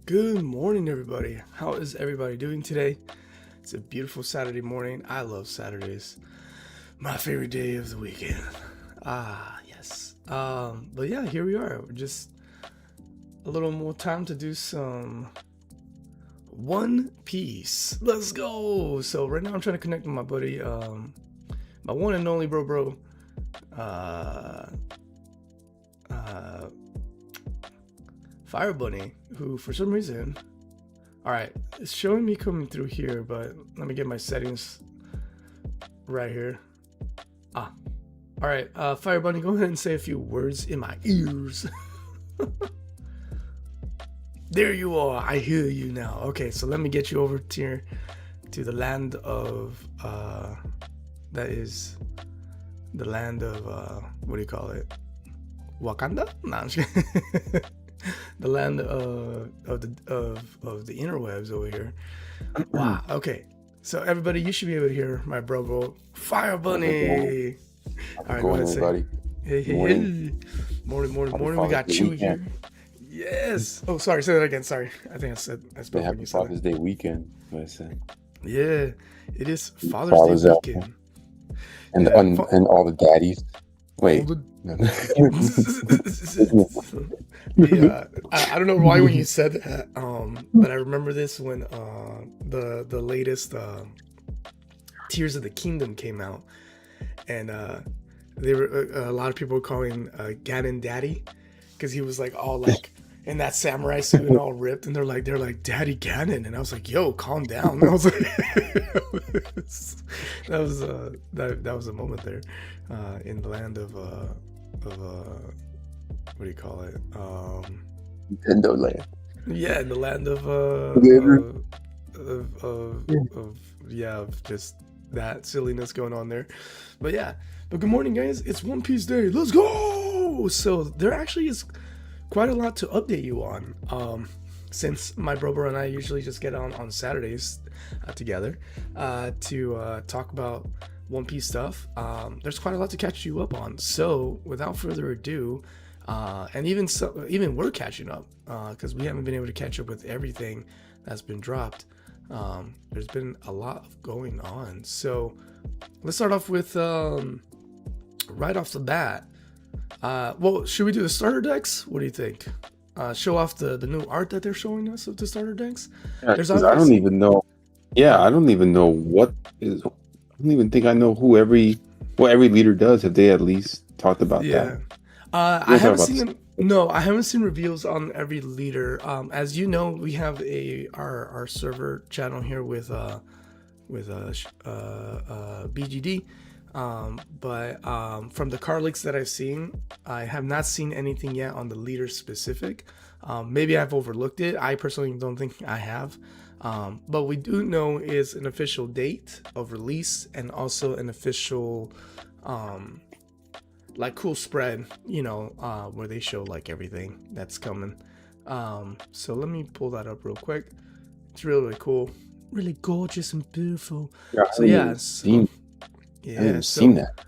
Good morning, everybody. How is everybody doing today? It's a beautiful Saturday morning. I love Saturdays. My favorite day of the weekend. Yes. But yeah, here we are. Just a little more time to do some One Piece. Let's go. So right now I'm trying to connect with my buddy, my one and only bro. Fire Bunny, who for some reason, all right, it's showing me coming through here, but let me get my settings right here. All right, Fire Bunny, go ahead and say a few words in my ears. There you are, I hear you now. Okay, so let me get you over to the land of, that is the land of, what do you call it? Wakanda? Nah, I'm just kidding. The land of the interwebs over here. Wow. Okay. So everybody, you should be able to hear my bro Fire Bunny. All right, go ahead, everybody. Hey. Morning. We got Chewy here. Yes. Oh, sorry. Say that again. Sorry. I think I spoke when you said Father's Day weekend. What I said. Yeah, it is Father's Day weekend. And all the daddies. Wait. Yeah, I don't know why when you said that, but I remember this when the latest Tears of the Kingdom came out, and they were a lot of people were calling Ganon Daddy because he was like all like in that samurai suit and all ripped, and they're like Daddy Ganon, and I was like, yo, calm down. And I was like, that was a moment there in the land of what do you call it? Nintendo Land. Yeah, in the land of just that silliness going on there. But good morning, guys. It's One Piece Day. Let's go. So there actually is quite a lot to update you on. Since my brother and I usually just get on Saturdays together to talk about One Piece stuff. There's quite a lot to catch you up on. So without further ado, and even we're catching up because we haven't been able to catch up with everything that's been dropped. There's been a lot going on. So let's start off with right off the bat. Well, should we do the starter decks? What do you think? Show off the new art that they're showing us of the starter decks. Yeah, I don't even know. Yeah, I don't even know what is. I don't even think I know what every leader does. Have they at least talked about that? I haven't seen them. No, I haven't seen reveals on every leader. As you know, we have our server channel here with BGD. But from the card leaks that I've seen, I have not seen anything yet on the leader specific. Maybe I've overlooked it. I personally don't think I have. But we do know is an official date of release and also an official like cool spread, where they show like everything that's coming. So let me pull that up real quick. It's really, really cool, really gorgeous and beautiful. Yeah, So yeah, seen that.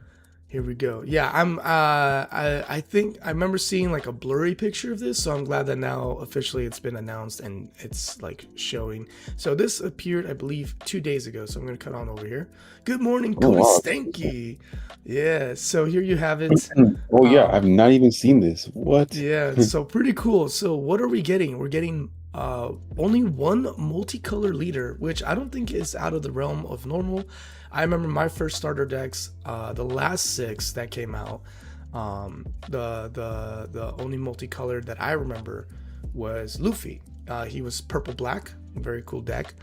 Here we go. Yeah, I think I remember seeing like a blurry picture of this, so I'm glad that now officially it's been announced and it's like showing. So this appeared, I believe, 2 days ago. So I'm gonna cut on over here. Good morning, Cody Stanky. Yeah, so here you have it. Oh yeah, I've not even seen this. What? Yeah, so pretty cool. So what are we getting? We're getting only one multicolor leader, which I don't think is out of the realm of normal. I remember my first starter decks, the last 6 that came out, the only multicolored that I remember was Luffy. He was purple black, very cool deck.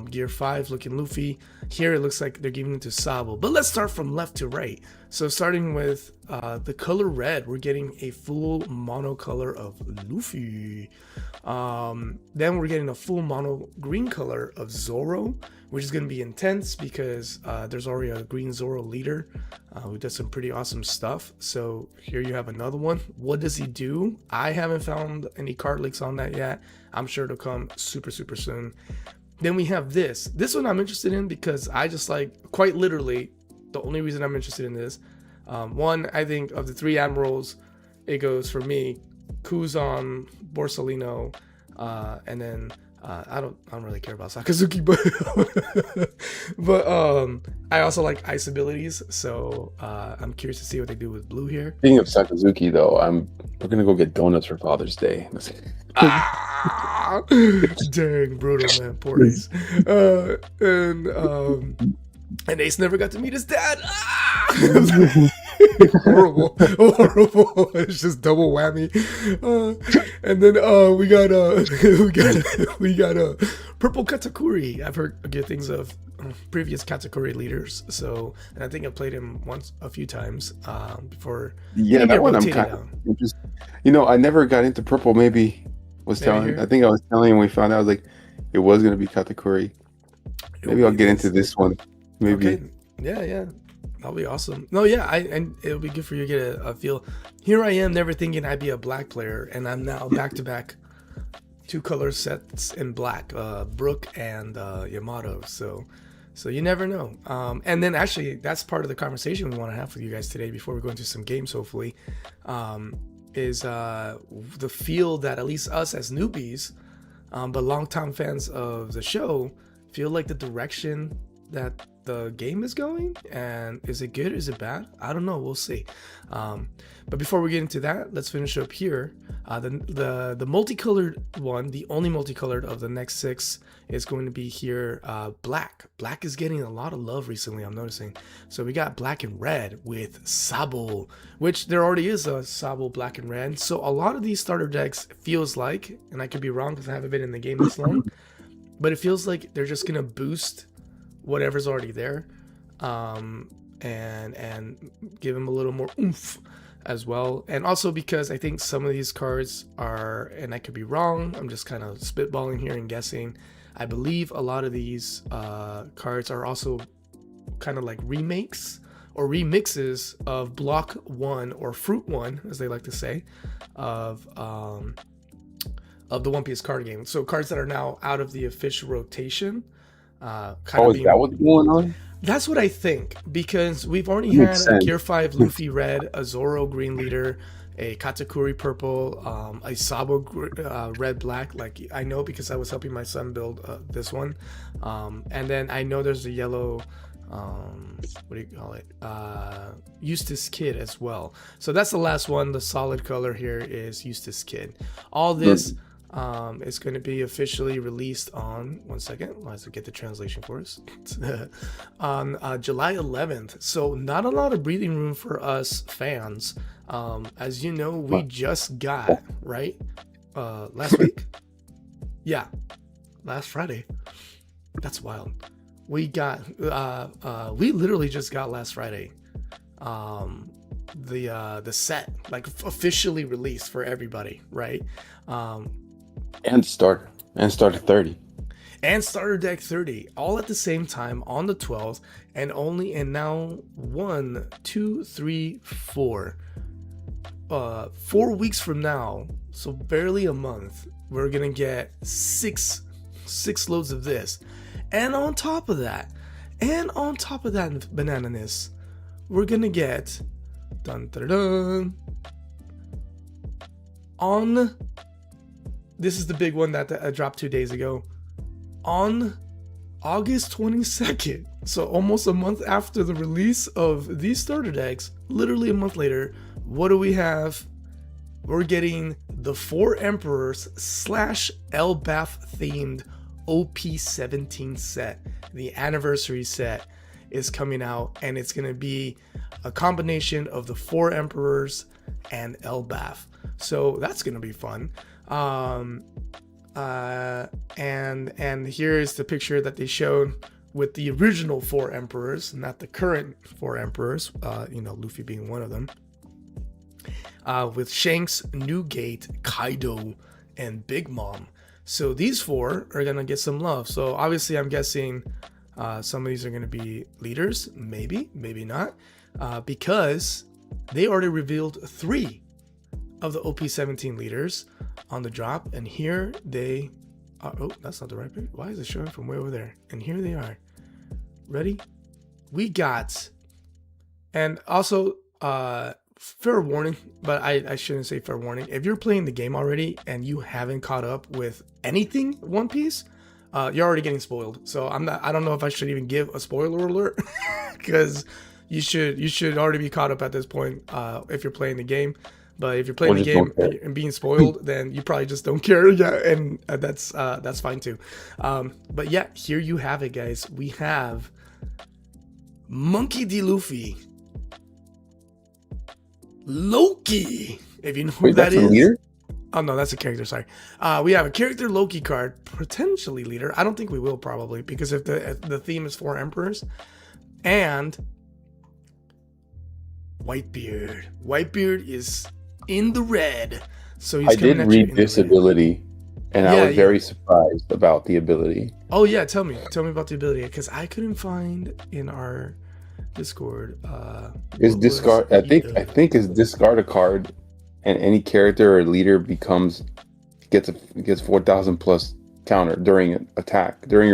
Gear 5 looking Luffy. Here it looks like they're giving it to Sabo. But let's start from left to right. So starting with the color red, we're getting a full mono color of Luffy. Then we're getting a full mono green color of Zoro, which is going to be intense because there's already a green Zoro leader who does some pretty awesome stuff. So here you have another one. What does he do? I haven't found any card leaks on that yet. I'm sure it'll come super, super soon. Then we have this one I'm interested in because I just like, quite literally, the only reason I'm interested in this, one, I think of the 3 admirals, it goes for me, Kuzan, Borsalino, and then I don't really care about Sakazuki, but I also like ice abilities, so I'm curious to see what they do with blue here. Speaking of Sakazuki, though, we're gonna go get donuts for Father's Day. Dang, brutal, man. Poor Ace. And Ace never got to meet his dad. Horrible. It's just double whammy. And then we got purple Katakuri. I've heard good things of previous Katakuri leaders, so, and I think I played him a few times before. Yeah, that one I'm kind of interested. I never got into purple. I think I was telling you when we found out, I was like, it was going to be Katakuri. Maybe I'll get into this one. Maybe. Okay. Yeah. That'll be awesome. No, yeah, and it'll be good for you to get a feel. Here I am, never thinking I'd be a black player, and I'm now back-to-back 2 color sets in black, Brook and Yamato. So you never know. And then actually, that's part of the conversation we want to have with you guys today before we go into some games, hopefully, is the feel that at least us as newbies, but longtime fans of the show, feel like the direction that the game is going. And is it good? Is it bad? I don't know. We'll see. But before we get into that, let's finish up here. The multicolored one, the only multicolored of the next 6, is going to be here. Black is getting a lot of love recently, I'm noticing. So we got black and red with Sabo, which there already is a Sabo black and red. So a lot of these starter decks feels like, and I could be wrong because I haven't been in the game this long, but it feels like they're just gonna boost whatever's already there, and give them a little more oomph as well. And also because I think some of these cards are, and I could be wrong, I'm just kind of spitballing here and guessing, I believe a lot of these cards are also kind of like remakes or remixes of Block 1 or Fruit 1, as they like to say, of the One Piece card game. So cards that are now out of the official rotation. Is that what's going on? That's what I think, because we've already had a Gear 5 Luffy red, a Zoro green leader, a Katakuri purple, a Sabo red black. Like, I know because I was helping my son build this one, and then I know there's a yellow, what do you call it, Eustace Kid as well. So that's the last one. The solid color here is Eustace Kid. All this is going to be officially released on, one second, let's get the translation for us, on July 11th. So not a lot of breathing room for us fans. As you know, we just got, right, last week? Yeah, last Friday. That's wild. we got we literally just got last Friday the set like officially released for everybody, right? And starter 30 and starter deck 30 all at the same time on the 12th, and now 1 2 3 4 4 weeks from now, so barely a month, we're gonna get six loads of this. And on top of that banana-ness, we're gonna get on this is the big one that dropped 2 days ago, on August 22nd, so almost a month after the release of these starter decks, literally a month later, what do we have? We're getting the 4 Emperors / Elbaf themed OP17 set. The anniversary set is coming out, and it's going to be a combination of the 4 Emperors and Elbaf. So that's going to be fun. And here's the picture that they showed with the original 4 Emperors, not the current 4 Emperors, Luffy being one of them. With Shanks, Newgate, Kaido, and Big Mom. So these 4 are gonna get some love. So obviously I'm guessing some of these are gonna be leaders, maybe not, because they already revealed 3 of the OP17 leaders on the drop, and here they are. Oh, that's not the right picture. Why is it showing from way over there? And here they are. Ready? We got, and also fair warning, but I shouldn't say fair warning. If you're playing the game already and you haven't caught up with anything One Piece, you're already getting spoiled. So I don't know if I should even give a spoiler alert because you should already be caught up at this point if you're playing the game. But if you're playing the game and being spoiled, then you probably just don't care. Yeah, and that's fine too. But yeah, here you have it, guys. We have Monkey D. Luffy, Loki, if you know who that is. Leader? Oh no, that's a character. Sorry. We have a character Loki card, potentially leader. I don't think we will, probably, because if the theme is 4 Emperors, and Whitebeard. Whitebeard is in the red, so he's. I did read this ability, and I was very surprised about the ability. Oh yeah, tell me about the ability, because I couldn't find in our Discord. Is discard? I think is discard a card, and any character or leader gets 4,000 plus counter during your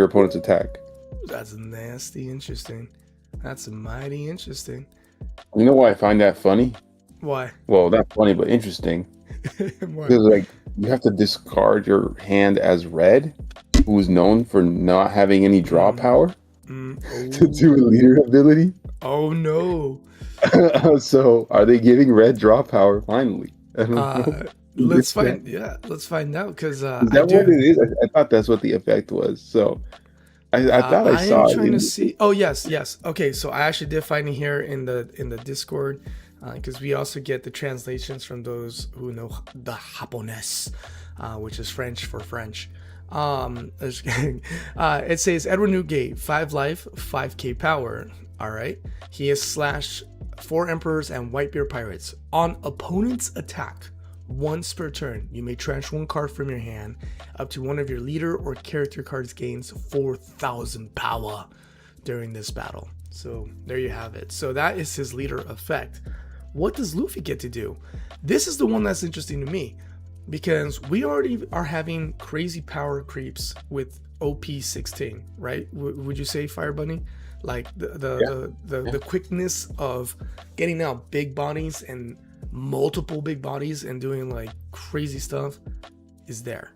opponent's attack. That's nasty. Interesting. That's mighty interesting. You know why I find that funny? Why? Well, not funny, but interesting. Because you have to discard your hand as red, who's known for not having any draw power, to do a leader ability. Oh no! So are they giving red draw power finally? Let's find out, because is that what it is? I thought that's what the effect was. So I thought I saw it. I'm trying to see. Oh yes. Okay, so I actually did find it here in the Discord, because we also get the translations from those who know the Japonese, which is French for French. It says Edward Newgate, 5 life, 5k power. All right, he is / 4 Emperors and Whitebeard Pirates. On opponent's attack, once per turn, you may transfer 1 card from your hand. Up to one of your leader or character cards gains 4,000 power during this battle. So there you have it. So that is his leader effect. What does Luffy get to do? This is the one that's interesting to me, because we already are having crazy power creeps with OP16, right? Would you say, Fire Bunny? Like the quickness of getting out big bodies and multiple big bodies and doing like crazy stuff is there.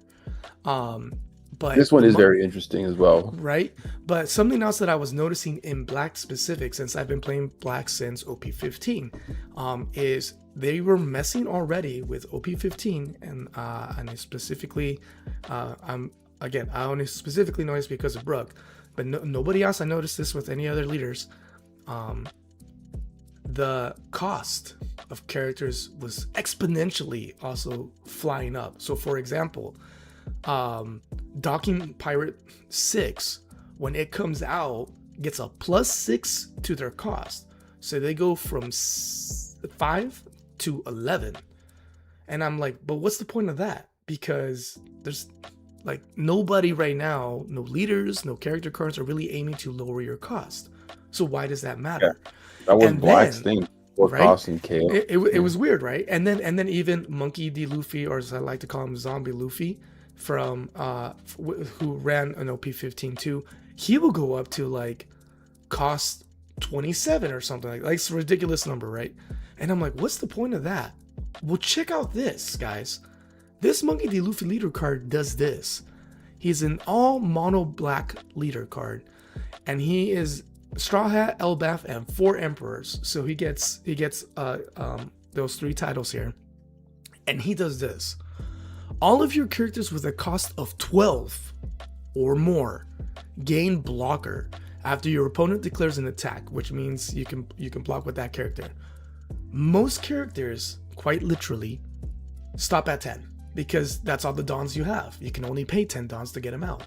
But this one is very interesting as well, right? But something else that I was noticing in Black specific, since I've been playing Black since OP15, is they were messing already with OP15, and specifically, I only specifically noticed because of Brook, but nobody else. I noticed this with any other leaders. The cost of characters was exponentially also flying up. So for example, Docking Pirate 6 when it comes out, gets a +6 to their cost. So they go from 5 to 11. And I'm like, but what's the point of that? Because there's like nobody right now, no leaders, no character cards are really aiming to lower your cost. So why does that matter? Yeah, that was Black's thing. Right? Cost and KO. It was weird, right? And then even Monkey D. Luffy, or as I like to call him, Zombie Luffy, from who ran an OP13 too, he will go up to like cost 27 or something like it's a ridiculous number, right? And I'm like, what's the point of that? Well, check out this, guys. This Monkey D. Luffy leader card does this. He's an all mono black leader card, and he is Straw Hat, Elbaf, and 4 Emperors. So he gets those 3 titles here, and he does this. All of your characters with a cost of 12 or more gain blocker after your opponent declares an attack, which means you can block with that character. Most characters, quite literally, stop at 10 because that's all the dons you have. You can only pay 10 dons to get him out.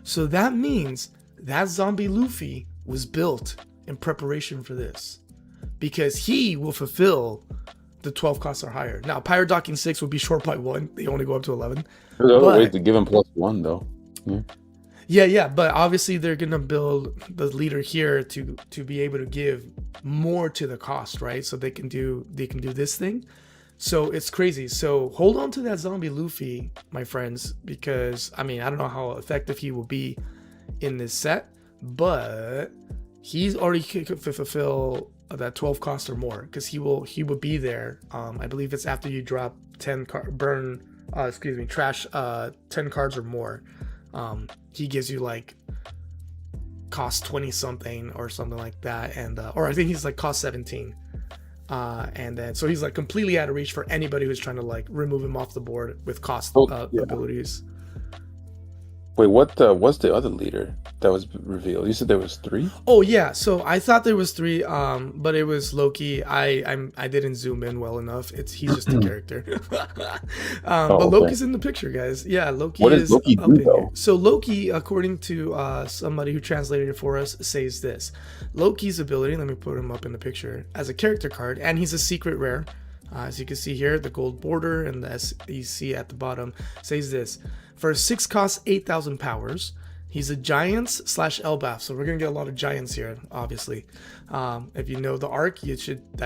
So that means that Zombie Luffy was built in preparation for this, because he will fulfill the 12 costs or higher. Now, Pirate Docking 6 would be short by 1. They only go up to 11. There's other ways to give him +1 though. Yeah, but obviously they're gonna build the leader here to be able to give more to the cost, right? So they can do this thing. So it's crazy. So hold on to that Zombie Luffy, my friends, because I mean, I don't know how effective he will be in this set, but he's already could fulfill that 12 cost or more, because he will be there. I believe it's after you drop 10 trash 10 cards or more. He gives you like cost 20 something or something like that, and or I think he's like cost 17. And then so he's like completely out of reach for anybody who's trying to like remove him off the board with cost abilities. Wait, what's the other leader that was revealed? You said there was 3? Oh yeah, so I thought there was 3, but it was Loki. I didn't zoom in well enough. He's just a character. But Loki's in the picture, guys. Yeah, Loki what does Loki do, though? So Loki, according to somebody who translated it for us, says this: Loki's ability. Let me put him up in the picture as a character card, and he's a secret rare. As you can see here, the gold border and the SEC at the bottom says this: for 6 costs, 8,000 powers. He's a Giants / Elbaf, so we're gonna get a lot of Giants here, obviously. If you know the arc, that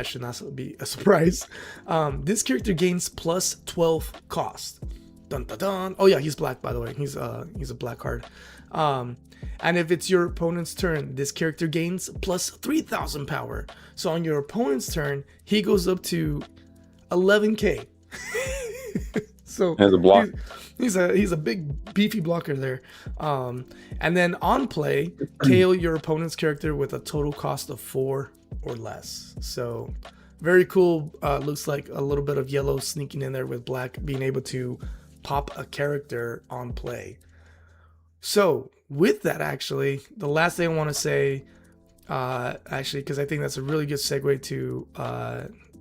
should not be a surprise. This character gains +12 cost. Dun dun dun. Oh yeah, he's black, by the way. He's a black card. And if it's your opponent's turn, this character gains +3,000 power. So on your opponent's turn, he goes up to 11k. So as a block, he's a big beefy blocker there. And then on play, KO your opponent's character with a total cost of 4 or less. So very cool. Looks like a little bit of yellow sneaking in there with black, being able to pop a character on play. So with that, actually, the last thing I want to say, actually, because I think that's a really good segue to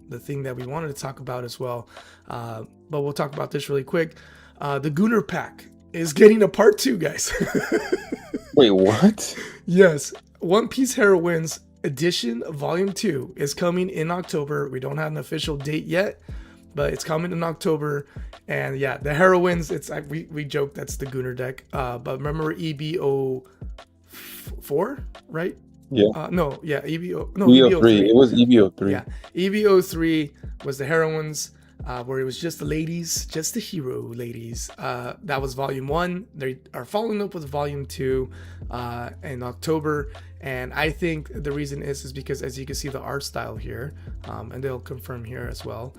the thing that we wanted to talk about as well, but we'll talk about this really quick. The Gunner pack is getting a part 2, guys. Wait, what? Yes, One Piece Heroines Edition Volume 2 is coming in October. We don't have an official date yet, but it's coming in October. And yeah, the heroines, it's like we joke that's the Gunner deck. But remember EBO4, right? Yeah. EBO3. It was EBO3. Yeah, EBO3 was the heroines, where it was just the ladies, just the hero ladies. That was Volume 1. They are following up with Volume 2 in October. And I think the reason is because, as you can see, the art style here, and they'll confirm here as well,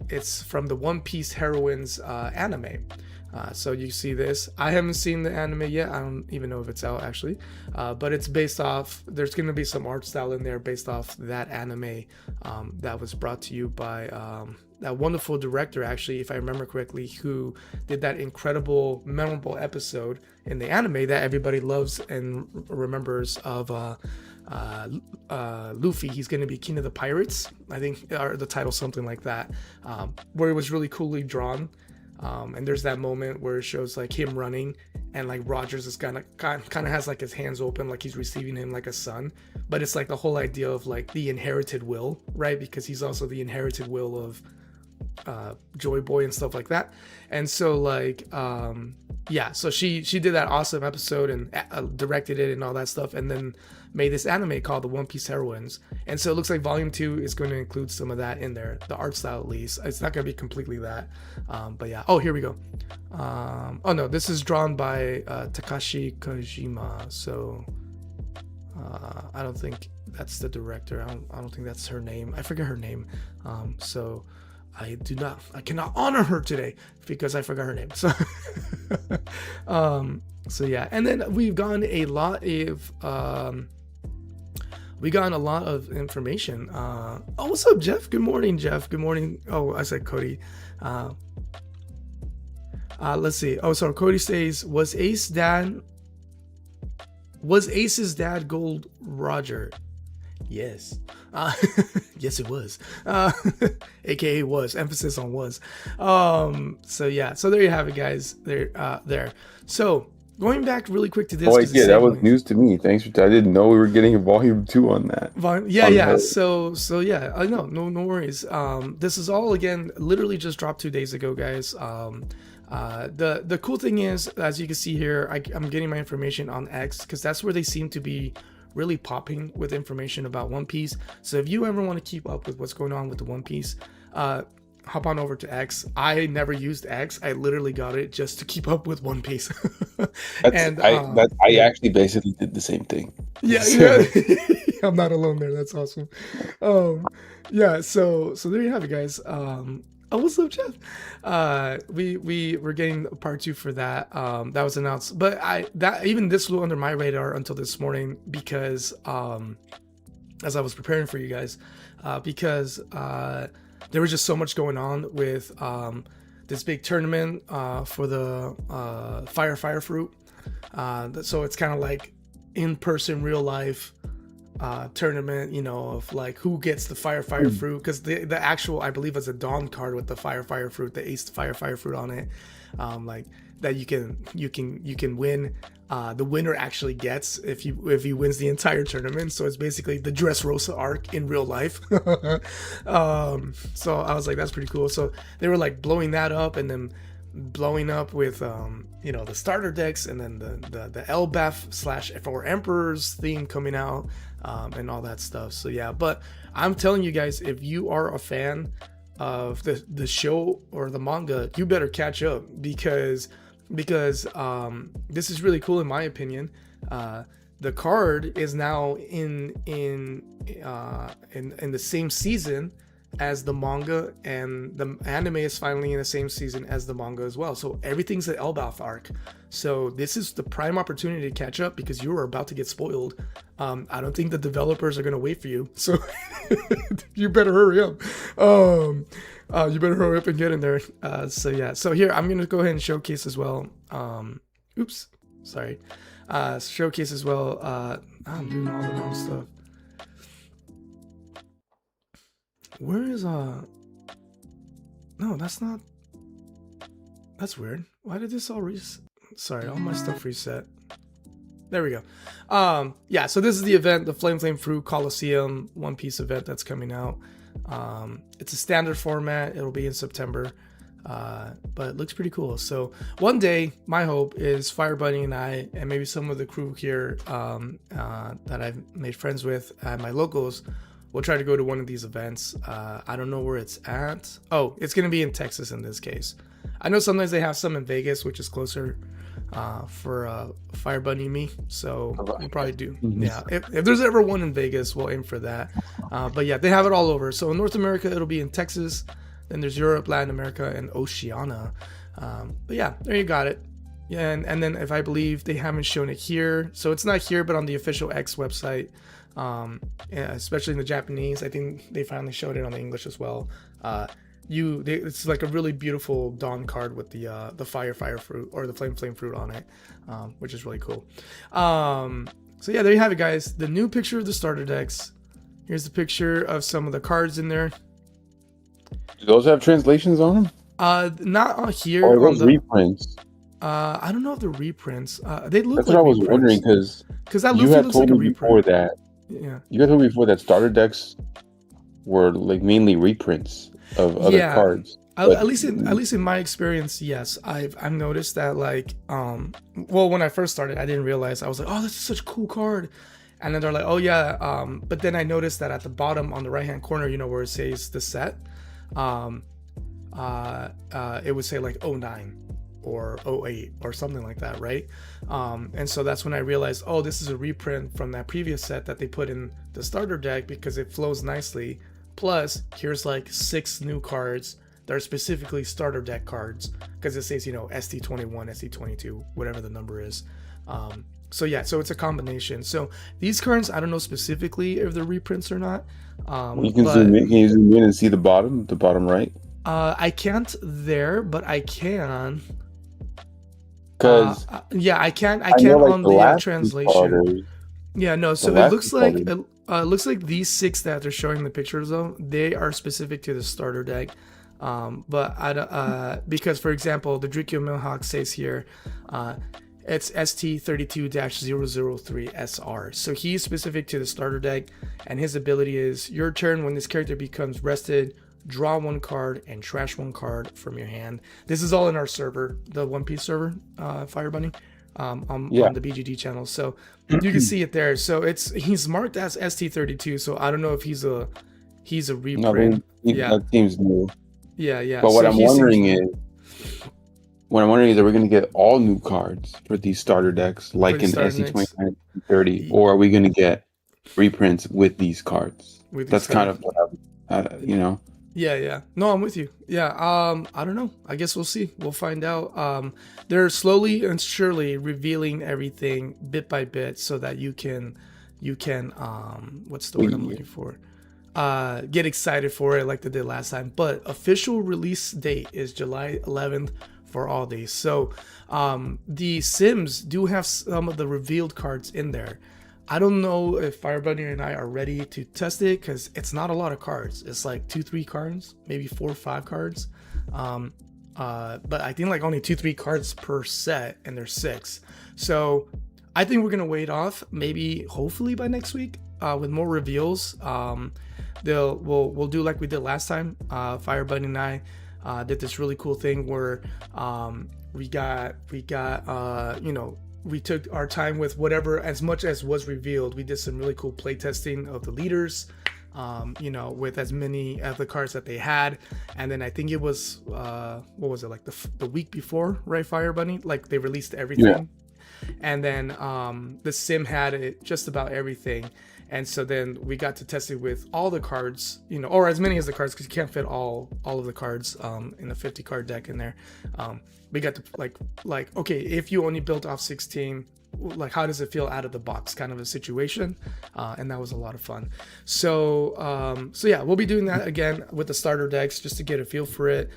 it's from the One Piece Heroines anime. So you see this. I haven't seen the anime yet. I don't even know if it's out, actually. But it's based off, there's going to be some art style in there based off that anime that was brought to you by that wonderful director, actually, if I remember correctly, who did that incredible, memorable episode in the anime that everybody loves and remembers of Luffy. He's going to be King of the Pirates, I think, or the title, something like that, where it was really coolly drawn. And there's that moment where it shows like him running, and like Rogers is kind of has like his hands open, like he's receiving him like a son. But it's like the whole idea of like the inherited will, right? Because he's also the inherited will of Joy Boy and stuff like that. And so like yeah, so she did that awesome episode and directed it and all that stuff, and then made this anime called the One Piece Heroines. And so it looks like volume 2 is going to include some of that in there, the art style at least. It's not going to be completely that, but yeah. Oh, here we go. Oh no, this is drawn by Takashi Kojima. So I don't think that's the director. I don't think that's her name. I forget her name. So I cannot honor her today because I forgot her name. So so yeah. And then we've gotten a lot of information. Oh, what's up, Jeff? Good morning, Jeff. Good morning. Oh, I said Cody. Let's see. Oh, so Cody says, was Ace's dad Gold Roger? Yes. Yes, it was. AKA was. Emphasis on was. So yeah. So there you have it, guys. There. So going back really quick to this. Oh, yeah, that was news to me. Thanks for. I didn't know we were getting a volume 2 on that. Yeah. So yeah. I know. No worries. This is all again literally just dropped 2 days ago, guys. The cool thing is, as you can see here, I'm getting my information on X because that's where they seem to be really popping with information about One Piece. So if you ever want to keep up with what's going on with the One Piece, hop on over to X. I never used X. I literally got it just to keep up with One Piece. I actually basically did the same thing. Yeah. I'm not alone there. That's awesome. Yeah. So there you have it, guys. Oh, what's up, Jeff? We're getting part 2 for that. That was announced, but even this flew under my radar until this morning because as I was preparing for you guys, because there was just so much going on with this big tournament for the fire fruit. So it's kind of like in-person, real life tournament, of like who gets the fire fruit, because the actual, I believe, is a Dawn card with the fire fruit, the Ace fire fruit on it, like that you can win. The winner actually gets if he wins the entire tournament. So it's basically the Dressrosa arc in real life. So I was like, that's pretty cool. So they were like blowing that up, and then blowing up with the starter decks, and then the Elbaf / for Emperor's theme coming out, and all that stuff. So yeah, but I'm telling you guys, if you are a fan of the show or the manga, you better catch up because this is really cool in my opinion. The card is now in the same season as the manga, and the anime is finally in the same season as the manga as well. So everything's the Elbaf arc. So this is the prime opportunity to catch up because you are about to get spoiled. I don't think the developers are going to wait for you. So you better hurry up. You better hurry up and get in there. So yeah. So here, I'm going to go ahead and showcase as well. Oops. Sorry. Showcase as well. I'm doing all the wrong stuff. Where is no, that's not, that's weird. Why did this all sorry, all my stuff reset. There we go. Yeah, so this is the event, the Flame Fruit Coliseum One Piece event that's coming out. It's a standard format. It'll be in September. But it looks pretty cool. So one day, my hope is Fire Bunny and I, and maybe some of the crew here that I've made friends with at my locals, we'll try to go to one of these events. I don't know where it's at. Oh, it's going to be in Texas in this case. I know sometimes they have some in Vegas, which is closer for Fire Bunny and me. So we'll probably do. Yeah, if there's ever one in Vegas, we'll aim for that. But yeah, they have it all over. So in North America, it'll be in Texas. Then there's Europe, Latin America, and Oceania. But yeah, there you got it. Yeah, and then if I believe they haven't shown it here. So it's not here, but on the official X website. Yeah, especially in the Japanese, I think they finally showed it on the English as well. It's like a really beautiful Dawn card with the fire fruit or the flame fruit on it, which is really cool. So yeah, there you have it, guys. The new picture of the starter decks. Here's the picture of some of the cards in there. Do those have translations on them? Not on here Or on those the. reprints? I don't know if the reprints. They look That's like what I was reprints. wondering because Because that you Luffy had looks told like a me before reprint. that. Yeah. You had told me before that starter decks were like mainly reprints of other Yeah. cards. But At least in my experience, yes, I've noticed that like well, when I first started, I didn't realize. I was like, oh, this is such a cool card, and then they're like, oh yeah, but then I noticed that at the bottom on the right hand corner, where it says the set, um it would say like '09 or '08 or something like that, right? And so that's when I realized, oh, this is a reprint from that previous set that they put in the starter deck because it flows nicely. Plus, here's like 6 new cards that are specifically starter deck cards because it says, ST21, ST22, whatever the number is. So yeah, so it's a combination. So these cards, I don't know specifically if they're reprints or not. you can zoom in. Can you zoom in and see the bottom right? I can't there, but I can. Because yeah, I can. I I know can like on the the last translation. starters, Yeah, no. So it looks like these 6 that they're showing the pictures of, they are specific to the starter deck. But I don't, because for example, the Drikyo Millhawk says here, it's ST32-003 SR. So he's specific to the starter deck, and his ability is your turn when this character becomes rested, draw 1 card and trash 1 card from your hand. This is all in our server, the One Piece server, Fire Bunny, on the BGG channel. So you can see it there. So he's marked as ST32. So I don't know if he's a reprint. that seems new. Yeah. But what I'm wondering is, are we going to get all new cards for these starter decks, like in ST29, 30, or are we going to get reprints with these cards? That's kind of what Yeah. No, I'm with you. Yeah. I don't know. I guess we'll see. We'll find out. They're slowly and surely revealing everything bit by bit so that you can what's the word I'm looking for? Get excited for it like they did last time. But official release date is July 11th for all these. So the Sims do have some of the revealed cards in there. I don't know if Fire Bunny and I are ready to test it because it's not a lot of cards. It's like 2-3 cards, maybe 4 or 5 cards. But I think like only 2-3 cards per set, and there's 6. So I think we're gonna wait off, maybe hopefully by next week with more reveals. We'll do like we did last time. Fire Bunny and I did this really cool thing where we took our time with whatever, as much as was revealed. We did some really cool play testing of the leaders, with as many of the cards that they had. And then I think it was, what was it, like the week before, right, Fire Bunny? Like they released everything. Yeah. And then the sim had it, just about everything. And so then we got to test it with all the cards, or as many as the cards, because you can't fit all of the cards in the 50 card deck in there. We got to like, okay, if you only built off 16, like how does it feel out of the box kind of a situation? And that was a lot of fun. So yeah, we'll be doing that again with the starter decks just to get a feel for it.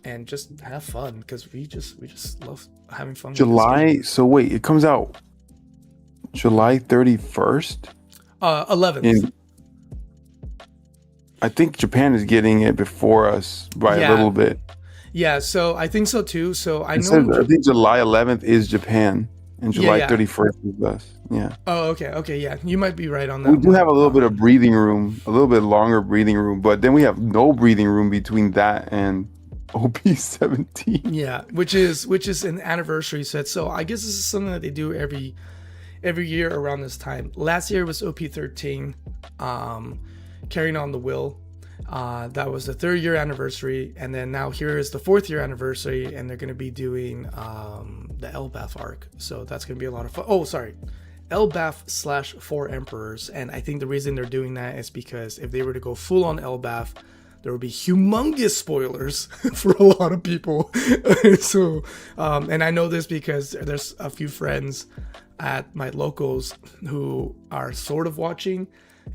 And just have fun because we just love having fun. July. So wait, it comes out July 31st. 11th. I think Japan is getting it before us by a little bit. Yeah, so I think so too. So I think July 11th is Japan and July 31st is us. Yeah. Oh, okay, yeah. You might be right on that. We do have a little bit of breathing room, a little bit longer breathing room, but then we have no breathing room between that and OP17. Yeah, which is an anniversary set. So I guess this is something that they do every year around this time. Last year was OP13, Carrying on the Will. That was the 3rd year anniversary, and then now here is the 4th year anniversary, and they're going to be doing the Elbaf arc. So that's going to be a lot of fun. Oh, sorry, Elbaf / 4 Emperors, and I think the reason they're doing that is because if they were to go full on Elbaf, there would be humongous spoilers for a lot of people. So, and I know this because there's a few friends at my locals who are sort of watching,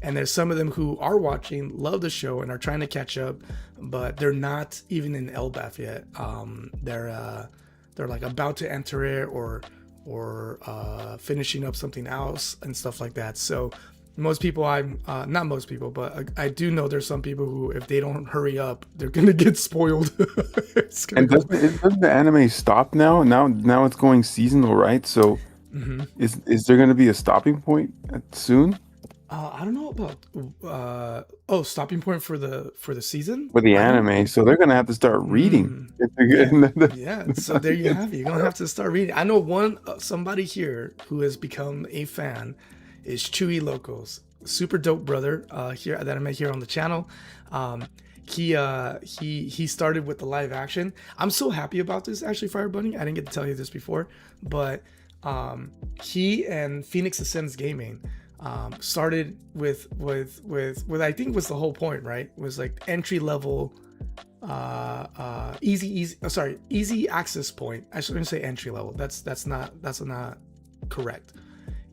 and there's some of them who are watching, love the show, and are trying to catch up, but they're not even in Elbaf yet. They're like about to enter it or finishing up something else and stuff like that. So most people, I'm not most people, but I do know there's some people who, if they don't hurry up, they're gonna get spoiled. And doesn't the anime stop now? Now it's going seasonal, right? So is there going to be a stopping point soon? I don't know about stopping point for the season for the anime, so they're gonna have to start reading. Yeah, so there you have it. You're gonna have to start reading. I know somebody here who has become a fan is Chewy Locos, super dope brother here that I met here on the channel. He started with the live action. I'm so happy about this actually, Fire Bunny. I didn't get to tell you this before, but he and Phoenix Ascends Gaming started with I think was the whole point, right? It was like entry level, easy access point. I shouldn't say entry level. That's not correct.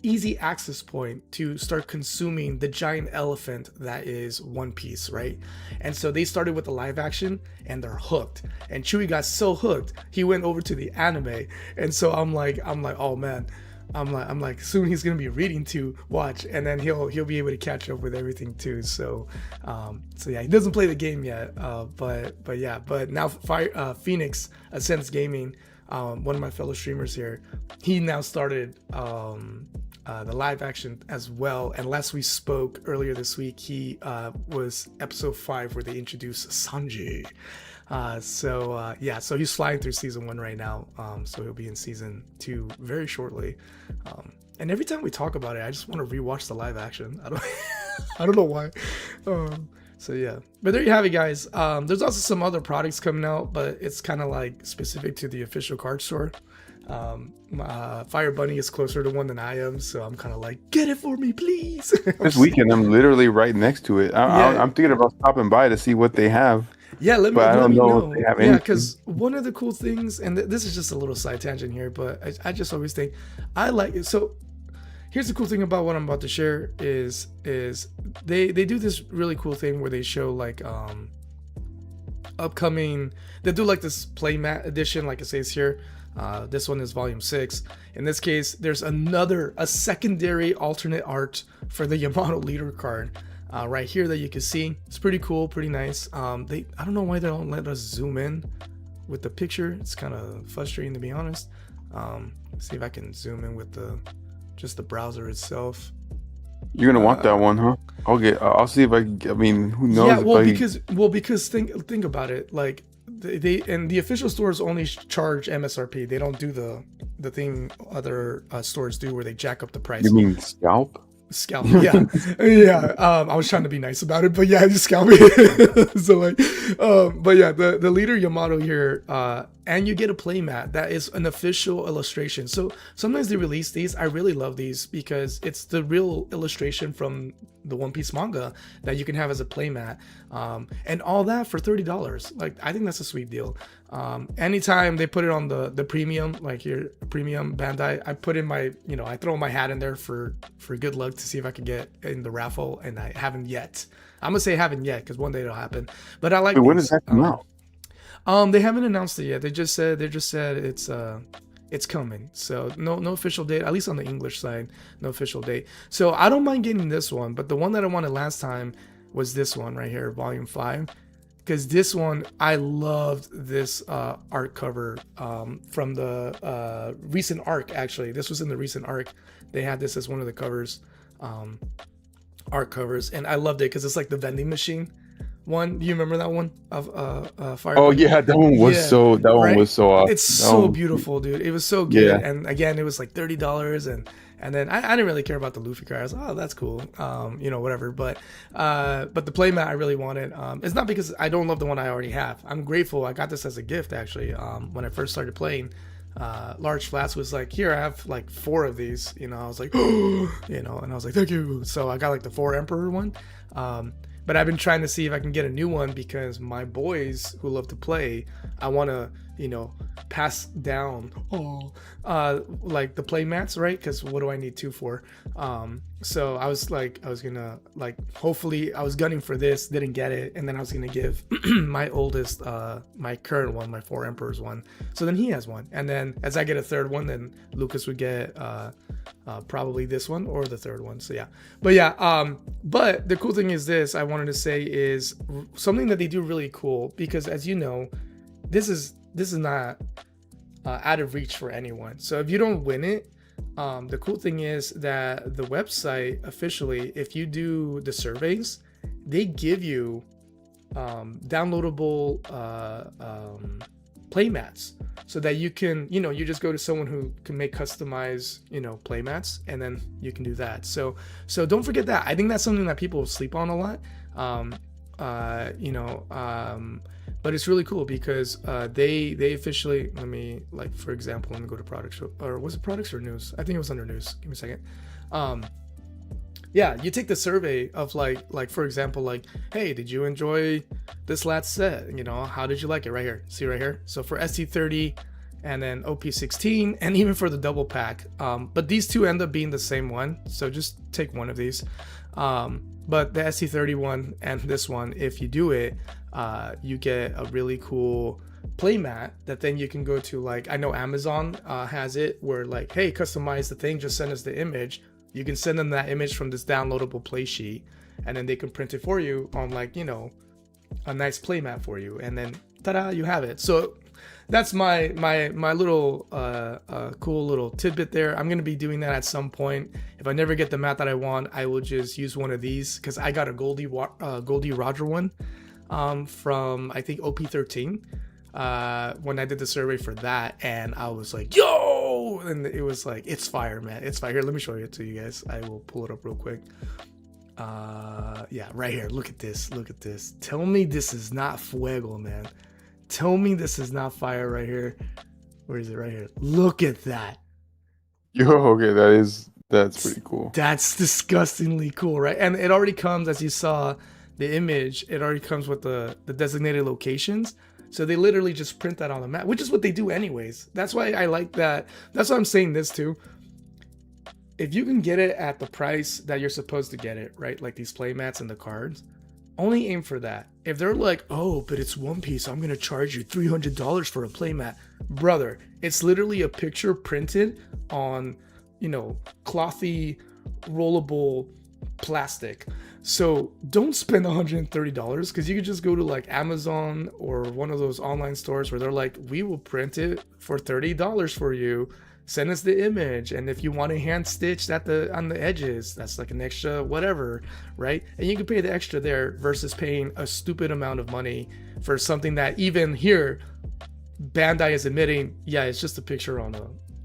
Easy access point to start consuming the giant elephant that is One Piece, right? And so they started with the live action and they're hooked. And Chewy got so hooked, he went over to the anime. And so I'm like, oh man. I'm like, soon he's gonna be reading to watch, and then he'll be able to catch up with everything too. So yeah, he doesn't play the game yet, but now Phoenix Ascends Gaming, one of my fellow streamers here, he now started the live action as well. And last we spoke earlier this week, he was episode 5 where they introduced Sanji. So he's flying through season 1 right now. So he'll be in season 2 very shortly. And every time we talk about it, I just want to rewatch the live action. I don't know why. So yeah, but there you have it, guys. There's also some other products coming out, but it's kind of like specific to the official card store. Fire Bunny is closer to one than I am, so I'm kind of like, get it for me, please. This weekend, I'm literally right next to it. I'm thinking about stopping by to see what they have. Yeah, let me know. If they have yeah, because one of the cool things, and this is just a little side tangent here, but I just always think I like it. So here's the cool thing about what I'm about to share is they do this really cool thing where they show like upcoming. They do like this playmat edition, like it says here. This one is volume 6. In this case, there's a secondary alternate art for the Yamato leader card. Right here that you can see. It's pretty cool, pretty nice. I don't know why they don't let us zoom in with the picture. It's kind of frustrating, to be honest. See if I can zoom in with just the browser itself. You're gonna want that one, huh? I'll see if I mean, who knows? Yeah, because think about it. Like they and the official stores only charge MSRP. They don't do the thing other stores do where they jack up the price. You mean scalp? Yeah. I was trying to be nice about it, but yeah, just scalp me. So like, but yeah, the leader Yamato here, and you get a playmat that is an official illustration. So sometimes they release these. I really love these because it's the real illustration from the One Piece manga that you can have as a playmat, and all that for $30. Like, I think that's a sweet deal. Anytime they put it on the premium, like your premium Bandai, I put in my, I throw my hat in there for good luck to see if I can get in the raffle, and I haven't yet. I'm gonna say haven't yet because one day it'll happen. But I like. Wait, when does that come out? They haven't announced it yet. They just said it's coming. So no official date, at least on the English side, no official date. So I don't mind getting this one, but the one that I wanted last time was this one right here, volume 5. Because this one, I loved this art cover from the recent arc, actually. This was in the recent arc. They had this as one of the covers, art covers. And I loved it because it's like the vending machine one. Do you remember that one of Fire? Oh yeah, that one was one was so awesome. It's so beautiful, dude. It was so good. Yeah. And again, it was like $30, and then I didn't really care about the Luffy card. I was like, oh, that's cool, whatever. But the playmat I really wanted. It's not because I don't love the one I already have. I'm grateful. I got this as a gift actually. When I first started playing, Large Flats was like, here, I have like 4 of these. I was like, and I was like, thank you. So I got like the 4 Emperor one. But I've been trying to see if I can get a new one because my boys who love to play, I want to, pass down like the play mats, right? Because what do I need 2 for? So I was gonna like, hopefully I was gunning for this, didn't get it, and then I was gonna give my oldest, my current one, my 4 Emperors one. So then he has one, and then as I get a third one, then Lucas would get probably this one or the third one. So yeah, but the cool thing is this, I wanted to say is something that they do really cool, because as you know, this is not out of reach for anyone. So if you don't win it, the cool thing is that the website officially, if you do the surveys, they give you downloadable playmats, so that you can, you just go to someone who can make customized, playmats, and then you can do that. So don't forget that. I think that's something that people sleep on a lot. But it's really cool because they officially, let me, like, for example, let me go to products, or was it products or news? I think it was under news. Give me a second. Yeah, you take the survey of like for example, like, hey, did you enjoy this last set? How did you like it? Right here. See right here. So for ST30 and then OP16, and even for the double pack. But these two end up being the same one. So just take one of these. But the ST30 one and this one, if you do it, you get a really cool playmat that then you can go to, like, I know Amazon has it where, like, hey, customize the thing, just send us the image. You can send them that image from this downloadable play sheet, and then they can print it for you on, like, a nice playmat for you, and then ta-da, you have it. So that's my little cool little tidbit there. I'm gonna be doing that at some point. If I never get the mat that I want, I will just use one of these, because I got a Goldie Roger one from, I think, OP13 when I did the survey for that, and I was like, yo, and it was like, it's fire, man, it's fire. Here, let me show it to you guys. I will pull it up real quick. Yeah, right here. Look at this. Tell me this is not fuego, man. Tell me this is not fire right here. Where is it? Right here. Look at that. Yo, okay, that's pretty cool. That's disgustingly cool, right? And it already comes, as you saw the image, it already comes with the designated locations. So they literally just print that on the map, which is what they do anyways. That's why I like that. That's why I'm saying this too. If you can get it at the price that you're supposed to get it, right? Like these playmats and the cards, only aim for that. If they're like, oh, but it's One Piece, I'm gonna charge you $300 for a playmat, brother, it's literally a picture printed on, clothy, rollable plastic. So don't spend $130, because you could just go to like Amazon or one of those online stores where they're like, we will print it for $30 for you. Send us the image, and if you want to hand stitch on the edges, that's like an extra whatever, right? And you can pay the extra there versus paying a stupid amount of money for something that even here Bandai is admitting, yeah, it's just a picture on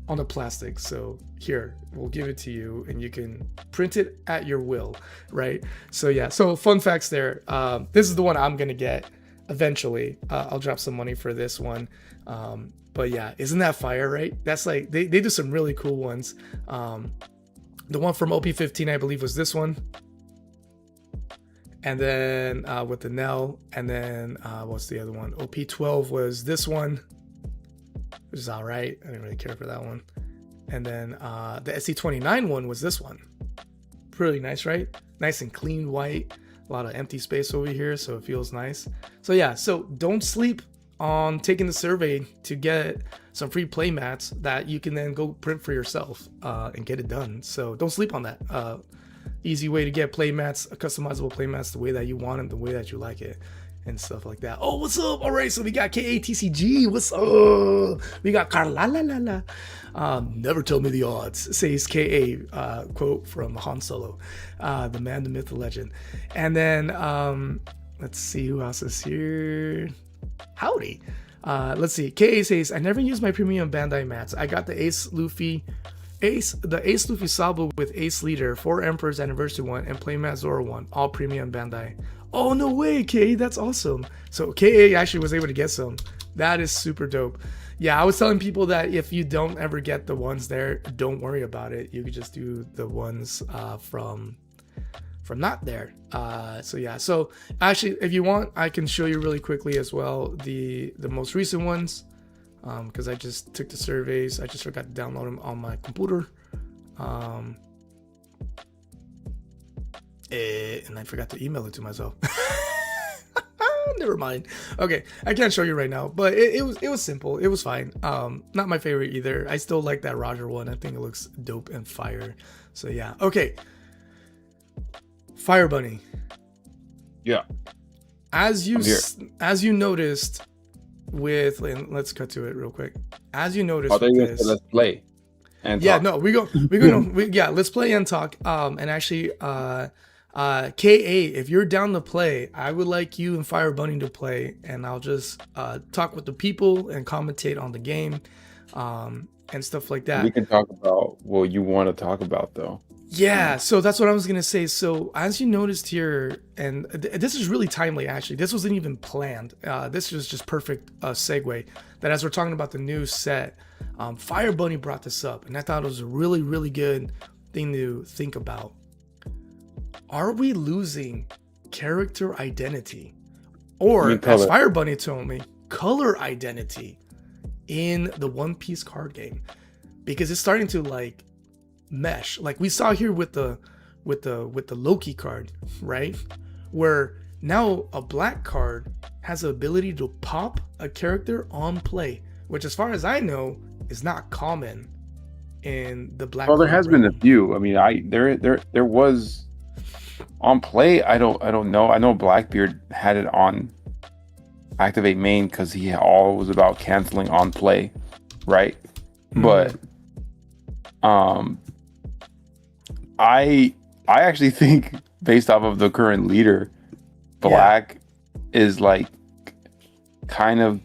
a plastic. So here, we'll give it to you and you can print it at your will, right? So yeah, so fun facts there. This is the one I'm gonna get eventually. I'll drop some money for this one. But yeah, isn't that fire, right? That's like, they do some really cool ones. The one from OP15, I believe, was this one. And then with the Nell, and then what's the other one? OP12 was this one, which is all right. I didn't really care for that one. And then the ST29 one was this one. Pretty nice, right? Nice and clean white. A lot of empty space over here, so it feels nice. So yeah, so don't sleep on taking the survey to get some free playmats that you can then go print for yourself and get it done. So don't sleep on that. Easy way to get playmats, customizable playmats the way that you want them, the way that you like it, and stuff like that. Oh, what's up? All right, so we got KATCG. What's up? We got Carla. Never tell me the odds, says KA, quote from Han Solo, the man, the myth, the legend. And then let's see who else is here. Howdy. Let's see. KA says, I never use my premium Bandai mats. I got the Ace Luffy Sabo with Ace Leader, 4 Emperors Anniversary one, and Playmat Zoro one, all premium Bandai. Oh, no way, KA, that's awesome. So KA actually was able to get some. That is super dope. Yeah, I was telling people that if you don't ever get the ones there, don't worry about it. You could just do the ones from not there. So yeah, so actually, if you want, I can show you really quickly as well the most recent ones, because I just took the surveys. I just forgot to download them on my computer. And I forgot to email it to myself. Never mind. Okay, I can't show you right now, but it was simple. It was fine. Not my favorite either. I still like that Roger one. I think it looks dope and fire. So yeah. Okay. Fire Bunny. Yeah. As you noticed with, let's cut to it real quick. As you noticed with this, let's play. And yeah, talk. no, let's play and talk. And actually, KA, if you're down to play, I would like you and Fire Bunny to play, and I'll just talk with the people and commentate on the game, and stuff like that. We can talk about what you want to talk about, though. Yeah, so that's what I was gonna say. So as you noticed here, and this is really timely, actually. This wasn't even planned. This was just perfect segue. That as we're talking about the new set, Fire Bunny brought this up, and I thought it was a really, really good thing to think about. Are we losing character identity, or as Fire Bunny told me, color identity in the One Piece card game? Because it's starting to like mesh, like we saw here with the Loki card, right? Where now a black card has the ability to pop a character on play, which, as far as I know, is not common in the black. Well, there has been a few. I mean, there was on play. I don't know. I know Blackbeard had it on activate main because he all was about canceling on play, right? But I actually think, based off of the current leader, Black is like kind of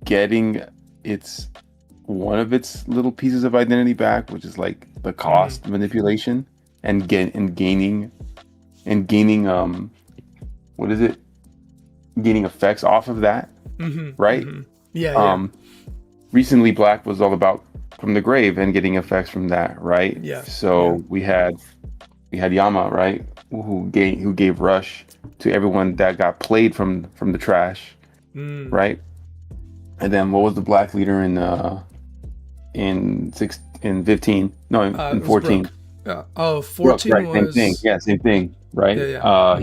getting one of its little pieces of identity back, which is like the cost manipulation and gaining what is it? Gaining effects off of that, right? Yeah. Recently, Black was all about from the grave and getting effects from that, right? Yeah. So we had Yama, right, who gave rush to everyone that got played from the trash, right? And then what was the Black leader in 15? No, in 14. Yeah. Oh, 14 Brooke, right, was same thing. Yeah, same thing, right? Yeah.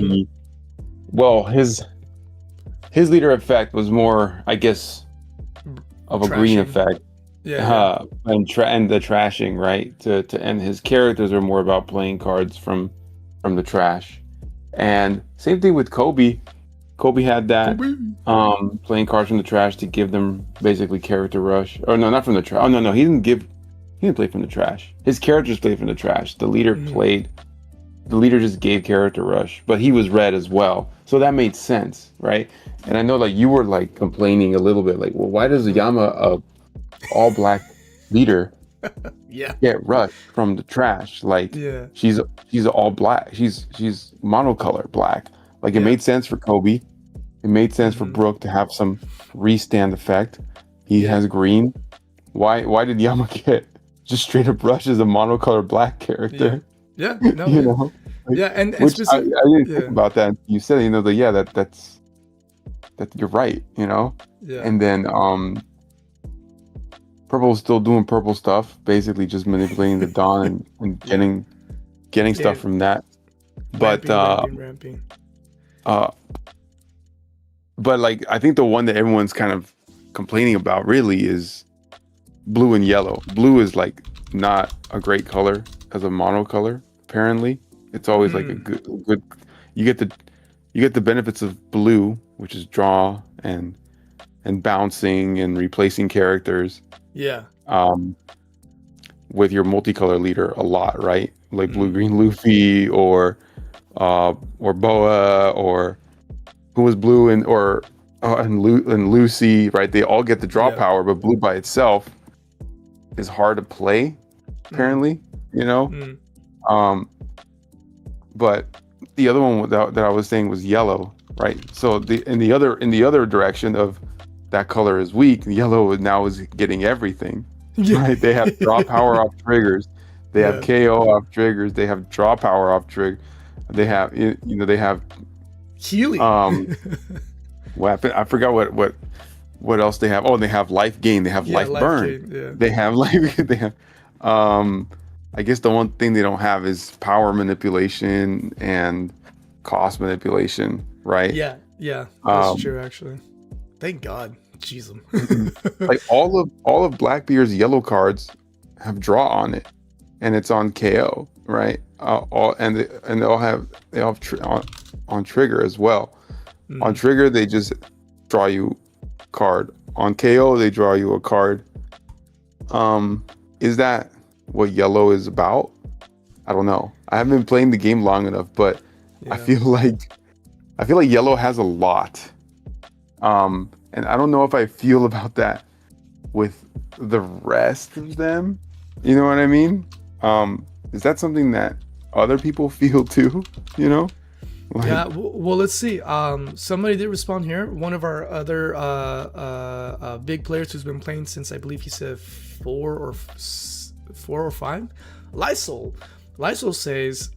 His leader effect was more, I guess, of a green effect. Yeah. And the trashing, right? To end, his characters are more about playing cards from the trash. And same thing with Kobe. Kobe had that playing cards from the trash to give them basically character rush. Or no, not from the trash. Oh no, he didn't play from the trash. His characters played from the trash. The leader the leader just gave character rush, but he was red as well. So that made sense, right? And I know like you were like complaining a little bit, like, well, why does Yama all black leader get rushed from the trash? Like she's all black. She's monocolor black. Like it made sense for Kobe. It made sense for Brooke to have some restand effect. He has green. Why did Yama get just straight up rush as a monocolor black character? Yeah. No, you know? Like, and which I didn't think about that. You said, you know, that's you're right, you know? Yeah. And then Purple's still doing purple stuff, basically just manipulating the Dawn and getting stuff from that. But ramping. But like I think the one that everyone's kind of complaining about really is blue and yellow. Blue is like not a great color as a monocolor, apparently. It's always like a good you get the benefits of blue, which is draw and bouncing and replacing characters. Yeah. With your multicolor leader a lot, right? Like blue green Luffy or Boa or who was blue and Lucy, right? They all get the draw power, but blue by itself is hard to play, apparently, you know? But the other one that I was saying was yellow, right? So in the other direction of that color is weak, yellow now is getting everything, right? They have draw power off triggers, they have KO off triggers, they have draw power off trigger, they have they have healing. Weapon. I forgot what else they have. Oh, they have life gain. They have life burn. They have life. They have I guess the one thing they don't have is power manipulation and cost manipulation, right? Yeah, that's true actually. Thank God. Jeez. Like all of Blackbeard's yellow cards have draw on it, and it's on KO, right? They all have on trigger as well. On trigger, they just draw you a card. On KO, they draw you a card. Is that what yellow is about? I don't know. I haven't been playing the game long enough, but I feel like yellow has a lot. And I don't know if I feel about that with the rest of them. You know what I mean? Is that something that other people feel too? You know? Like, yeah. Well, let's see. Somebody did respond here. One of our other big players who's been playing since I believe he said 4 or 5. Lysol says,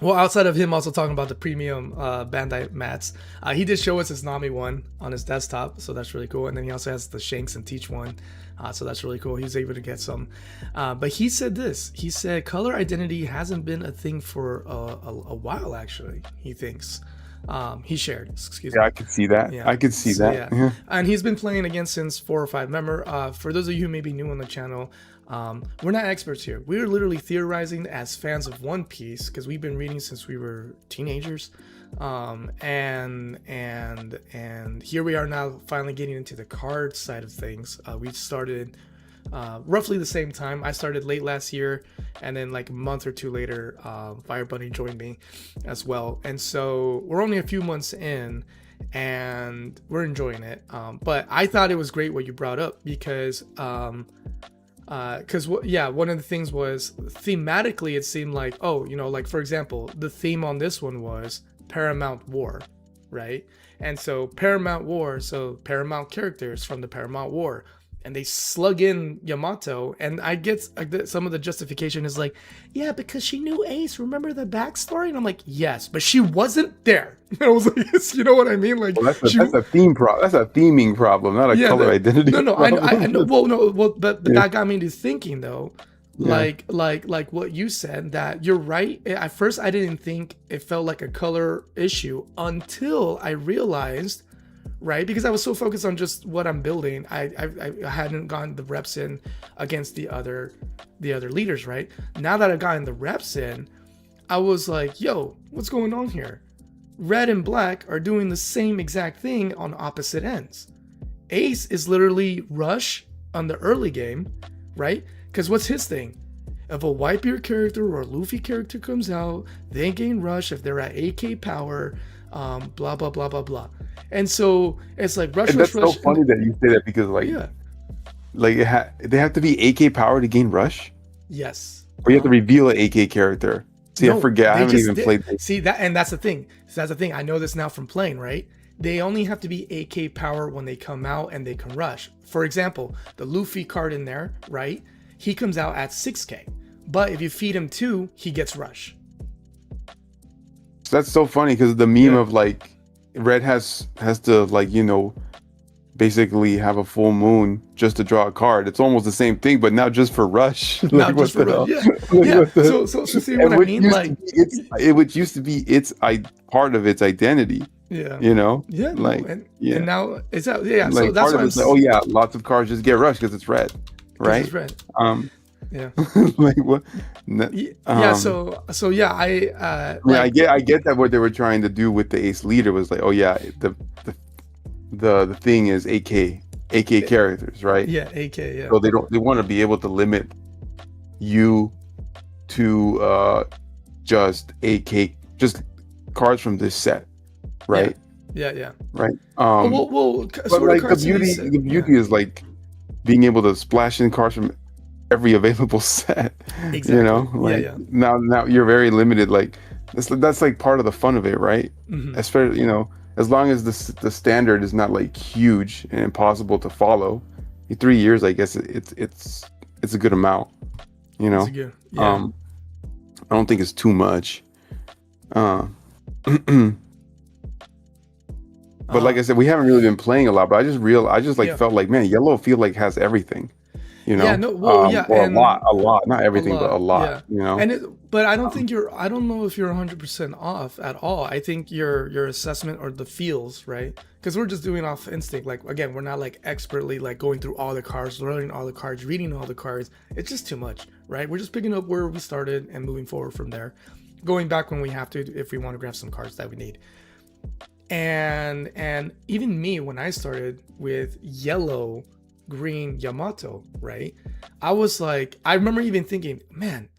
well, outside of him also talking about the premium Bandai mats, he did show us his Nami one on his desktop, so that's really cool. And then he also has the Shanks and Teach one, so that's really cool. He's able to get some. But he said this. He said color identity hasn't been a thing for a while, actually, he thinks. He shared, excuse me. Yeah, I could see that. Yeah. I could see that. Yeah. And he's been playing again since 4 or 5. Remember, for those of you who may be new on the channel, we're not experts here. We're literally theorizing as fans of One Piece because we've been reading since we were teenagers, and here we are now finally getting into the card side of things. We started roughly the same time. I started late last year, and then like a month or two later, Fire Bunny joined me as well. And so we're only a few months in, and we're enjoying it. But I thought it was great what you brought up because one of the things was thematically it seemed like, oh, you know, like for example, the theme on this one was Paramount War, right? And so Paramount War, so Paramount characters from the Paramount War, and they slug in Yamato, and I get some of the justification is like, yeah, because she knew Ace, remember the backstory? And I'm like, yes, but she wasn't there. And I was like, yes, you know what I mean? Like, well, that's a theme problem. That's a theming problem, not a color identity. No, I know. But that got me to thinking though, like what you said, that you're right. At first, I didn't think it felt like a color issue until I realized. Right, because I was so focused on just what I'm building, I hadn't gotten the reps in against the other leaders. Right now that I've gotten the reps in, I was like, yo, what's going on here? Red and black are doing the same exact thing on opposite ends. Ace is literally rush on the early game, right? Because what's his thing? If a Whitebeard character or a Luffy character comes out, they gain rush if they're at AK power, blah blah blah blah blah. And so it's like rush. That's so funny that you say that because they have to be AK power to gain rush. Yes. Or you have to reveal an AK character. See, I forget. I haven't even played this. See that, and that's the thing. I know this now from playing. Right? They only have to be AK power when they come out and they can rush. For example, the Luffy card in there, right? He comes out at 6K, but if you feed him 2, he gets rush. That's so funny because the meme of like Red has to like, you know, basically have a full moon just to draw a card. It's almost the same thing, but now just for rush. Not just for rush. Yeah. So see what I mean? Like it used to be its part of its identity. Yeah. You know? Yeah. Like and now it's out. Yeah. Like so that's part of it's like, oh yeah, lots of cards just get rushed because it's red. Right? It's red. Yeah. Like what? So yeah, I get that what they were trying to do with the Ace leader was like, oh yeah, the thing is AK characters, right? Yeah, AK. Yeah. So they want to be able to limit you to just cards from this set, right? Yeah. Right. But like the beauty is like being able to splash in cards from every available set. Exactly. You know, like now you're very limited. Like that's like part of the fun of it, right? Mm-hmm. Especially, you know, as long as the standard is not like huge and impossible to follow. 3 years, I guess it's a good amount. You know, I don't think it's too much. But like I said, we haven't really been playing a lot. But I just felt like, man, yellow feel like has everything. you Yeah, know, no, well, yeah, or and a lot, not a everything, but a lot, lot, yeah. you know. And but I don't think I don't know if you're 100% off at all. I think your assessment or the feels, right? Because we're just doing off instinct. Like, again, we're not like expertly like going through all the cards, learning all the cards, reading all the cards. It's just too much, right? We're just picking up where we started and moving forward from there. Going back when we have to, if we want to grab some cards that we need. And even me, when I started with yellow green Yamato, right, I was like, I remember even thinking, man,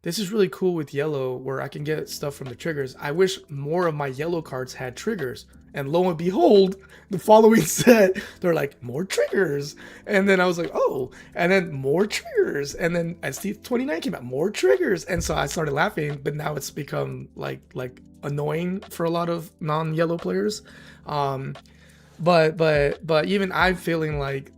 this is really cool with yellow where I can get stuff from the triggers. I wish more of my yellow cards had triggers. And lo and behold, the following set, they're like, more triggers. And then I was like, oh, and then more triggers. And then ST29 came out, more triggers. And so I started laughing, but now it's become like annoying for a lot of non-yellow players. But even I'm feeling like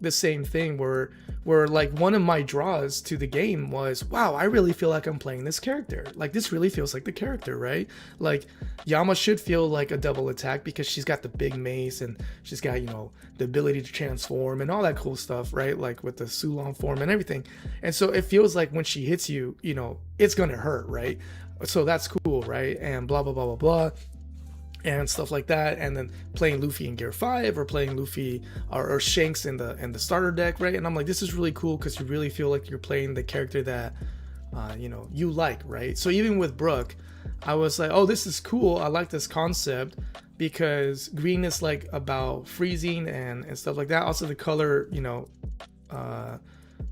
the same thing where like one of my draws to the game was, wow, I really feel like I'm playing this character. Like, this really feels like the character, right? Like, Yama should feel like a double attack because she's got the big mace and she's got, you know, the ability to transform and all that cool stuff, right? Like with the Sulon form and everything. And so it feels like when she hits you, you know, it's gonna hurt, right? So that's cool, right? And blah blah blah blah blah and stuff like that. And then playing Luffy in Gear 5 or playing Luffy or Shanks in the starter deck, right? And I'm like, this is really cool because you really feel like you're playing the character that you know, you like, right? So even with Brook, I was like, oh, this is cool, I like this concept, because green is like about freezing and stuff like that. Also the color, you know,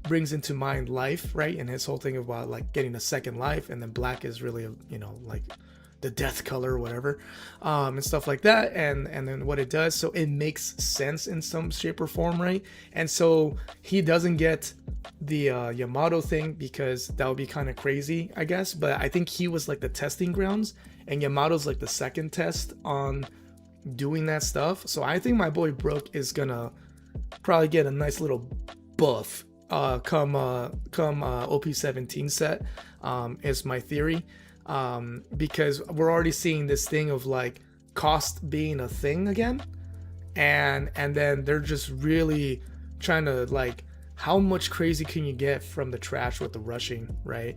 brings into mind life, right? And his whole thing about like getting a second life, and then black is really, you know, like the death color or whatever, and stuff like that, and then what it does, so it makes sense in some shape or form, right? And so he doesn't get the Yamato thing because that would be kind of crazy, I guess, but I think he was like the testing grounds, and Yamato's like the second test on doing that stuff. So I think my boy Brook is gonna probably get a nice little buff come OP17 set, is my theory. Because we're already seeing this thing of like cost being a thing again, and then they're just really trying to like, how much crazy can you get from the trash with the rushing, right?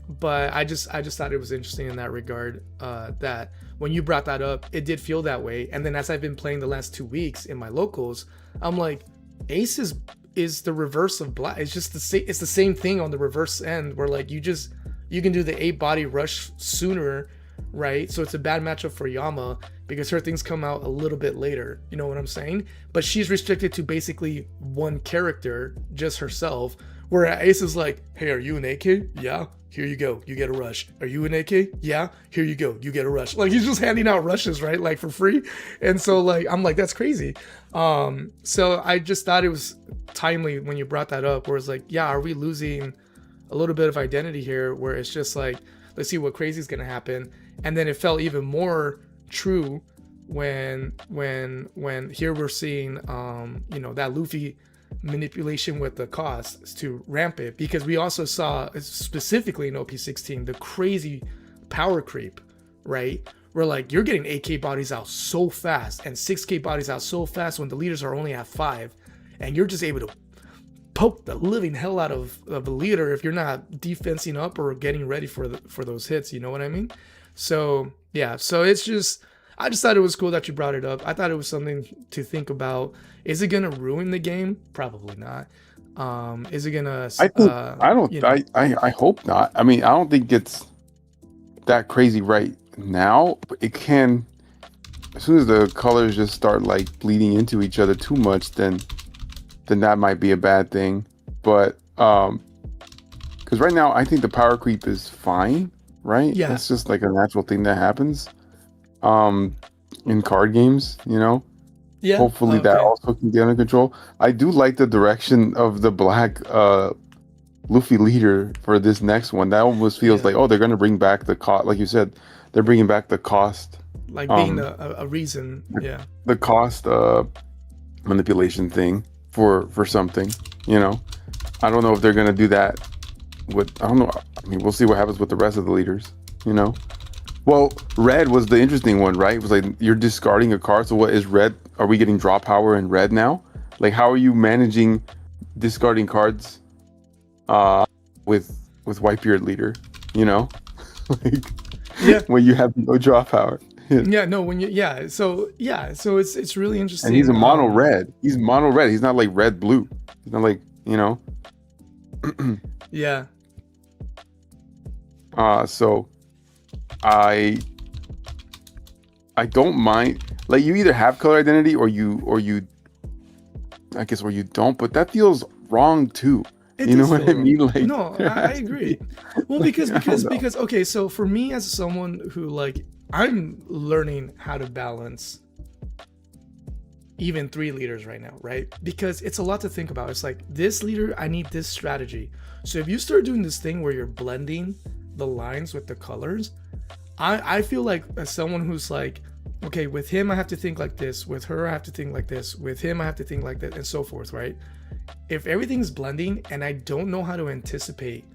But I just thought it was interesting in that regard, that when you brought that up, it did feel that way. And then as I've been playing the last 2 weeks in my locals, I'm like, Ace is the reverse of black. It's just it's the same thing on the reverse end, where like you can do the 8 body rush sooner, right? So it's a bad matchup for Yama because her things come out a little bit later, you know what I'm saying? But she's restricted to basically one character, just herself, where Ace is like, hey, are you an AK? Yeah, here you go, you get a rush. Are you an AK? Yeah, here you go, you get a rush. Like, he's just handing out rushes, right? Like, for free. And so like, I'm like, that's crazy. So I just thought it was timely when you brought that up, where it's like, yeah, are we losing a little bit of identity here, where it's just like, let's see what crazy is going to happen. And then it felt even more true when here we're seeing you know, that Luffy manipulation with the costs to ramp it, because we also saw specifically in OP16 the crazy power creep, right? Where like, you're getting 8k bodies out so fast and 6k bodies out so fast when the leaders are only at 5, and you're just able to poke the living hell out of the leader if you're not defensing up or getting ready for those hits, you know what I mean? So yeah, so it's just, I just thought it was cool that you brought it up. I thought it was something to think about. Is it gonna ruin the game? Probably not. Is it gonna I hope not. I mean, I don't think it's that crazy right now, but it can, as soon as the colors just start like bleeding into each other too much, then that might be a bad thing. But because right now I think the power creep is fine, right? Yeah, it's just like a natural thing that happens in card games, you know. Yeah, hopefully that also can get under control. I do like the direction of the black Luffy leader for this next one. That almost feels like, oh, they're gonna bring back the cost, like you said, they're bringing back the cost, like being a reason. Yeah, the cost manipulation thing for something, you know. I don't know if they're gonna do that with, I don't know, I mean, we'll see what happens with the rest of the leaders, you know. Well, red was the interesting one, right? It was like, you're discarding a card, so what is red? Are we getting draw power in red now? Like, how are you managing discarding cards with Whitebeard leader, you know? Like, yeah, when you have no draw power. yeah, no, when you, so it's really interesting. And he's a mono red. He's mono red. He's not like red blue. He's not like, you know. Yeah. So I don't mind, like, you either have color identity or you I guess, or you don't, but that feels wrong too. You know what I mean? Like, no, I agree. Well, because okay, so for me as someone who, like, I'm learning how to balance even 3 leaders right now, right? Because it's a lot to think about. It's like, this leader, I need this strategy. So if you start doing this thing where you're blending the lines with the colors, I feel like, as someone who's like, okay, with him I have to think like this, with her I have to think like this, with him I have to think like that, and so forth, right? If everything's blending and I don't know how to anticipate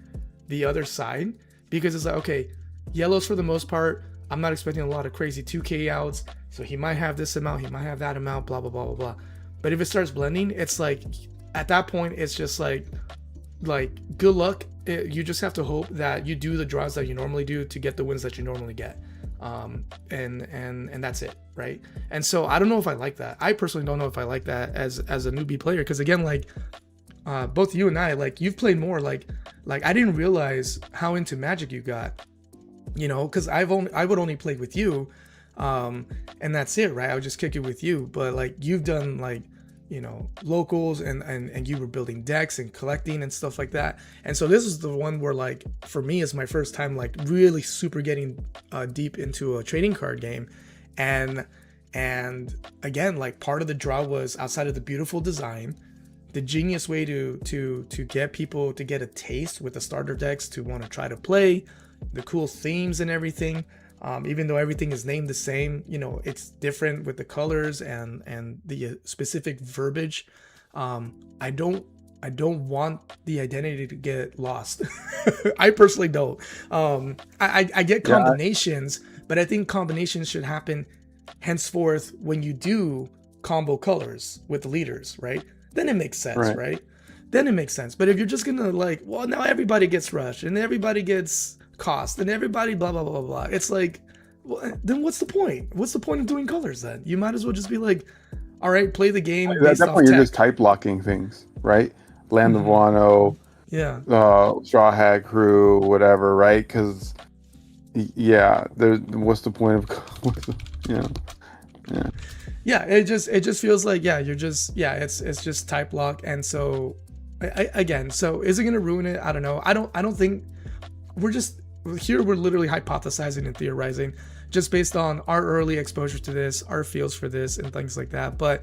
the other side, because it's like, okay, yellows for the most part, I'm not expecting a lot of crazy 2k outs, so he might have this amount, he might have that amount, blah blah blah blah blah. But if it starts blending, it's like, at that point it's just like good luck. You just have to hope that you do the draws that you normally do to get the wins that you normally get, and that's it, right? And so I don't know if I like that. I personally don't know if I like that as a newbie player, because again, like, both you and I, like, you've played more, like I didn't realize how into Magic you got, you know, because I would only play with you, and that's it, right? I would just kick it with you. But like, you've done, like, you know, locals, and you were building decks and collecting and stuff like that. And so this is the one where, like, for me, it's my first time, like, really super getting deep into a trading card game. And again, like, part of the draw was, outside of the beautiful design, the genius way to get people to get a taste with the starter decks to want to try to play, the cool themes and everything. Even though everything is named the same, you know, it's different with the colors and the specific verbiage. I don't want the identity to get lost. I personally don't. I get combinations, but I think combinations should happen henceforth when you do combo colors with the leaders, right? Then it makes sense, right? Then it makes sense. But if you're just gonna, like, well, now everybody gets rushed and everybody gets cost and everybody blah blah blah blah blah, it's like, well, then what's the point? What's the point of doing colors then? You might as well just be like, all right, play the game based off you're just type blocking things, right? Land of Wano, Straw Hat Crew, whatever, right? Because what's the point of it just feels like, you're just, it's just type block. And so again, so is it gonna ruin it? I don't know. I don't think, we're literally hypothesizing and theorizing just based on our early exposure to this, our feels for this, and things like that. But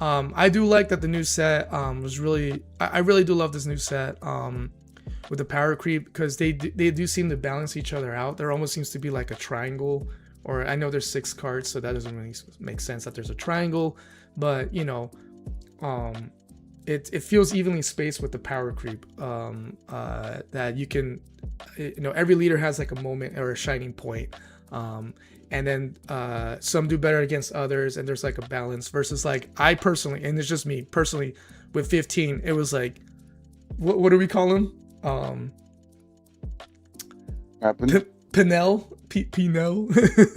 I do like that the new set was really, I really do love this new set with the power creep, because they do seem to balance each other out. There almost seems to be like a triangle, or I know there's 6 cards, so that doesn't really make sense that there's a triangle, but you know, it feels evenly spaced with the power creep, that you can, you know, every leader has like a moment or a shining point, and then some do better against others, and there's like a balance, versus like, I personally, and it's just me personally, with 15, it was like, what do we call him? Pinel. Pinel.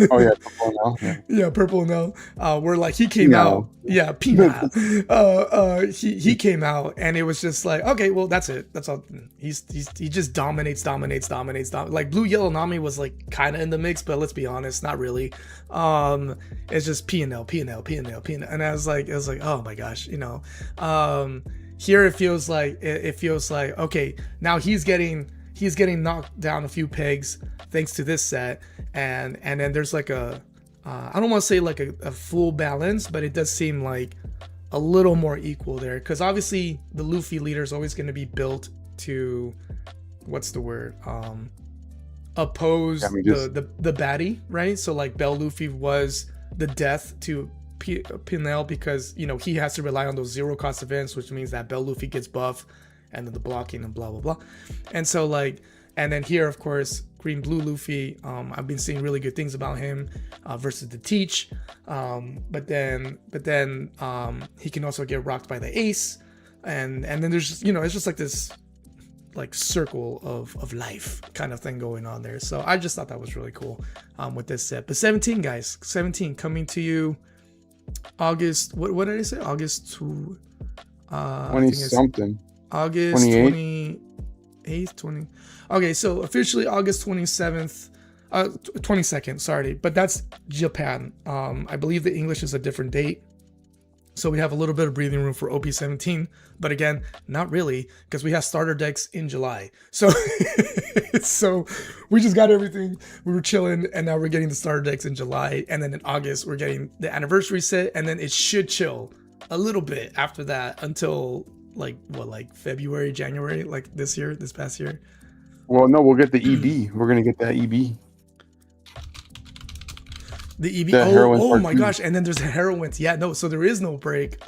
Oh yeah, purple now. Yeah, purple now. Where like he came out. Yeah, Pinel. He came out, and it was just like, okay, well, that's it. That's all. He just dominates. Like Blue Yellow Nami was like kind of in the mix, but let's be honest, not really. It's just Pinel, and I was like, oh my gosh, you know. Here it feels like okay, now he's getting knocked down a few pegs thanks to this set, and then there's like a I don't want to say like a full balance, but it does seem like a little more equal there, because obviously the Luffy leader is always going to be built to, what's the word, oppose the baddie, right? So like Bell Luffy was the death to Pinel, because you know he has to rely on those 0 cost events, which means that Bell Luffy gets buff, and then the blocking and blah blah blah. And so like, and then here of course Green Blue Luffy, I've been seeing really good things about him versus the Teach, but then he can also get rocked by the Ace, and then there's just, you know, it's just like this like circle of life kind of thing going on there. So I just thought that was really cool with this set. But 17, guys, 17 coming to you August, what did I say? August 20 something. August 28th, 20. Okay, so officially August 27th, 22nd, sorry, but that's Japan. I believe the English is a different date. So we have a little bit of breathing room for OP17, but again, not really, because we have starter decks in July. So, so we just got everything. We were chilling, and now we're getting the starter decks in July, and then in August we're getting the anniversary set, and then it should chill a little bit after that until like February, January, like this past year. Well, no, we'll get the EB. We're gonna get that EB. The EB. Oh my gosh! And then there's the heroines. Yeah, no. So there is no break.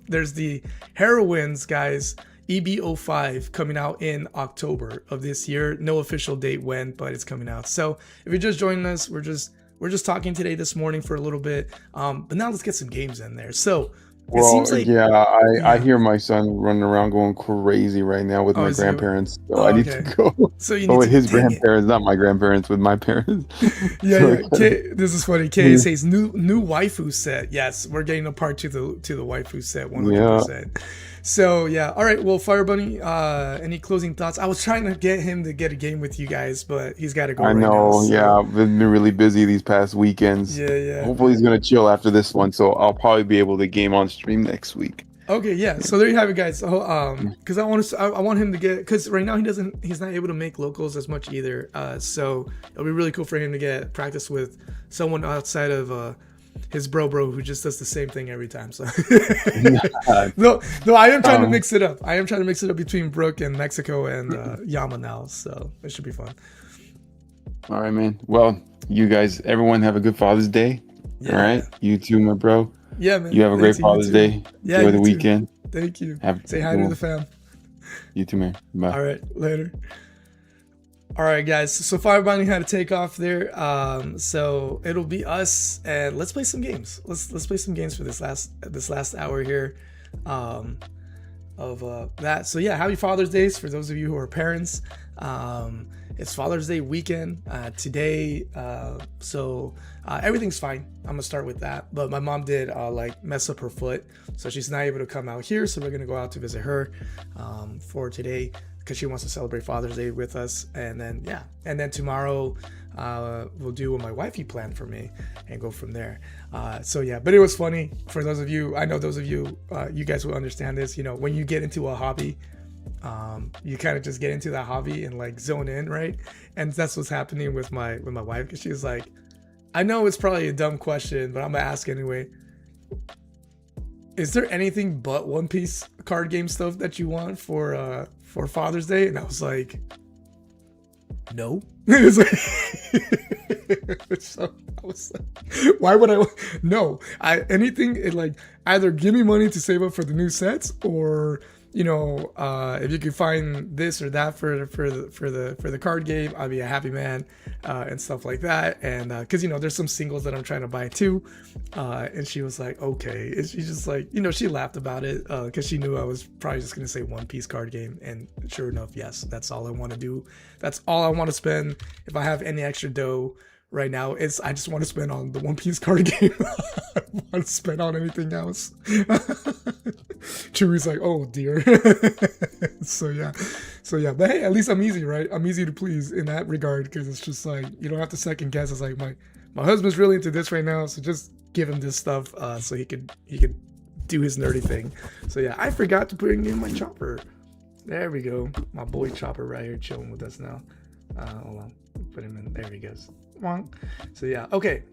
There's the heroines, guys. EB05 coming out in October of this year. No official date when, but it's coming out. So if you're just joining us, we're just talking today this morning for a little bit. But now let's get some games in there. So it seems like, I hear my son running around going crazy right now with my grandparents. So I need to go. So you need with his grandparents, not my grandparents, with my parents. Yeah. This is funny. K says new waifu set. Yes, we're getting a part to the waifu set 100%. So yeah, all right. Well, Fire Bunny, any closing thoughts? I was trying to get him to get a game with you guys, but he's got to go. I know. Yeah, I've been really busy these past weekends. Yeah. Hopefully he's gonna chill after this one, so I'll probably be able to game on stream next week. Okay, yeah. So there you have it, guys. Because I want him to get, because right now he's not able to make locals as much either. So it'll be really cool for him to get practice with someone outside of his bro who just does the same thing every time. So no, I am trying to mix it up. I am trying to mix it up between Brooke and Mexico and Yama now. So it should be fun. All right, man. Well, you guys, everyone have a good Father's Day. Yeah. All right. You too, my bro. Yeah, man. You have a great Father's Day. Yeah, enjoy the weekend. Thank you. Say hi to the fam. You too, man. Bye. All right, later. All right, guys. So Fire Bunny had to take off there. So it'll be us, and let's play some games. Let's play some games for this last hour here, of that. So yeah, happy Father's Days for those of you who are parents. It's Father's Day weekend today, so everything's fine. I'm gonna start with that. But my mom did like mess up her foot, so she's not able to come out here. So we're gonna go out to visit her for today, because she wants to celebrate Father's Day with us. And then tomorrow we'll do what my wifey planned for me and go from there. So yeah, but it was funny for those of you. I know those of you, you guys will understand this. You know, when you get into a hobby, you kind of just get into that hobby and like zone in, right? And that's what's happening with my wife, because she's like, I know it's probably a dumb question, but I'm gonna ask anyway. Is there anything but One Piece card game stuff that you want for Father's Day? And I was like, no. It was like, so I was like, why would I? No, anything. It like either give me money to save up for the new sets, or you know, if you could find this or that for the card game, I'd be a happy man, and stuff like that. And because you know, there's some singles that I'm trying to buy too. And she was like, okay. And she just like, you know, she laughed about it because she knew I was probably just gonna say One Piece card game. And sure enough, yes, that's all I want to do. That's all I want to spend. If I have any extra dough right now, I just want to spend on the One Piece card game. I don't want to spend on anything else. Chewy's like, oh dear. So yeah, but hey, at least I'm easy, right? I'm easy to please in that regard, because it's just like, you don't have to second guess. It's like my husband's really into this right now, so just give him this stuff so he could do his nerdy thing. So yeah, I forgot to bring in my chopper. There we go, my boy Chopper right here chilling with us now. Hold on, put him in. There he goes. So yeah, okay.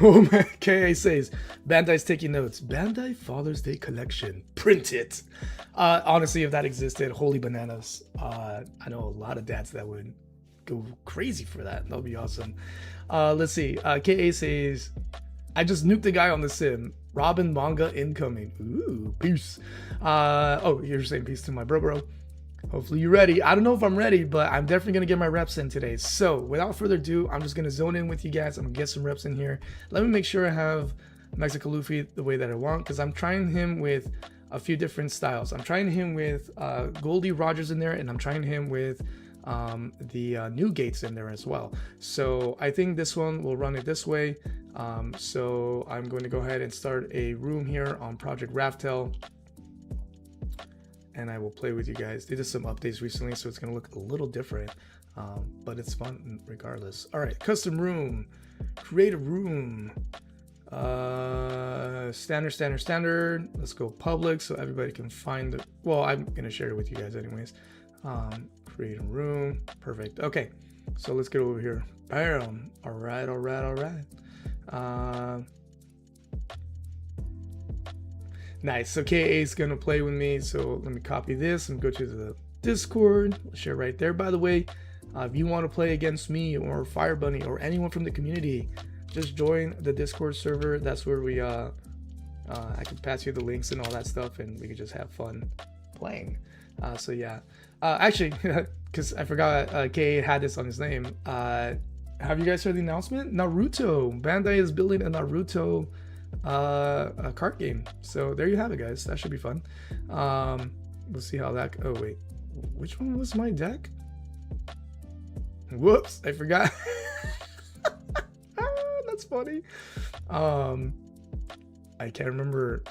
Oh man, KA says Bandai's taking notes. Bandai Father's Day collection, print it. Honestly, if that existed, holy bananas. I know a lot of dads that would go crazy for that. That'll be awesome. Let's see. KA says, I just nuked the guy on the sim. Robin manga incoming. Ooh, peace. Oh, you're saying peace to my bro. Hopefully you're ready. I don't know if I'm ready, but I'm definitely going to get my reps in today. So without further ado, I'm just going to zone in with you guys. I'm going to get some reps in here. Let me make sure I have Mexico Luffy the way that I want, because I'm trying him with a few different styles. I'm trying him with Goldie Rogers in there, and I'm trying him with the new gates in there as well. So I think this one will run it this way. So I'm going to go ahead and start a room here on Project Raftel, and I will play with you guys. They did some updates recently, so it's going to look a little different, but it's fun regardless. All right, custom room, create a room, standard. Let's go public so everybody can find it. Well, I'm going to share it with you guys anyways. Create a room, perfect. Okay, so let's get over here. Bam. All right. Nice. So KA is gonna play with me, so let me copy this and go to the Discord, share right there. By the way, if you want to play against me or Fire Bunny or anyone from the community, just join the Discord server. That's where we I can pass you the links and all that stuff, and we can just have fun playing. So yeah, actually, because I forgot KA had this on his name. Have you guys heard the announcement? Naruto. Bandai is building a Naruto a card game. So there you have it, guys. That should be fun. We'll see how that. Oh wait, which one was my deck? Whoops, I forgot. That's funny. I can't remember.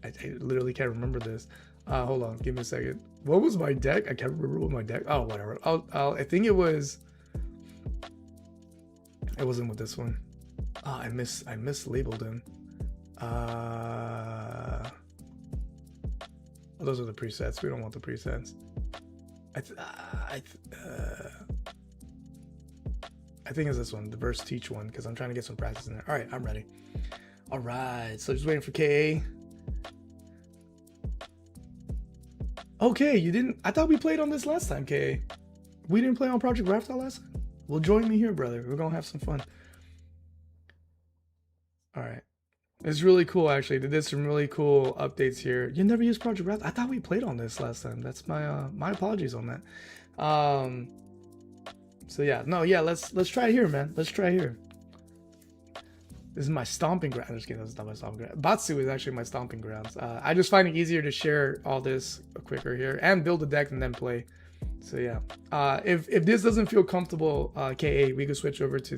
I literally can't remember this. Hold on, give me a second. What was my deck? I can't remember what my deck. Oh, whatever. I think it was. It wasn't with this one. Oh, I mislabeled him. Those are the presets. We don't want the presets. I think it's this one, the verse teach one, because I'm trying to get some practice in there. All right, I'm ready. All right, so just waiting for KA. Okay, you didn't. I thought we played on this last time, KA. We didn't play on Project Raftel last time? Well, join me here, brother. We're gonna have some fun. All right. It's really cool, actually. They did some really cool updates here. You never used Project Raftel? I thought we played on this last time. That's my my apologies on that. So yeah, no, yeah, let's try here, man. Let's try here. This is my stomping ground. I'm just kidding, that's not my stomping ground. Batsu is actually my stomping grounds. I just find it easier to share all this quicker here and build a deck and then play. So yeah, if this doesn't feel comfortable, KA, we could switch over to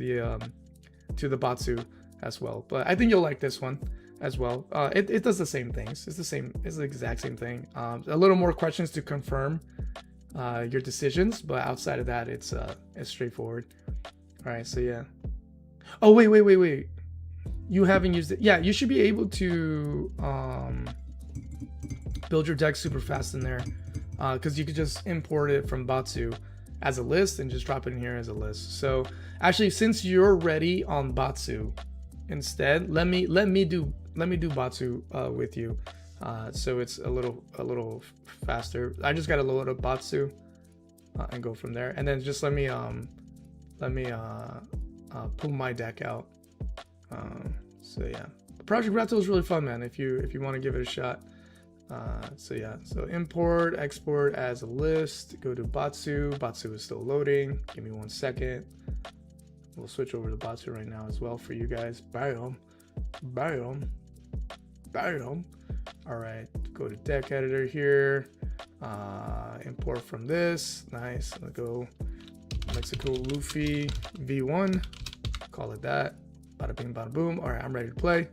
the Batsu as well. But I think you'll like this one as well. It does the same things. It's the exact same thing. A little more questions to confirm your decisions, but outside of that, it's straightforward. All right, so yeah. Oh wait. You haven't used it. Yeah, you should be able to build your deck super fast in there, because you could just import it from Batsu as a list and just drop it in here as a list. So actually, since you're ready on Batsu, instead let me do Batsu with you, so it's a little faster. I just gotta load up Batsu and go from there, and then just let me pull my deck out. So yeah, Project Raftel is really fun, man, if you want to give it a shot. So yeah, so import, export as a list, go to Batsu. Batsu is still loading. Give me 1 second. We'll switch over to Batsu right now as well for you guys. Bam. All right, go to deck editor here. Import from this. Nice. Let's go Mexico Luffy V1. Call it that. Bada bing, bada boom. All right, I'm ready to play.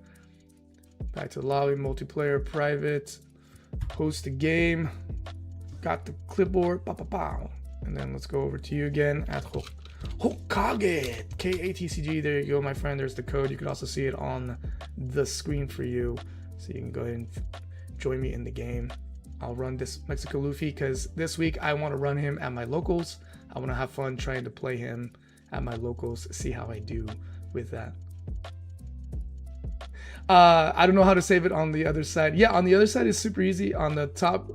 Back to the lobby, multiplayer, private. Host a game. Got the clipboard. Pow, pow, pow. And then let's go over to you again at Hokage. KATCG. There you go, my friend. There's the code. You can also see it on the screen for you. So you can go ahead and join me in the game. I'll run this Mexico Luffy because this week I want to run him at my locals. I want to have fun trying to play him at my locals, see how I do with that. I don't know how to save it on the other side. Yeah, on the other side is super easy. On the top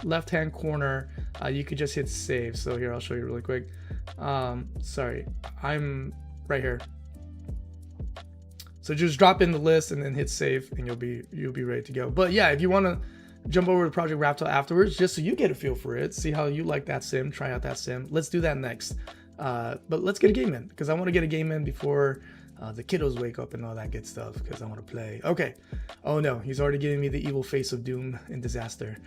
left-hand corner, you could just hit save. So here, I'll show you really quick. Sorry, I'm right here. So just drop in the list and then hit save, and you'll be ready to go. But yeah, if you want to jump over to Project Raftel afterwards, just so you get a feel for it, see how you like that sim, try out that sim. Let's do that next. But let's get a game in, because I want to get a game in before the kiddos wake up and all that good stuff because I want to play. Okay. Oh no, he's already giving me the evil face of doom and disaster.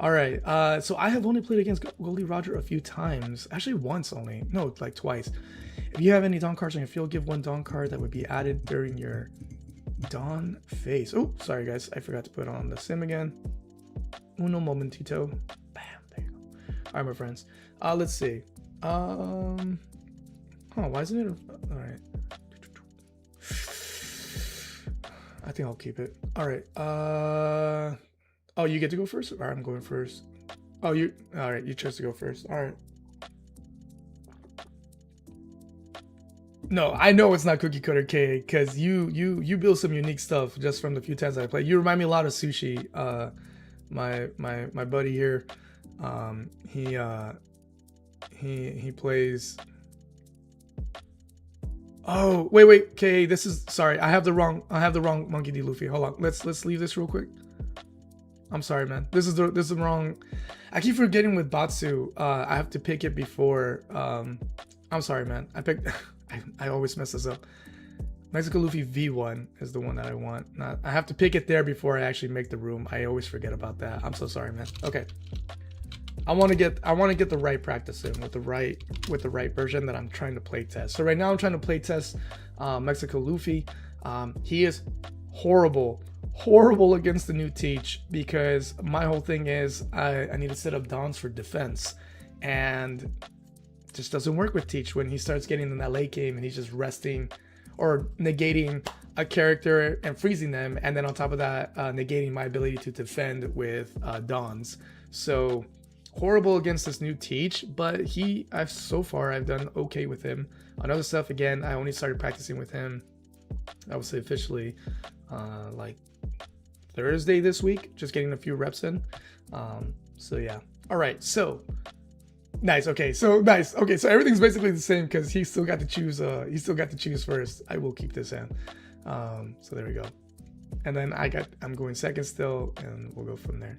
All right. So I have only played against Goldie Roger a few times. Actually, once only. No, like twice. If you have any Dawn cards on your field, give one Dawn card that would be added during your Dawn phase. Oh, sorry guys, I forgot to put on the sim again. Uno momentito. Bam, there you go. All right, my friends. Let's see. Oh, why isn't it? All right. I think I'll keep it. All right. Oh, you get to go first? All right, I'm going first. Oh, you. All right, you chose to go first. All right. No, I know it's not Cookie Cutter K because you build some unique stuff just from the few times I play. You remind me a lot of Sushi. My buddy here, he plays. Oh, wait, K, this is, sorry, I have the wrong Monkey D. Luffy. Hold on, let's leave this real quick. I'm sorry, man. This is the wrong. I keep forgetting with Batsu. I have to pick it before. I'm sorry, man. I always mess this up. Mexico Luffy V1 is the one that I want. I have to pick it there before I actually make the room. I always forget about that. I'm so sorry, man. Okay. I want to get the right practice in with the right version that I'm trying to play test. So right now I'm trying to play test Mexico Luffy. He is horrible against the new teach because my whole thing is I need to set up Dons for defense, and it just doesn't work with teach when he starts getting in that late game and he's just resting or negating a character and freezing them, and then on top of that negating my ability to defend with Dons. So horrible against this new teach, but so far I've done okay with him. On other stuff, again, I only started practicing with him, I would say officially, like Thursday this week, just getting a few reps in. So yeah. All right. So nice. Okay. So nice. Okay. So everything's basically the same because he still got to choose. He still got to choose first. I will keep this in. So there we go. And then I'm going second still, and we'll go from there.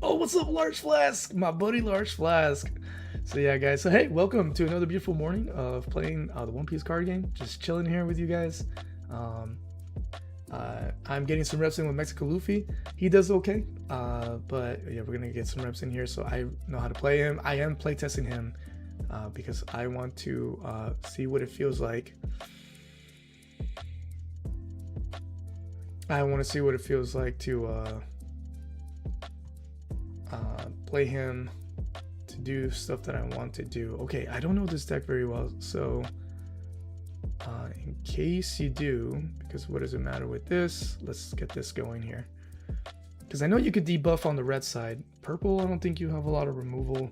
Oh, what's up, Large Flask? My buddy Large Flask. So yeah, guys. So hey, welcome to another beautiful morning of playing the One Piece card game. Just chilling here with you guys. I'm getting some reps in with Mexico Luffy. He does okay. But yeah, we're gonna get some reps in here so I know how to play him. I am play testing him because I want to see what it feels like. I want to see what it feels like to play him to do stuff that I want to do. Okay, I don't know this deck very well, so in case you do, because what does it matter with this? Let's get this going here. Because I know you could debuff on the red side. Purple, I don't think you have a lot of removal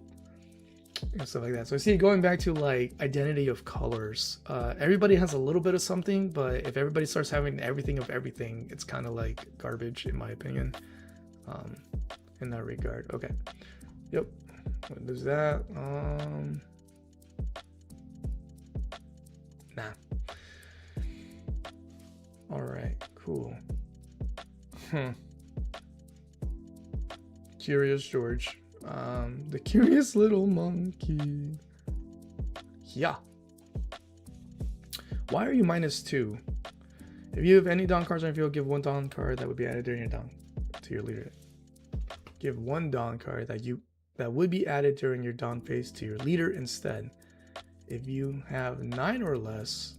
and stuff like that. So I see, going back to like identity of colors, everybody has a little bit of something, but if everybody starts having everything of everything, it's kind of like garbage in my opinion, in that regard. Okay, yep, there's that. Nah. All right, cool. Curious George. The curious little monkey. Yeah. Why are you -2? If you have any Dawn cards on your field, give one Dawn card that would be added during your Dawn to your leader. Give one Dawn card that would be added during your Dawn phase to your leader instead. If you have 9 or less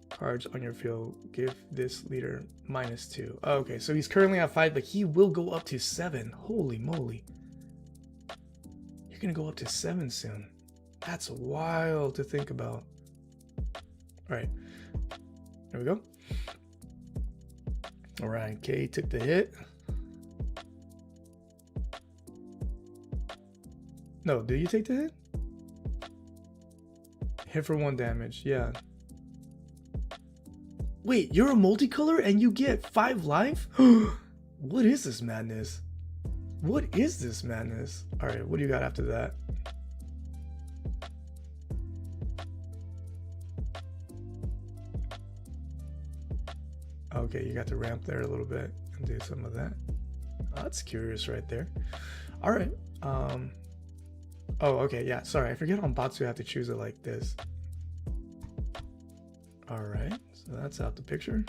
cards on your field, give this leader -2. Oh, okay, so he's currently at 5, but he will go up to 7. Holy moly. You're gonna go up to 7 soon. That's wild to think about. All right, there we go. All right, K took the hit. No, did you take the hit? Hit for 1 damage, yeah. Wait, you're a multicolor and you get 5 life? What is this madness? What is this madness? All right, what do you got after that? Okay, you got to ramp there a little bit and do some of that. Oh, that's curious right there. All right. Oh, okay, yeah. Sorry, I forget on bots you have to choose it like this. All right, so that's out the picture.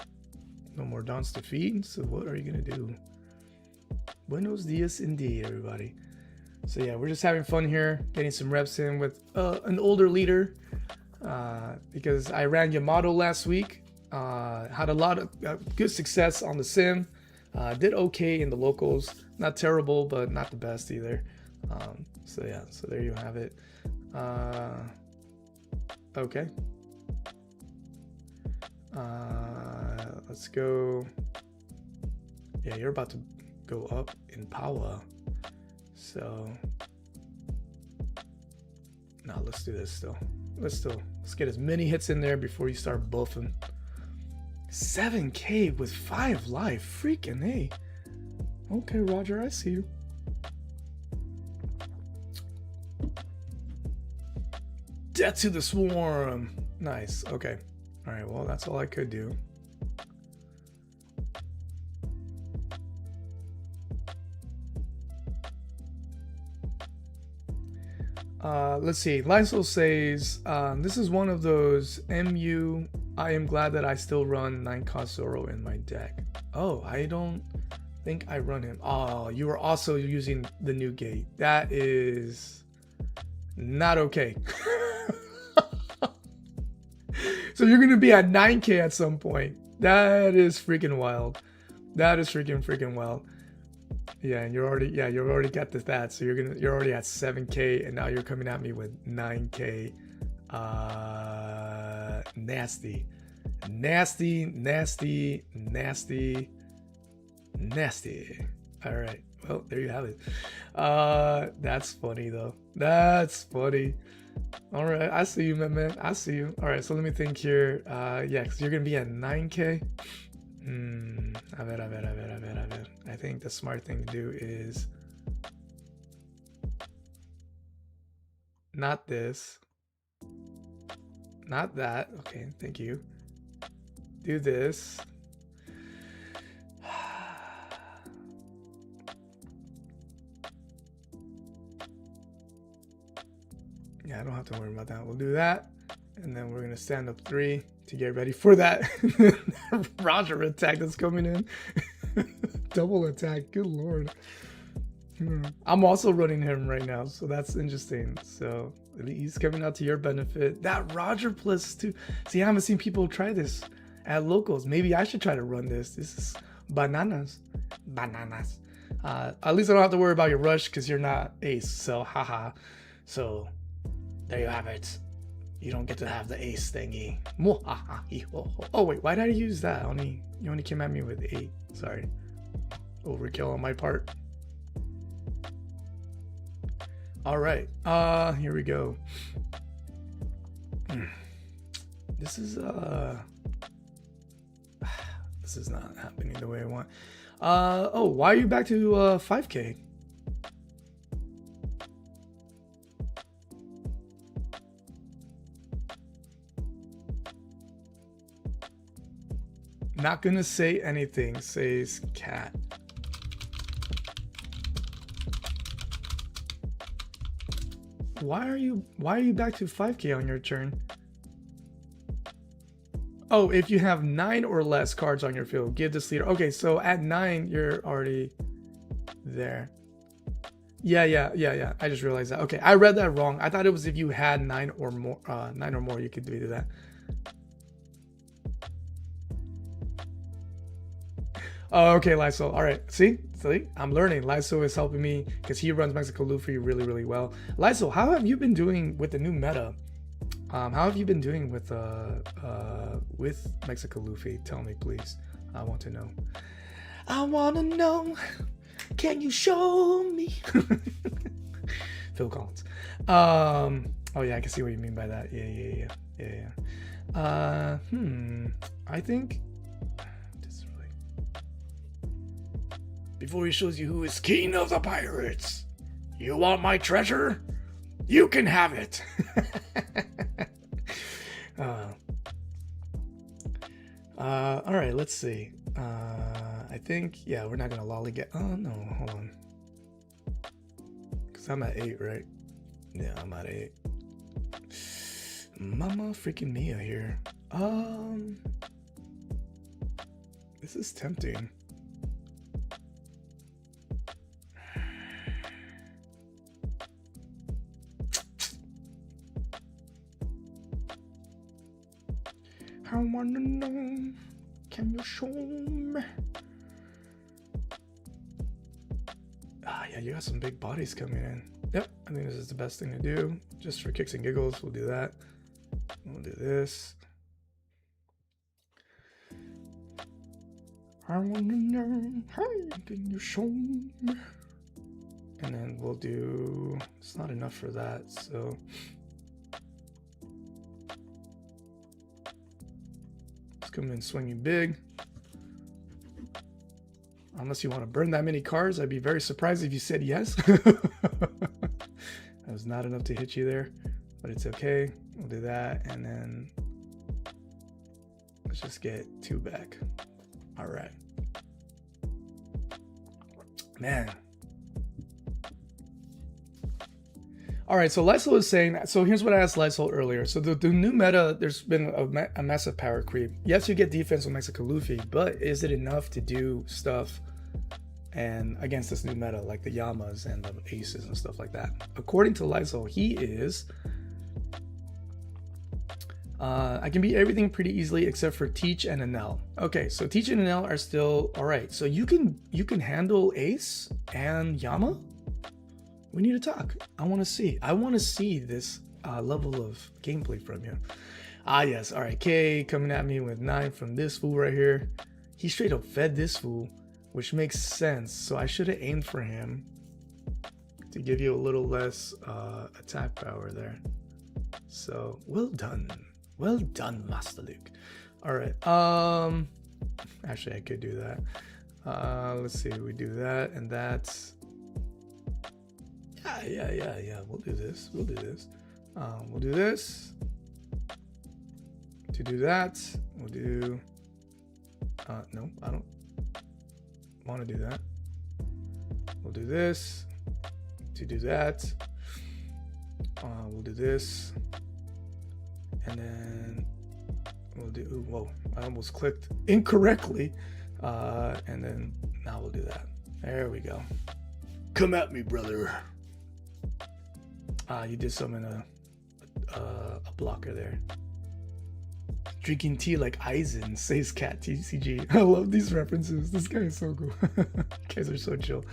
No more dons to feed. So what are you gonna do? Buenos dias indeed, everybody. So yeah, we're just having fun here, getting some reps in with an older leader because I ran Yamato last week. Had a lot of good success on the sim. Did okay in the locals. Not terrible, but not the best either. So yeah, so there you have it. Okay. Let's go. Yeah, you're about to go up in power. So no, let's do this still. Let's get as many hits in there before you start buffing. 7K with 5 life. Freaking A. Okay, Roger, I see you. Death to the swarm. Nice. Okay. All right, well, that's all I could do. Let's see. Lysol says, this is one of those MU. I am glad that I still run 9-cost Zoro in my deck. Oh, I don't think I run him. Oh, you were also using the new gate. That is not okay. So you're going to be at 9K at some point. That is freaking wild. That is freaking wild. Yeah, and you're already got the stats. So you're already at 7K, and now you're coming at me with 9K. Nasty. All right. Well, there you have it. That's funny though. That's funny. All right, I see you, man. I see you. All right, so let me think here. Yeah, because you're gonna be at 9K. I think the smart thing to do is not this, not that. Okay, thank you. Do this. Yeah, I don't have to worry about that. We'll do that, and then we're gonna stand up 3 to get ready for that Roger attack that's coming in. Double attack, good lord. I'm also running him right now, so that's interesting. So he's coming out to your benefit. That Roger plus 2. See, I haven't seen people try this at locals. Maybe I should try to run this. This is bananas. At least I don't have to worry about your rush because you're not ace, so haha. So there you have it. You don't get to have the ace thingy. Oh wait, why did I use that? You only came at me with 8. Sorry. Overkill on my part. All right. Here we go. This is not happening the way I want. Oh, why are you back to 5K? Not gonna say anything, says Cat. Why are you back to 5K on your turn? Oh, if you have 9 or less cards on your field, give this leader. Okay, so at 9, you're already there. Yeah. I just realized that. Okay, I read that wrong. I thought it was if you had 9 or more, you could do that. Oh, okay, Lysol. All right, see, I'm learning. Lysol is helping me because he runs Mexico Luffy really well. Lysol, how have you been doing with the new meta? How have you been doing with Mexico Luffy? Tell me, please. I want to know. I want to know. Can you show me? Phil Collins. Oh yeah, I can see what you mean by that. Yeah. I think. Before he shows you who is king of the pirates, you want my treasure? You can have it. All right, let's see. I think, yeah, we're not gonna lollygag. Oh no, hold on. Cause I'm at 8, right? Yeah, I'm at 8. Mama freaking Mia here. This is tempting. I wanna know, can you show me? Ah, yeah, you got some big bodies coming in. Yep, I think this is the best thing to do. Just for kicks and giggles, we'll do that. We'll do this. I wanna know, hey, can you show me? And then we'll do, it's not enough for that, so. Let's come in swinging big. Unless you want to burn that many cards, I'd be very surprised if you said yes. That was not enough to hit you there, but it's okay. We'll do that, and then let's just get 2 back. All right. Man. All right, so Lysol is saying, so here's what I asked Lysol earlier. So the new meta, there's been a massive power creep. Yes, you get defense with Mexico Luffy, but is it enough to do stuff and against this new meta, like the Yamas and the Aces and stuff like that? According to Lysol, he is, I can beat everything pretty easily except for Teach and Enel. Okay, so Teach and Enel are still, all right. So you can handle Ace and Yama? We need to talk. I want to see this level of gameplay from you. Ah, yes. All right. K coming at me with 9 from this fool right here. He straight up fed this fool, which makes sense. So I should have aimed for him to give you a little less attack power there. So well done. Well done, Master Luke. All right. Actually, I could do that. Let's see. We do that, and that's. Yeah. We'll do this. We'll do this. We'll do this. To do that, we'll do. No, I don't want to do that. We'll do this. To do that, we'll do this, and then we'll do. Ooh, whoa! I almost clicked incorrectly. And then now we'll do that. There we go. Come at me, brother. You did some in a blocker there. Drinking tea like Aizen, says Cat TCG. I love these references. This guy is so cool. You guys are so chill.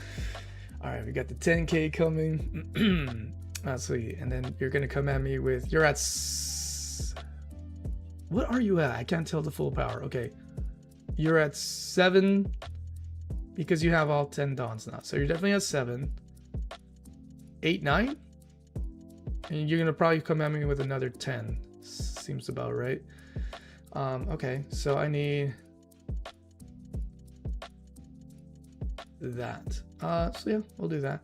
All right, we got the 10K coming. Sweet. And then you're gonna come at me with, you're at what are you at? I can't tell the full power. Okay, you're at 7 because you have all 10 dons now. So you're definitely at 7, 8, 9. And you're gonna probably come at me with another 10. Seems about right. Okay, so I need that. So yeah, we'll do that.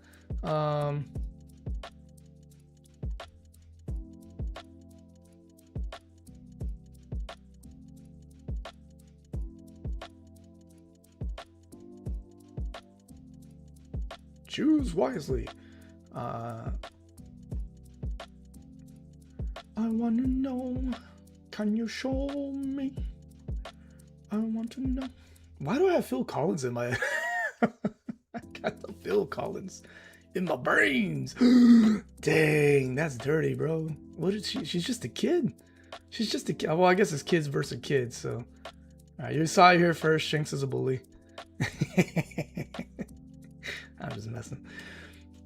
Choose wisely. I want to know, can you show me? I want to know. Why do I have Phil Collins in my... I got the Phil Collins in my brains. Dang, that's dirty, bro. What did she... She's just a kid. She's just a kid. Well, I guess it's kids versus kids, so... Alright, you saw it here first. Shanks is a bully. I'm just messing.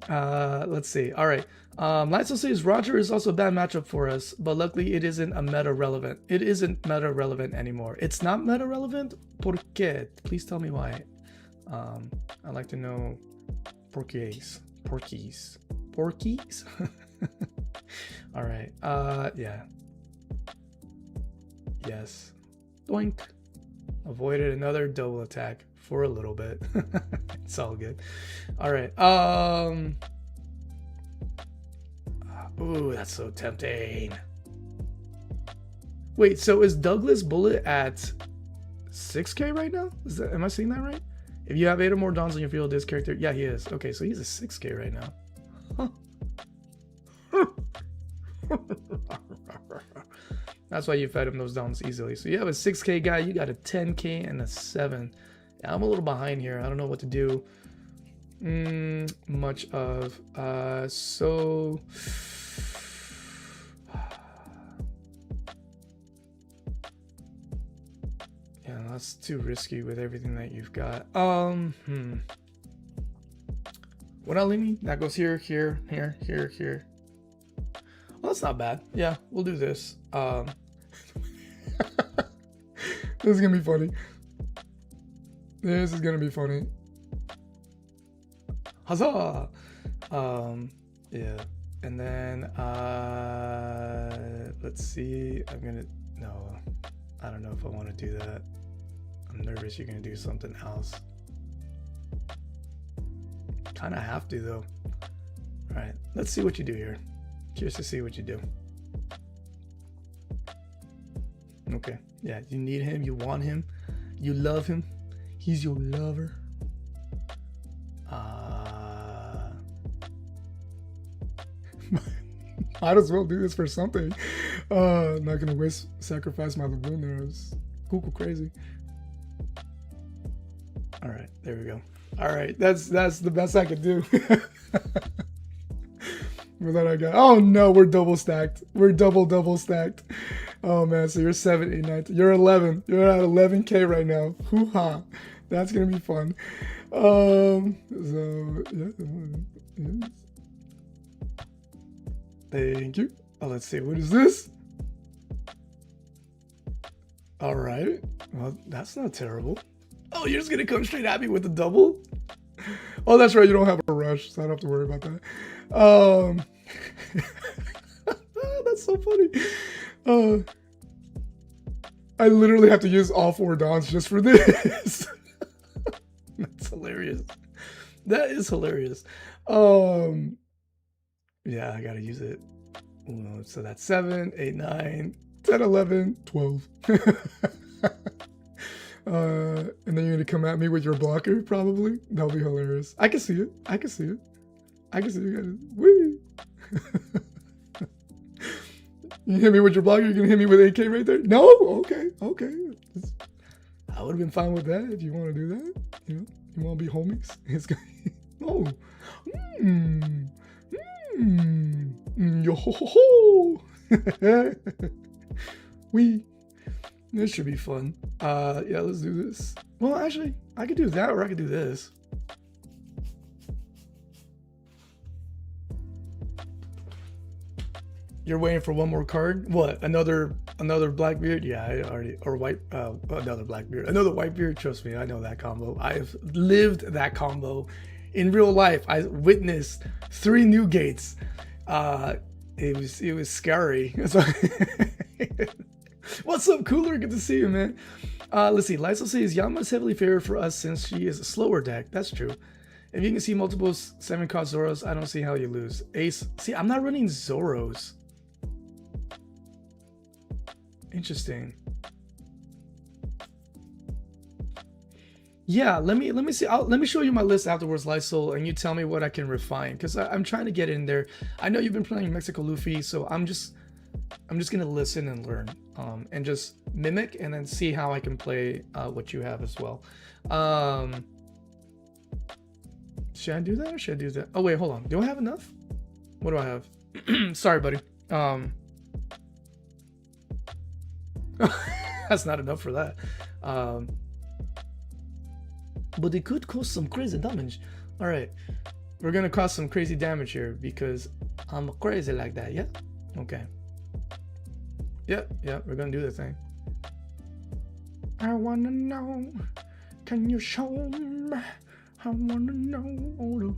Let's see. All right. Lysol says Roger is also a bad matchup for us, but luckily it isn't a meta relevant. It isn't meta relevant anymore. It's not meta relevant. ¿Por qué? Please tell me why. I'd like to know. Porkies. All right. Yeah. Yes. Doink. Avoided another double attack for a little bit. It's all good. All right. Ooh, that's so tempting. Wait, so is Douglas Bullet at 6K right now? Am I seeing that right? If you have 8 or more dons on your field, this character, yeah, he is. Okay, so he's a 6K right now. Huh. That's why you fed him those downs easily. So you have a 6K guy, you got a 10K and a 7. Yeah, I'm a little behind here. I don't know what to do. Much of. So... Yeah, that's too risky with everything that you've got. What else, Lemmy? That goes here, here, here, here, here. Well, that's not bad. Yeah, we'll do this. This is gonna be funny. This is gonna be funny. Huzzah! Yeah. And then let's see. No, I don't know if I want to do that. I'm nervous you're gonna do something else. Kind of have to though. All right, let's see what you do here. Curious to see what you do. Okay, yeah, you need him, you want him, you love him, he's your lover. Might as well do this for something. I'm not gonna sacrifice my Lagoon there. It's cuckoo crazy. All right, there we go. All right, that's the best I could do. With that I got. Oh no, we're double stacked. We're double stacked. Oh man, so you're 7, 8, 9. You're 11. You're at 11K right now. Hoo ha! That's gonna be fun. So yeah. Thank you. Oh, let's see. What is this? All right. Well, that's not terrible. Oh, you're just gonna come straight at me with a double? Oh, that's right. You don't have a rush, so I don't have to worry about that. That's so funny. I literally have to use all 4 dons just for this. That's hilarious. That is hilarious. Yeah, I gotta use it. So that's 7, 8, 9, 10, 11, 12. And then you're gonna come at me with your blocker, probably. That'll be hilarious. I can see it. I can see it. I can see it. Whee! You hit me with your blocker, you're gonna hit me with AK right there? No? Okay. I would have been fine with that if you want to do that. You know, you want to be homies? It's gonna... Oh. Yo ho ho ho. This should be fun. Yeah, let's do this. Well, actually, I could do that or I could do this. You're waiting for one more card? What? Another Blackbeard? Yeah, I already, or white, another Blackbeard. Another Whitebeard? Trust me, I know that combo. I've lived that combo in real life. I witnessed 3 new gates. It was scary. What's up, Cooler? Good to see you, man. Let's see. Lysol says Yama is heavily favored for us since she is a slower deck. That's true. If you can see multiple 7-cost Zoros, I don't see how you lose. Ace. See, I'm not running Zoros. Interesting. Yeah, let me see. Let me show you my list afterwards, Lysol, and you tell me what I can refine, because I'm trying to get in there. I know you've been playing Mexico Luffy, so I'm just gonna listen and learn, and just mimic, and then see how I can play what you have as well. Should I do that or should I do that? Oh wait, hold on. Do I have enough? What do I have? Sorry, buddy. That's not enough for that. But it could cause some crazy damage. All right, we're gonna cause some crazy damage here because I'm crazy like that. Yeah. Okay. Yeah. We're gonna do the thing. I wanna know. Can you show me? I wanna know all the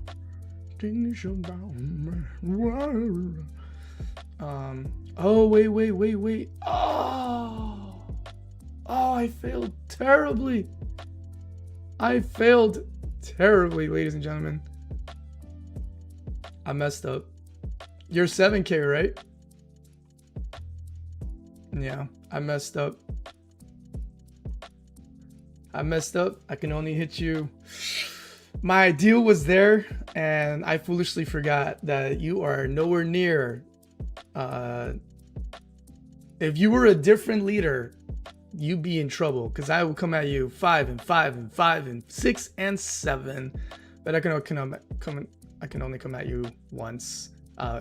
things about me. Oh wait. Oh, I failed terribly. Ladies and gentlemen. I messed up. You're 7K, right? Yeah, I messed up. I can only hit you. My ideal was there, and I foolishly forgot that you are nowhere near If you were a different leader, you'd be in trouble, because I will come at you 5 and 5 and 5 and 6 and 7, but I can only come at you once,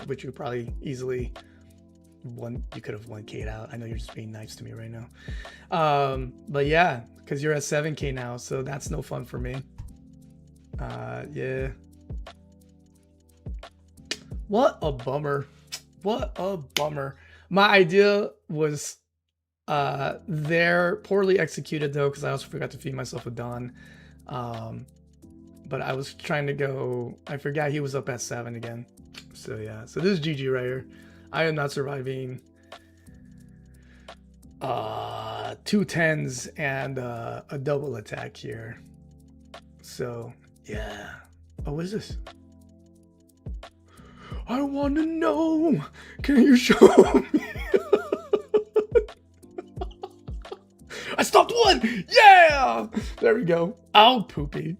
which you probably easily won. You could have 1K'd out. I know you're just being nice to me right now, but yeah, because you're at 7K now, so that's no fun for me. Yeah. What a bummer. What a bummer. My idea was there, poorly executed though, because I also forgot to feed myself with Dawn. But I was trying to go, I forgot he was up at 7 again. So yeah, so this is GG right here. I am not surviving 2 10s and a double attack here. So yeah. Oh, what is this? I want to know. Can you show me? I stopped 1. Yeah. There we go. Ow, poopy.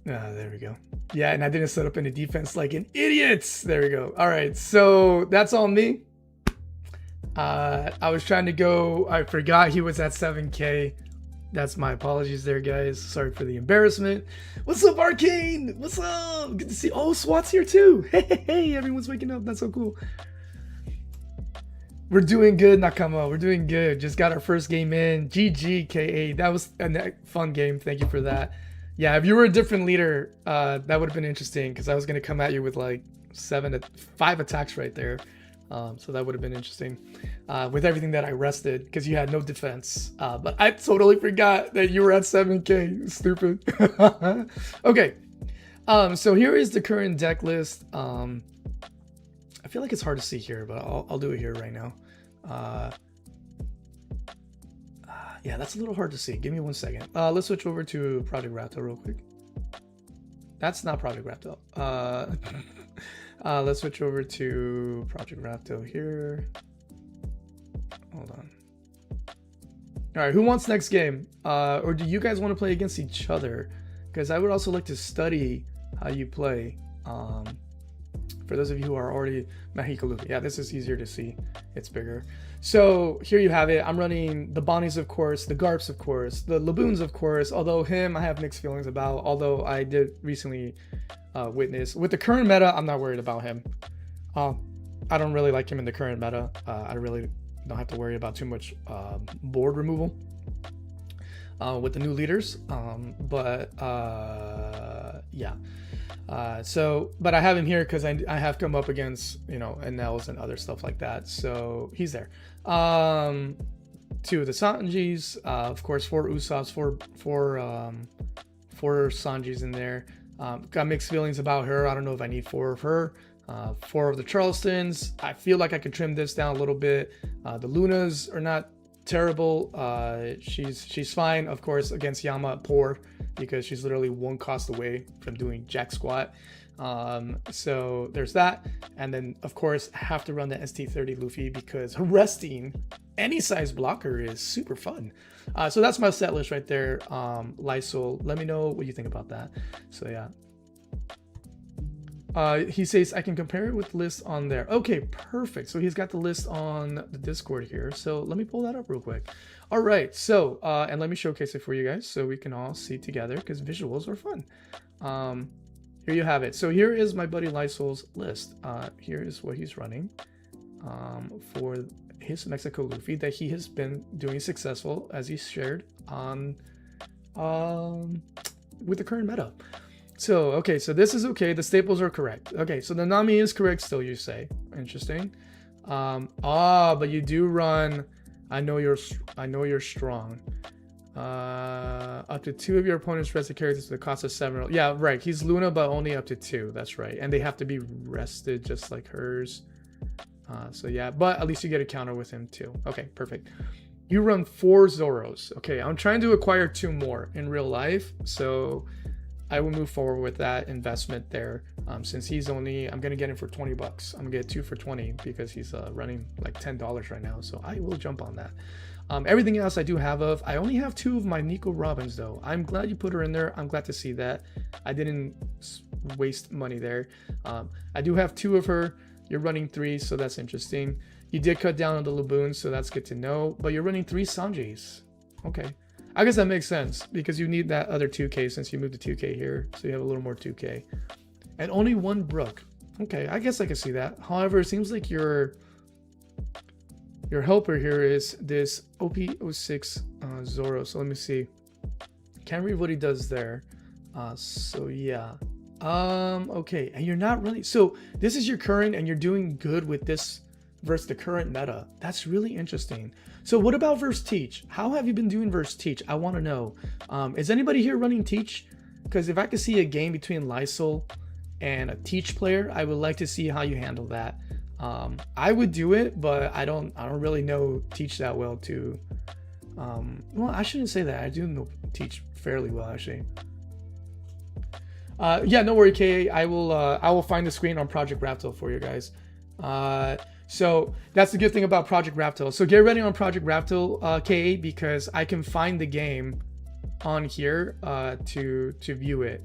There we go. Yeah, and I didn't set up any defense like an idiot. There we go. All right, so that's all me. I was trying to go. I forgot he was at 7K. That's my apologies there, guys. Sorry for the embarrassment. What's up, Arcane? What's up? Good to see. Oh, SWAT's here too. Hey, everyone's waking up. That's so cool. We're doing good, Nakama. We're doing good. Just got our first game in. GG, K8. That was a fun game. Thank you for that. Yeah, if you were a different leader, that would have been interesting, because I was going to come at you with like 5 attacks right there. So that would have been interesting with everything that I rested, because you had no defense. But I totally forgot that you were at 7K. Stupid. Okay. So here is the current deck list. I feel like it's hard to see here, but I'll do it here right now. Yeah, that's a little hard to see. Give me 1 second. Let's switch over to Project Raptor real quick. That's not Project Raptor. Let's switch over to Project Raptor here. Hold on. All right, who wants next game? Or do you guys want to play against each other? Because I would also like to study how you play. For those of you who are already Mexico Luffy. Yeah, this is easier to see. It's bigger. So here you have it. I'm running the Bonnies, of course, the Garps, of course, the Laboons, of course, although him I have mixed feelings about, although I did recently witness. With the current meta, I'm not worried about him. I don't really like him in the current meta. I really don't have to worry about too much board removal with the new leaders. Yeah. But I have him here because I have come up against, you know, Enels and other stuff like that. So he's there. 2 of the Sanjis, of course, 4 Usops, 4 Sanjis in there. Got mixed feelings about her. I don't know if I need 4 of her. 4 of the Charlestons. I feel like I could trim this down a little bit. The Lunas are not terrible. She's fine, of course, against Yama, poor, because she's literally 1 cost away from doing jack squat. So there's that. And then, of course, I have to run the ST30 Luffy because arresting any size blocker is super fun. So that's my set list right there. Lysol, let me know what you think about that. So yeah. He says I can compare it with the list on there. Okay, perfect. So he's got the list on the Discord here. So let me pull that up real quick. All right. So, and let me showcase it for you guys so we can all see together because visuals are fun. Here you have it. So here is my buddy Lysol's list. Here is what he's running for his Mexico Luffy that he has been doing successful, as he shared on with the current meta. So, okay, so this is okay. The staples are correct. Okay, so the Nami is correct still, you say. Interesting. But you do run, I know you're strong. Up to 2 of your opponent's rested characters to the cost of 7. Yeah, right. He's Luna, but only up to 2. That's right. And they have to be rested just like hers. So yeah, but at least you get a counter with him too. Okay, perfect. You run 4 Zoros. Okay, I'm trying to acquire 2 more in real life. So I will move forward with that investment there. Since he's only, I'm gonna get him for 20 bucks. I'm gonna get 2 for 20 because he's running like $10 right now. So I will jump on that. Everything else I do have of, I only have 2 of my Nico Robbins though. I'm glad you put her in there. I'm glad to see that. I didn't waste money there. I do have 2 of her. You're running 3, so that's interesting. You did cut down on the Laboon, so that's good to know. But you're running 3 Sanjis. Okay. I guess that makes sense because you need that other 2K since you moved to 2K here. So you have a little more 2K. And only 1 Brook. Okay, I guess I can see that. However, it seems like your helper here is this OP06 Zoro. So let me see. Can't read what he does there. So yeah. Okay, and you're not really, so this is your current and you're doing good with this versus the current meta. That's really interesting. So what about versus Teach? How have you been doing versus Teach? I want to know. Is anybody here running Teach? Because if I could see a game between Lysol and a Teach player, I would like to see how you handle that. I would do it, but I don't really know Teach that well to well, I shouldn't say that. I do know Teach fairly well actually. Yeah, no worry, KA. I will find the screen on Project Raptor for you guys. So that's the good thing about Project Raptor. So get ready on Project Raptor, KA, because I can find the game on here to view it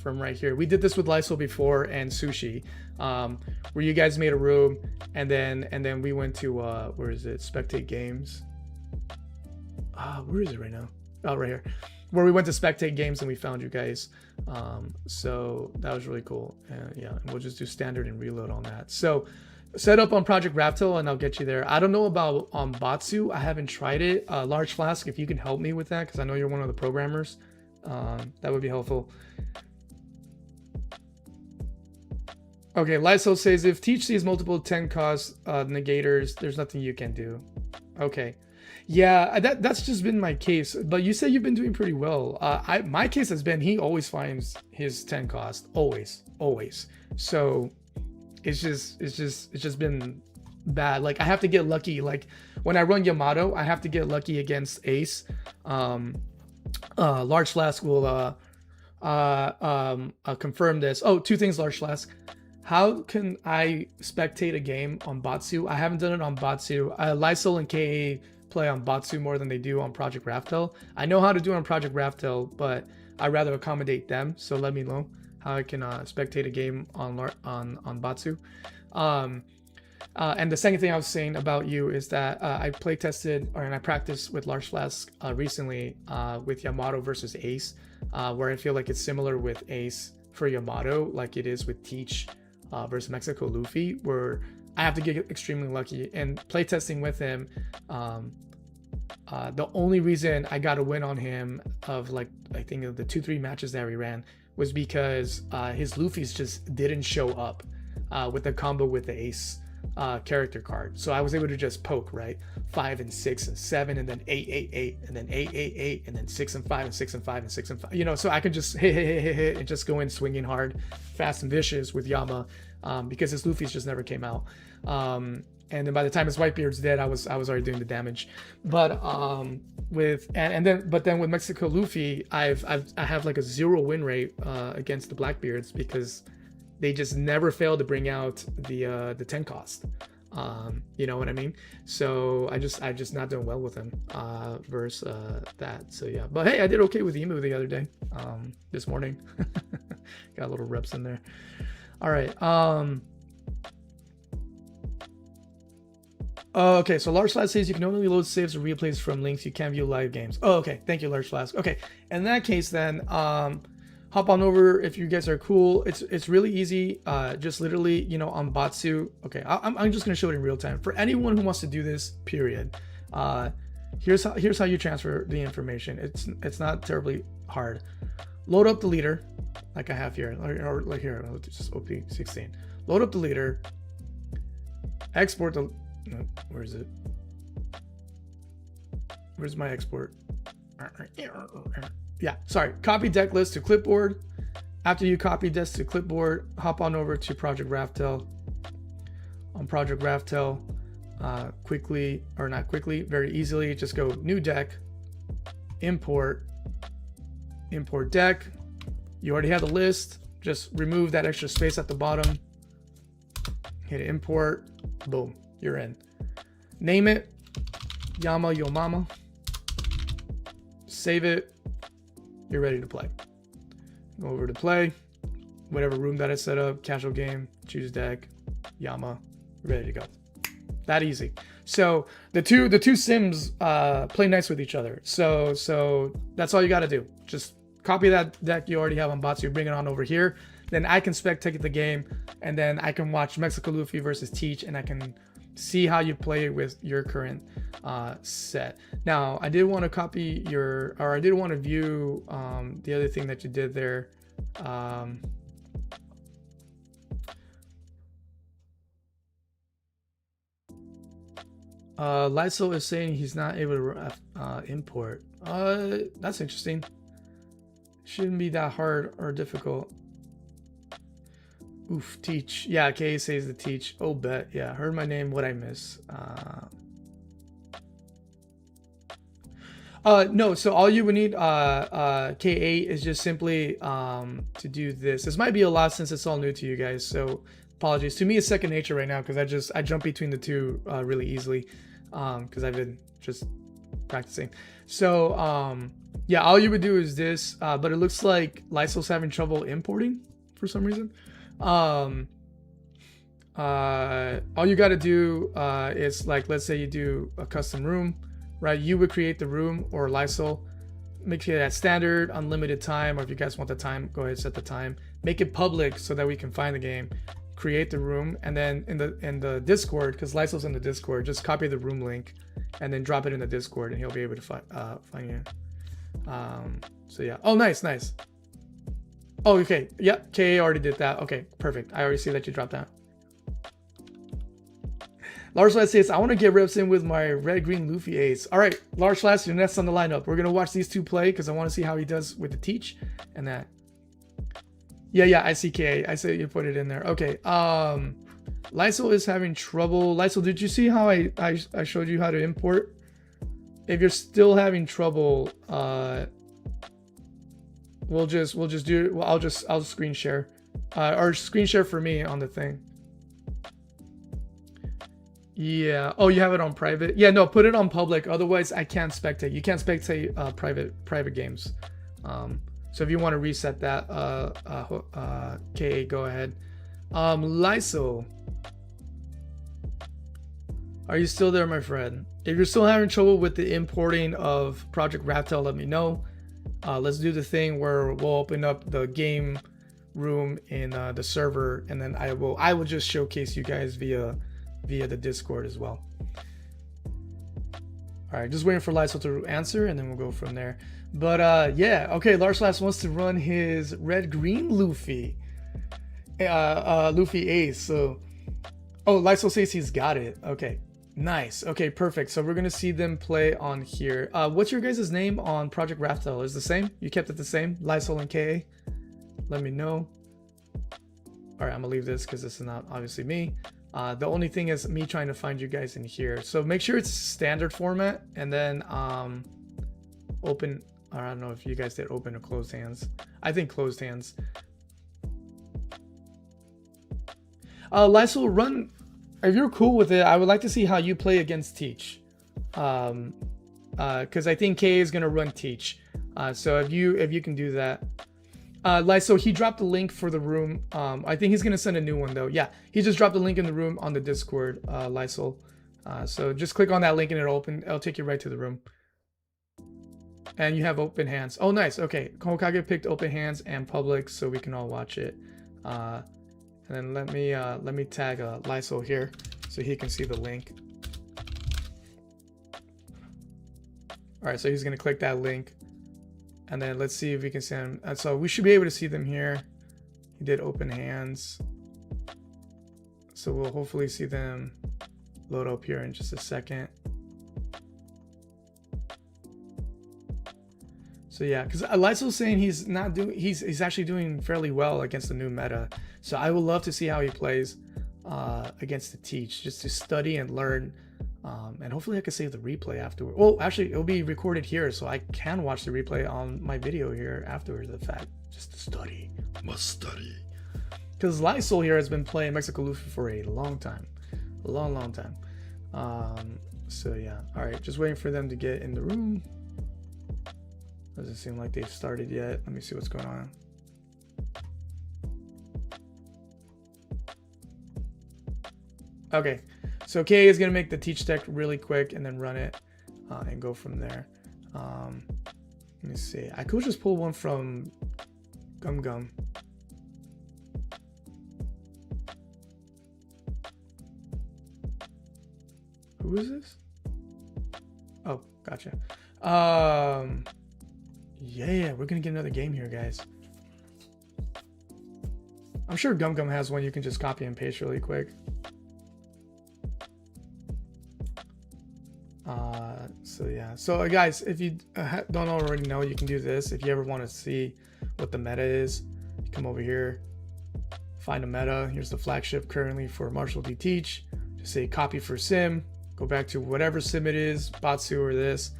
from right here. We did this with Lysol before and Sushi, where you guys made a room and then we went to where is it? Spectate Games. Where is it right now? Oh, right here. Where we went to Spectate Games and we found you guys. So that was really cool. Yeah, and we'll just do standard and reload on that. So set up on Project Raptor and I'll get you there. I don't know about Batsu. I haven't tried it. Large Flask, if you can help me with that, because I know you're one of the programmers, that would be helpful. Okay, Lysol says if Teach sees multiple 10 cost negators, there's nothing you can do. Okay. Yeah, that's just been my case. But you say you've been doing pretty well. My case has been he always finds his 10 cost, always. So it's just been bad. Like I have to get lucky. Like when I run Yamato, I have to get lucky against Ace. Large Flask will confirm this. Oh, 2 things, Large Flask. How can I spectate a game on Batsu? I haven't done it on Batsu. Lysol and KA play on Batsu more than they do on Project Raftel. I know how to do it on Project Raftel, but I'd rather accommodate them. So let me know how I can spectate a game on Batsu. And the second thing I was saying about you is that I play tested and I practiced with Large Flask recently with Yamato versus Ace, where I feel like it's similar with Ace for Yamato, like it is with Teach versus Mexico Luffy, where I have to get extremely lucky. And playtesting with him, the only reason I got a win on him of like I think of the 2-3 matches that we ran was because his Luffy's just didn't show up with the combo with the Ace character card. So I was able to just poke, right? 5 and 6 and 7 and then 8, 8, 8 and then 8, 8, 8 and then 6 and 5 and 6 and 5 and 6 and 5. You know, so I could just hit and just go in swinging hard, fast and vicious with Yama, because his Luffy's just never came out. And then by the time his Whitebeard's dead, I was already doing the damage. But then with Mexico Luffy, I have like a 0 win rate against the Blackbeards because they just never fail to bring out the 10 cost. You know what I mean? So I'm just not doing well with him versus that. So yeah, but hey, I did okay with Emu the other day, this morning. Got little reps in there. All right. Okay, so Large Flask says you can only load saves or replays from links. You can't view live games. Oh, okay. Thank you, Large Flask. Okay, in that case then, hop on over if you guys are cool. It's really easy. Just literally, you know, on Batsu. Okay, I'm just gonna show it in real time for anyone who wants to do this. Period. Here's how you transfer the information. It's not terribly hard. Load up the leader, like I have here, or like here. It's just OP16. Load up the leader. Export the. No, where is it? Where's my export? Yeah, sorry. Copy deck list to clipboard. After you copy this to clipboard, hop on over to Project Raftel. On Project Raftel, quickly, or not quickly, very easily, just go new deck, import deck. You already have the list. Just remove that extra space at the bottom. Hit import. Boom. You're in. Name it Yama Yo Mama. Save it. You're ready to play. Go over to play. Whatever room that is set up. Casual game. Choose deck. Yama, ready to go. That easy. So the two sims play nice with each other. So that's all you got to do. Just copy that deck you already have on Batsu, bring it on over here. Then I can spectate the game, and then I can watch Mexico Luffy versus Teach, and I can see how you play with your current set. Now, I did want to copy your, or I did want to view the other thing that you did there. Lysol is saying he's not able to import. That's interesting. Shouldn't be that hard or difficult. Oof, Teach. Yeah, K says the Teach. Oh, bet. Yeah, heard my name. What I miss? No, so all you would need K8 is just simply to do this. This might be a lot since it's all new to you guys, so apologies. To me, it's second nature right now because I jump between the two really easily because I've been just practicing. So yeah, all you would do is this, but it looks like Lysol's having trouble importing for some reason. All you got to do is, like, let's say you do a custom room, right? You would create the room, or Lysol, make sure that standard, unlimited time, or if you guys want the time, go ahead, set the time, make it public so that we can find the game, create the room, and then in the Discord, because Lysol's in the Discord, just copy the room link and then drop it in the Discord, and he'll be able to find you. So yeah. Oh, nice. Oh, okay. Yep, KA already did that. Okay, perfect. I already see that you dropped that. Lars Flash says, I want to get reps in with my red-green Luffy ace. All right, Lars Flash, you're next on the lineup. We're going to watch these two play because I want to see how he does with the Teach and that. Yeah, I see KA. I see you put it in there. Okay. Lysol is having trouble. Lysol, did you see how I showed you how to import? If you're still having trouble, we'll just do it. Well, I'll screen share, or screen share for me on the thing. Yeah. Oh, you have it on private? Yeah, no, put it on public. Otherwise, I can't spectate. You can't spectate private games. So if you want to reset that, KA, go ahead. Lysol, are you still there, my friend? If you're still having trouble with the importing of Project Raptail, let me know. Let's do the thing where we'll open up the game room in the server, and then I will just showcase you guys via the Discord as well. All right, just waiting for Lysol to answer, and then we'll go from there. But yeah, okay, Lars Lass wants to run his red-green Luffy, Luffy Ace. So, oh, Lysol says he's got it. Okay, nice. Okay, perfect. So we're gonna see them play on here. What's your guys' name on Project Raptail? Is the same? You kept it the same? Lysol and KA? Let me know. All right, I'm gonna leave this because this is not obviously me. The only thing is me trying to find you guys in here. So make sure it's standard format, and then open, or I don't know if you guys did open or closed hands. I think closed hands. Lysol, run, if you're cool with it, I would like to see how you play against Teach. Because I think K is gonna run Teach. So if you can do that. Lysol, he dropped the link for the room. I think he's gonna send a new one though. Yeah, he just dropped the link in the room on the Discord, Lysol. So just click on that link and it'll take you right to the room. And you have open hands. Oh, nice. Okay, Hokage picked open hands and public, so we can all watch it. And then let me tag Lysol here so he can see the link. All right, so he's gonna click that link. And then let's see if we can see them. So we should be able to see them here. He did open hands. So we'll hopefully see them load up here in just a second. So yeah, because Lysol's saying he's actually doing fairly well against the new meta. So I would love to see how he plays against the Teach, just to study and learn. And hopefully I can save the replay afterward. Well, actually, it'll be recorded here, so I can watch the replay on my video here afterwards. The fact, just to study, must study. Because Lysol here has been playing Mexico Luffy for a long time, a long time. So yeah, all right, just waiting for them to get in the room. Doesn't seem like they've started yet. Let me see what's going on. Okay, so K is gonna make the teach deck really quick and then run it and go from there. Let me see. I could just pull one from Gum Gum. Who is this? Oh, gotcha. Yeah, we're gonna get another game here, guys. I'm sure Gum Gum has one you can just copy and paste really quick. So yeah. So guys, if you don't already know, you can do this. If you ever want to see what the meta is, you come over here, find a meta. Here's the flagship currently for Marshall D Teach. Just say copy for sim. Go back to whatever sim it is, Batsu or this.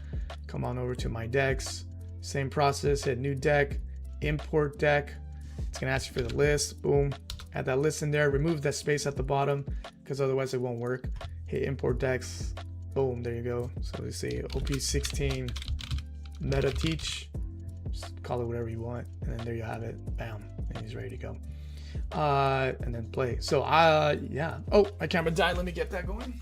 Come on over to my decks. Same process, hit new deck, import deck. It's gonna ask you for the list. Boom, add that list in there. Remove that space at the bottom because otherwise it won't work. Hit import decks. Boom, there you go. So we say OP13 Meta Teach. Just call it whatever you want, and then there you have it. Bam, and he's ready to go. And then play. So yeah. Oh, my camera died. Let me get that going.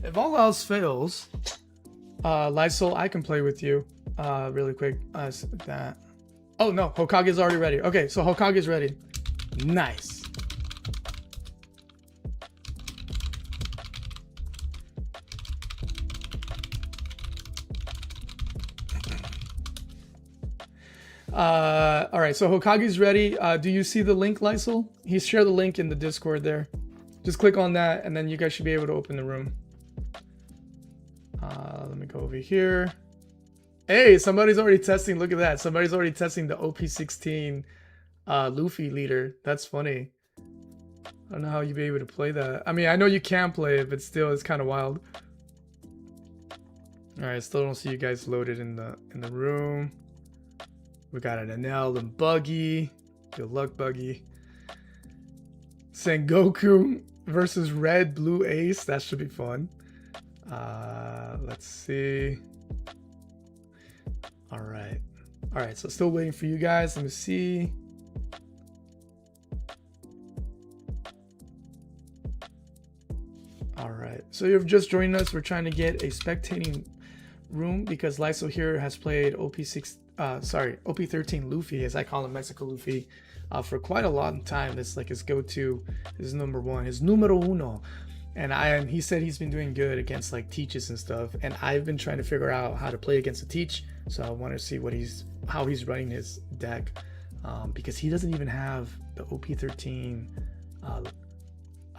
If all else fails, Lysol, I can play with you really quick. That. Oh no, Hokage's already ready. Okay, so Hokage's ready. Nice. All right, so Hokage's ready. Do you see the link, Lysol? He's shared the link in the Discord there. Just click on that, and then you guys should be able to open the room. Let me go over here. Hey, somebody's already testing. Look at that. Somebody's already testing the OP13 Luffy leader. That's funny. I don't know how you'd be able to play that. I mean, I know you can play it, but still, it's kind of wild. All right, still don't see you guys loaded in the room. We got an Enel and Buggy. Good luck, Buggy. Sengoku versus Red Blue Ace. That should be fun. Let's see. All right. All right, so still waiting for you guys. Let me see. All right, so you've just joined us. We're trying to get a spectating room because Lysol here has played OP13 Luffy, as I call him, Mexico Luffy, for quite a long time. That's like his go-to, his number one, his numero uno. And he said he's been doing good against like teaches and stuff. And I've been trying to figure out how to play against a teach. So I want to see how he's running his deck, because he doesn't even have the OP13,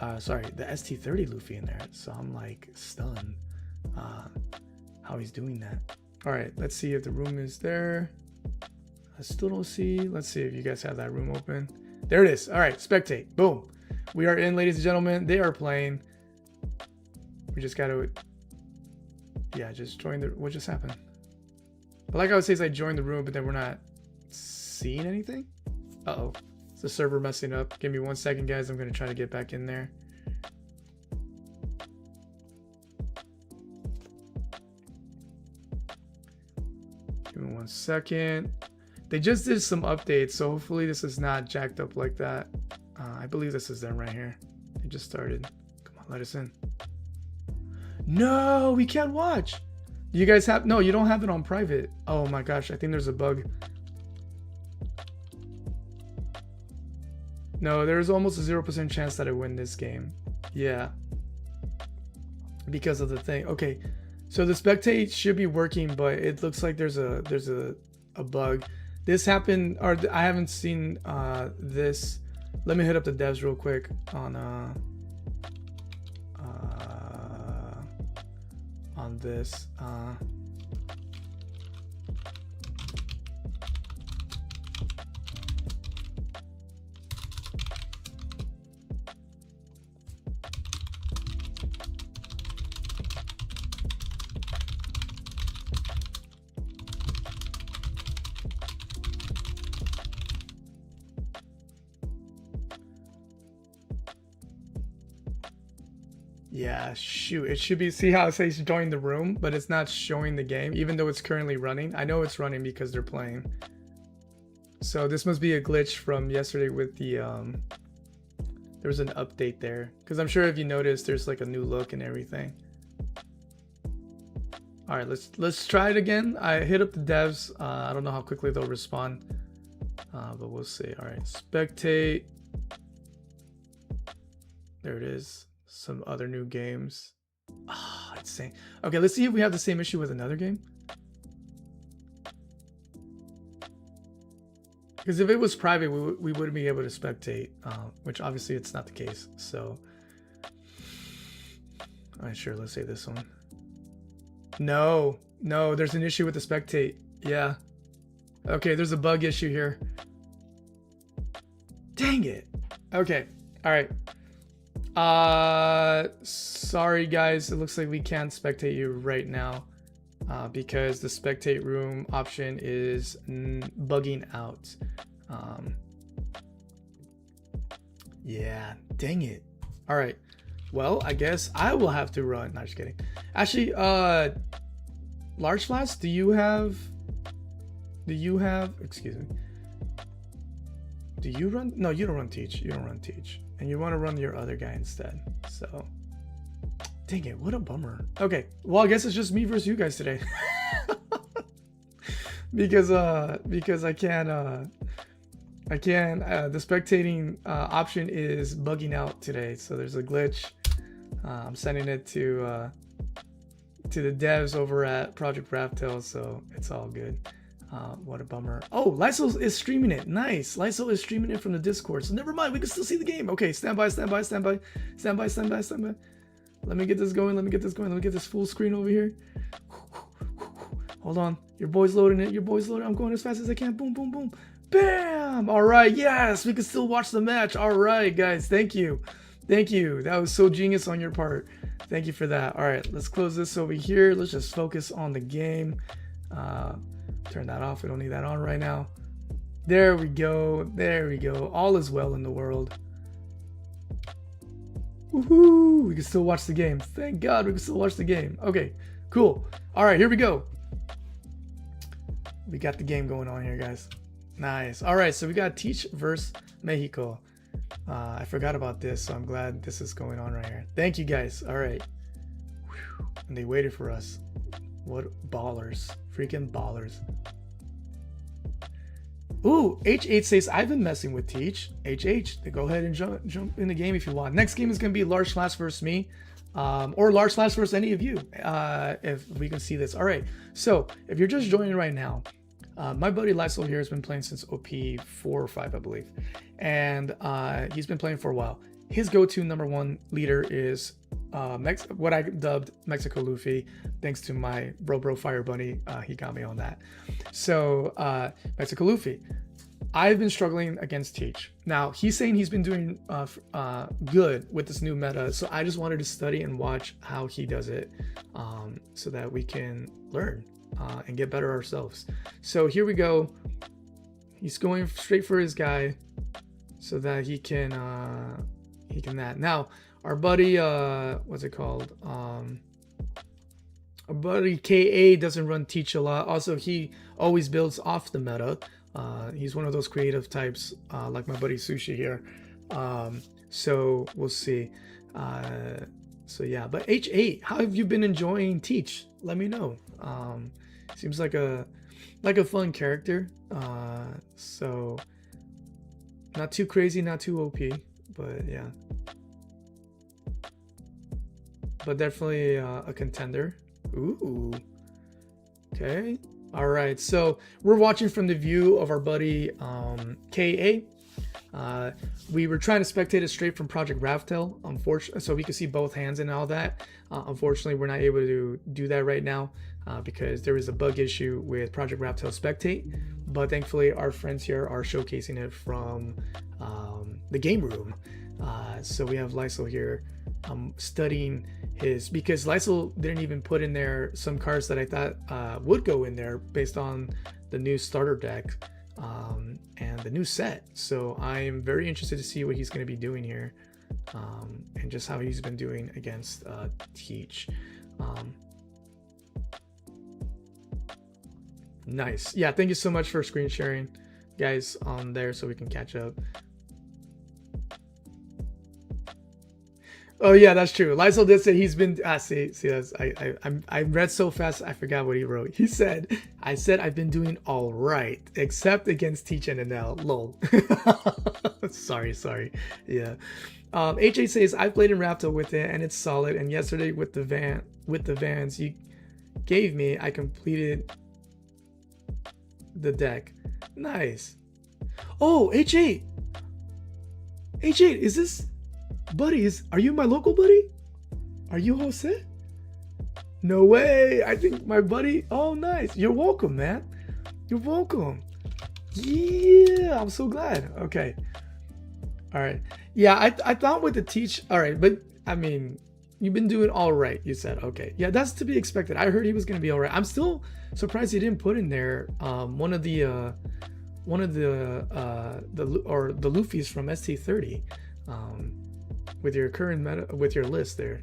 the ST30 Luffy in there. So I'm like stunned how he's doing that. All right, let's see if the room is there. I still don't see. Let's see if you guys have that room open. There it is. All right, spectate. Boom. We are in, ladies and gentlemen. They are playing. We just got to, yeah, just join the, what just happened? But like I would say, is I joined the room, but then we're not seeing anything. Uh-oh. It's the server messing up. Give me 1 second, guys. I'm going to try to get back in there. Give me 1 second. They just did some updates, so hopefully this is not jacked up like that. I believe this is them right here. They just started. Come on, let us in. No, we can't watch. You guys have, no, you don't have it on private. Oh my gosh, I think there's a bug. No, there's almost a 0% chance that I win this game. Yeah. Because of the thing. Okay, so the spectate should be working, but it looks like there's a bug. This happened, or I haven't seen this. Let me hit up the devs real quick on this. Yeah, shoot. It should be, see how it says join the room, but it's not showing the game, even though it's currently running. I know it's running because they're playing. So this must be a glitch from yesterday with the, there was an update there. Because I'm sure if you notice, there's like a new look and everything. All right, let's try it again. I hit up the devs. I don't know how quickly they'll respond, but we'll see. All right, spectate. There it is. Some other new games. Ah, insane. Okay, let's see if we have the same issue with another game. Because if it was private, we wouldn't be able to spectate, which obviously it's not the case. So, all right, sure. Let's say this one. No, there's an issue with the spectate. Yeah. Okay, there's a bug issue here. Dang it. Okay. All right. Sorry guys, it looks like we can't spectate you right now because the spectate room option is bugging out. Yeah, dang it. All right, well, I guess I will have to run. No, just kidding. Actually, Large Flash, do you have, excuse me, do you run? No, you don't run Teach. You don't run Teach. And you want to run your other guy instead. So, dang it, what a bummer. Okay, well, I guess it's just me versus you guys today. because I can't, the spectating option is bugging out today. So there's a glitch. I'm sending it to the devs over at Project Raftel, so it's all good. What a bummer. Oh, Lysol is streaming it. Nice. Lysol is streaming it from the Discord. So never mind. We can still see the game. Okay, stand by. Let me get this going. Let me get this full screen over here. Hold on. Your boy's loading it. I'm going as fast as I can. Boom, boom, boom. Bam. All right. Yes, we can still watch the match. All right, guys. Thank you. That was so genius on your part. Thank you for that. All right, let's close this over here. Let's just focus on the game. Turn that off. We don't need that on right now. There we go. All is well in the world. Woohoo! We can still watch the game. Thank God we can still watch the game. Okay, cool. All right, here we go. We got the game going on here, guys. Nice. All right, so we got Teach versus Mexico. I forgot about this, so I'm glad this is going on right here. Thank you, guys. All right. Whew. And they waited for us. What ballers. Freaking ballers. Ooh, H8 says, I've been messing with Teach. HH, go ahead and jump in the game if you want. Next game is going to be Large Flash versus me. Or Large Flash versus any of you, if we can see this. All right, so if you're just joining right now, my buddy Lysol here has been playing since OP4 or 5, I believe. And he's been playing for a while. His go-to #1 leader is what I dubbed Mexico Luffy, thanks to my bro Fire Bunny. He got me on that. So Mexico Luffy. I've been struggling against Teach. Now he's saying he's been doing good with this new meta. So I just wanted to study and watch how he does it, so that we can learn and get better ourselves. So here we go. He's going straight for his guy, so that he can that. Now our buddy, what's it called? Our buddy KA doesn't run Teach a lot. Also, he always builds off the meta. He's one of those creative types, like my buddy Sushi here. So we'll see. So yeah, but H8, how have you been enjoying Teach? Let me know. Seems like a fun character. So not too crazy, not too OP, but yeah. But definitely a contender. Ooh. Okay. All right. So we're watching from the view of our buddy KA. We were trying to spectate it straight from Project Raftel, unfortunately, so we could see both hands and all that. Unfortunately, we're not able to do that right now because there is a bug issue with Project Raftel spectate. But thankfully, our friends here are showcasing it from the game room. So we have Lysol here studying his, because Lysol didn't even put in there some cards that I thought would go in there based on the new starter deck and the new set. So I am very interested to see what he's going to be doing here. and just how he's been doing against Teach. Nice. Yeah, thank you so much for screen sharing, guys, on there so we can catch up. Oh yeah, that's true. Lysol did say he's been see that's I read so fast I forgot what he wrote. He said, I said I've been doing all right, except against Teach and Enel. Lol. sorry. Yeah. HA says I played in Raptor with it and it's solid. And yesterday with the vans you gave me, I completed the deck. Nice. Oh, H8, is this buddy? Are you my local buddy? Are you Jose? No way. I think my buddy. Oh, nice. You're welcome, man. You're welcome. Yeah, I'm so glad. Okay. All right. Yeah, I thought with the Teach. All right, but I mean, you've been doing all right. You said okay. Yeah, that's to be expected. I heard he was gonna be all right. I'm still surprised he didn't put in there one of the Luffys from ST30 with your current meta, with your list there.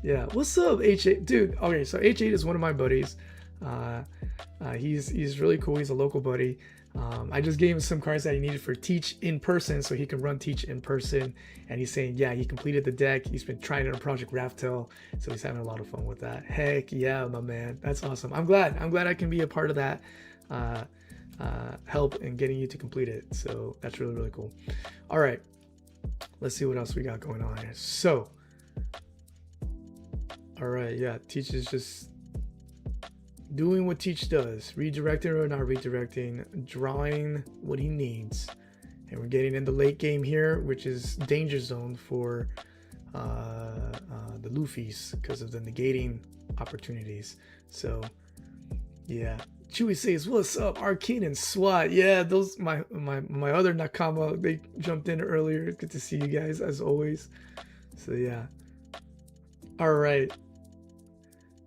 Yeah, what's up, H8 dude? Okay, so H8 is one of my buddies. He's really cool. He's a local buddy. I just gave him some cards that he needed for Teach in person so he can run Teach in person, and he's saying yeah, he completed the deck. He's been trying it on Project Raftel, so he's having a lot of fun with that. Heck yeah, my man. That's awesome. I'm glad I can be a part of that help in getting you to complete it. So that's really, really cool. All right, let's see what else we got going on here. So all right, yeah, Teach is just doing what Teach does, redirecting or not redirecting, drawing what he needs. And we're getting in the late game here, which is danger zone for the Luffys because of the negating opportunities. So yeah, Chewy says what's up, Arcane and SWAT. Yeah, those my other Nakama, they jumped in earlier. Good to see you guys as always. So yeah, all right.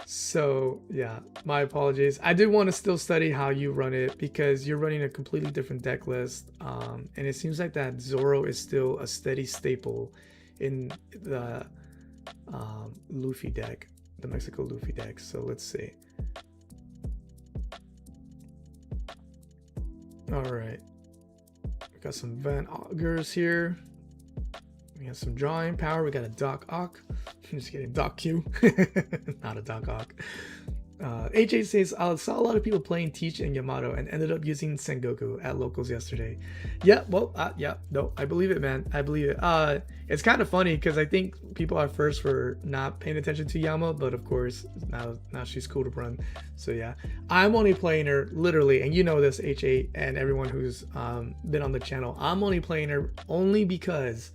So yeah, my apologies. I did want to still study how you run it because you're running a completely different deck list, and it seems like that Zoro is still a steady staple in the Luffy deck, the Mexico Luffy deck. So let's see. All right, we got some Van Augers here. We got some drawing power. We got a Doc Ock. I'm just kidding. Doc Q. Not a Doc Ock. HA says, I saw a lot of people playing Teach and Yamato and ended up using Sengoku at locals yesterday. Yeah, well, yeah, no, I believe it, man. I believe it. It's kind of funny because I think people at first were not paying attention to Yama, but of course, now she's cool to run. So yeah, I'm only playing her literally, and you know this, HA, and everyone who's been on the channel. I'm only playing her only because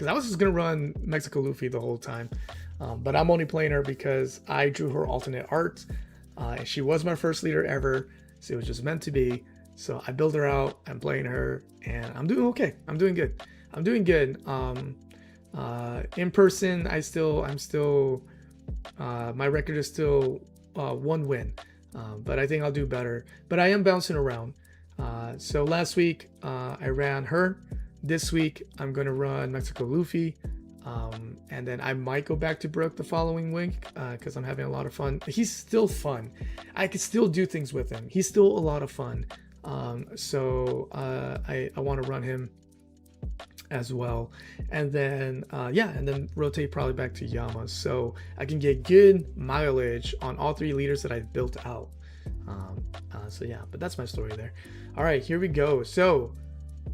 I was just going to run Mexico Luffy the whole time. But I'm only playing her because I drew her alternate art. And she was my first leader ever, so it was just meant to be. So I built her out. I'm playing her, and I'm doing okay. I'm doing good. In person, I'm still. My record is still 1 win, but I think I'll do better. But I am bouncing around. So last week I ran her. This week I'm gonna run Mexico Luffy. And then I might go back to Brook the following week because I'm having a lot of fun. He's still fun. I could still do things with him. He's still a lot of fun. So I want to run him as well. And then, and then rotate probably back to Yama. So I can get good mileage on all 3 leaders that I've built out. So yeah, but that's my story there. All right, here we go. So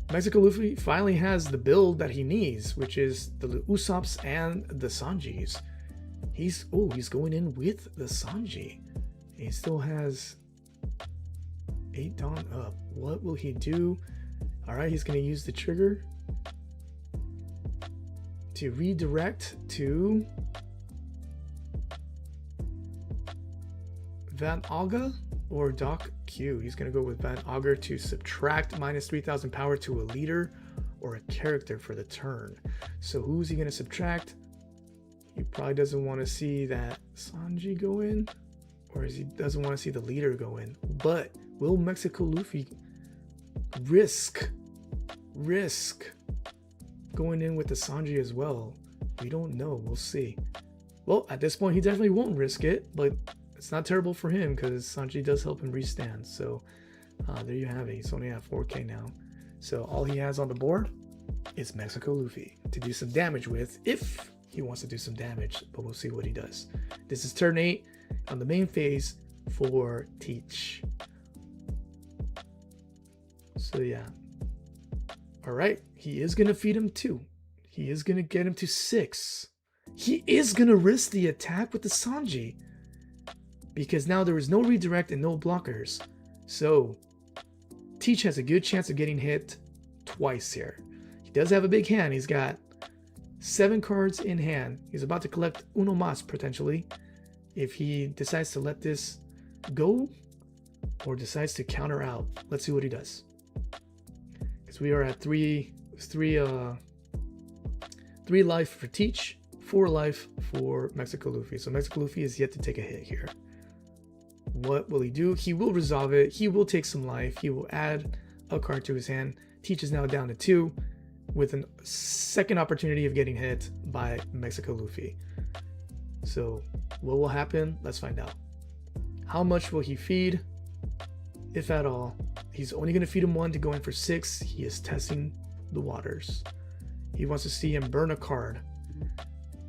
Mexico Luffy finally has the build that he needs, which is the Usopps and the Sanjis. He's going in with the Sanji. He still has 8 Dawn up. What will he do? All right, he's going to use the trigger to redirect to Van Auga or Doc Q. He's going to go with Van Auger to subtract minus 3,000 power to a leader or a character for the turn. So who's he going to subtract? He probably doesn't want to see that Sanji go in, or he doesn't want to see the leader go in. But will Mexico Luffy risk going in with the Sanji as well? We don't know. We'll see. Well, at this point, he definitely won't risk it, but it's not terrible for him because Sanji does help him restand. So there you have it. He's only at 4K now. So all he has on the board is Mexico Luffy to do some damage with, if he wants to do some damage, but we'll see what he does. This is turn 8 on the main phase for Teach. So yeah. All right. He is going to feed him 2. He is going to get him to 6. He is going to risk the attack with the Sanji, because now there is no redirect and no blockers. So Teach has a good chance of getting hit twice here. He does have a big hand. He's got 7 cards in hand. He's about to collect uno mas potentially if he decides to let this go or decides to counter out. Let's see what he does. Because we are at 3 life for Teach, 4 life for Mexico Luffy. So Mexico Luffy is yet to take a hit here. What will he do? He will resolve it. He will take some life. He will add a card to his hand. Teach is now down to 2 with a second opportunity of getting hit by Mexico Luffy. So what will happen? Let's find out. How much will he feed? If at all. He's only going to feed him 1 to go in for 6. He is testing the waters. He wants to see him burn a card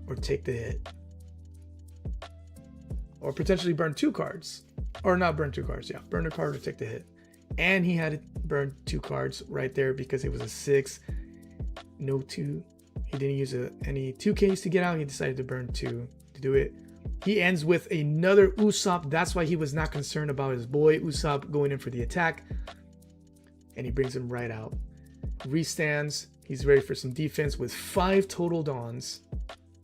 or take the hit. Or potentially burn 2 cards. Or not burn 2 cards, yeah. Burn a card or take the hit. And he had to burn 2 cards right there because it was a 6. No 2. He didn't use any 2Ks to get out. He decided to burn 2 to do it. He ends with another Usopp. That's why he was not concerned about his boy Usopp going in for the attack. And he brings him right out. Restands. He's ready for some defense with 5 total dawns.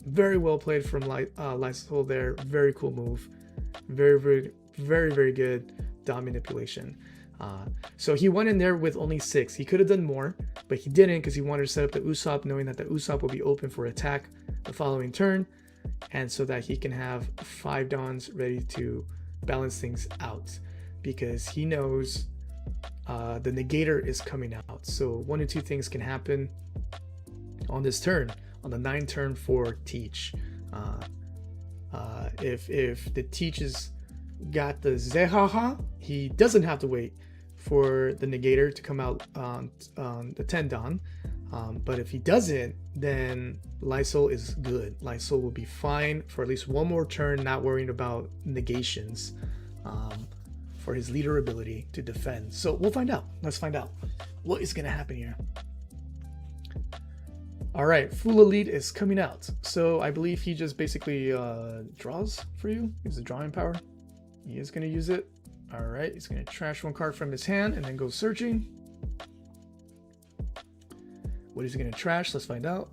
Very well played from Lysol there. Very cool move. Very, very, very, very good dawn manipulation. So he went in there with only 6. He could have done more, but he didn't because he wanted to set up the Usopp, knowing that the Usopp will be open for attack the following turn, and so that he can have 5 dawns ready to balance things out, because he knows the negator is coming out. So 1 or 2 things can happen on this turn, on the 9th turn for Teach. If the Teach has got the Zehaha, he doesn't have to wait for the negator to come out on the 10 dawn. But if he doesn't, then Lysol is good. Lysol will be fine for at least 1 more turn, not worrying about negations for his leader ability to defend. So we'll find out. Let's find out what is going to happen here. All right, Full Elite is coming out. So I believe he just basically draws for you. He has the drawing power. He is going to use it. All right, he's going to trash 1 card from his hand and then go searching. What is he going to trash? Let's find out.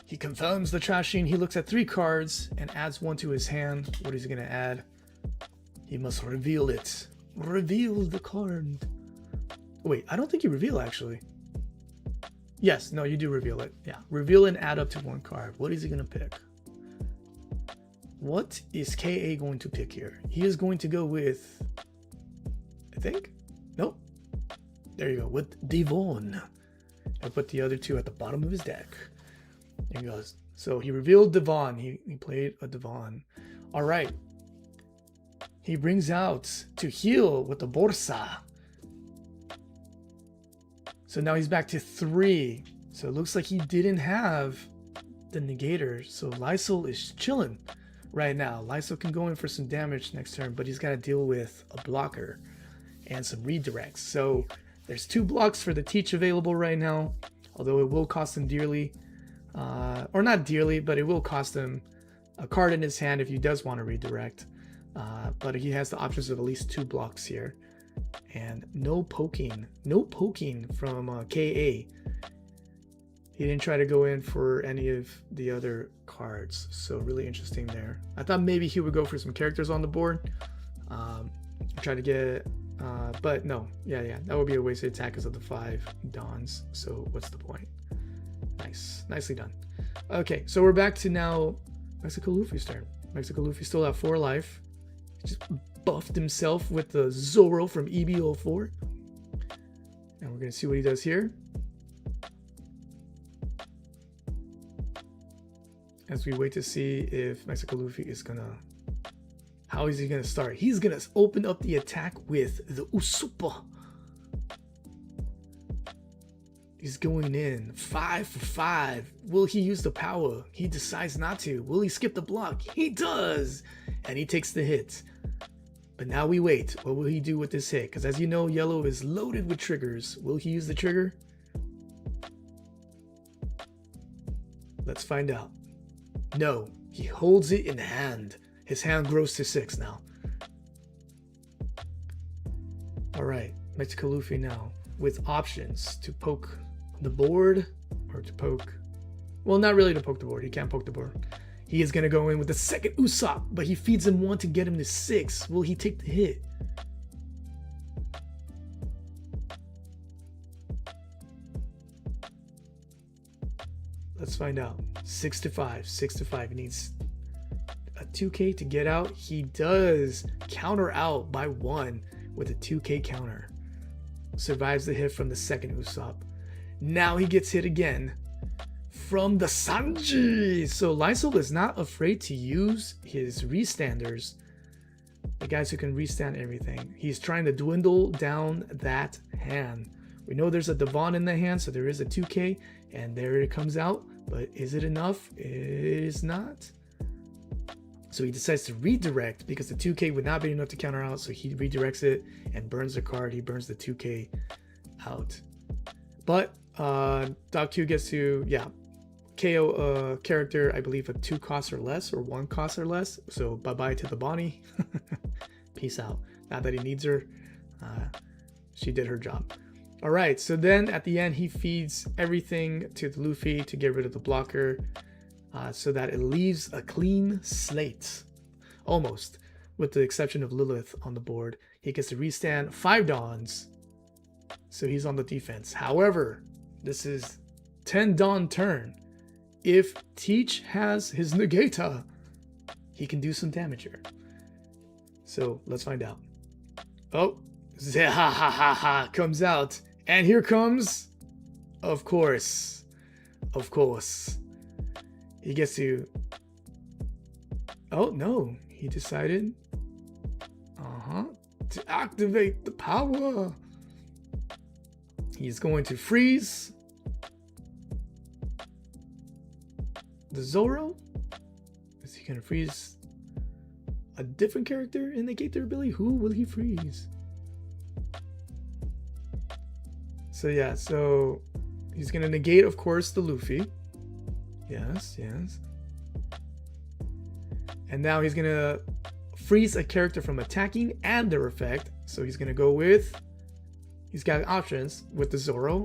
He confirms the trashing. He looks at 3 cards and adds 1 to his hand. What is he going to add? He must reveal it. Reveal the card. Wait, I don't think you reveal actually. Yes, no, you do reveal it. Yeah, reveal and add up to 1 card. What is he going to pick? What is KA going to pick here? He is going to go with, I think? Nope. There you go, with Devon. I'll put the other 2 at the bottom of his deck. There he goes. So he revealed Devon. He played a Devon. All right. He brings out to heal with the Borsa. So now he's back to 3. So it looks like he didn't have the negator. So Lysol is chilling right now. Lysol can go in for some damage next turn, but he's got to deal with a blocker and some redirects. So there's 2 blocks for the Teach available right now, although it will cost him dearly. Or not dearly, but it will cost him a card in his hand if he does want to redirect. But he has the options of at least 2 blocks here. And no poking from KA. He didn't try to go in for any of the other cards, so really interesting there. I thought maybe he would go for some characters on the board, try to get but no, yeah, that would be a wasted attack because of the 5 dawns, so what's the point? Nicely done. Okay, so we're back to now Mexico Luffy's turn. Mexico Luffy still at 4 life. He just buffed himself with the Zoro from EB04. And we're going to see what he does here. as we wait to see if Mexico Luffy is gonna... How is he gonna start? He's gonna open up the attack with the Usopp. He's going in 5 for 5. Will he use the power? He decides not to. Will he skip the block? He does, and he takes the hit. But now we wait. What will he do with this hit? Because as you know, Yellow is loaded with triggers. Will he use the trigger? Let's find out. No, he holds it in hand. His hand grows to 6 now. All right, Mexico Luffy now with options to poke the board or to poke. Well, not really to poke the board. He can't poke the board. He is going to go in with the second Usopp, but he feeds him 1 to get him to 6. Will he take the hit? Let's find out. 6 to 5. 6 to 5. He needs a 2K to get out. He does counter out by 1 with a 2K counter. Survives the hit from the second Usopp. Now he gets hit again from the Sanji. So Lysol is not afraid to use his restanders, the guys who can restand everything. He's trying to dwindle down that hand. We know there's a Devon in the hand, so there is a 2K, and there it comes out. But is it enough? It is not. So he decides to redirect because the 2K would not be enough to counter out. So he redirects it and burns the card. He burns the 2K out. But Doc 2 gets to, KO a character, I believe a 2 cost or less, or 1 cost or less. So bye-bye to the Bonnie. Peace out. Not that he needs her. She did her job. All right, so then at the end, he feeds everything to the Luffy to get rid of the blocker so that it leaves a clean slate, almost, with the exception of Lilith on the board. He gets to restand 5 Dawns, so he's on the defense. However, this is 10 Dawn turn. If Teach has his Negata, he can do some damage here. So let's find out. Oh, Zehahaha comes out. And here comes, of course, he gets to, oh no, he decided, to activate the power. He's going to freeze the Zoro. Is he going to freeze a different character and negate their ability? Who will he freeze? So yeah, so he's going to negate, of course, the Luffy. Yes. And now he's going to freeze a character from attacking and their effect. So he's going to go with, he's got options with the Zoro.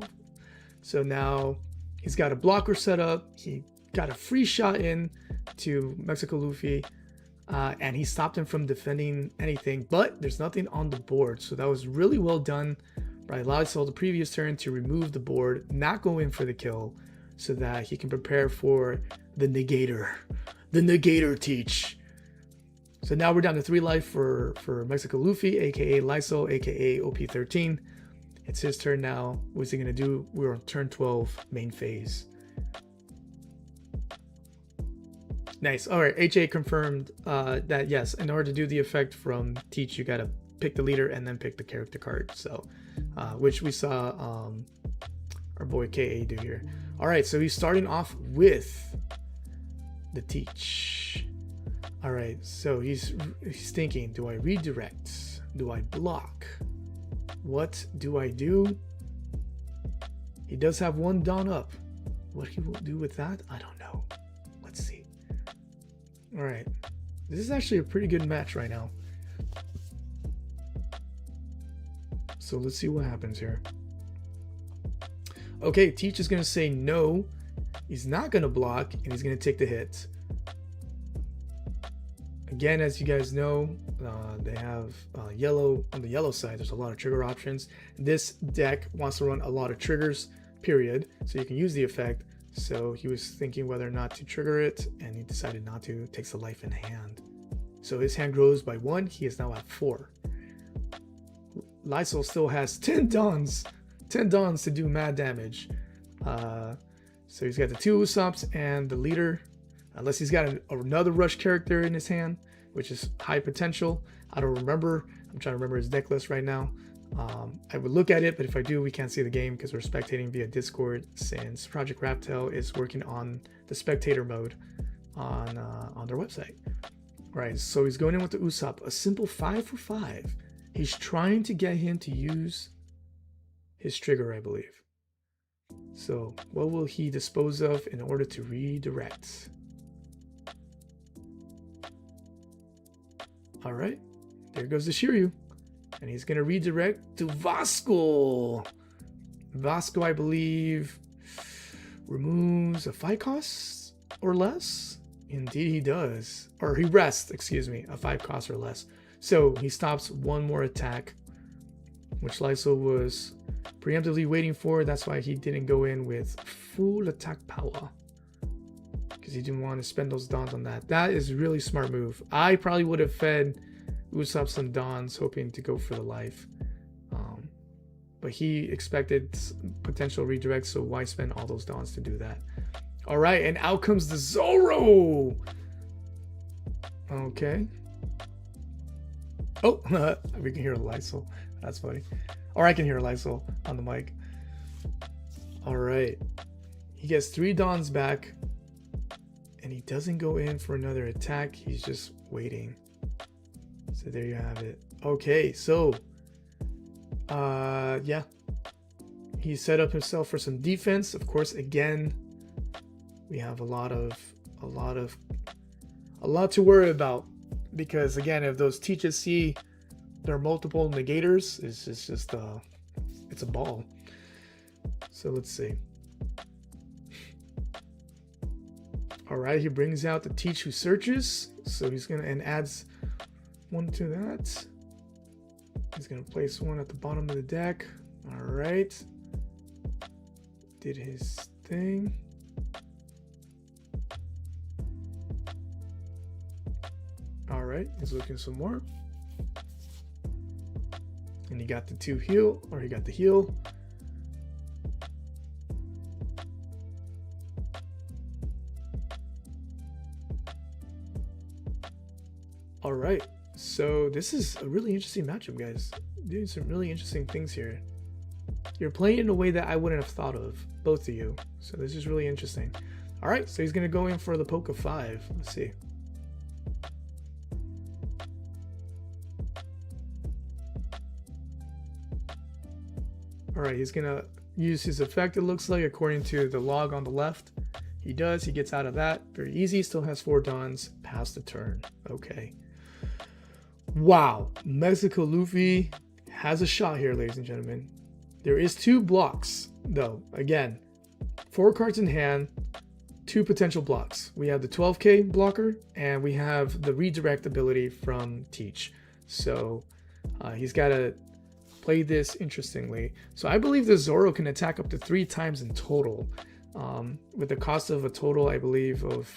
So now he's got a blocker set up. He got a free shot in to Mexico Luffy. And he stopped him from defending anything. But there's nothing on the board. So that was really well done by Lysol the previous turn to remove the board, not go in for the kill, so that he can prepare for the negator. The negator Teach. So now we're down to 3 life for Mexico Luffy, aka Lysol, aka OP13. It's his turn now. What's he gonna do? We're on turn 12, main phase. Nice. All right, HA confirmed that yes, in order to do the effect from Teach, you gotta pick the leader and then pick the character card. So, which we saw our boy KA do here. All right, so he's starting off with the Teach. All right, so he's thinking, do I redirect? Do I block? What do I do? He does have 1 Dawn up. What he will do with that, I don't know. Let's see. All right, this is actually a pretty good match right now. So let's see what happens here. Okay, Teach is going to say no. He's not going to block, and he's going to take the hit. Again, as you guys know, they have yellow. On the yellow side, there's a lot of trigger options. This deck wants to run a lot of triggers, period. So you can use the effect. So he was thinking whether or not to trigger it, and he decided not to. Takes the life in hand. So his hand grows by 1. He is now at 4. Lysol still has 10 Dawns to do mad damage. So he's got the 2 Usopps and the leader, unless he's got another rush character in his hand, which is high potential. I don't remember. I'm trying to remember his deck list right now. I would look at it, but if I do, we can't see the game because we're spectating via Discord, since Project Raptail is working on the spectator mode on their website. All right, so he's going in with the Usopp, a simple 5 for 5. He's trying to get him to use his trigger, I believe. So what will he dispose of in order to redirect? All right, there goes the Shiryu. And he's going to redirect to Vasco. Vasco, I believe, removes a 5 cost or less. Indeed, he does. Or he rests, excuse me, a 5 cost or less. So he stops one more attack, which Lysol was preemptively waiting for. That's why he didn't go in with full attack power, because he didn't want to spend those dons on that. That is a really smart move. I probably would have fed Usopp some dons hoping to go for the life, but he expected potential redirect, so why spend all those dons to do that? All right, and out comes the Zoro. Okay. Oh, we can hear Lysol. That's funny. Or I can hear Lysol on the mic. All right, he gets 3 dons back, and he doesn't go in for another attack. He's just waiting. So there you have it. Okay, so yeah, he set up himself for some defense. Of course, again, we have a lot to worry about, because again, if those teachers see there are multiple negators, it's just it's a ball. So let's see. All right, he brings out the teach who searches, so he's gonna and adds 1 to that. He's gonna place 1 at the bottom of the deck. All right, did his thing. All right, he's looking some more, and he got the 2 heal, or he got the heal. All right, so this is a really interesting matchup, guys. Doing some really interesting things here. You're playing in a way that I wouldn't have thought of, both of you. So this is really interesting. All right, so he's gonna go in for the poke of 5. Let's see. All right, he's gonna use his effect, it looks like, according to the log on the left. He does, he gets out of that. Very easy, still has 4 dons, pass the turn. Okay. Wow, Mexico Luffy has a shot here, ladies and gentlemen. There is 2 blocks, though. Again, 4 cards in hand, 2 potential blocks. We have the 12k blocker, and we have the redirect ability from Teach. So he's got to play this interestingly. So I believe the Zoro can attack up to 3 times in total, with the cost of a total, I believe, of,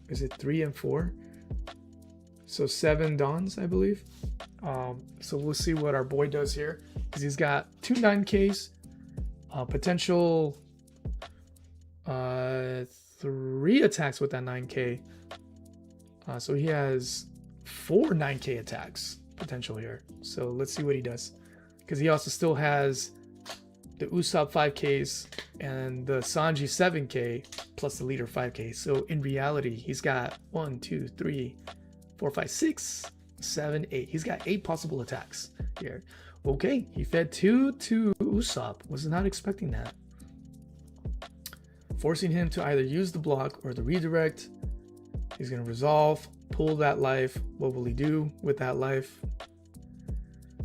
is it 3 and 4? So 7 dons, I believe. So we'll see what our boy does here, because he's got 2 9Ks, potential 3 attacks with that 9K. So he has 4 9K attacks potential here. So let's see what he does, because he also still has the Usopp 5Ks and the Sanji 7K plus the leader 5K. So in reality, he's got 1, 2, 3, 4, 5, 6, 7, 8. He's got 8 possible attacks here. Okay, he fed 2 to Usopp. Was not expecting that. Forcing him to either use the block or the redirect. He's going to resolve, pull that life. What will he do with that life?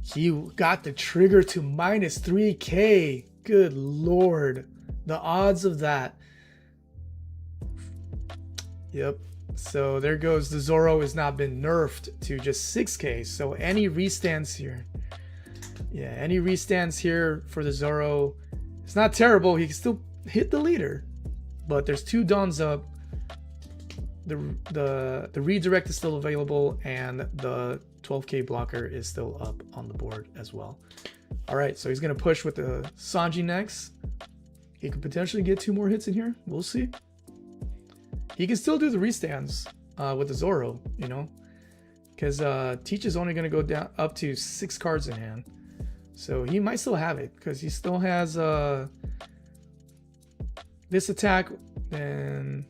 He got the trigger to minus 3k. Good lord. The odds of that. Yep. So there goes. The Zoro has not been nerfed to just 6k. So any restands here. Yeah, any restands here for the Zoro. It's not terrible. He can still hit the leader. But there's 2 dons up. The redirect is still available, and the 12k blocker is still up on the board as well. All right, so he's going to push with the Sanji next. He could potentially get 2 more hits in here. We'll see. he can still do the restands with the Zoro, you know, because Teach is only going to go down up to 6 cards in hand. So he might still have it because he still has this attack and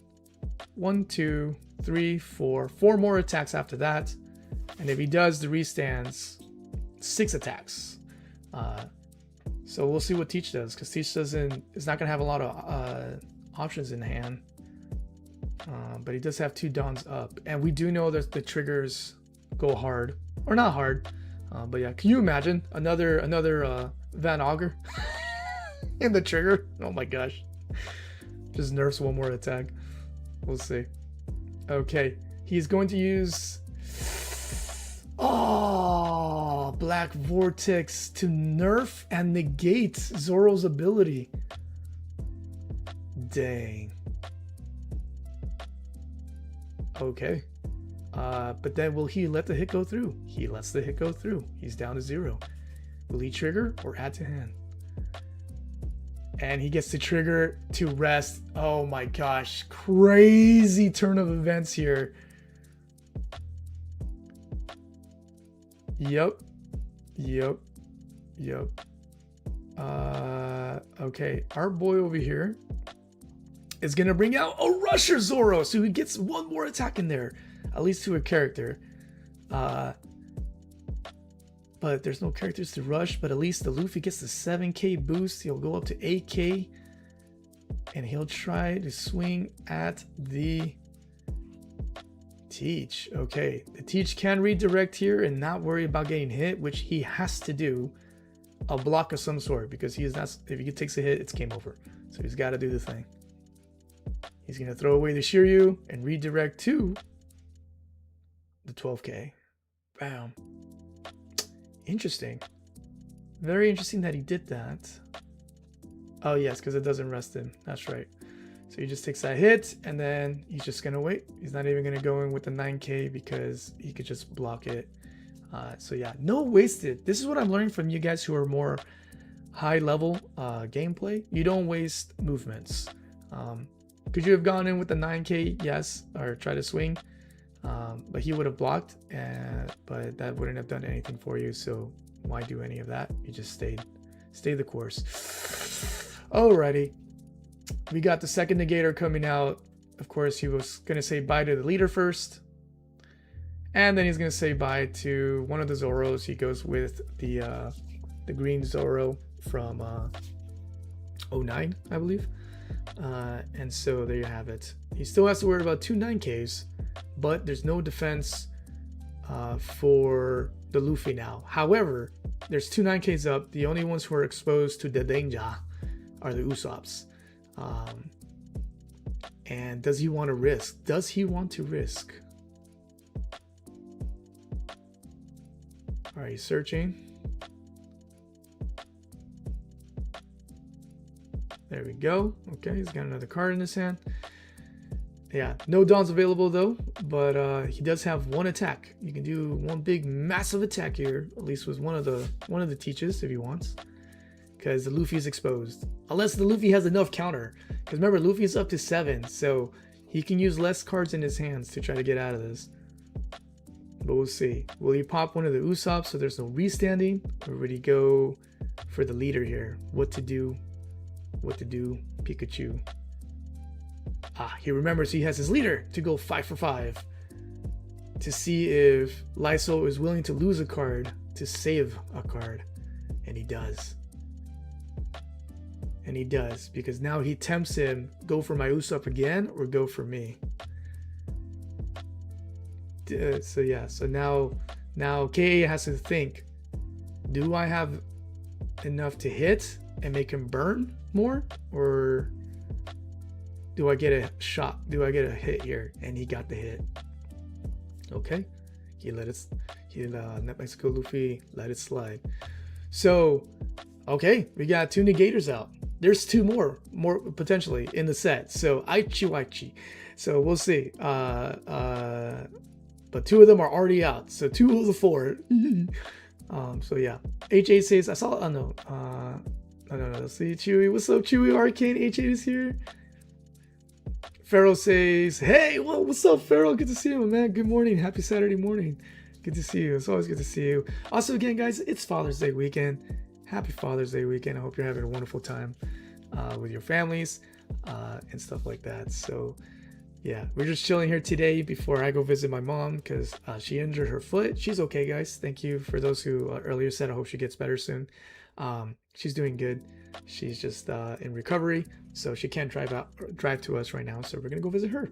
1, 2, 3, 4 more attacks after that. And if he does the restands, 6 attacks. So we'll see what Teach does, because Teach is not going to have a lot of options in hand. But he does have 2 Dons up. And we do know that the triggers go hard. Or not hard. But yeah, can you imagine another Van Auger in the trigger? Oh my gosh. Just nerfs 1 more attack. We'll see. Okay. He's going to use... Oh, Black Vortex to nerf and negate Zoro's ability. Dang. Okay. But then will he let the hit go through? He lets the hit go through. He's down to 0. Will he trigger or add to hand? And he gets to trigger to rest. Oh my gosh. Crazy turn of events here. Yep. Okay. Our boy over here is going to bring out a Rusher Zoro. So he gets 1 more attack in there. At least to a character. But there's no characters to rush. But at least the Luffy gets the 7k boost. He'll go up to 8k. And he'll try to swing at the Teach. Okay. The Teach can redirect here and not worry about getting hit, which he has to do. A block of some sort. Because he is not. If he takes a hit, it's game over. So he's got to do the thing. He's going to throw away the Shiryu and redirect to the 12k. Bam. Interesting. Very interesting that he did that. Oh yes, because it doesn't rest him. That's right. So he just takes that hit and then he's just gonna wait. He's not even gonna go in with the 9k because he could just block it. So yeah, no wasted. This is what I'm learning from you guys who are more high level gameplay. You don't waste movements. Could you have gone in with the 9k? Yes, or try to swing. But he would have blocked, but that wouldn't have done anything for you. So why do any of that? You just stay the course. Alrighty, we got the second negator coming out. Of course, he was gonna say bye to the leader first, and then he's gonna say bye to one of the Zoros. He goes with the green Zoro from 09, I believe. And so there you have it. He still has to worry about 2 9Ks, but there's no defense for the Luffy now. However, there's 2 9Ks up. The only ones who are exposed to the danger are the Usops. And does he want to risk? Does he want to risk? All right, he's searching. There we go. Okay, he's got another card in his hand. Yeah, no Dons available though, but he does have 1 attack. You can do 1 big massive attack here, at least with one of the teaches if he wants, because the Luffy is exposed. Unless the Luffy has enough counter, because remember Luffy is up to 7, so he can use less cards in his hands to try to get out of this. But we'll see. Will he pop one of the Usops so there's no restanding, or would he go for the leader here? What to do, Pikachu. He remembers he has his leader to go 5 for 5 to see if Lysol is willing to lose a card to save a card, and he does. And he does, because now he tempts him, go for my Usopp again or go for me. So yeah, so now KA has to think, do I have enough to hit and make him burn more, or do I get a shot? Do I get a hit here? And he got the hit. Okay, he let Net Mexico Luffy let it slide. So okay, we got 2 negators out. There's 2 more potentially in the set. So Aichi. So we'll see. But 2 of them are already out. So 2 of the 4. So yeah. H8 says I saw. Oh no. No. Let's see, Chewy. What's up, Chewy? Arcane H8 is here. Farrell says, hey, well, what's up, Farrell? Good to see you, man. Good morning. Happy Saturday morning. Good to see you. It's always good to see you. Also, again, guys, it's Father's Day weekend. Happy Father's Day weekend. I hope you're having a wonderful time with your families and stuff like that. So, yeah, we're just chilling here today before I go visit my mom because she injured her foot. She's okay, guys. Thank you for those who earlier said I hope she gets better soon. She's doing good. She's just in recovery, so she can't drive to us right now. So we're gonna go visit her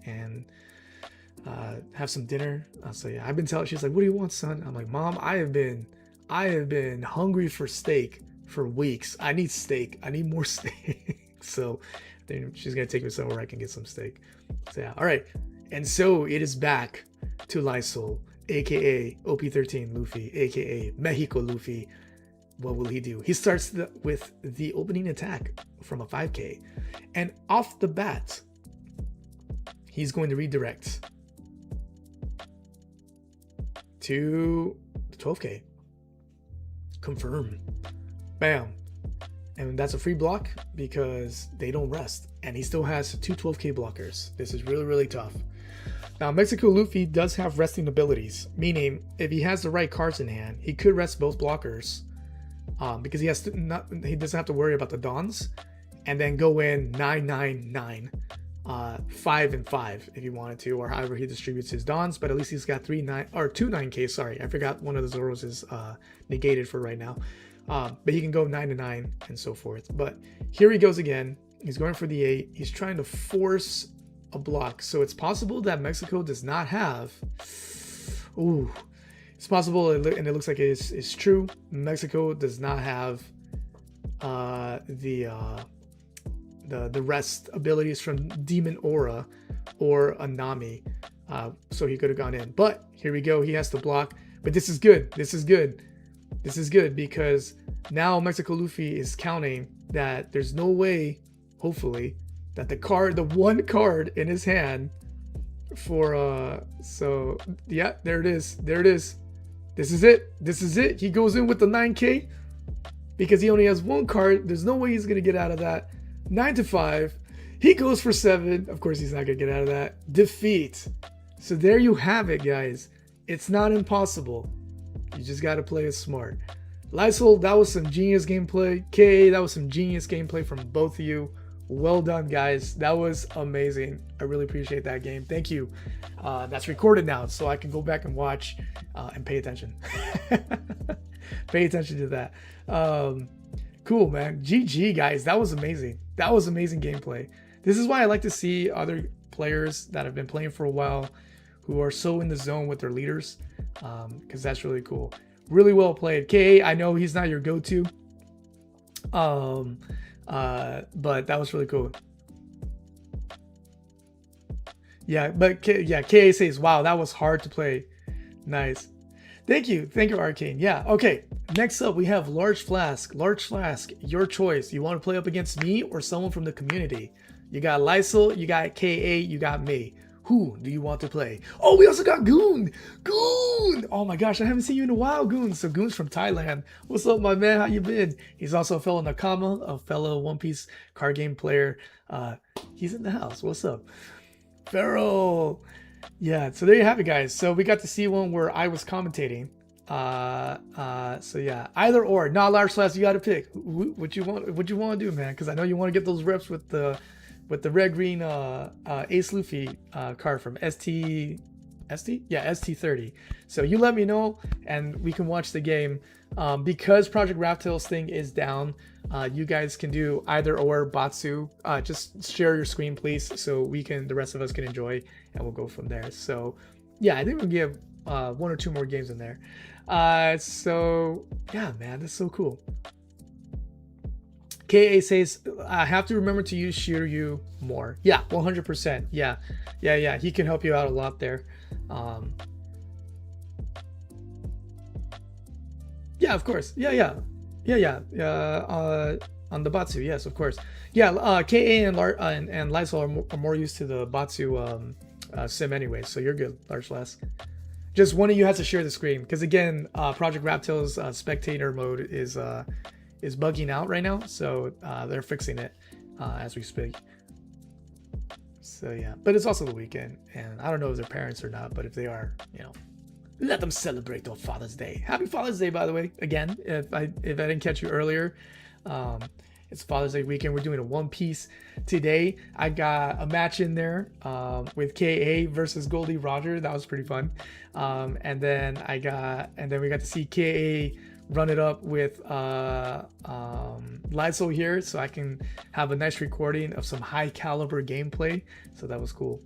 and have some dinner. So yeah, I've been telling. She's like, "What do you want, son?" I'm like, "Mom, I have been hungry for steak for weeks. I need steak. I need more steak." So then she's gonna take me somewhere I can get some steak. So yeah, all right. And so it is back to Lysol, aka OP13 Luffy, aka Mexico Luffy. What will he do? He starts with the opening attack from a 5k, and off the bat he's going to redirect to the 12k. Confirm. Bam. And that's a free block because they don't rest, and he still has two 12k blockers. This is really, really tough. Now, Mexico Luffy does have resting abilities, meaning if he has the right cards in hand, he could rest both blockers. Because he doesn't have to worry about the Dons, and then go in 9-9-9, 5 and 5 if he wanted to, or however he distributes his Dons. But at least he's got 2 9K. Sorry, I forgot one of the Zoros is negated for right now. But he can go 9-9 and so forth. But here he goes again. He's going for the 8. He's trying to force a block. So it's possible that Mexico does not have. Ooh. It's possible, and it looks like it's true. Mexico does not have the rest abilities from Demon Aura or Anami, so he could have gone in. But here we go. He has to block. But this is good. This is good. This is good because now Mexico Luffy is counting that there's no way, hopefully, that the one card in his hand for so yeah, there it is. There it is. This is it. This is it. He goes in with the 9k because he only has one card. There's no way he's going to get out of that. 9-5. He goes for 7. Of course, he's not going to get out of that. Defeat. So there you have it, guys. It's not impossible. You just got to play it smart. Lysol, that was some genius gameplay. K, that was some genius gameplay from both of you. Well done, guys. That was amazing. I really appreciate that game. Thank you. That's recorded now, so I can go back and watch and pay attention. Pay attention to that. Cool, man. GG, guys. That was amazing. That was amazing gameplay. This is why I like to see other players that have been playing for a while who are so in the zone with their leaders, because that's really cool. Really well played. KA, I know he's not your go-to, but that was really cool. Yeah, but KA says, wow, that was hard to play. Nice. Thank you, Arcane. Yeah, okay. Next up, we have Large Flask. Large Flask, your choice. You want to play up against me or someone from the community? You got Lysol, you got KA, you got me. Who do you want to play? Oh, we also got Goon. Goon! Oh my gosh, I haven't seen you in a while, Goon. So Goon's from Thailand. What's up, my man? How you been? He's also a fellow Nakama, a fellow One Piece card game player. He's in the house. What's up? Farrell. Yeah, so there you have it, guys. So we got to see one where I was commentating. So yeah, either or. Not Large Flask, you got to pick. What you want to do, man? Because I know you want to get those reps with the red green Ace Luffy card from ST30. So you let me know and we can watch the game. Because Project Raptail's thing is down, you guys can do either or Batsu. Just share your screen, please, so the rest of us can enjoy, and we'll go from there. So yeah, I think we'll give 1 or 2 more games in there. So yeah, man, that's so cool. KA says, I have to remember to use Shiryu more. Yeah, 100%. Yeah. He can help you out a lot there. Yeah, of course. Yeah. On the Batsu, yes, of course. Yeah, KA and Lysol are more used to the Batsu sim anyway, so you're good, Large Flask. Just one of you has to share the screen, because again, Project Raptail's spectator mode is bugging out right now, so they're fixing it as we speak. So yeah, but it's also the weekend, and I don't know if they're parents or not, but if they are, let them celebrate on Father's Day. Happy Father's Day, by the way. Again, if I didn't catch you earlier, it's Father's Day weekend. We're doing a One Piece today. I got a match in there with KA versus Goldie Roger. That was pretty fun. And then we got to see KA run it up with Lysol here, so I can have a nice recording of some high caliber gameplay. So that was cool.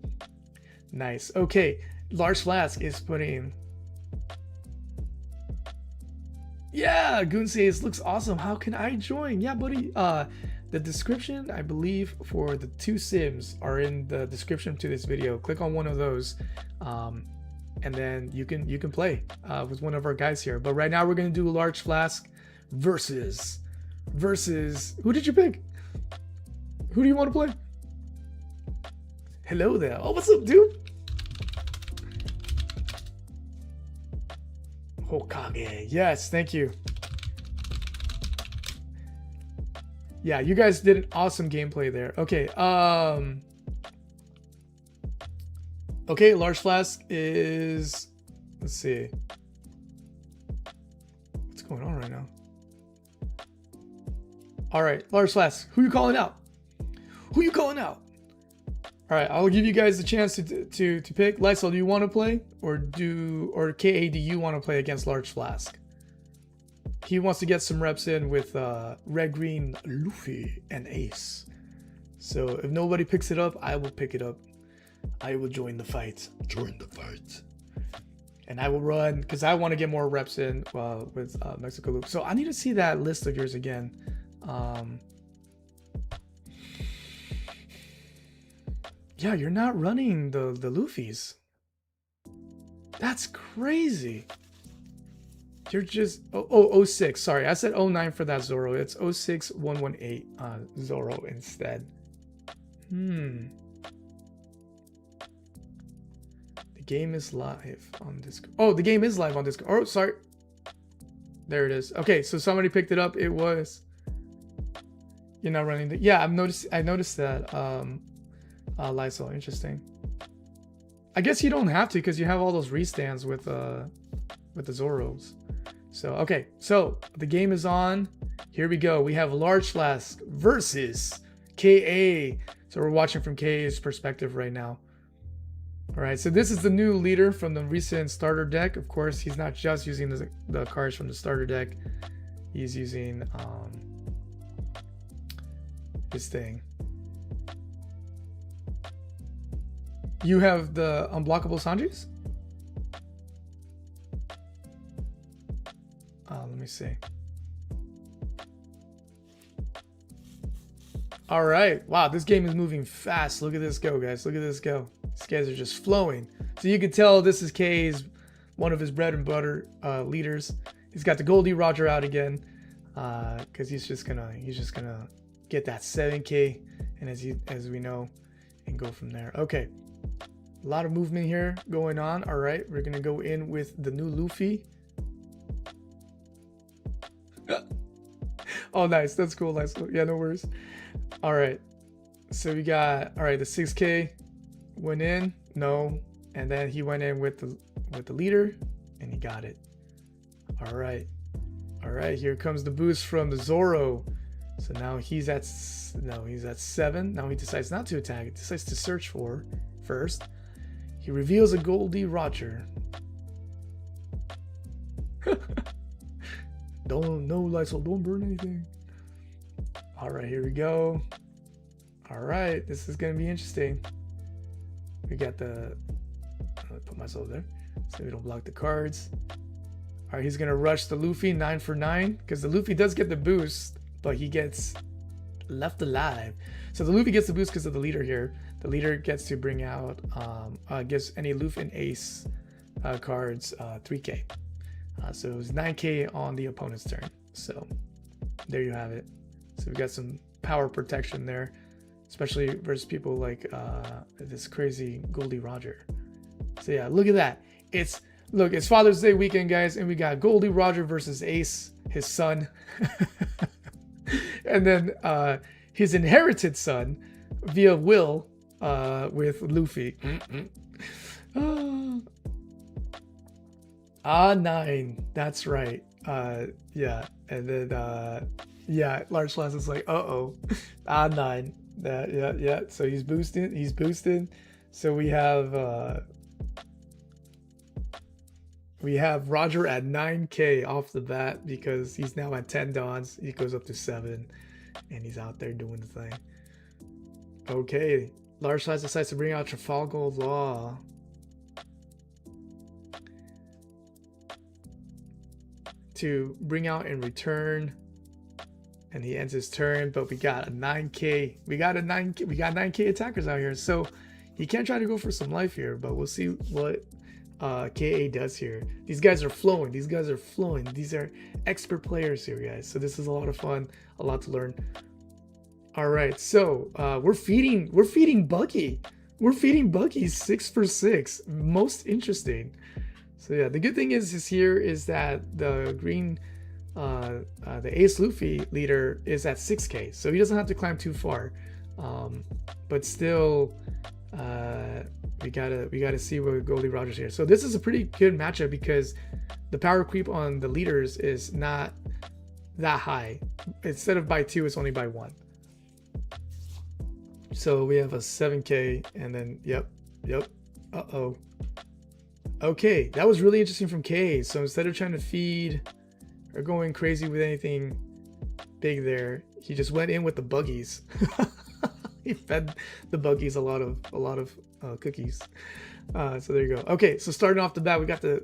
Nice. Okay, Large Flask is putting. Yeah, Goon says looks awesome. How can I join? Yeah, buddy. The description, I believe, for the 2 sims are in the description to this video. Click on one of those, and then you can play with one of our guys here. But right now we're gonna do Large Flask versus who did you pick? Who do you want to play? Hello there. Oh, what's up, dude? Hokage. Yes, thank you. Yeah, you guys did an awesome gameplay there. Okay, okay, Large Flask is, let's see. What's going on right now? All right, Large Flask, who you calling out? Who you calling out? All right, I'll give you guys the chance to pick. Lysol, do you want to play, or KA, do you want to play against Large Flask? He wants to get some reps in with Red Green Luffy and Ace. So if nobody picks it up, I will pick it up. I will join the fight. Join the fight. And I will run because I want to get more reps in with Mexico Loop. So I need to see that list of yours again. Yeah, you're not running the Luffys. That's crazy. You're just 06. Sorry, I said 09 for that Zoro. It's 06118 Zoro instead. The game is live on Discord. Oh, the game is live on Discord. Oh, sorry. There it is. Okay, so somebody picked it up. It was. You're not running the. Yeah, I noticed that. Lysol, interesting. I guess you don't have to because you have all those restands with the Zoros. So okay, so the game is on. Here we go. We have Large Flask versus KA. So we're watching from KA's perspective right now. All right, so this is the new leader from the recent starter deck. Of course, he's not just using the cards from the starter deck. He's using his thing. You have the unblockable Sanjis? Let me see. All right. Wow, this game is moving fast. Look at this go, guys. Look at this go. These guys are just flowing. So you can tell this is K's, one of his bread and butter leaders. He's got the Goldie Roger out again, because he's just gonna get that 7K, and as we know, and go from there. Okay. A lot of movement here going on. All right, we're gonna go in with the new Luffy. Oh, nice. That's cool. Nice. Yeah, no worries. All right. So we got the 6K went in, no, and then he went in with the leader, and he got it. All right. Here comes the boost from the Zoro. So now he's at 7. Now he decides not to attack. He decides to search for first. He reveals a Goldie Roger. No, Lysol, don't burn anything. All right, here we go. All right, this is gonna be interesting. We got the. I'll put myself there so we don't block the cards. All right, he's gonna rush the Luffy 9 for 9 because the Luffy does get the boost, but he gets left alive. So the Luffy gets the boost because of the leader here. The leader gets to bring out, gives any Luffy and Ace cards 3K. So it was 9K on the opponent's turn. So there you have it. So we got some power protection there, especially versus people like this crazy Goldie Roger. So yeah, look at that. It's Father's Day weekend, guys, and we got Goldie Roger versus Ace, his son, and then his inherited son via will, with Luffy. 9. That's right. Yeah. And then yeah, Large Flask is like, uh-oh. 9. Yeah. So he's boosting. So we have Roger at 9k off the bat because he's now at 10 dons. He goes up to 7 and he's out there doing the thing. Okay, Large Flask decides to bring out Trafalgar Law. To bring out in return, and he ends his turn, but we got a 9k. We got 9k attackers out here, so he can try to go for some life here, but we'll see what KA does here. These guys are flowing. These are expert players here, guys. So this is a lot of fun, a lot to learn. All right, so we're feeding Bucky. We're feeding Bucky 6 for 6. Most interesting. So yeah, the good thing is that the green, the Ace Luffy leader is at 6k, so he doesn't have to climb too far. But still, we gotta see what Goldie Rogers here. So this is a pretty good matchup because the power creep on the leaders is not that high. Instead of by 2, it's only by 1. So we have a 7k, and then yep. Okay, that was really interesting from K. So instead of trying to feed or going crazy with anything big there, he just went in with the buggies. He fed the buggies a lot of cookies. So there you go. Okay, so starting off the bat, we got the.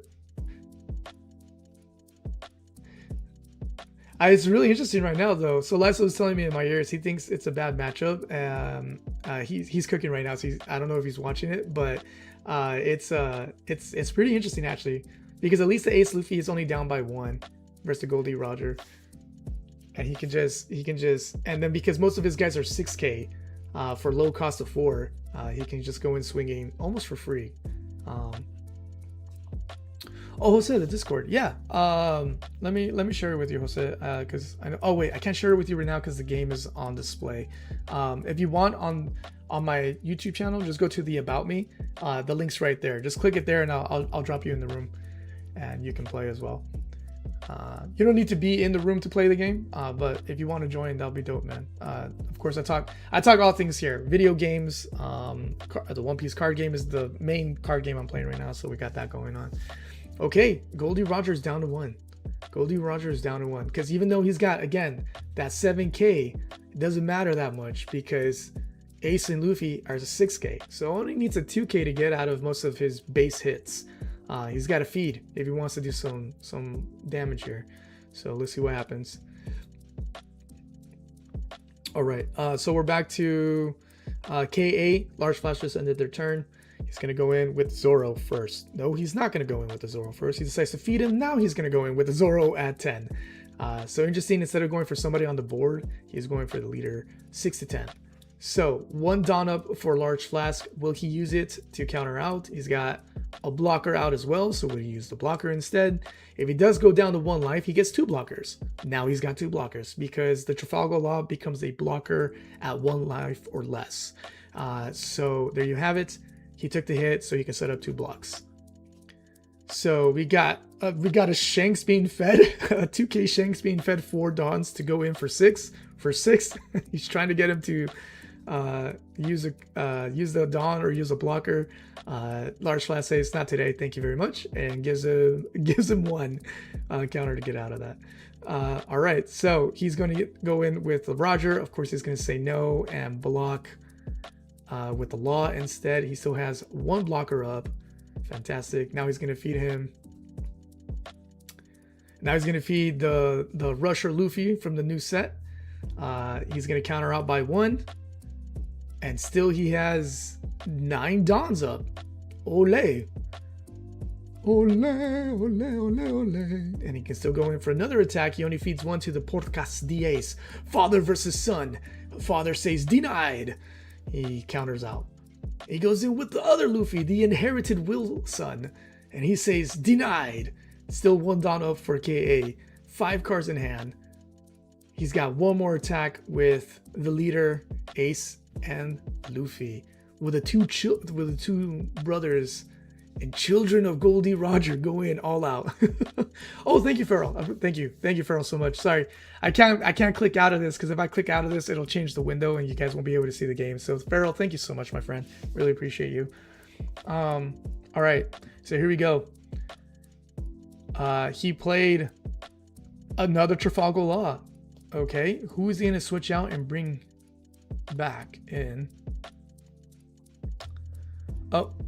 It's really interesting right now, though. So Lysa was telling me in my ears he thinks it's a bad matchup. He's cooking right now, so I don't know if he's watching it, but it's pretty interesting actually, because at least the Ace Luffy is only down by 1 versus the Goldie Roger, and he can just and then because most of his guys are 6k for low cost of 4, he can just go in swinging almost for free. Oh, Jose, the Discord. Yeah. Let me share it with you, Jose, because I know. Oh wait, I can't share it with you right now because the game is on display. If you want on my YouTube channel, just go to the About Me. The link's right there. Just click it there, and I'll drop you in the room, and you can play as well. You don't need to be in the room to play the game, but if you want to join, that'll be dope, man. Of course, I talk all things here. Video games. The One Piece card game is the main card game I'm playing right now, so we got that going on. Okay, Goldie Rogers down to 1. Goldie Rogers down to 1. Because even though he's got, again, that 7k, it doesn't matter that much because Ace and Luffy are 6k. So only needs a 2k to get out of most of his base hits. He's got to feed if he wants to do some damage here. So let's see what happens. All right, so we're back to KA. Large Flash just ended their turn. He's going to go in with Zoro first. No, he's not going to go in with the Zoro first. He decides to feed him. Now he's going to go in with the Zoro at 10. So interesting, instead of going for somebody on the board, he's going for the leader 6 to 10. So 1 Dawn up for Large Flask. Will he use it to counter out? He's got a blocker out as well, so will he use the blocker instead? If he does go down to 1 life, he gets 2 blockers. Now he's got 2 blockers because the Trafalgar Law becomes a blocker at 1 life or less. So there you have it. He took the hit, so he can set up 2 blocks. So we got a Shanks being fed, a 2k Shanks being fed 4 Dawns to go in for 6. He's trying to get him to use the Dawn or use a blocker. Large Flash says not today, thank you very much, and gives him 1 counter to get out of that. All right, so he's going to go in with the Roger. Of course, he's going to say no and block with the Law instead. He still has 1 blocker up. Fantastic. Now he's going to feed him. Now he's going to feed the Rusher Luffy from the new set. He's going to counter out by 1. And still he has 9 Dawns up. Ole. Ole, ole, ole, ole. And he can still go in for another attack. He only feeds 1 to the OP13 Ace. Father versus son. Father says denied. He counters out. He goes in with the other Luffy, the inherited Will son. And he says denied. Still 1 Dawn up for KA. 5 cards in hand. He's got 1 more attack with the leader, Ace and Luffy. with the two brothers and children of Goldie Roger go in all out. Oh, thank you, Farrell. Thank you, Farrell, so much. Sorry, I can't click out of this, because if I click out of this, it'll change the window and you guys won't be able to see the game. So Farrell, thank you so much, my friend. Really appreciate you. All right, so here we go. He played another Trafalgar Law. Okay, who is he gonna switch out and bring back in?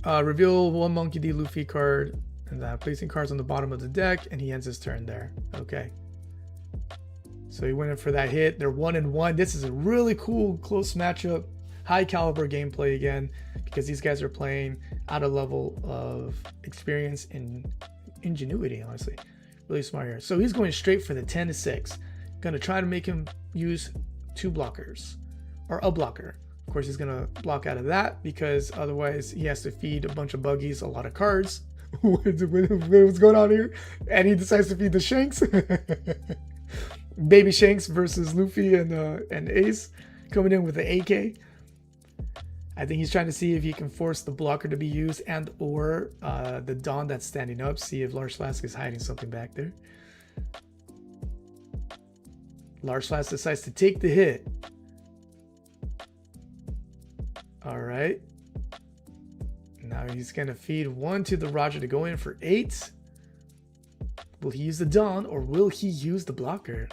Reveal one Monkey D. Luffy card, and placing cards on the bottom of the deck, and he ends his turn there. Okay. So he went in for that hit. They're 1-1. This is a really cool, close matchup. High caliber gameplay again, because these guys are playing at a level of experience and ingenuity, honestly. Really smart here. So he's going straight for the 10-6. Gonna try to make him use 2 blockers, or a blocker. Of course, he's gonna block out of that, because otherwise he has to feed a bunch of buggies a lot of cards. What's going on here? And he decides to feed the Shanks. Baby Shanks versus Luffy and Ace coming in with the AK. I think he's trying to see if he can force the blocker to be used, and or the Dawn that's standing up. See if Large Flask is hiding something back there. Large Flask decides to take the hit. All right. Now he's going to feed 1 to the Roger to go in for 8. Will he use the Dawn, or will he use the blocker?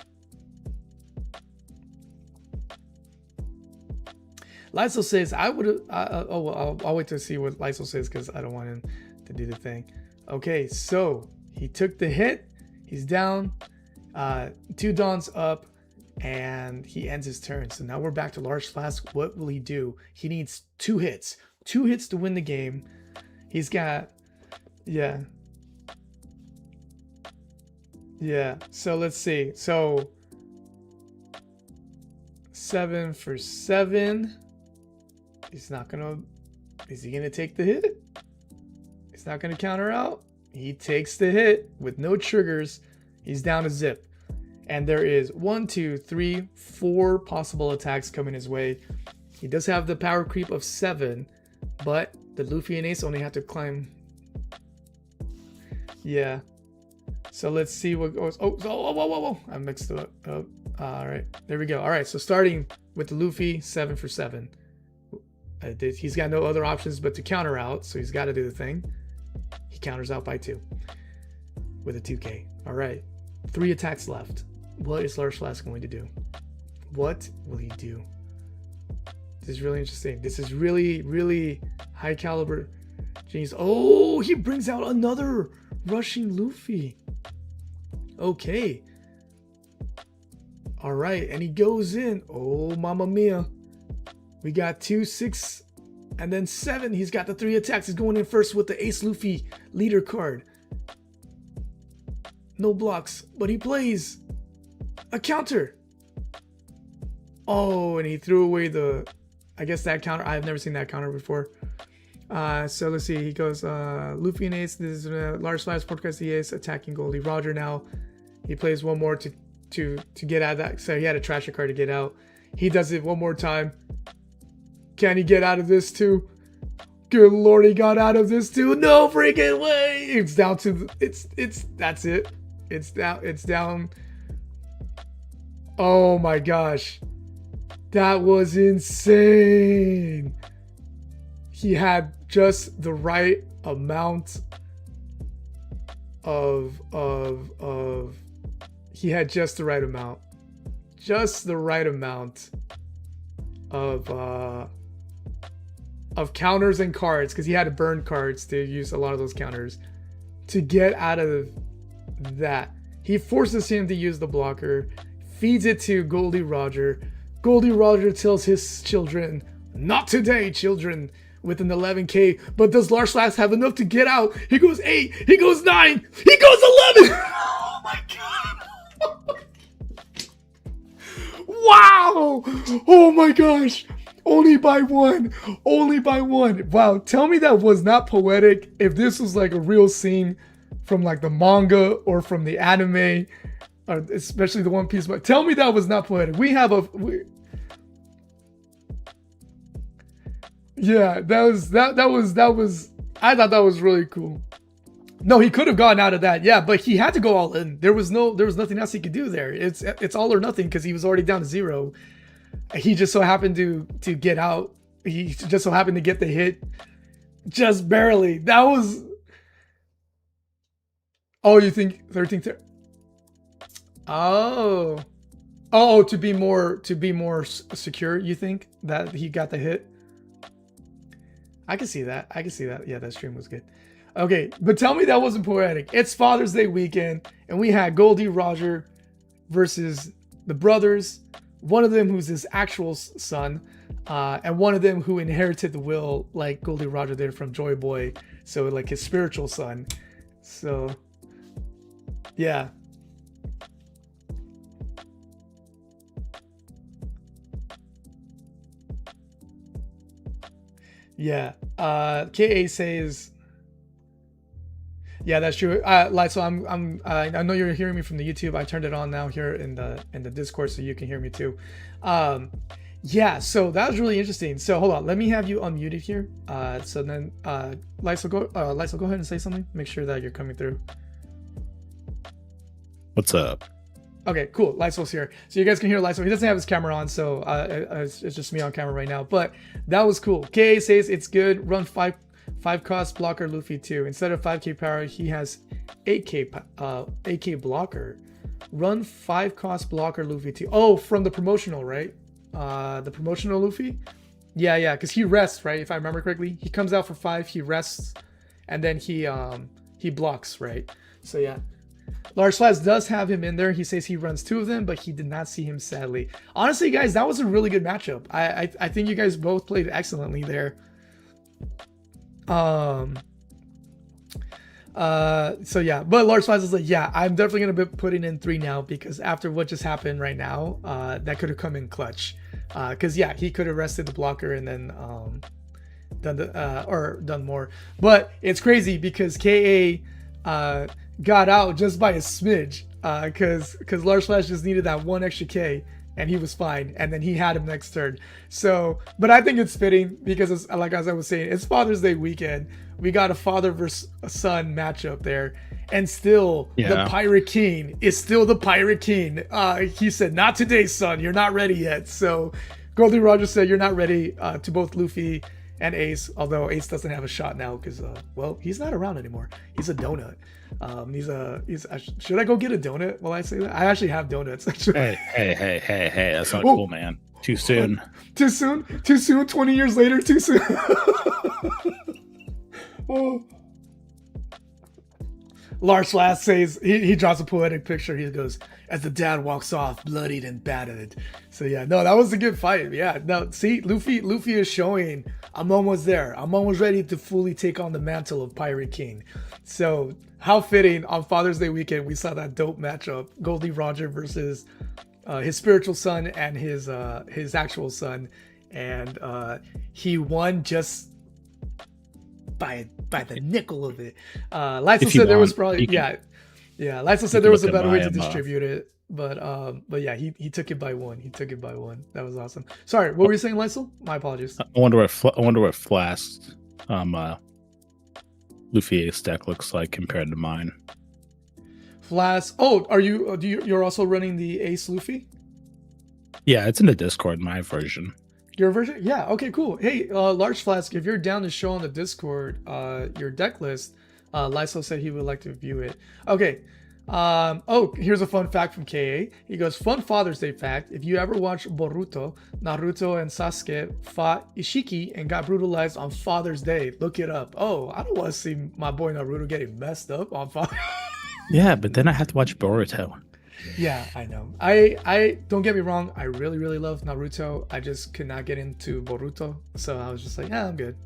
Lysol says, I would I'll wait to see what Lysol says, because I don't want him to do the thing. Okay, so he took the hit. He's down. 2 Dawns up. And he ends his turn. So now we're back to Large Flask. What will he do? He needs 2 hits. 2 hits to win the game. He's got... Yeah. So let's see. So 7 for 7. He's not gonna... Is he gonna take the hit? He's not gonna counter out. He takes the hit with no triggers. He's down to zip. And there is 1, 2, 3, 4 possible attacks coming his way. He does have the power creep of 7, but the Luffy and Ace only have to climb. Yeah. So let's see what goes. Whoa. I mixed it up. Oh, all right. There we go. All right. So starting with the Luffy, 7 for 7. He's got no other options but to counter out. So he's got to do the thing. He counters out by 2 with a 2K. All right. 3 attacks left. What is Large Flask going to do? What will he do? This is really interesting. This is really, really high caliber. Jeez. Oh, he brings out another rushing Luffy. Okay. All right. And he goes in. Oh, mamma mia. We got 2, 6, and then 7. He's got the 3 attacks. He's going in first with the Ace Luffy leader card. No blocks, but he plays a counter. Oh, and he threw away the... I guess that counter... I've never seen that counter before. So let's see. He goes Luffy and Ace. This is Large Flask, Portcast the Ace, attacking Goldie Roger now. He plays one more to get out of that. So he had a trasher card to get out. He does it one more time. Can he get out of this too? Good Lord, he got out of this too. No freaking way. It's down to... That's it. It's down. Oh my gosh. That was insane. He had just the right amount of he had just the right amount. Just the right amount of counters and cards, because he had to burn cards to use a lot of those counters to get out of that. He forces him to use the blocker, feeds it to Goldie Roger. Goldie Roger tells his children, "Not today, children," with an 11K. But does Large Flask have enough to get out? He goes 8, he goes 9, he goes 11. Oh my god. Wow. Oh my gosh. Only by 1. Only by 1. Wow. Tell me that was not poetic. If this was like a real scene from like the manga or from the anime, or especially the One Piece, but tell me that was not poetic. Yeah, that was I thought that was really cool. No, he could have gone out of that, yeah, but he had to go all in. There was nothing else he could do there. It's all or nothing because he was already down to 0. He just so happened to get out. He just so happened to get the hit, just barely. That was. Oh, you think 13th? Oh, to be more secure. You think that he got the hit? I can see that. Yeah, that stream was good. Okay, but tell me that wasn't poetic. It's Father's Day weekend, and we had Goldie Roger versus the brothers. One of them who's his actual son, and one of them who inherited the will, like Goldie Roger did from Joy Boy. So like his spiritual son. So, yeah. Yeah. KA says. Yeah, that's true. So I know you're hearing me from the YouTube. I turned it on now here in the Discord so you can hear me too. Yeah, so that was really interesting. So hold on, let me have you unmuted here. So then Lysel, go ahead and say something. Make sure that you're coming through. What's up? Okay, cool. Lysol's here. So you guys can hear Lysel. He doesn't have his camera on, so it's just me on camera right now. But that was cool. KA says it's good. Run 5 cost blocker Luffy too. Instead of 5k power, he has 8k blocker. Run 5 cost blocker Luffy too. Oh, from the promotional, right? The promotional Luffy? Yeah, because he rests, right? If I remember correctly. He comes out for 5, he rests, and then he blocks, right? So yeah. Large Slash does have him in there. He says he runs 2 of them, but he did not see him, sadly. Honestly, guys, that was a really good matchup. I think you guys both played excellently there. So yeah, but Large Slash is like, yeah, I'm definitely gonna be putting in 3 now because after what just happened right now, that could have come in clutch. Because yeah, he could have rested the blocker and then done more. But it's crazy because KA got out just by a smidge, because Large Slash just needed that 1 extra K and he was fine, and then he had him next turn. So, but I think it's fitting because it's, like as I was saying, it's Father's Day weekend. We got a father versus a son matchup there, and still the Pirate King is still the Pirate King. He said, "Not today, son. You're not ready yet." So, Goldie Roger said, "You're not ready," to both Luffy and Ace, although Ace doesn't have a shot now because, well, he's not around anymore. He's a donut. Should I go get a donut while I say that? I actually have donuts. Hey, that's not cool, man. Too soon. Too soon? 20 years later, too soon? Oh. Large Slash says, he draws a poetic picture. He goes, as the dad walks off, bloodied and battered. So yeah, no, that was a good fight. Yeah, no, see, Luffy is showing, I'm almost there. I'm almost ready to fully take on the mantle of Pirate King. So how fitting on Father's Day weekend, we saw that dope matchup. Goldie Roger versus his spiritual son and his actual son. And he won just by the nickel of it. Lysel said there was probably Lysel said there was a better way to distribute it, but yeah, he took it by 1. That was awesome. Sorry, what were you saying, Lysel? My apologies. I wonder what Flask's Luffy Ace deck looks like compared to mine. Flask. Oh, you're also running the Ace Luffy? Yeah, it's in the Discord, my version. Your version? Yeah, okay, cool. Hey, Large Flask, if you're down to show on the Discord your deck list, Lysel said he would like to view it. Okay. Oh, here's a fun fact from KA. He goes, fun Father's Day fact. If you ever watch Boruto, Naruto and Sasuke fought Ishiki and got brutalized on Father's Day. Look it up. Oh, I don't want to see my boy Naruto getting messed up on Father's Day. Yeah, but then I have to watch Boruto. Yeah, I know. I don't get me wrong. I really, really love Naruto. I just could not get into Boruto, so I was just like, yeah, I'm good.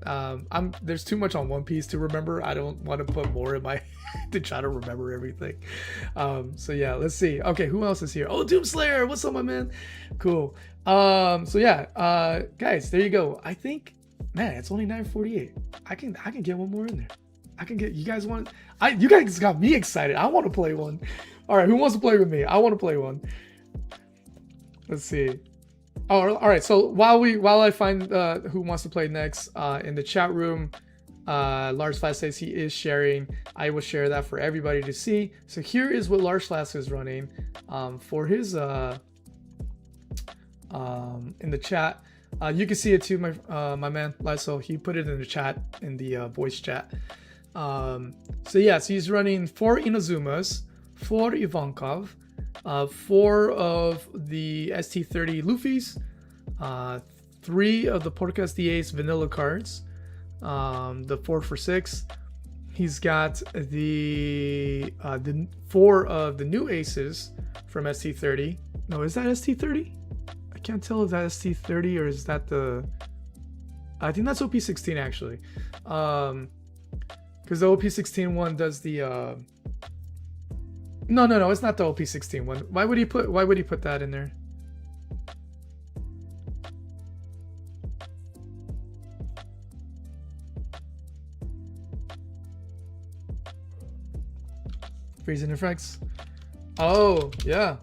There's too much on One Piece to remember. I don't want to put more in my to try to remember everything. So yeah, let's see. Okay, who else is here? Oh, Doomslayer, what's up, my man? Cool. So yeah, guys, there you go. I think, man, it's only 9:48. I can get one more in there. I can get. You guys want? You guys got me excited. I want to play one. All right, who wants to play with me? I want to play one. Let's see. Oh, all right. So while I find who wants to play next in the chat room, Lars Flask says he is sharing. I will share that for everybody to see. So here is what Lars Flask is running for his in the chat. You can see it too, my man Lysol. He put it in the chat, in the voice chat. So yes, he's running 4 Inazumas, 4 Ivankov, 4 of the ST30 Luffys, 3 of the OP13 Ace vanilla cards, the 4 for 6. He's got the 4 of the new aces from ST30. No, is that ST30? I can't tell if that's ST30 or is that the... I think that's OP16 actually. Because the OP16 one does the... No, it's not the OP16 one. Why would he put that in there? Freezing effects. Oh, yeah.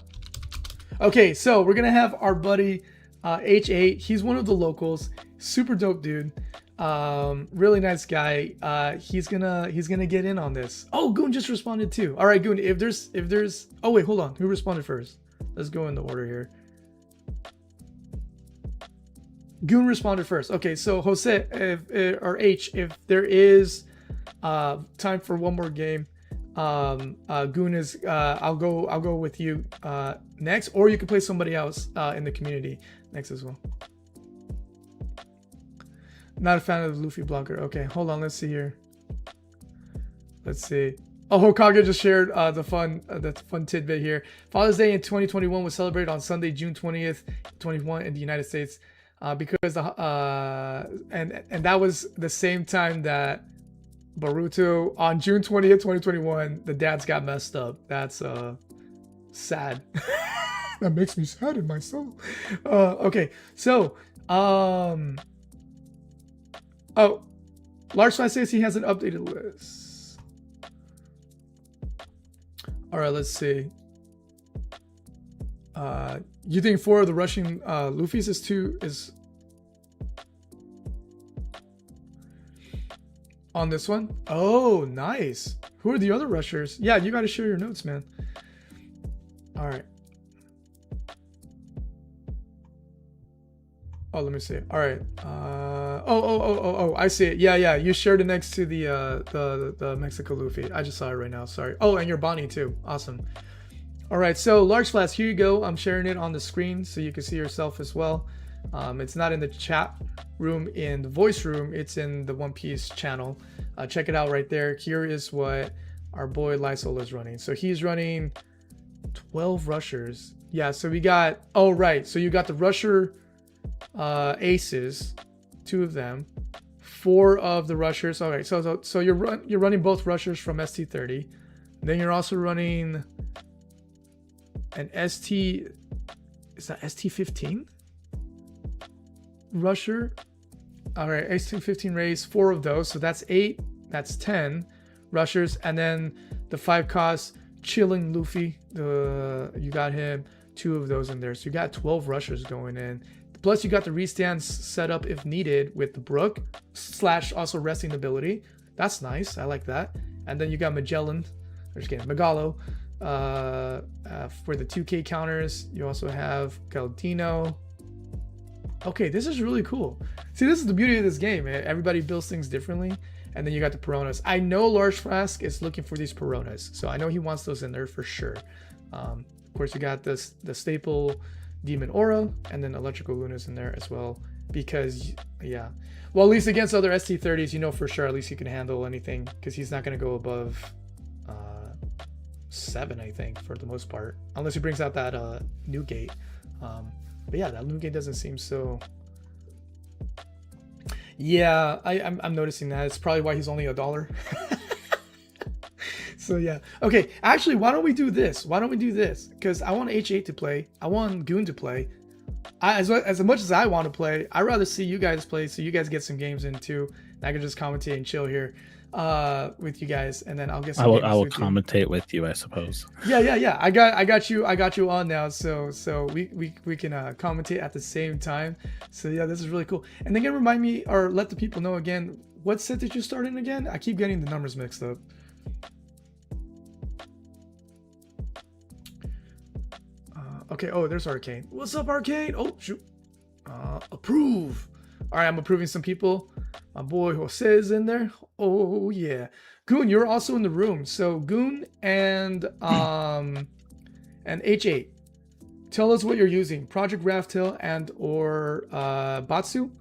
Okay, so we're gonna have our buddy H8. He's one of the locals. Super dope dude. Really nice guy. He's gonna get in on this. Oh, Goon just responded too. All right, Goon. If there's oh wait, hold on. Who responded first? Let's go in the order here. Goon responded first. Okay, so Jose or H, if there is time for one more game, Goon is I'll go with you next, or you can play somebody else in the community next as well. Not a fan of the Luffy blogger. Okay, hold on. Let's see here. Let's see. Oh, Hokage just shared the fun tidbit here. Father's Day in 2021 was celebrated on Sunday, June 20th, 2021 in the United States, because and that was the same time that Boruto on June 20th, 2021, the dads got messed up. That's sad. That makes me sad in my soul. Okay, so oh, Lars Flask says he has an updated list. All right, let's see. You think 4 of the Russian Luffys is on this one? Oh, nice. Who are the other rushers? Yeah, you got to share your notes, man. All right. Oh, let me see. All right. Oh, I see it. Yeah. You shared it next to the Mexico Luffy. I just saw it right now. Sorry. Oh, and your Bonnie too. Awesome. All right. So Large Flask, here you go. I'm sharing it on the screen so you can see yourself as well. It's not in the chat room, in the voice room. It's in the One Piece channel. Check it out right there. Here is what our boy Lysol is running. So he's running 12 rushers. Yeah. So we got. Oh, right. So you got the rusher. Aces, 2 of them, 4 of the rushers. All right, so you're running both rushers from ST30. Then you're also running an ST, is that ST15 rusher? All right, ST15 race, 4 of those, so that's 8. That's 10 rushers, and then the 5 cost chilling Luffy. You got him, 2 of those in there, so you got 12 rushers going in. Plus, you got the restands set up if needed with the Brook / also resting ability. That's nice. I like that. And then you got Magellan, or just kidding, Megalo for the 2K counters. You also have Galdino. Okay, this is really cool. See, this is the beauty of this game. Everybody builds things differently. And then you got the Peronas. I know Large Flask is looking for these Peronas, so I know he wants those in there for sure. Of course, you got the staple Demon Aura, and then Electrical Luna's in there as well, because yeah, well, at least against other ST30s, you know for sure at least he can handle anything, because he's not going to go above 7, I think, for the most part, unless he brings out that new gate. But yeah, that new gate doesn't seem so. Yeah, I'm noticing that. It's probably why he's only $1. So yeah, okay, actually, why don't we do this? Because I want H8 to play, I want Goon to play. as much as I want to play, I'd rather see you guys play, so you guys get some games in too. And I can just commentate and chill here with you guys, and then I'll get some I will commentate with you, I suppose. Yeah. I got you on now, so we can commentate at the same time. So yeah, this is really cool. And then remind me, or let the people know again, what set did you start in again? I keep getting the numbers mixed up. Okay, oh, there's Arcane. What's up, Arcane? Oh, shoot. Approve. All right, I'm approving some people. My boy Jose is in there. Oh, yeah. Goon, you're also in the room. So, Goon and H8. Tell us what you're using. Project Raftail and or Batsu.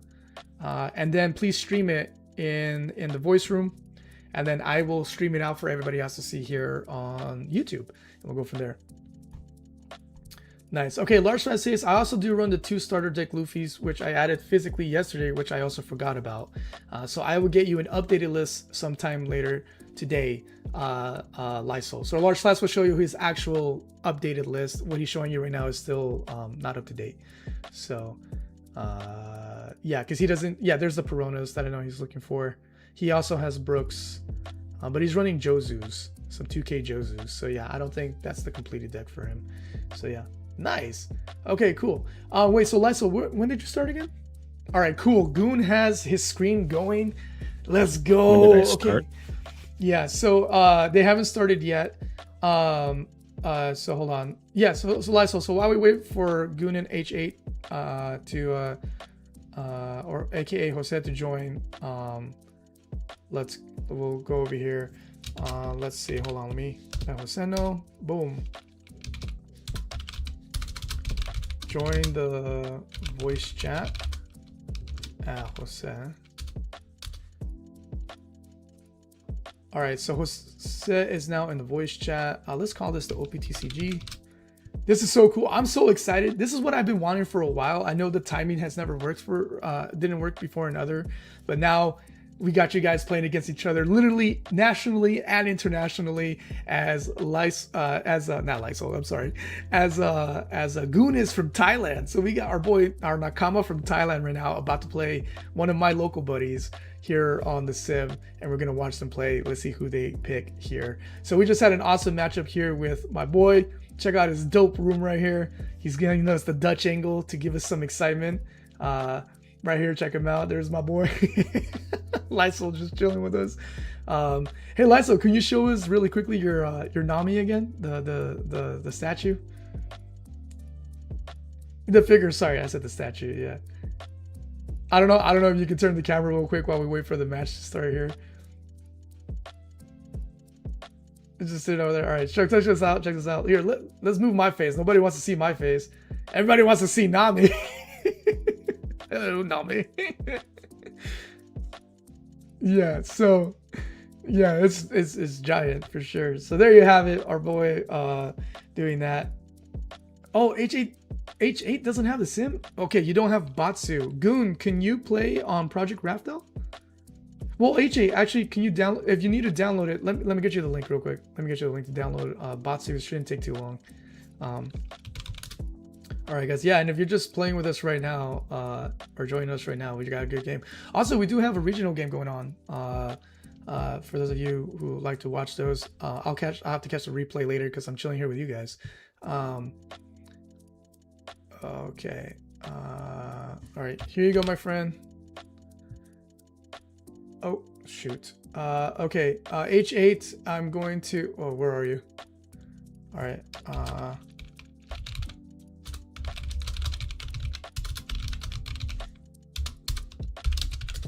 And then please stream it in the voice room. And then I will stream it out for everybody else to see here on YouTube. And we'll go from there. Nice. Okay, Large Fan says, I also do run the 2 starter deck Luffys, which I added physically yesterday, which I also forgot about. So I will get you an updated list sometime later today, Lysol. So Large Class will show you his actual updated list. What he's showing you right now is still not up to date. So, yeah, because he doesn't... Yeah, there's the Peronas that I know he's looking for. He also has Brooks, but he's running Jozu's, some 2K Jozu's. So yeah, I don't think that's the completed deck for him. So yeah. Nice. Okay, cool. Wait, so Lysol, when did you start again? All right, cool. Goon has his screen going. Let's go. When did I start? Okay. Yeah, so they haven't started yet. So hold on. Yeah, so Lysol, so while we wait for Goon and H8 or aka Jose to join, we'll go over here. Let's see. Hold on, let me let Jose know. Boom. Join the voice chat. Jose. All right, so Jose is now in the voice chat. Let's call this the OPTCG. This is so cool. I'm so excited. This is what I've been wanting for a while. I know the timing has never worked didn't work before in other, but now we got you guys playing against each other, literally nationally and internationally, as not Lysol, I'm sorry, as a Goon is from Thailand. So we got our Nakama from Thailand right now about to play one of my local buddies here on the sim, and we're gonna watch them play. Let's see who they pick here. So we just had an awesome matchup here with my boy. Check out his dope room right here. He's giving us the Dutch angle to give us some excitement. Right here, check him out. There's my boy. Lysol just chilling with us. Hey Lysol, can you show us really quickly your Nami again? The statue? The figure, sorry, I said the statue, yeah. I don't know if you can turn the camera real quick while we wait for the match to start here. It's just sitting over there. All right, check this out. Check this out. Here, let's move my face. Nobody wants to see my face. Everybody wants to see Nami. Hello, Nami. Yeah, so yeah, it's giant for sure. So there you have it, our boy doing that. Oh, H8 doesn't have the sim? Okay, you don't have Batsu. Goon, can you play on Project Raftail? Well, H8, actually, can you download, if you need to download it, let me get you the link real quick. Let me get you the link to download Batsu. It shouldn't take too long. All right, guys. Yeah, and if you're just playing with us right now, or joining us right now, we got a good game. Also, we do have a regional game going on. For those of you who like to watch those, I'll have to catch the replay later because I'm chilling here with you guys. Okay. All right, here you go, my friend. Oh, shoot. Okay, H8, I'm going to... Oh, where are you? All right.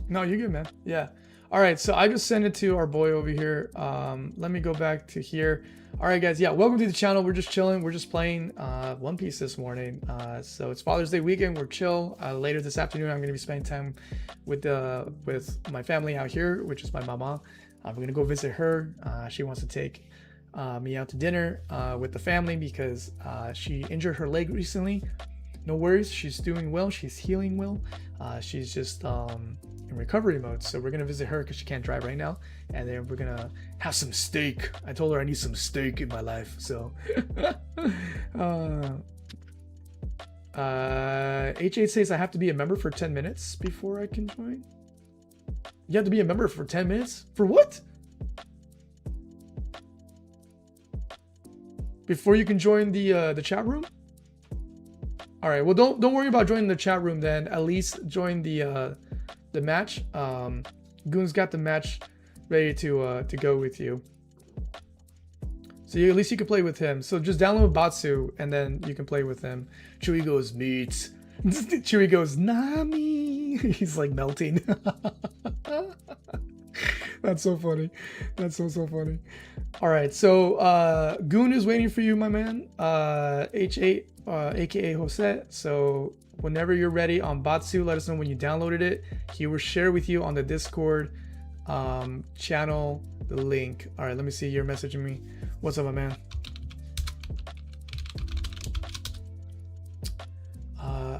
No, you're good, man. Yeah. All right, so I just sent it to our boy over here. Let me go back to here. All right, guys. Yeah, welcome to the channel. We're just chilling. We're just playing One Piece this morning. So it's Father's Day weekend. We're chill. Later this afternoon, I'm going to be spending time with my family out here, which is my mama. We're going to go visit her. She wants to take me out to dinner with the family because she injured her leg recently. No worries. She's doing well. She's healing well. She's just in recovery mode. So we're going to visit her because she can't drive right now. And then we're going to have some steak. I told her I need some steak in my life. So, all H8 says I have to be a member for 10 minutes before I can join. You have to be a member for 10 minutes? For what? Before you can join the chat room? All right. Well, don't worry about joining the chat room then. At least join the match. Goon's got the match ready to go with you. So at least you can play with him. So just download Batsu and then you can play with him. Chewie goes, meat. Chewie goes, Nami. He's like melting. That's so funny. That's so funny. All right. So Goon is waiting for you, my man. H8, aka Jose. So whenever you're ready on Batsu, let us know when you downloaded it. He will share with you on the Discord channel the link. All right. Let me see. You're messaging me. What's up, my man?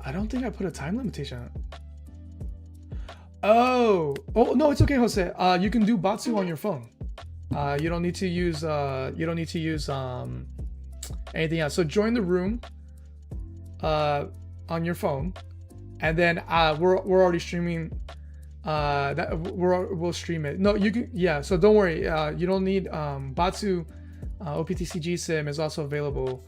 I don't think I put a time limitation on it. Oh no, it's okay, Jose. You can do Batsu on your phone. You don't need to use anything else. So join the room on your phone, and then we're already streaming. We'll stream it. No, you can. Yeah. So don't worry. You don't need Batsu. OPTCG sim is also available.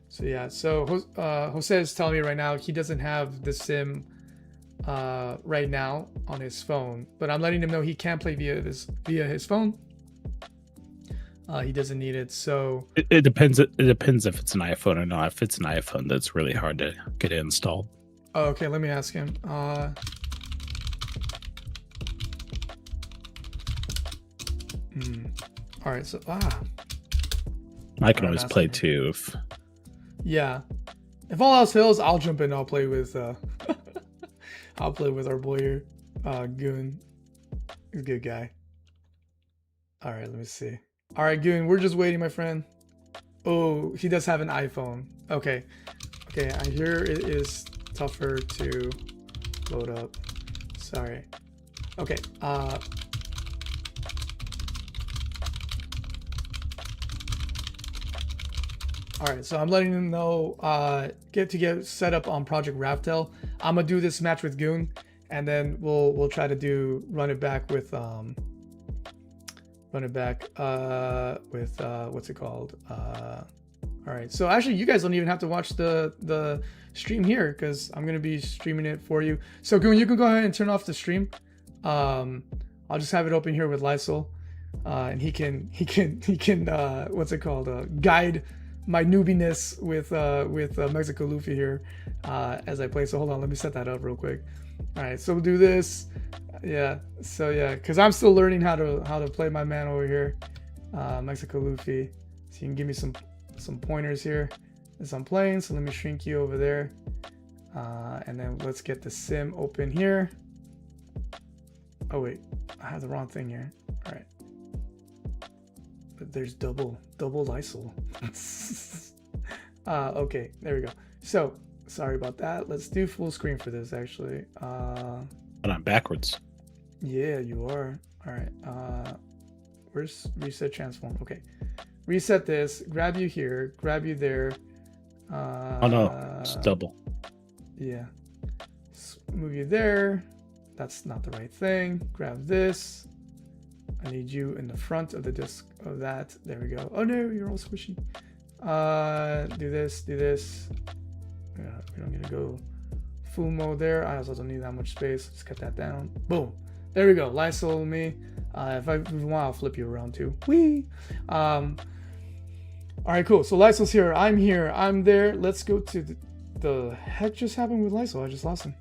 So yeah, so Jose is telling me right now he doesn't have the sim right now on his phone, but I'm letting him know he can play via his phone. He doesn't need it, so it depends. It depends if it's an iPhone or not. If it's an iPhone, that's really hard to get it installed. Oh, okay, let me ask him. All right, so I can always play too. If yeah, if all else fails, I'll jump in. I'll play with I'll play with our boy here, Goon. He's a good guy. All right, let me see. All right, Goon, we're just waiting, my friend. Oh, he does have an iPhone. Okay, I hear it is tougher to load up. Sorry. Okay. All right, so I'm letting them know get set up on Project Raftel. I'm gonna do this match with Goon, and then we'll try to run it back with what's it called? All right, so actually you guys don't even have to watch the stream here because I'm gonna be streaming it for you. So Goon, you can go ahead and turn off the stream. I'll just have it open here with Lysol, and he can what's it called? Guide my newbiness with Mexico Luffy here as I play. So hold on, let me set that up real quick. All right, so we'll do this. Yeah, so yeah, because I'm still learning how to play my man over here, Mexico Luffy. So you can give me some pointers here as I'm playing. So let me shrink you over there, and then let's get the sim open here. Oh wait, I have the wrong thing here. All right, but there's double Lysol. Okay, there we go. So sorry about that. Let's do full screen for this actually. But I'm backwards. Yeah, you are. All right. Where's reset transform? Okay. Reset this. Grab you here. Grab you there. Oh no, it's double. Yeah. Move you there. That's not the right thing. Grab this. I need you in the front of the disc of that. There we go. Oh no, you're all squishy. Do this. Yeah, we don't need to go full mode there. I also don't need that much space. Let's cut that down. Boom. There we go. Lysol me. If I want, I'll flip you around too. Whee! All right, cool. So Lysol's here. I'm here. I'm there. Let's go to the heck just happened with Lysol? I just lost him.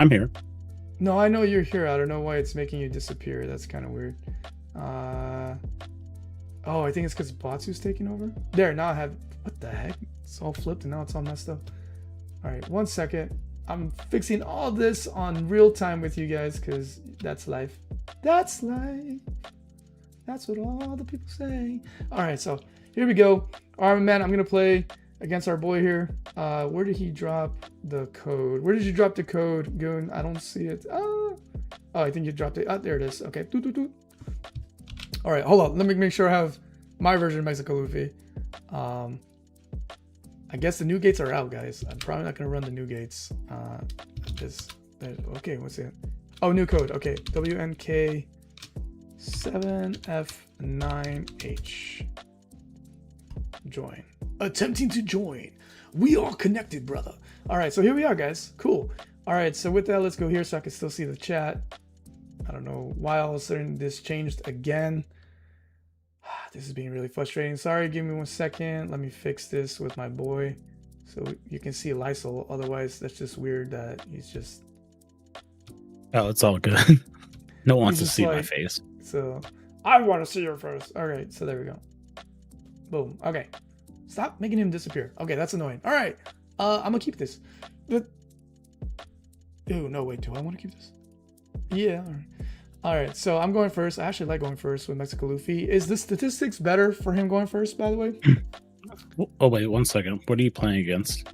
I'm here. No, I know you're here. I don't know why it's making you disappear. That's kind of weird. Oh, I think it's because Batsu's taking over. There, now I have... What the heck? It's all flipped and now it's all messed up. All right, 1 second. I'm fixing all this on real time with you guys because that's life. That's life. That's what all the people say. All right, so here we go. All right, man, I'm going to play against our boy here. Where did he drop the code? Where did you drop the code, Goon? I don't see it. Oh, I think you dropped it. Oh, there it is. Okay. Doot, doot, doot. All right, hold on. Let me make sure I have my version of Mexico Luffy. I guess the new gates are out, guys. I'm probably not gonna run the new gates. Okay, what's it? Oh, new code. Okay, WNK7F9H. Join. Attempting to join. We are connected, brother. All right, so here we are, guys. Cool. All right, so with that, let's go here so I can still see the chat. I don't know why all of a sudden this changed again. This is being really frustrating. Sorry, give me 1 second. Let me fix this with my boy so you can see Lysol. Otherwise, that's just weird that he's just... Oh, it's all good. No one wants to see my face. So, I want to see your face. All right, so there we go. Boom. Okay. Stop making him disappear. Okay, that's annoying. All right. I'm going to keep this. Oh, no, wait. Do I want to keep this? Yeah. All right. All right, so I'm going first. I actually like going first with Mexico Luffy. Is the statistics better for him going first, by the way? Oh, wait, 1 second. What are you playing against?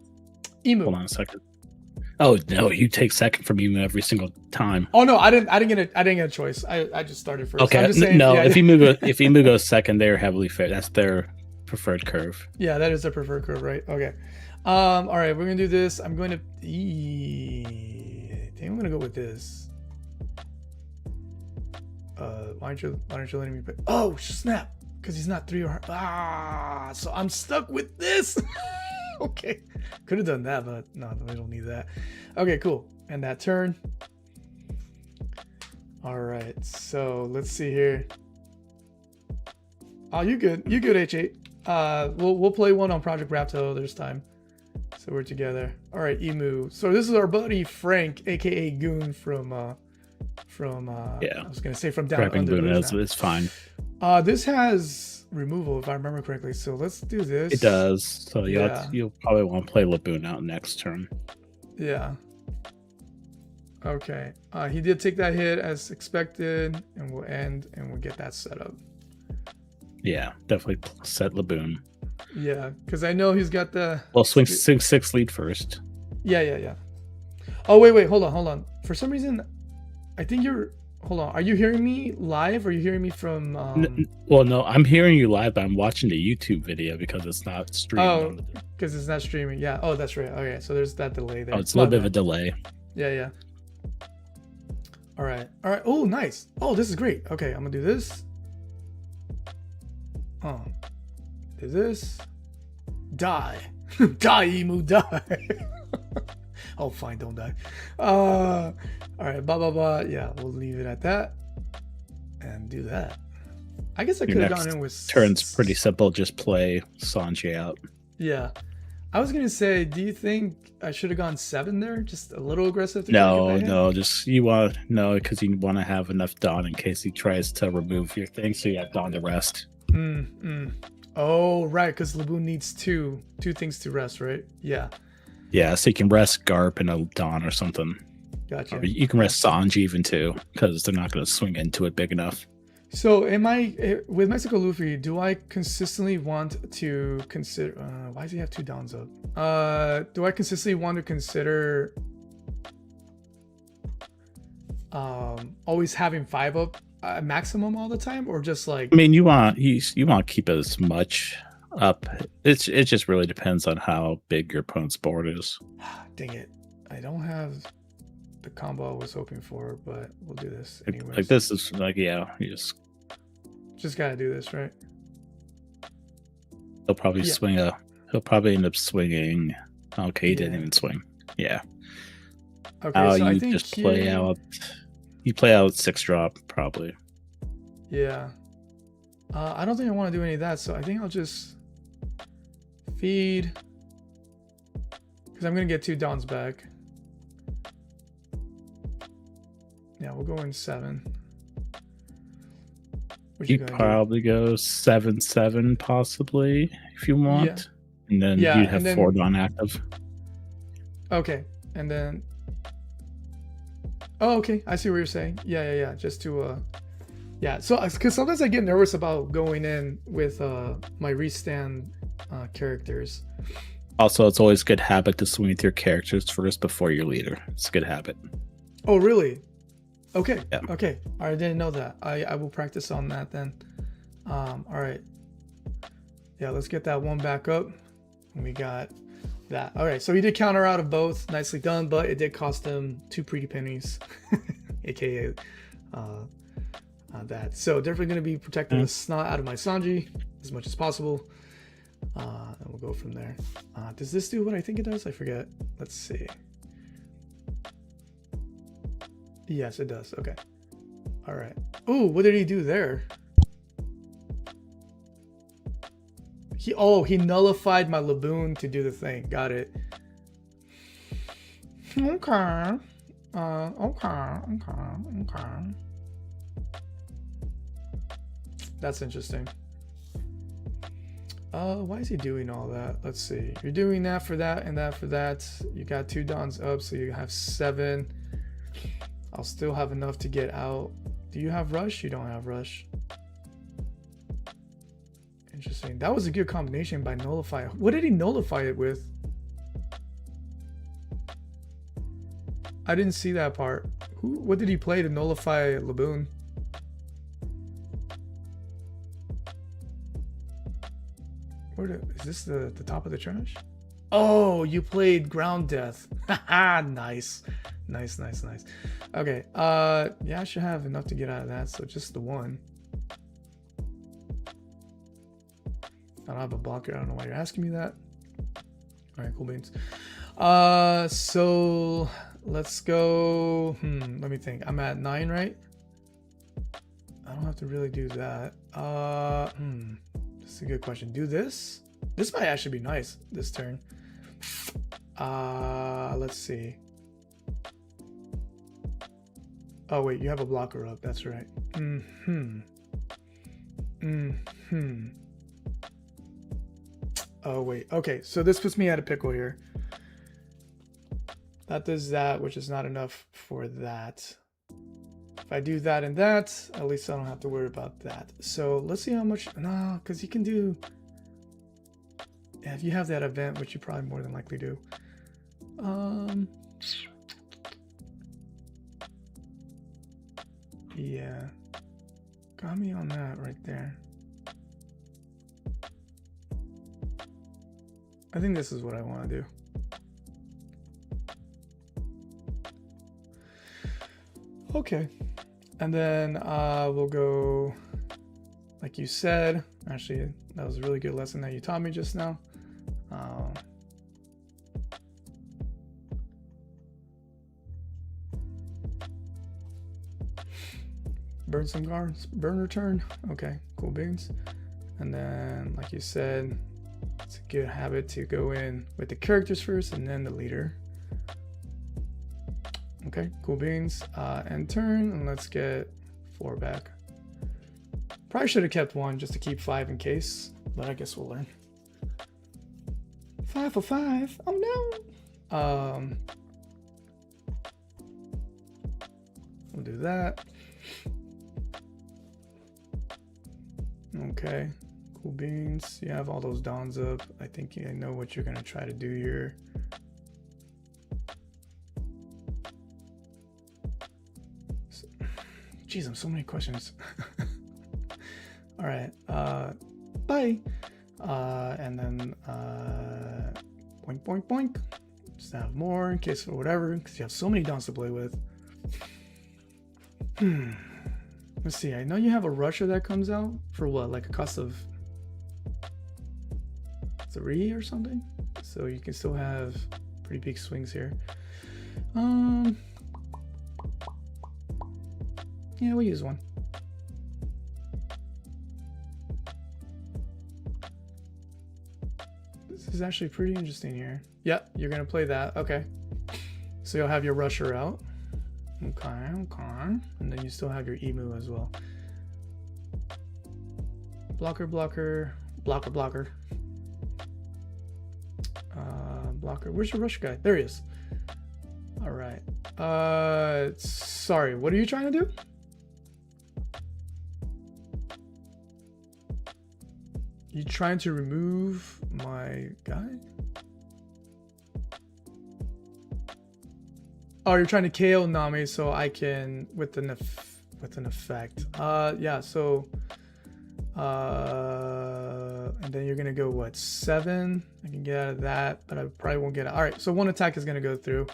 Emu. Hold on a second. Oh, no, you take second from Emu every single time. Oh, no, I didn't get a choice. I just started first. Okay, I'm just saying, no, yeah, if Emu goes second, they're heavily fit. That's their preferred curve. Yeah, that is their preferred curve, right? Okay. All right, we're going to do this. I'm going to... I think I'm going to go with this. Why aren't you letting me play? Oh, snap! Because he's not 3 or... so I'm stuck with this! Okay. Could have done that, but no, we don't need that. Okay, cool. And that turn. Alright, so let's see here. Oh, you good. You good, H8. We'll play one on Project Rapto this time. So we're together. Alright, Emu. So this is our buddy Frank, aka Goon from yeah, I was gonna say from down under. It's fine. This has removal if I remember correctly, so let's do this. It does. So you'll probably want to play Laboon out next turn. Yeah. Okay. He did take that hit as expected, and we'll end and we'll get that set up. Yeah, definitely set Laboon. Yeah, because I know he's got the... Well, swing 6 lead first. Yeah. Oh, wait, hold on. For some reason, I think you're... Hold on. Are you hearing me live or are you hearing me from... Well, no, I'm hearing you live, but I'm watching the YouTube video because it's not streaming. Oh, because it's not streaming. Yeah. Oh, that's right. Okay, so there's that delay there. Oh, it's a little bit of a delay. Yeah. All right. Oh, nice. Oh, this is great. Okay, I'm going to do this. Oh. Do this. Die. Die, Emu, die. Oh, fine, don't die. All right, blah, blah, blah. Yeah, we'll leave it at that. And do that. I guess I could have gone in with... Turn's pretty simple. Just play Sanji out. Yeah. I was going to say, do you think I should have gone 7 there? Just a little aggressive? No, just because you want to have enough Dawn in case he tries to remove your thing, so you have Dawn to rest. Oh, right, because Laboon needs two things to rest, right? Yeah. Yeah, so you can rest Garp and a Dawn or something. Gotcha. Or you can rest Sanji even too, because they're not going to swing into it big enough. So am I, with Mexico Luffy, do I consistently want to consider, why does he have 2 downs up? Do I consistently want to consider always having 5 up maximum all the time, or just like... I mean, you want to keep as much up. It just really depends on how big your opponent's board is. Dang it. I don't have the combo I was hoping for, but we'll do this anyways. Like this is like, yeah, you just gotta do this, right? He'll probably he'll probably end up swinging. Okay, he didn't even swing. Yeah. Okay, so I you think just play out. You play out 6 drop probably. Yeah. I don't think I want to do any of that, so I think I'll just feed, because I'm gonna get 2 downs back. Yeah, we'll go in 7. You'd probably go 7/7 possibly if you want, and then you'd have 4 Dawn active. Okay, and then... Oh, okay. I see what you're saying. Yeah. Just to, yeah. So, because sometimes I get nervous about going in with my restand characters. Also, it's always a good habit to swing with your characters first before your leader. It's a good habit. Oh, really? Okay. Yeah. Okay. I didn't know that. I will practice on that then. All right. Yeah, let's get that one back up. And we got that. All right. So he did counter out of both. Nicely done, but it did cost him 2 pretty pennies, aka that. So definitely going to be protecting the snot out of my Sanji as much as possible. And we'll go from there. Does this do what I think it does? I forget. Let's see. Yes, it does. Okay. All right. Ooh, what did he do there? He nullified my Laboon to do the thing. Got it. Okay. Okay. That's interesting. Why is he doing all that? Let's see. You're doing that for that and that for that. You got 2 dons up, so you have 7. I'll still have enough to get out. Do you have rush? You don't have rush. Interesting. That was a good combination by nullify. What did he nullify it with? I didn't see that part. What did he play to nullify Laboon? Is this the top of the trash? Oh, you played Ground Death. Haha, nice. Nice. Okay, yeah, I should have enough to get out of that, so just the one. I don't have a blocker. I don't know why you're asking me that. All right, cool beans. So let's go. Let me think. I'm at 9, right? I don't have to really do that. That's a good question. Do this. This might actually be nice this turn. Let's see. Oh wait, you have a blocker up. That's right. Oh wait. Okay, so this puts me at a pickle here. That does that, which is not enough for that. If I do that and that, at least I don't have to worry about that. So let's see how much. No, because you can do. Yeah, if you have that event, which you probably more than likely do. Yeah. Got me on that right there. I think this is what I want to do. Okay. And then we'll go, like you said. Actually, that was a really good lesson that you taught me just now. Burn some guards, burn return. Okay, cool beans. And then, like you said, it's a good habit to go in with the characters first and then the leader. Okay, cool beans. End turn, and let's get 4 back. Probably should have kept 1 just to keep 5 in case, but I guess we'll learn. 5 for 5. Oh no. We'll do that. Okay, cool beans. You have all those dons up. I think I know what you're gonna try to do here. Jeez, I'm so many questions. All right, bye. And then boink, boink, boink. Just have more in case for whatever, because you have so many dons to play with. Let's see, I know you have a rusher that comes out for what, like a cost of 3 or something? So you can still have pretty big swings here. Yeah, we'll use 1. This is actually pretty interesting here. Yep, you're gonna play that, okay. So you'll have your rusher out. Okay. And then you still have your emu as well. Blocker. Blocker. Where's your rush guy? There he is. All right. Sorry, what are you trying to do? You trying to remove my guy? Oh, you're trying to KO Nami so I can with an effect. Yeah. So, and then you're gonna go what 7? I can get out of that, but I probably won't get it. All right. So one attack is gonna go through.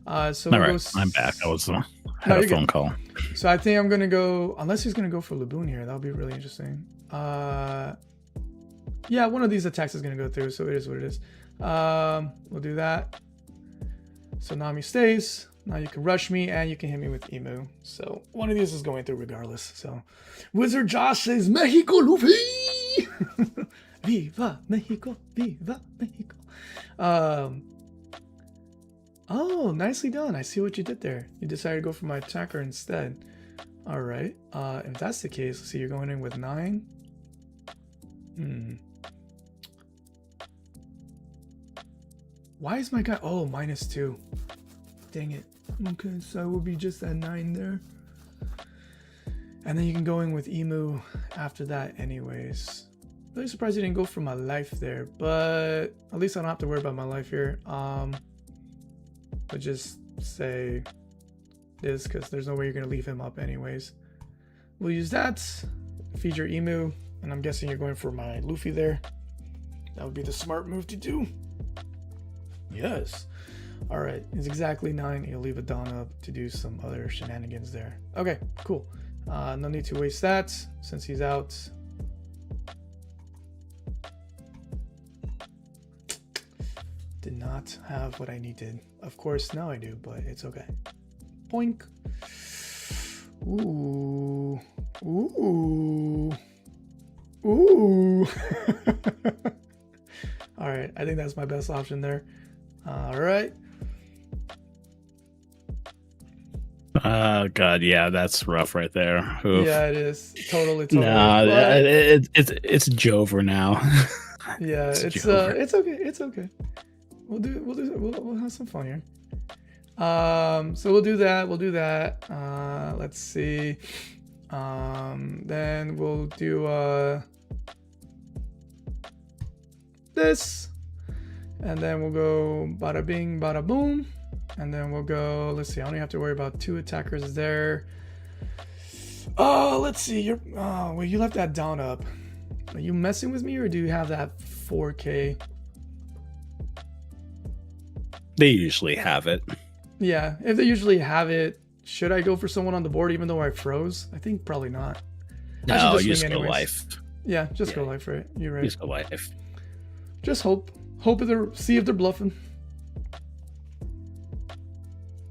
So all right, I'm back. I was had a phone call. So I think I'm gonna go, unless he's gonna go for Laboon here. That'll be really interesting. Yeah, one of these attacks is gonna go through, so it is what it is. We'll do that. So Nami stays. Now you can rush me and you can hit me with Emu. So one of these is going through regardless. So Wizard Josh says Mexico Luffy. Viva Mexico, Viva Mexico. Oh, nicely done. I see what you did there. You decided to go for my attacker instead. All right. If that's the case, let's see. You're going in with 9. Why is my guy? Oh, -2. Dang it. Okay, so I will be just at 9 there. And then you can go in with Emu after that anyways. Really surprised you didn't go for my life there, but at least I don't have to worry about my life here. But just say this because there's no way you're going to leave him up anyways. We'll use that. Feed your Emu, and I'm guessing you're going for my Luffy there. That would be the smart move to do. Yes. All right, it's exactly 9. You'll leave a Dawn up to do some other shenanigans there. Okay, cool. No need to waste that since he's out. Did not have what I needed. Of course, now I do, but it's okay. Boink. Ooh. Ooh. Ooh. All right, I think that's my best option there. All right. God, yeah, that's rough right there. Oof. Yeah, it is. Totally. Nah, it's Jover now. Yeah, it's okay. It's okay. We'll have some fun here. So we'll do that. Let's see. Then we'll do this, and then we'll go bada bing, bada boom, and then we'll go. Let's see. I only have to worry about 2 attackers there. Oh, let's see. Well, you left that down up. Are you messing with me, or do you have that 4K? They usually have it. Yeah, if they usually have it, should I go for someone on the board even though I froze? I think probably not. No, you just go life. Yeah, just go life for it. You're right. Just go life. Just hope see if they're bluffing.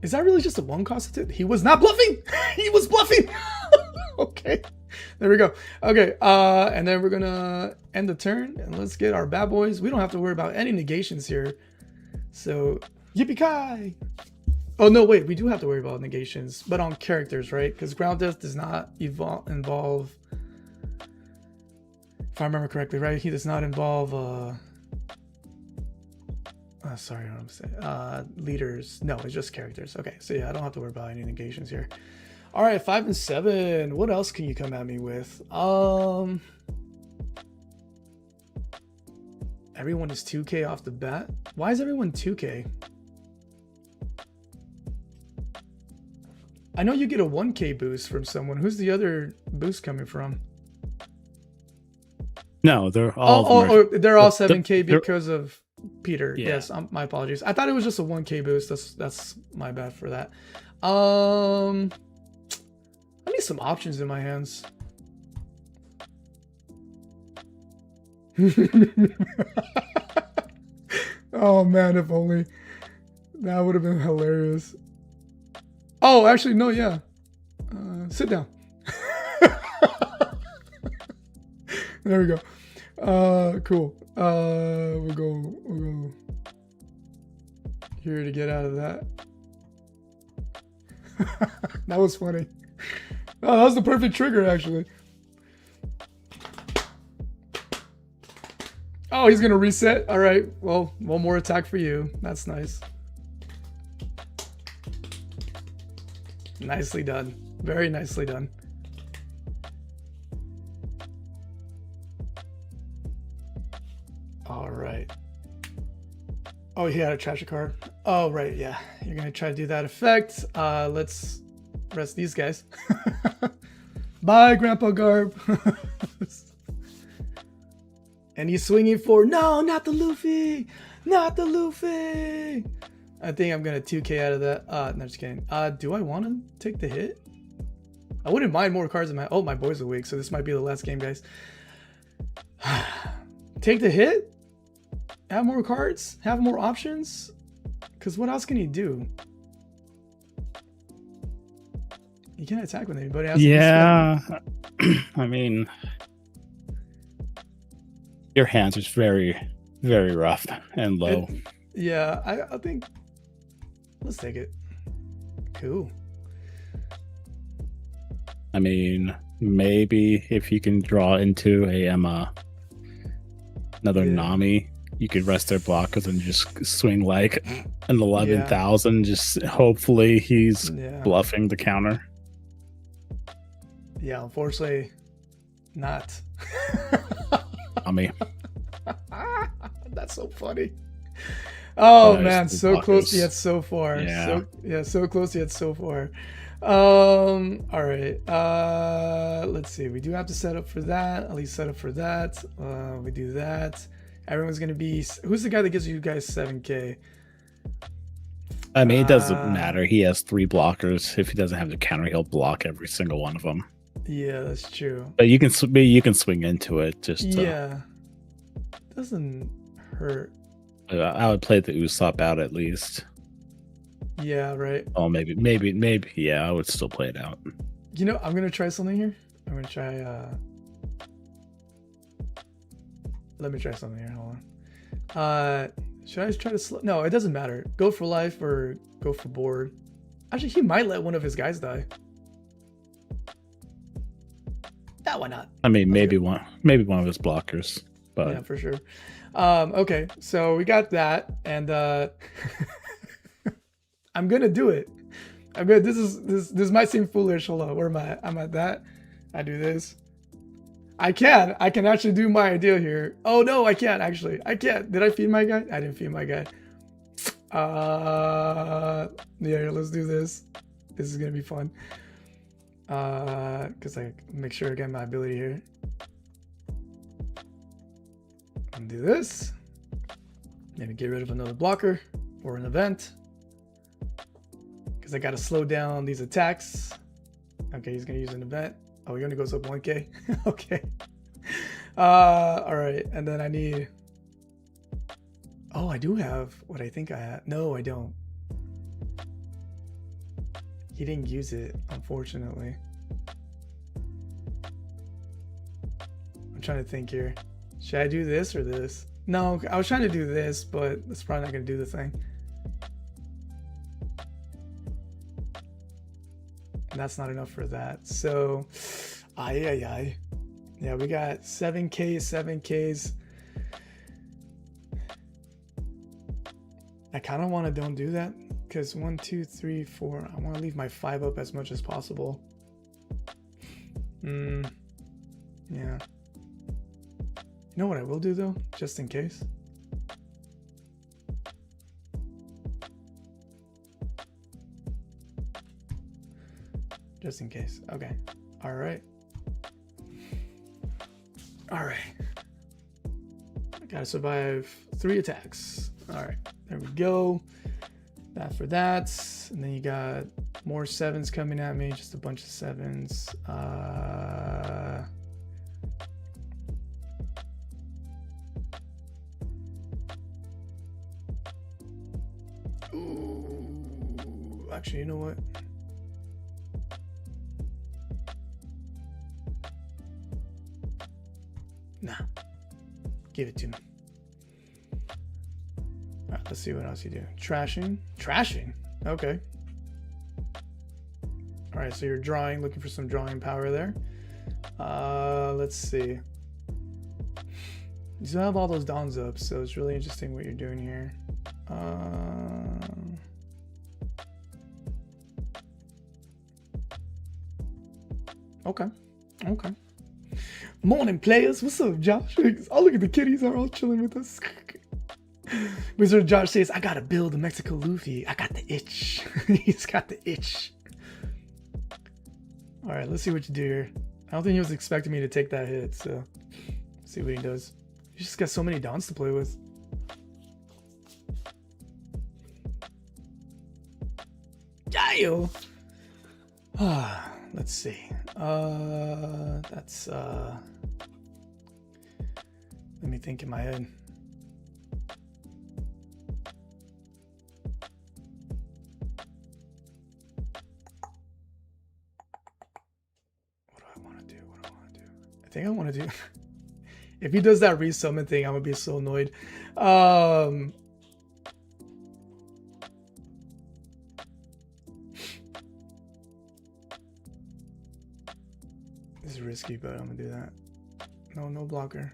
Is that really just a 1-cost hit? He was not bluffing. He was bluffing. Okay, there we go. Okay, and then we're gonna end the turn and let's get our bad boys. We don't have to worry about any negations here. So yippee-ki! Oh no, wait, we do have to worry about negations, but on characters, right? Because ground death does not involve, if I remember correctly, right? He does not involve sorry, what I'm saying. Leaders. No, it's just characters. Okay, so yeah, I don't have to worry about any negations here. All right, 5 and 7. What else can you come at me with? Everyone is 2K off the bat. Why is everyone 2K? I know you get a 1K boost from someone. Who's the other boost coming from? No, they're all. They're all 7K because of Peter. Yeah. Yes, my apologies. I thought it was just a 1K boost. That's my bad for that. I need some options in my hands. Oh man, if only. That would have been hilarious. Oh, actually, no, yeah. Sit down. There we go. Cool. We'll go here to get out of that. That was funny. Oh, that was the perfect trigger, actually. Oh, he's gonna reset. All right. Well, one more attack for you. That's nice. Nicely done. Very nicely done. All right. Oh, he had a trash card. Oh, right, yeah. You're gonna try to do that effect. Let's rest these guys. Bye, Grandpa Garb. And he's swinging for, no, not the Luffy! Not the Luffy! I think I'm gonna 2k out of that. No, just kidding. Do I want to take the hit? I wouldn't mind more cards in my... Oh, my boys are weak, so this might be the last game, guys. Take the hit? Have more cards? Have more options? Because what else can he do? He can't attack with anybody else. Yeah. I mean, your hands are very, very rough and low. Yeah, I think... Let's take it. Cool. I mean, maybe if you can draw into a another Nami, you could rest their blockers and just swing like an 11,000. Just hopefully he's bluffing the counter. Yeah, unfortunately, not. Nami. That's so funny. Oh man, so close yet so far. Yeah. So close yet so far. All right. Let's see. We do have to set up for that. At least set up for that. We do that. Everyone's gonna be. Who's the guy that gives you guys 7k? I mean, it doesn't matter. He has 3 blockers. If he doesn't have the counter, he'll block every single one of them. Yeah, that's true. But you can swing into it. Just doesn't hurt. I would play the Usopp out at least. Yeah, right. Oh, maybe. Yeah, I would still play it out. You know, I'm gonna try something here. I'm gonna try. Let me try something here. Hold on. Should I try to slow? No, it doesn't matter. Go for life or go for board. Actually, he might let one of his guys die. Yeah, why not? I mean, maybe one of his blockers. But yeah, for sure. Okay, so we got that, and I'm gonna do it. This might seem foolish. Hold on, where am I? I'm at that. I do this. I can actually do my idea here. Oh no, I can't actually. I can't. Did I feed my guy? I didn't feed my guy. Yeah, let's do this. This is gonna be fun. Because I make sure I get my ability here. Undo this. Maybe get rid of another blocker or an event. Because I gotta slow down these attacks. Okay, he's gonna use an event. Oh, he only goes up 1k. Okay. All right, and then I need. Oh, I do have what I think I had. No, I don't. He didn't use it, unfortunately. I'm trying to think here. Should I do this or this? No, I was trying to do this, but that's probably not going to do the thing. And that's not enough for that. So, yeah, we got 7Ks. I kind of want to don't do that because 1, 2, 3, 4. I want to leave my 5 up as much as possible. Yeah. You know what I will do though, just in case? Just in case. Okay. All right. I gotta survive 3 attacks. All right. There we go. That for that. And then you got more 7s coming at me. Just a bunch of 7s. Ooh, actually, you know what? Nah, give it to me. All right, let's see what else you do. Trashing. Okay. All right, so you're drawing, looking for some drawing power there. Let's see. You still have all those dawns up, so it's really interesting what you're doing here. Okay. Morning, players. What's up, Josh? Oh, look at the kitties are all chilling with us. Wizard Josh says, I gotta build a Mexico Luffy. I got the itch. He's got the itch. All right, let's see what you do here. I don't think he was expecting me to take that hit, so let's see what he does. He's just got so many dons to play with. Yeah. Let's see. That's let me think in my head. I think I want to do if he does that resummon thing, I'm gonna be so annoyed. This is risky, but I'm gonna do that. No blocker.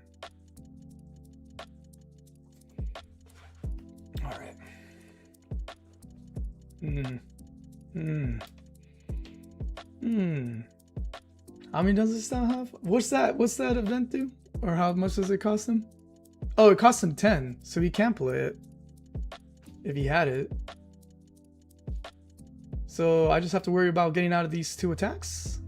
All right. How many does this now have? What's that event do? Or how much does it cost him? Oh, it costs him 10, so he can't play it if he had it. So I just have to worry about getting out of these 2 attacks.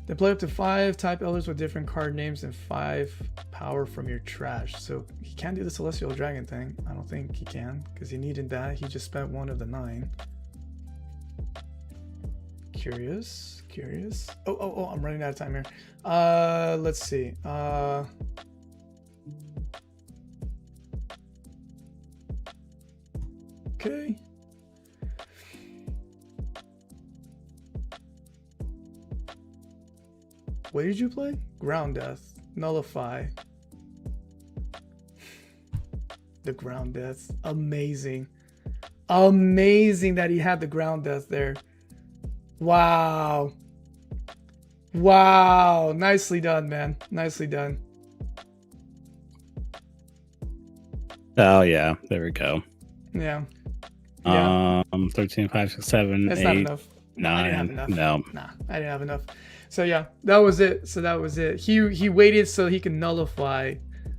They play up to 5 type elders with different card names and 5 power from your trash. So he can't do the Celestial Dragon thing. I don't think he can, because he needed that. He just spent 1 of the 9. Curious. Oh, I'm running out of time here. Let's see. Okay. What did you play? Ground Death. Nullify. The Ground Death. Amazing. Amazing that he had the Ground Death there. Wow. Wow. Nicely done, man. Nicely done. Oh, yeah. There we go. Yeah. 13, 5, 6, 7, That's 8, not enough. 9. I didn't have enough. No. Nah, I didn't have enough. So yeah, that was it. He waited so he could nullify.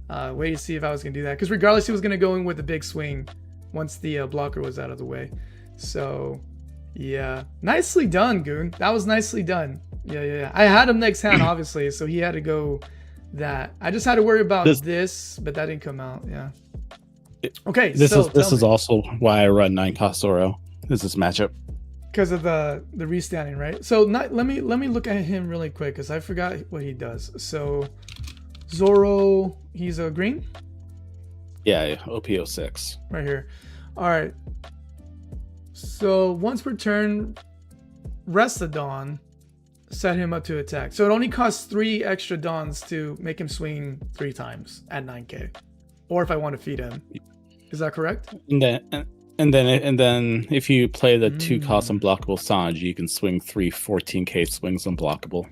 Wait to see if I was gonna do that, because regardless, he was gonna go in with a big swing once the blocker was out of the way. So yeah, nicely done, Goon. That was nicely done. Yeah. I had him next hand, obviously, so he had to go that. I just had to worry about this, but that didn't come out. Yeah. Okay. This is also why I run 9 cost Zoro. This is matchup. Because of the restanding, right? So let me look at him really quick, because I forgot what he does. So Zoro, he's a green? Yeah, OP06. Right here. All right. So once per turn, rest the Dawn, set him up to attack. So it only costs 3 extra Dawns to make him swing 3 times at 9k. Or if I want to feed him. Is that correct? And then if you play the 2 cost unblockable Sanji, you can swing 3 14k swings unblockable.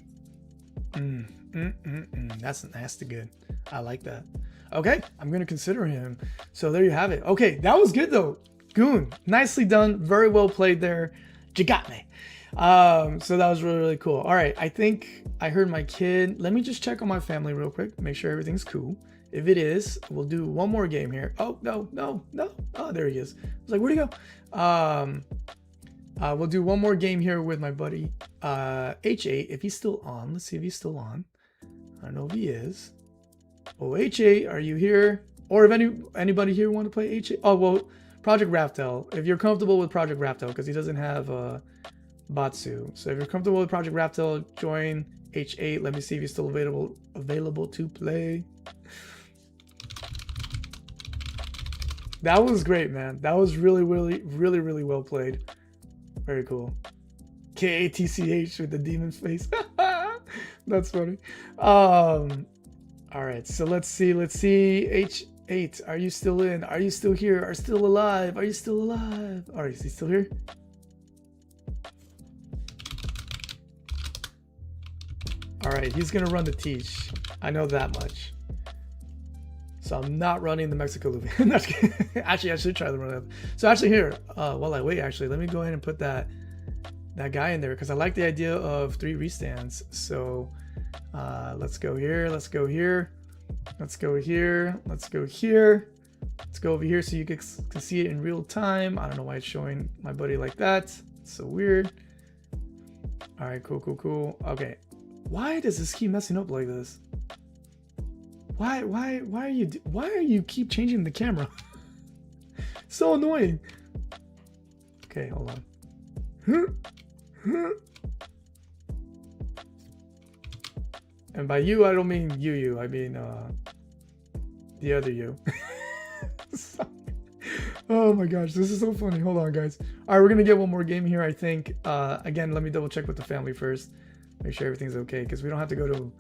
That's nasty good. I like that. Okay, I'm gonna consider him. So there you have it. Okay, that was good though. Goon, nicely done. Very well played there. You got me. So that was really cool. All right, I think I heard my kid. Let me just check on my family real quick, make sure everything's cool. If it is, we'll do one more game here. Oh, no. Oh, there he is. I was like, where'd he go? We'll do one more game here with my buddy H8, if he's still on. Let's see if he's still on. I don't know if he is. Oh, H8, are you here? Or if anybody here want to play H8? Oh, well, Project Raftel. If you're comfortable with Project Raftel, because he doesn't have Batsu. So if you're comfortable with Project Raftel, join H8. Let me see if he's still available to play. That was great, man. That was really well played. Very cool. KATCH with the demon face. That's funny. All right, so let's see. H8, are you still in? Are you still here? Are you still alive? Are you still alive? All right, is he still here? All right, he's gonna run the teach. I know that much. So I'm not running the Mexico Luffy. Actually, I should try to run it. So actually here, while I wait, actually, let me go ahead and put that guy in there, because I like the idea of 3 restands. So let's go here. Let's go here. Let's go here. Let's go over here so you can see it in real time. I don't know why it's showing my buddy like that. It's so weird. All right, cool. Okay. Why does this keep messing up like this? Why are you keep changing the camera? So annoying. Okay, hold on. And by you, I don't mean you. I mean the other you. Oh my gosh, this is so funny. Hold on, guys. All right, we're gonna get one more game here, I think. Again, let me double check with the family first. Make sure everything's okay, because we don't have to go to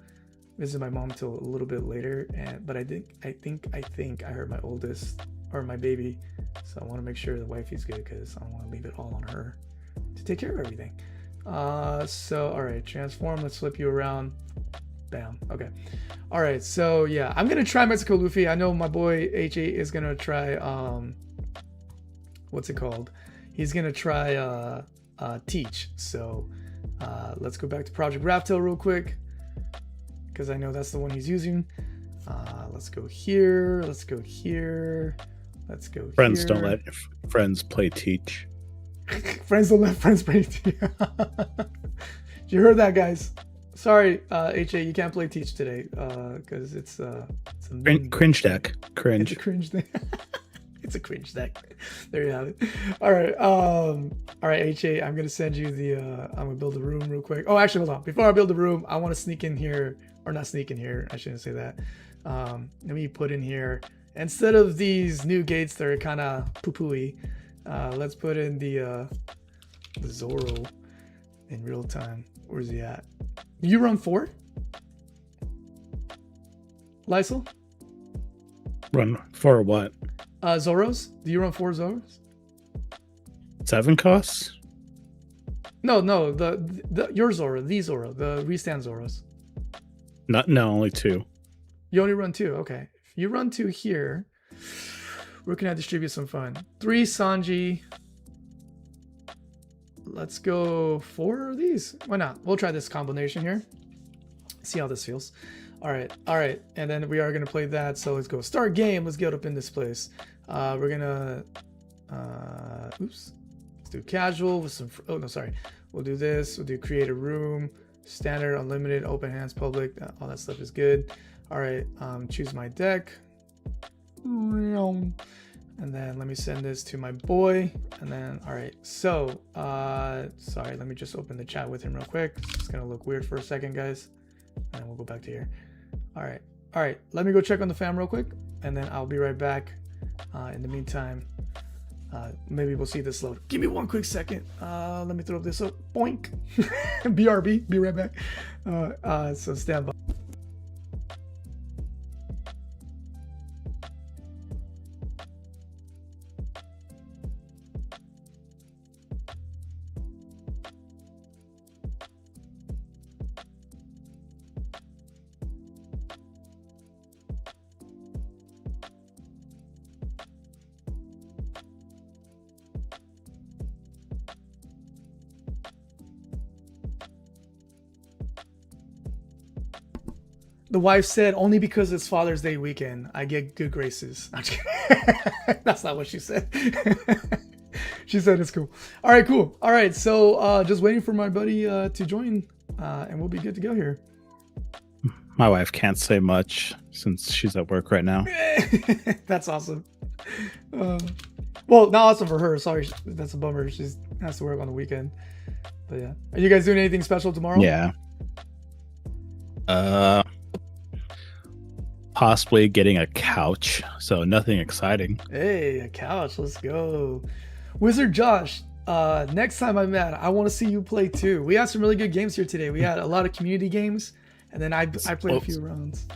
visit my mom till a little bit later. But I think I heard my oldest or my baby, so I want to make sure the wifey's good, because I don't want to leave it all on her to take care of everything. So all right, transform. Let's flip you around. Bam. Okay. All right. So yeah, I'm gonna try Mexico Luffy. I know my boy H8 is gonna try what's it called? He's gonna try Teach. So let's go back to Project Raftail real quick, because I know that's the one he's using. Let's go here. Let's go here. Let's go. Friends don't let friends play Teach. Friends don't let friends play Teach. You heard that, guys? Sorry, HA, you can't play Teach today, because it's a cringe deck. Cringe. It's a cringe deck. It's a cringe deck. There you have it. All right, HA, I'm gonna send you the. I'm gonna build a room real quick. Oh, actually, hold on. Before I build the room, I want to sneak in here, or not sneak in here. I shouldn't say that. Let me put in here, instead of these new gates that are kind of poo-pooey, let's put in the Zoro in real time. Where's he at? You run 4? Lysel? Run 4 what? Zoros? Do you run 4 Zoros? 7 costs? No, your Zoro, the Zoro, the restand Zoros. No, only 2. You only run 2, okay. If you run 2 here, where can I distribute some fun? 3 Sanji. Let's go 4 of these. Why not? We'll try this combination here. See how this feels. All right. And then we are gonna play that. So let's go start game. Let's get up in this place. We're gonna oops. Let's do casual with some. Oh no, sorry. We'll do this. We'll do create a room, standard, unlimited, open hands, public. All that stuff is good. All right. Choose my deck. And then let me send this to my boy. And then, all right. So, sorry, let me just open the chat with him real quick. It's gonna look weird for a second, guys. And then we'll go back to here. All right. Let me go check on the fam real quick, and then I'll be right back. In the meantime, maybe we'll see this load. Give me one quick second. Let me throw this up. Boink. BRB. Be right back. So stand by. The wife said, only because it's Father's Day weekend, I get good graces. That's not what she said. She said it's cool. All right, cool. All right, so just waiting for my buddy to join, and we'll be good to go here. My wife can't say much since she's at work right now. That's awesome. Well, not awesome for her. Sorry, that's a bummer. She has to work on the weekend. But yeah. Are you guys doing anything special tomorrow? Yeah. Possibly getting a couch, so nothing exciting. Hey, a couch, let's go. Wizard Josh, next time I'm at, I want to see you play too. We had some really good games here today. We had a lot of community games, and then I played a few rounds.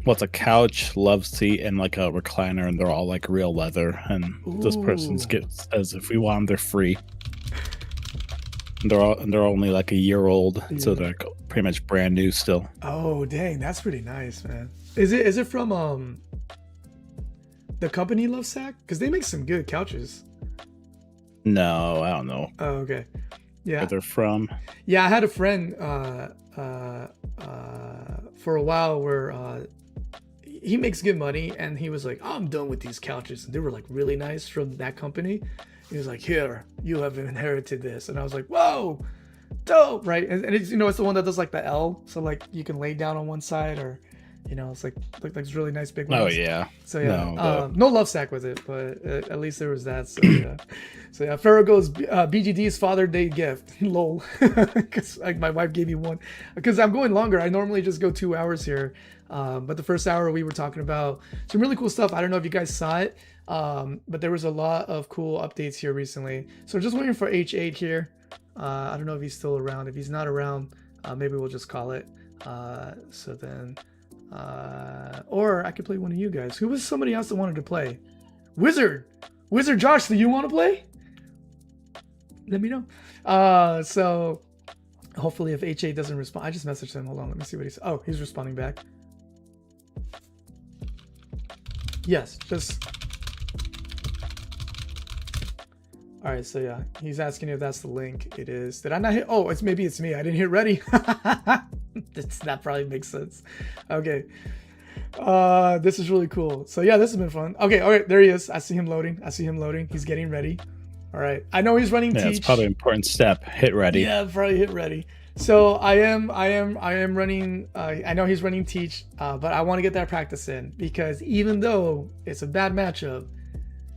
What's a couch, love seat, and like a recliner, and they're all like real leather, and this person's says if we want them, they're free. And they're only like a year old, so they're pretty much brand new still. Oh dang, that's pretty nice, man. Is it from the company Lovesack? Because they make some good couches. No, I don't know. Oh, okay. Yeah. Where they're from. Yeah, I had a friend for a while where he makes good money, and he was like, oh, I'm done with these couches. And they were like really nice from that company. He was like, here, you have inherited this. And I was like, whoa, dope, right? And it's, you know, it's the one that does like the L, so like you can lay down on one side, or you know, it's like it's really nice big ones. Oh yeah. So yeah, no love sack with it, but at least there was that. So yeah, so yeah. Pharaoh goes BGD's Father Day gift. Lol, because like my wife gave me one. Because I'm going longer. I normally just go 2 hours here, but the first hour we were talking about some really cool stuff. I don't know if you guys saw it, but there was a lot of cool updates here recently. So just waiting for H8 here. I don't know if he's still around. If he's not around, maybe we'll just call it. So then. Or I could play one of you guys. Who was somebody else that wanted to play? Wizard Josh, do you want to play? Let me know. So hopefully if H8 doesn't respond, I just messaged him. Hold on, let me see what he said. Oh, he's responding back. Yes, just all right. So yeah, he's asking if that's the link. It is. Did I not hit? Oh, it's me. I didn't hit ready. That probably makes sense. Okay. This is really cool. So yeah, this has been fun. Okay, all right, there he is. I see him loading. He's getting ready. All right. I know he's running teach. It's probably an important step. Hit ready. Yeah, probably hit ready. So I am running. I know he's running teach, but I want to get that practice in, because even though it's a bad matchup,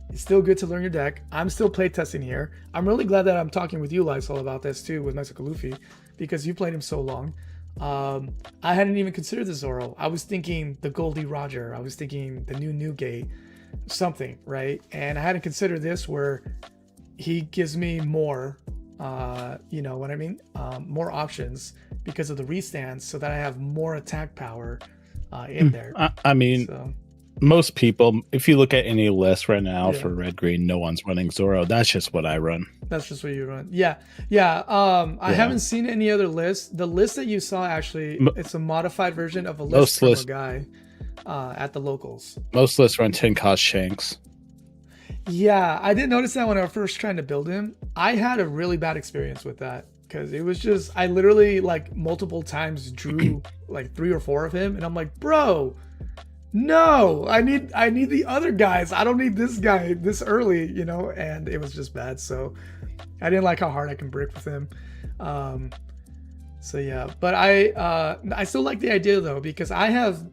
it's still good to learn your deck. I'm still playtesting here. I'm really glad that I'm talking with you, Lysol, about this too with Mexico Luffy, because you played him so long. I hadn't even considered the Zoro. I was thinking the Goldie Roger. I was thinking the new Newgate, something, right? And I hadn't considered this, where he gives me more, you know what I mean? More options because of the restands, so that I have more attack power in there. I mean, so. Most people, if you look at any list right now for red green, no one's running Zoro. That's just what I run. That's just what you run. Yeah. I haven't seen any other list. The list that you saw, actually, it's a modified version of a list from a guy at the locals. Most lists run 10 cost Shanks. Yeah, I did notice that when I was first trying to build him. I had a really bad experience with that, because it was just, I literally like multiple times drew like 3 or 4 of him, and I'm like, bro, no, I need the other guys. I don't need this guy this early, you know, and it was just bad. So I didn't like how hard I can brick with him. So yeah, but I still like the idea though, because I have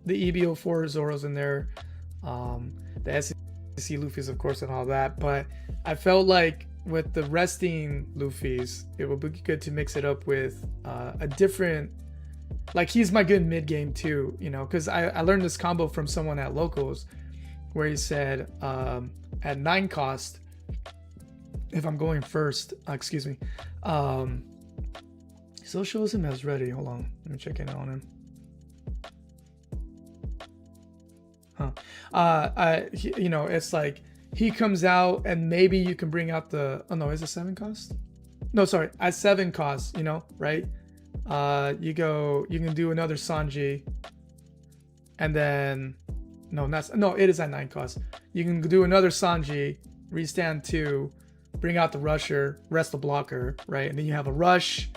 the EBO4 Zoros in there, the ST30 Luffys, of course, and all that. But I felt like with the resting Luffys, it would be good to mix it up with a different. Like, he's my good mid game too, you know, because I learned this combo from someone at locals, where he said at 9 cost, if I'm going first, excuse me, still shows him as ready. Hold on, let me check in on him. You know, it's like he comes out and maybe you can bring out the, oh no, is it 7 cost? No, sorry, at 7 cost, you know, right? You can do another Sanji, and then it is at 9 cost. You can do another Sanji, restand 2, bring out the rusher, rest the blocker, right? And then you have a rush,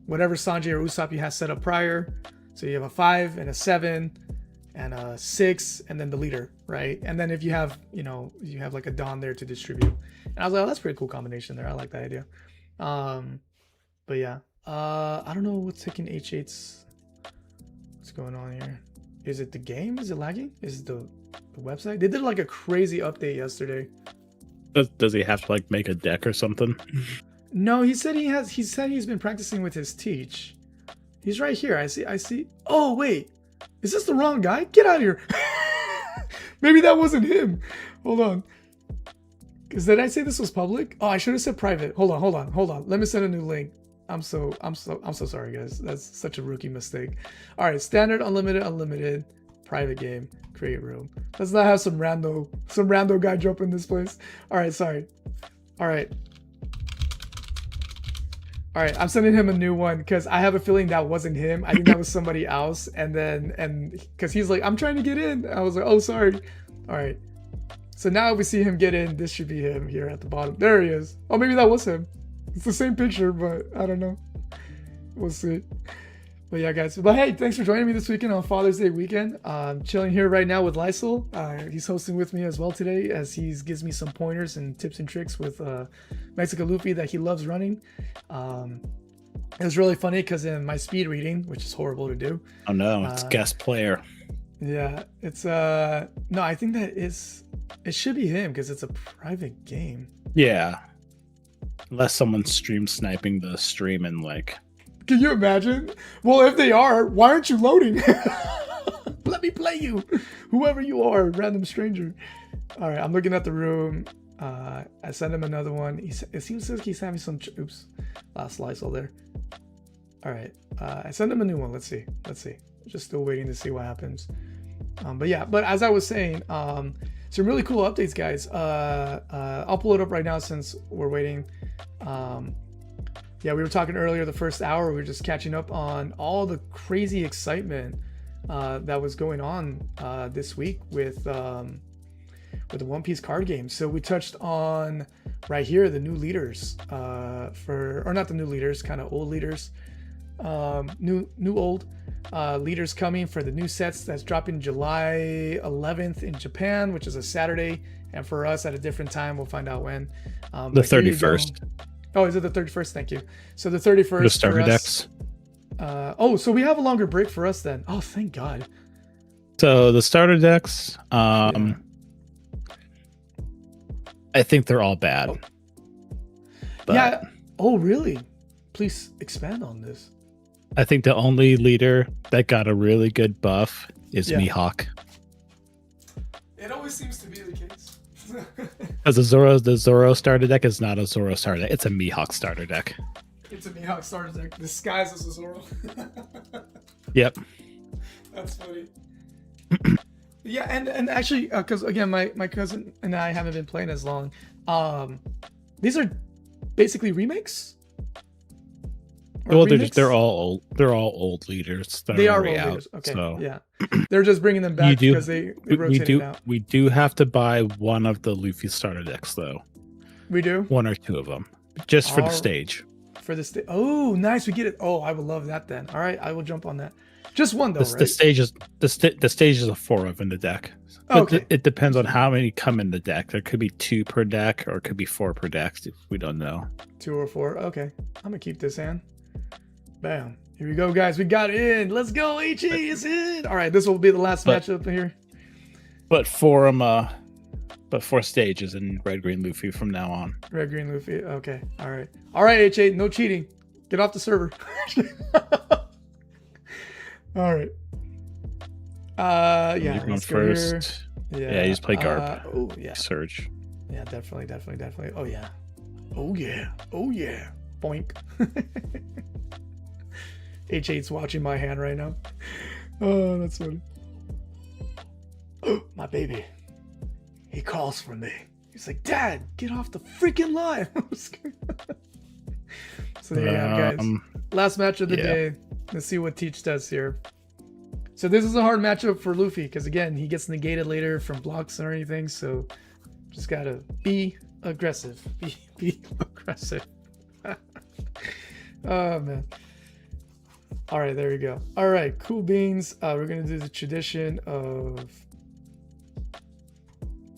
whatever Sanji or Usopp you have set up prior. So you have a 5 and a 7 and a 6, and then the leader, right? And then if you have, you know, you have like a Dawn there to distribute. And I was like, oh, that's a pretty cool combination there. I like that idea. But yeah. I don't know what's taking H8's. What's going on here? Is it the game? Is it lagging? Is it the website? They did like a crazy update yesterday. Does he have to like make a deck or something? No, he said he's been practicing with his teach. He's right here. I see. Oh wait, is this the wrong guy? Get out of here. Maybe that wasn't him. Hold on. Because did I say this was public? Oh, I should have said private. Hold on. Let me send a new link. I'm so sorry, guys. That's such a rookie mistake. All right, standard, unlimited, private game, create room. Let's not have some rando guy jump in this place. All right, sorry. All right, I'm sending him a new one because I have a feeling that wasn't him. I think that was somebody else. And because he's like, I'm trying to get in. I was like, oh, sorry. All right. So now we see him get in. This should be him here at the bottom. There he is. Oh, maybe that was him. It's the same picture, but I don't know. We'll see. But yeah, guys. But hey, thanks for joining me this weekend on Father's Day weekend. I'm chilling here right now with Lysol. He's hosting with me as well today, as he gives me some pointers and tips and tricks with Mexico Luffy that he loves running. It was really funny because in my speed reading, which is horrible to do. Oh no, it's guest player. Yeah, it's no, I think that it should be him because it's a private game. Yeah. Unless someone's stream sniping the stream and like. Can you imagine? Well, if they are, why aren't you loading? Let me play you, whoever you are, random stranger. All right, I'm looking at the room. I sent him another one. It seems like he's having some. Oops, last Lysol there. All right, I sent him a new one. Let's see. Just still waiting to see what happens. But yeah, but as I was saying, some really cool updates, guys. I'll pull it up right now since we're waiting. Yeah, we were talking earlier, the first hour, we were just catching up on all the crazy excitement that was going on this week with the One Piece card game. So we touched on right here the new leaders or not the new leaders, kind of old leaders, new old leaders coming for the new sets that's dropping July 11th in Japan, which is a Saturday, and for us at a different time. We'll find out when. The 31st. Oh, is it the 31st? Thank you. So the 31st. The starter decks. So we have a longer break for us then. Oh, thank God. So the starter decks, I think they're all bad. Oh. But yeah. Oh, really? Please expand on this. I think the only leader that got a really good buff is Mihawk. It always seems to be the case. Because the Zoro starter deck is not a Zoro starter deck. It's a Mihawk starter deck. It's a Mihawk starter deck disguised as a Zoro. Yep. That's funny. Yeah, and actually, because again, my cousin and I haven't been playing as long. These are basically remakes. Well, they're all old leaders. They are old out, leaders. Okay, so. yeah, they're just bringing them back because they rotated out. We do have to buy one of the Luffy starter decks, though. We do one or two of them, just for the stage. For the stage. Oh, nice. We get it. Oh, I would love that then. All right, I will jump on that. Just one though, right? The stage is a 4 of in the deck. Okay. It depends on how many come in the deck. There could be 2 per deck, or it could be 4 per deck. We don't know. 2 or 4. Okay, I'm gonna keep this in. Bam. Here we go, guys. We got it in. Let's go. HA is in. All right, this will be the last matchup here. But 4 stages in Red Green Luffy from now on. Red Green Luffy. Okay. All right. All right, HA. No cheating. Get off the server. All right. Yeah. You're going first. Yeah. You just play Garp. Oh yeah. Surge. Yeah. Definitely. Oh yeah. Oh yeah. Boink. H8's watching my hand right now. Oh, that's funny. Oh, my baby. He calls for me. He's like, Dad, get off the freaking line. So there you go, guys. Last match of the day. Let's see what Teach does here. So this is a hard matchup for Luffy because, again, he gets negated later from blocks or anything. So just got to be aggressive. Be aggressive. Oh, man. All right, there we go. All right, cool beans. We're going to do the tradition of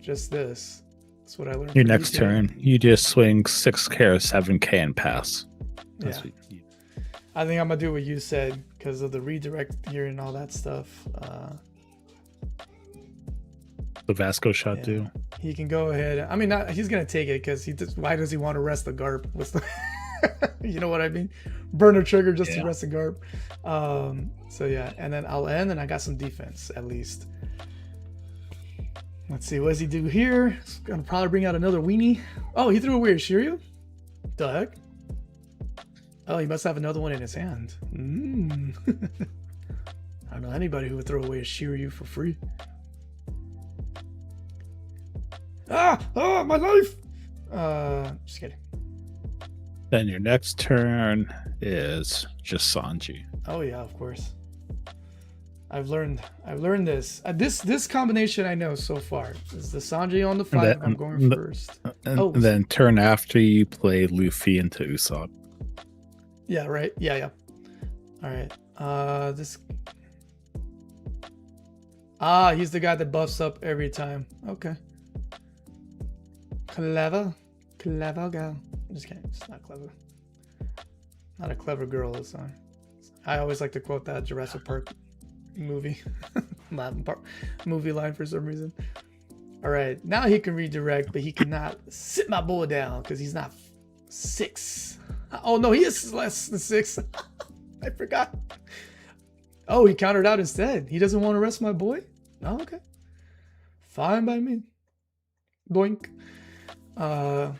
just this. That's what I learned. Your next turn, you just swing 6k or 7k and pass. Yeah. I think I'm going to do what you said because of the redirect here and all that stuff. The Vasco shot too. He can go ahead. I mean, he's going to take it because why does he want to rest the Garp? What's the... You know what I mean? Burn a trigger just to rest the Garp. So yeah, and then I'll end, and I got some defense at least. Let's see, what does he do here? He's gonna probably bring out another weenie. Oh, he threw away a Shiryu? The heck? Oh, he must have another one in his hand. I don't know anybody who would throw away a Shiryu for free. Ah, my life! Just kidding. Then your next turn is just Sanji. Oh yeah, of course. I've learned this. This combination I know so far is the Sanji on the 5. I'm going first. And then turn after you play Luffy into Usopp. Yeah, right. Yeah. All right. This. He's the guy that buffs up every time. Okay. Clever girl. I'm just kidding. It's not clever. Not a clever girl this time. I always like to quote that Jurassic Park movie. Movie line for some reason. All right, now he can redirect, but he cannot sit my boy down because he's not 6. Oh no, he is less than 6. I forgot. Oh, he countered out instead. He doesn't want to rest my boy? Oh, okay. Fine by me. Boink. Well,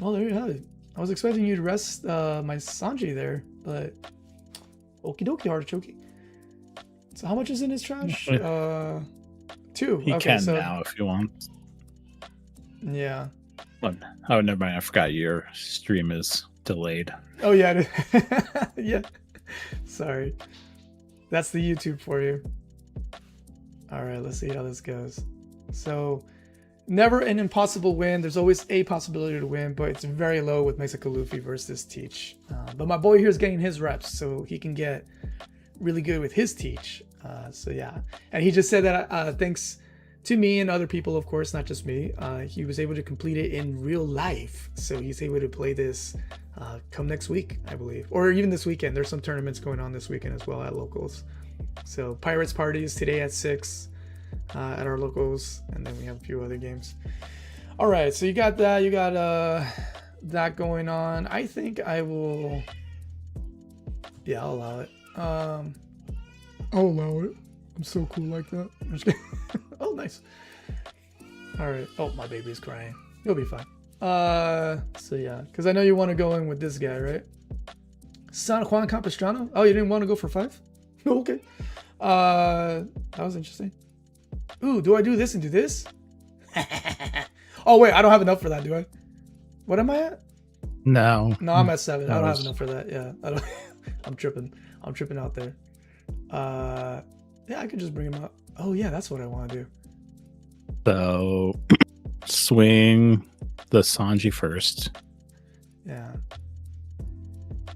there you have it. I was expecting you to rest my Sanji there, but okie dokie, artichoke. So how much is in his trash? 2. He okay, can so, now if you want. Yeah. Oh, never mind. I forgot your stream is delayed. Oh yeah. Yeah. Sorry. That's the YouTube for you. All right, let's see how this goes. So, never an impossible win. There's always a possibility to win, but it's very low with Mexico Luffy versus Teach. But my boy here is getting his reps, so he can get really good with his Teach. So yeah, and he just said that thanks to me and other people, of course, not just me, he was able to complete it in real life. So he's able to play this come next week, I believe, or even this weekend. There's some tournaments going on this weekend as well at locals. So Pirates parties today at 6 at our locals, and then we have a few other games. All right, so you got that. You got that going on. I think I will. Yeah, I'll allow it. I'll allow it. I'm so cool like that. I'm just kidding. Oh, nice. All right. Oh, my baby's crying. You'll be fine. So yeah, because I know you want to go in with this guy, right? San Juan Capistrano. Oh, you didn't want to go for 5? Okay. That was interesting. Ooh, do I do this and do this? Oh wait, I don't have enough for that, do I? What am I at? No. No, I'm at 7. I don't have enough for that. Yeah, I don't. I'm tripping out there. Yeah, I could just bring him up. Oh yeah, that's what I want to do. So swing the Sanji first. Yeah.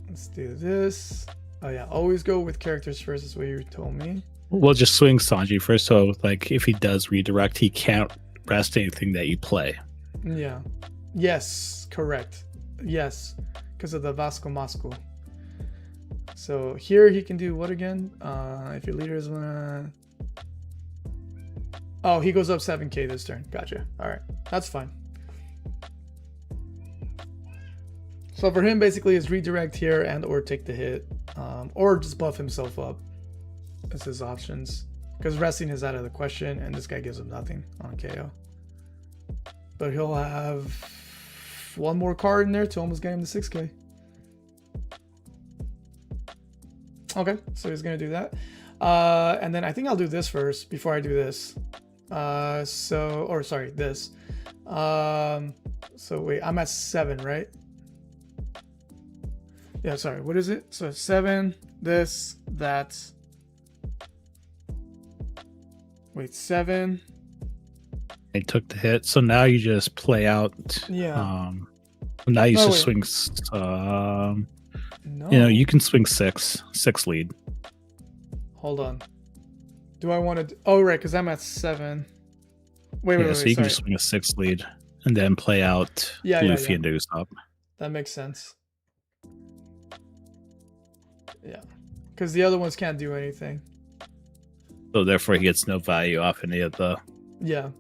Let's do this. Oh yeah, always go with characters first. Is what you told me. We'll just swing Sanji first. So like, if he does redirect, he can't rest anything that you play. Yeah. Yes. Correct. Yes. Because of the Vasco Masco. So here he can do what again? If your leaders wanna. Oh, he goes up 7k this turn. Gotcha. All right, that's fine. So for him, basically, is redirect here and or take the hit, or just buff himself up. That's his options. Because resting is out of the question, and this guy gives him nothing on KO. But he'll have one more card in there to almost get him to 6k. Okay, so he's gonna do that. And then I think I'll do this first before I do this. This. So wait, I'm at 7, right? Yeah, sorry, what is it? So 7, this, that. Wait, 7. They took the hit, so now you just play out. Yeah. Now you Oh, just swing. No. You know, you can swing 6 lead. Hold on. Do I want to? Oh, right, because I'm at 7. Wait, So you can just swing a 6 lead and then play out Luffy and Usopp. That makes sense. Yeah, because the other ones can't do anything. So therefore, he gets no value off any of the. Yeah,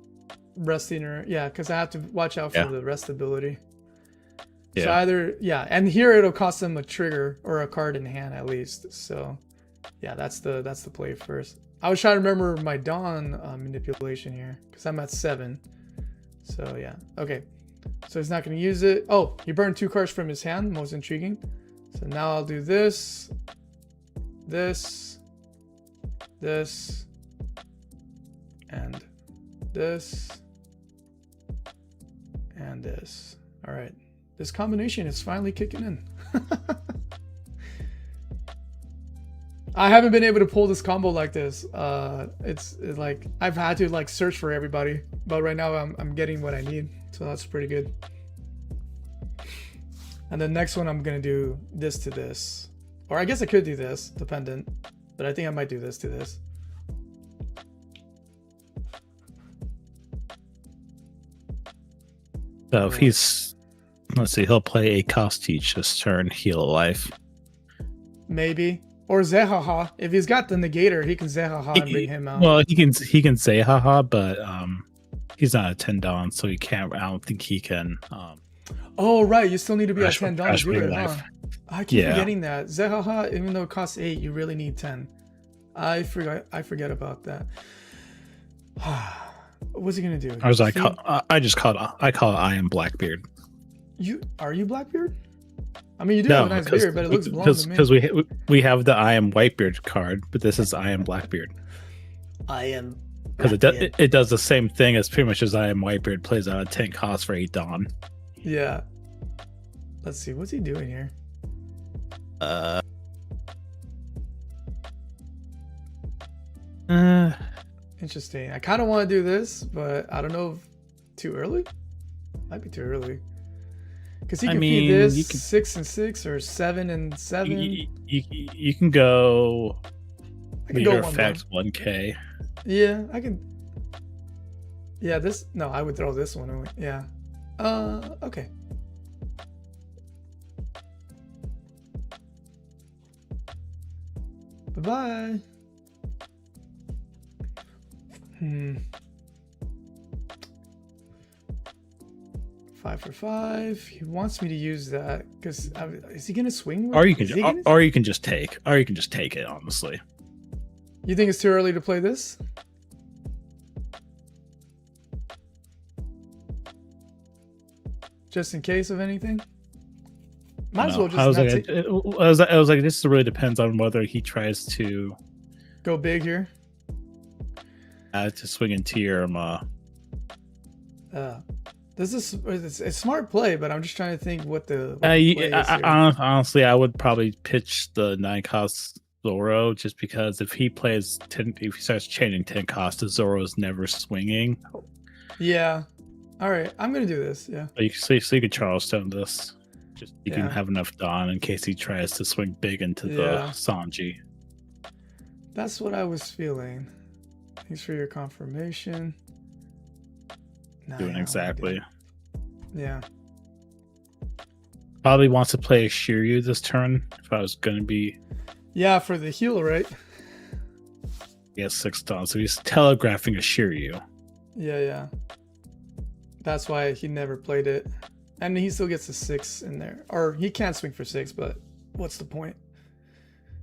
resting or because I have to watch out for the rest ability. Yeah. So either and here it'll cost them a trigger or a card in hand at least. So yeah, that's the play first. I was trying to remember my Dawn manipulation here because I'm at 7. So yeah, okay. So he's not going to use it. Oh, he burned 2 cards from his hand. Most intriguing. So now I'll do this, this, this, and this, and this. All right. This combination is finally kicking in. I haven't been able to pull this combo like this. It's like I've had to like search for everybody, but right now I'm getting what I need, so that's pretty good. And the next one I'm gonna do this to this, or I guess I could do this, dependent. but I think I might do this to this. So if he's, let's see, he'll play a cost teach this turn, heal a life. Maybe. Or Zehaha. If he's got the negator, he can Zehaha and bring him out. Well, he can Zehaha, but he's not a 10 Dawn, so he can't. I don't think he can. Oh right, you still need to be at 10 Dawn to do it, life. huh? I keep forgetting that. Zehaha, even though it costs 8, you really need 10. I forget about that. What's he gonna do? I call it I am Blackbeard. Are you Blackbeard? I mean, you do have a nice beard, but it looks blonde to me. Because we have the I am Whitebeard card, but this is I am Blackbeard. I am. Because it does the same thing as pretty much as I am Whitebeard, plays out a 10 cost for 8 Dawn. Yeah. Let's see, what's he doing here? Interesting. I kind of want to do this, but I don't know if too early. Might be too early. Because he can feed this 6 and 6 or 7 and 7. You can go. I can go 1K. Yeah, I can. Yeah, this. No, I would throw this one away. Yeah. Okay. Bye-bye. 5 for 5. He wants me to use that because is he gonna swing? Or you can just take it. Honestly, you think it's too early to play this? Just in case of anything. Might as well just. I was like, this really depends on whether he tries to go big here. To swing into your This is it's a smart play, but I'm just trying to think what the play is here. Honestly, I would probably pitch the 9 cost Zoro just because if he plays 10, if he starts changing 10 cost, the Zoro is never swinging. Yeah. All right, I'm gonna do this. Yeah. So you could Charleston this. Just you can have enough Dawn in case he tries to swing big into the Sanji. That's what I was feeling. Thanks for your confirmation. Doing exactly. Yeah. Probably wants to play a Shiryu this turn. If I was going to be. Yeah, for the heal, right? He has 6 Dawn, so he's telegraphing a Shiryu. Yeah. That's why he never played it. And he still gets a 6 in there. Or he can't swing for 6, but what's the point?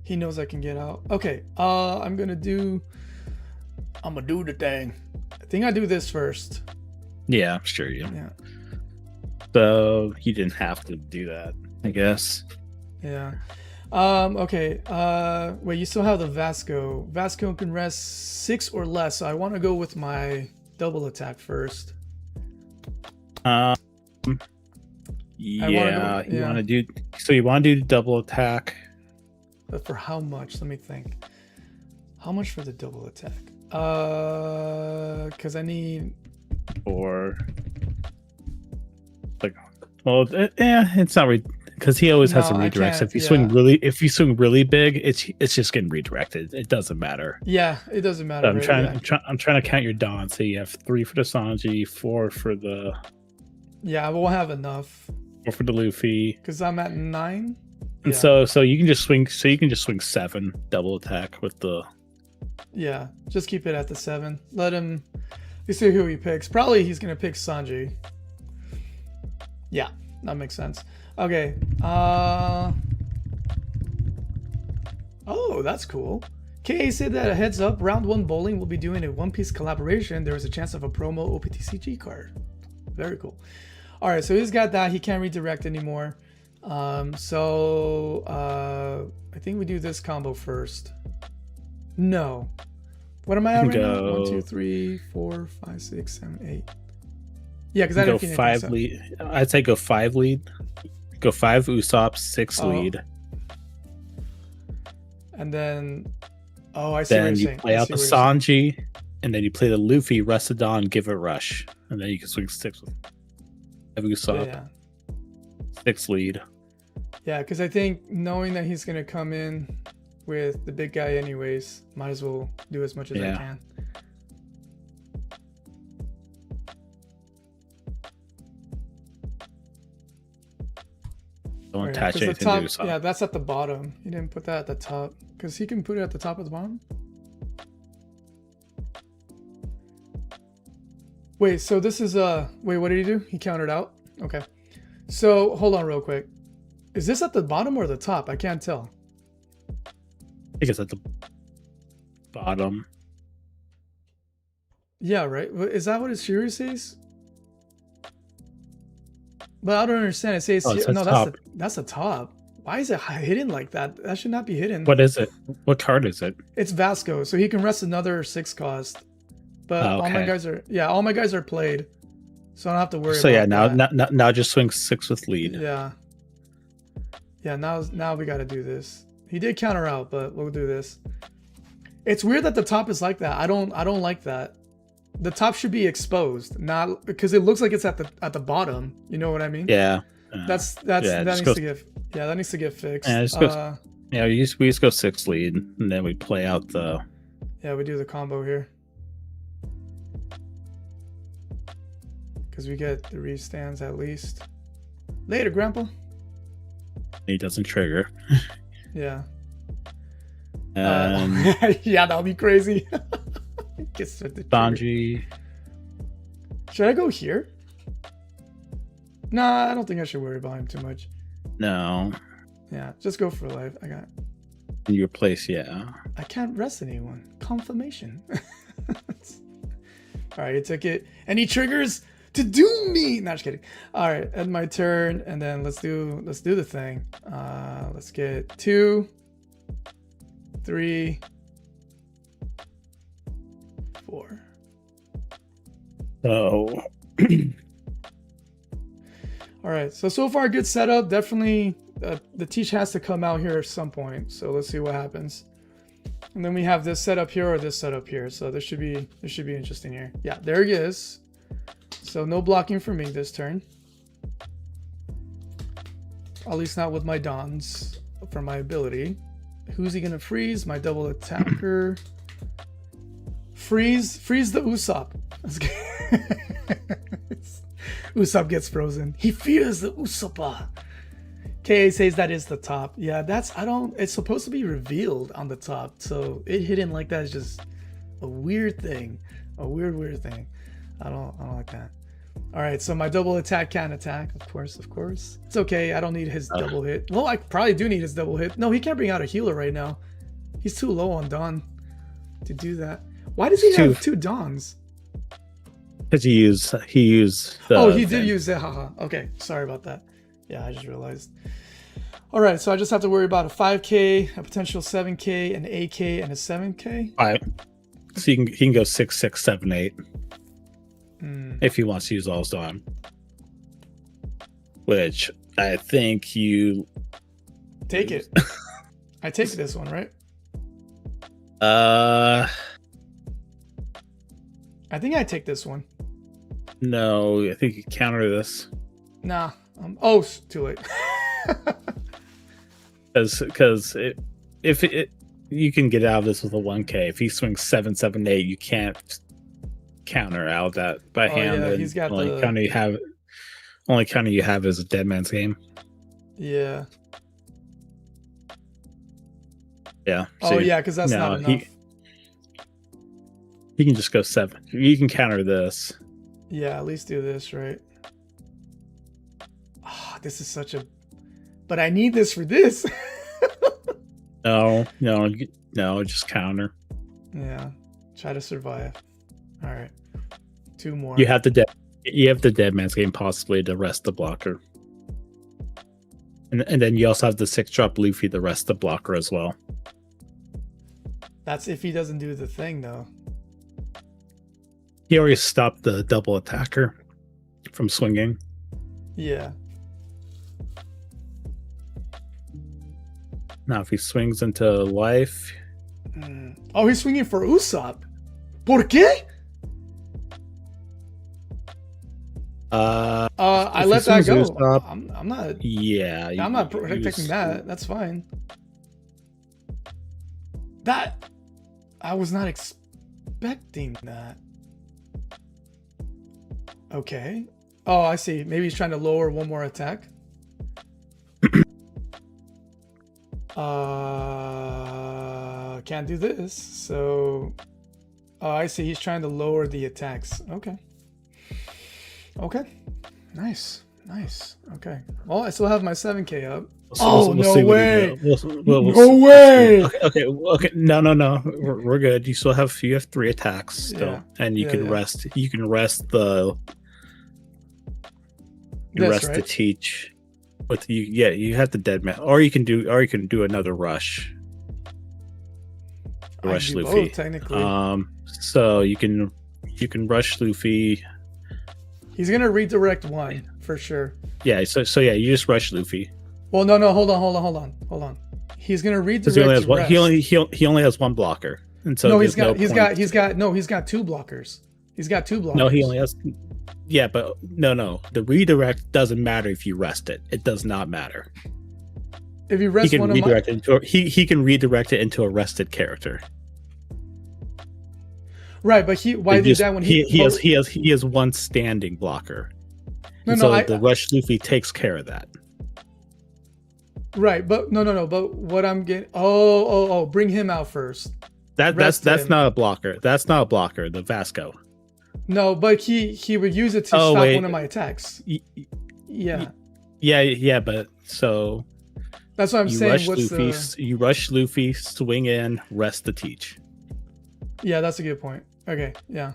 He knows I can get out. Okay, I'm gonna do the thing. I think I do this first. Yeah, sure you. Yeah. So you didn't have to do that, I guess. Yeah. Okay. Wait, you still have the Vasco. Vasco can rest 6 or less, so I want to go with my double attack first. Yeah, you want to do the double attack. But for how much? Let me think. How much for the double attack? Because I need. Or like, well, it's not because he always has to redirect. So if you swing really big, it's just getting redirected. It doesn't matter. Yeah, it doesn't matter. So I'm trying to count your Dawn. So you have 3 for the Sanji, 4 for the. Yeah, we'll have enough. 4 for the Luffy. Because I'm at 9. And so you can just swing. So you can just swing 7 double attack with the. Yeah, just keep it at the 7. Let him. You see who he picks. Probably he's gonna pick Sanji. Yeah, that makes sense. Okay. Oh, that's cool. KA said that a heads up, round 1 bowling will be doing a One Piece collaboration. There is a chance of a promo OPTCG card. Very cool. All right, so he's got that. He can't redirect anymore. I think we do this combo first. No. What am I at right now? 1, 2, 3, 4, 5, 6, 7, 8. Yeah, because I didn't go 5 lead. I'd say go 5 lead. Go 5 Usopp, 6 lead. And then, I see. Then you play out the Sanji, and then you play the Luffy, rest of Dawn, give it rush, and then you can swing 6 with Usopp. 6 lead. Yeah, because I think knowing that he's gonna come in with the big guy anyways. Might as well do as much as I can. Don't attach anything top, to Usopp. Yeah, that's at the bottom. He didn't put that at the top. Because he can put it at the top of the bottom. Wait, so this is wait, what did he do? He countered out? Okay. So hold on real quick. Is this at the bottom or the top? I can't tell. I think it's at the bottom. Yeah, right. Is that what his Fury says? But I don't understand. It says no. That's the top. Why is it hidden like that? That should not be hidden. What is it? What card is it? It's Vasco, so he can rest another 6 cost. But all my guys are played, so I don't have to worry. So now just swing 6 with lead. Yeah. Now we got to do this. He did counter out, but we'll do this. It's weird that the top is like that. I don't like that. The top should be exposed, not because it looks like it's at the bottom. You know what I mean? Yeah. That needs to get fixed. Yeah, we just go 6 lead, and then we play out the. Yeah, we do the combo here. Because we get 3 stands at least. Later, Grandpa. He doesn't trigger. Yeah. Yeah, that'll be crazy. Sanji. Should I go here? Nah, I don't think I should worry about him too much. No. Yeah, just go for life. I got. In your place, yeah. I can't rest anyone. Confirmation. All right, he took it. Any triggers to do me? Not just kidding. All right, end my turn, and then let's do the thing. Let's get 2, 3, 4. Oh. All right, so far good setup. Definitely the teach has to come out here at some point. So let's see what happens. And then we have this setup here or this setup here. So this should be interesting here. Yeah, there he is. So no blocking for me this turn. At least not with my Dons for my ability. Who's he gonna freeze? My double attacker. Freeze the Usopp. Usopp gets frozen. He fears the Usopp. KA says that is the top. Yeah, it's supposed to be revealed on the top. So it hidden like that is just a weird thing. A weird thing. I don't like that. All right, so my double attack can attack, of course. It's okay. I don't need his double hit. Well, I probably do need his double hit. No, he can't bring out a healer right now. He's too low on Don to do that. Why does he have 2 Dons? Because he used he did use it. Haha. Okay, sorry about that. Yeah, I just realized. All right, so I just have to worry about a 5k, a potential 7k, an 8k, and a 7k. All right. So he can go 6, 6, 7, 8. If he wants to use all his Dawn. Which I think you take it. I take this one, right? I think I take this one. No, I think you counter this. Nah. Too late. Because if you can get out of this with a 1k. If he swings 7, 7, 8, you can't counter out that by hand. Yeah, he's got only counter you have is a dead man's game. Yeah. Yeah. So because that's not enough. He can just go 7. You can counter this. Yeah, at least do this, right? This is such a... But I need this for this. No, just counter. Yeah, try to survive. All right, 2 more. You have the dead man's game possibly to rest the blocker. And then you also have the 6-drop Luffy to rest the blocker as well. That's if he doesn't do the thing, though. He already stopped the double attacker from swinging. Yeah. Now, if he swings into life... Oh, he's swinging for Usopp. ¿Por qué? I let that go. Usopp, I'm not... Yeah. I'm not protecting that. That's fine. That I was not expecting that. Okay. Oh, I see. Maybe he's trying to lower one more attack. Can't do this. So, oh, I see. He's trying to lower the attacks. Okay. Okay. Nice. Nice. Okay. Well, I still have my 7K up. No way! No way! Okay. No. We're good. You have 3 attacks still, and you can rest. You can rest the. The teach. With you, you have the dead man, or you can do another rush. Rush Luffy. Both, technically. So you can rush Luffy. He's gonna redirect one for sure. Yeah. So you just rush Luffy. Well, no. Hold on. He's gonna redirect. He only has one blocker, and so he's got 2 blockers. He's got 2 blockers. No, he only has. Yeah, but no. The redirect doesn't matter if you rest it. It does not matter. If you rest one of my... he can redirect it into a rested character. Right, but why did that when he has one standing blocker. The rush Luffy takes care of that. Right, but no. But what I'm getting... Oh, bring him out first. That's not a blocker. That's not a blocker. The Vasco. No, but he would use it to stop one of my attacks. Yeah, but so that's what I'm saying. You rush Luffy, swing in, rest the teach. Yeah, that's a good point. Okay, yeah,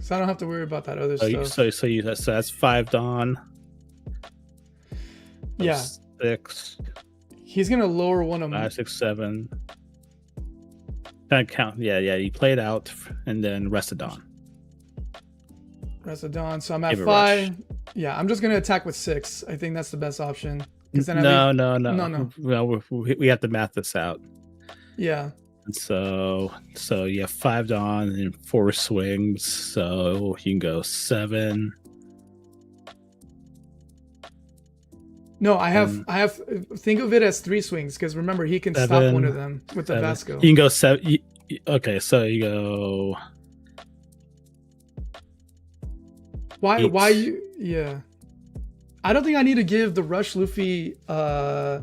so I don't have to worry about that other stuff. So that's 5 Dawn. Yeah, 6. He's gonna lower one of 5, 6, 7. Kind of count. Yeah. You play it out and then rest of Dawn. Rest of Dawn. So I'm at 5. Yeah, I'm just gonna attack with 6. I think that's the best option. Then No. Well, we have to math this out. Yeah. And so you have 5 Dawn and 4 swings. So you can go 7. No, I have. Think of it as 3 swings because remember he can 7, stop one of them with 7. The Vasco. You can go 7. Okay, so you go. Why you? Yeah, I don't think I need to give the rush Luffy. I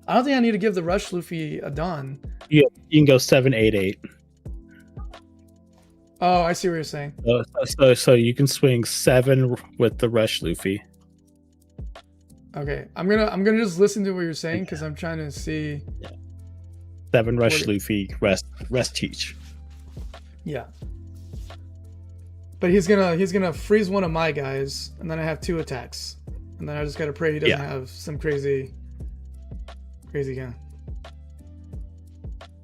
don't think I need to give the rush Luffy a Dawn. Yeah, you can go 7, 8, 8. Oh, I see what you're saying. So you can swing 7 with the rush Luffy. Okay, I'm gonna just listen to what you're saying because I'm trying to see. Yeah. 7 rush Luffy, rest teach. Yeah. But he's gonna freeze one of my guys, and then I have 2 attacks, and then I just gotta pray he doesn't have some crazy guy.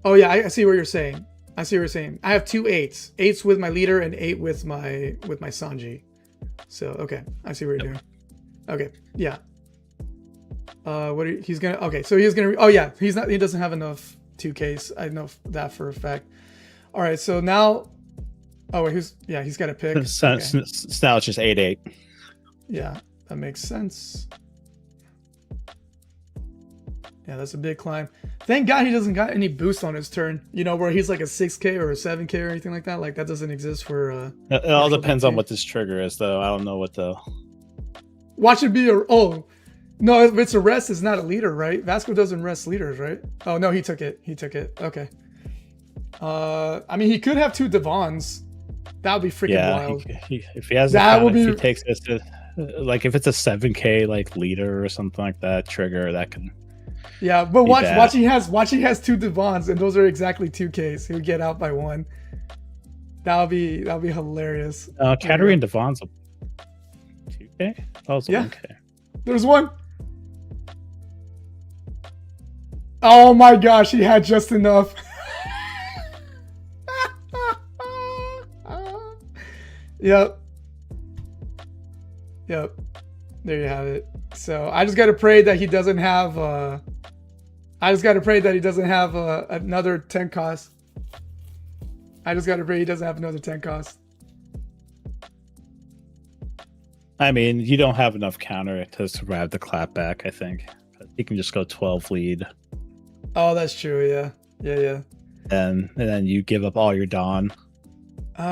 Oh yeah, I see what you're saying. I have 2 8s with my leader and 8 with my Sanji. So okay, I see what you're doing. Okay, yeah. He's gonna? Okay, so he's gonna. Oh yeah, he doesn't have enough 2Ks. I know that for a fact. All right, so now. Oh, wait, he's got to pick. So now it's just 8, 8. Yeah, that makes sense. Yeah, that's a big climb. Thank God he doesn't got any boost on his turn. Where he's like a 6K or a 7K or anything like that. Like that doesn't exist for. It all depends on what this trigger is, though. I don't know what the. Watch it be no, if it's a rest, it's not a leader, right? Vasco doesn't rest leaders, right? Oh no, he took it. Okay. I mean, he could have 2 Devons. That would be freaking wild. If he has if he takes this, like if it's a 7K like leader or something like that trigger, that can. Yeah, but watch he has 2 Devons, and those are exactly 2Ks. He would get out by 1. That'll be hilarious. Katarina Devon's a 2K. Oh, it's a 1K. There's 1. Oh my gosh, he had just enough. Yep. There you have it. So I just got to pray that he doesn't have. Another 10 cost. I just got to pray he doesn't have another 10 cost. I mean, you don't have enough counter to survive the clapback. I think you can just go 12 lead. Oh, that's true. Yeah. and then you give up all your Dawn. All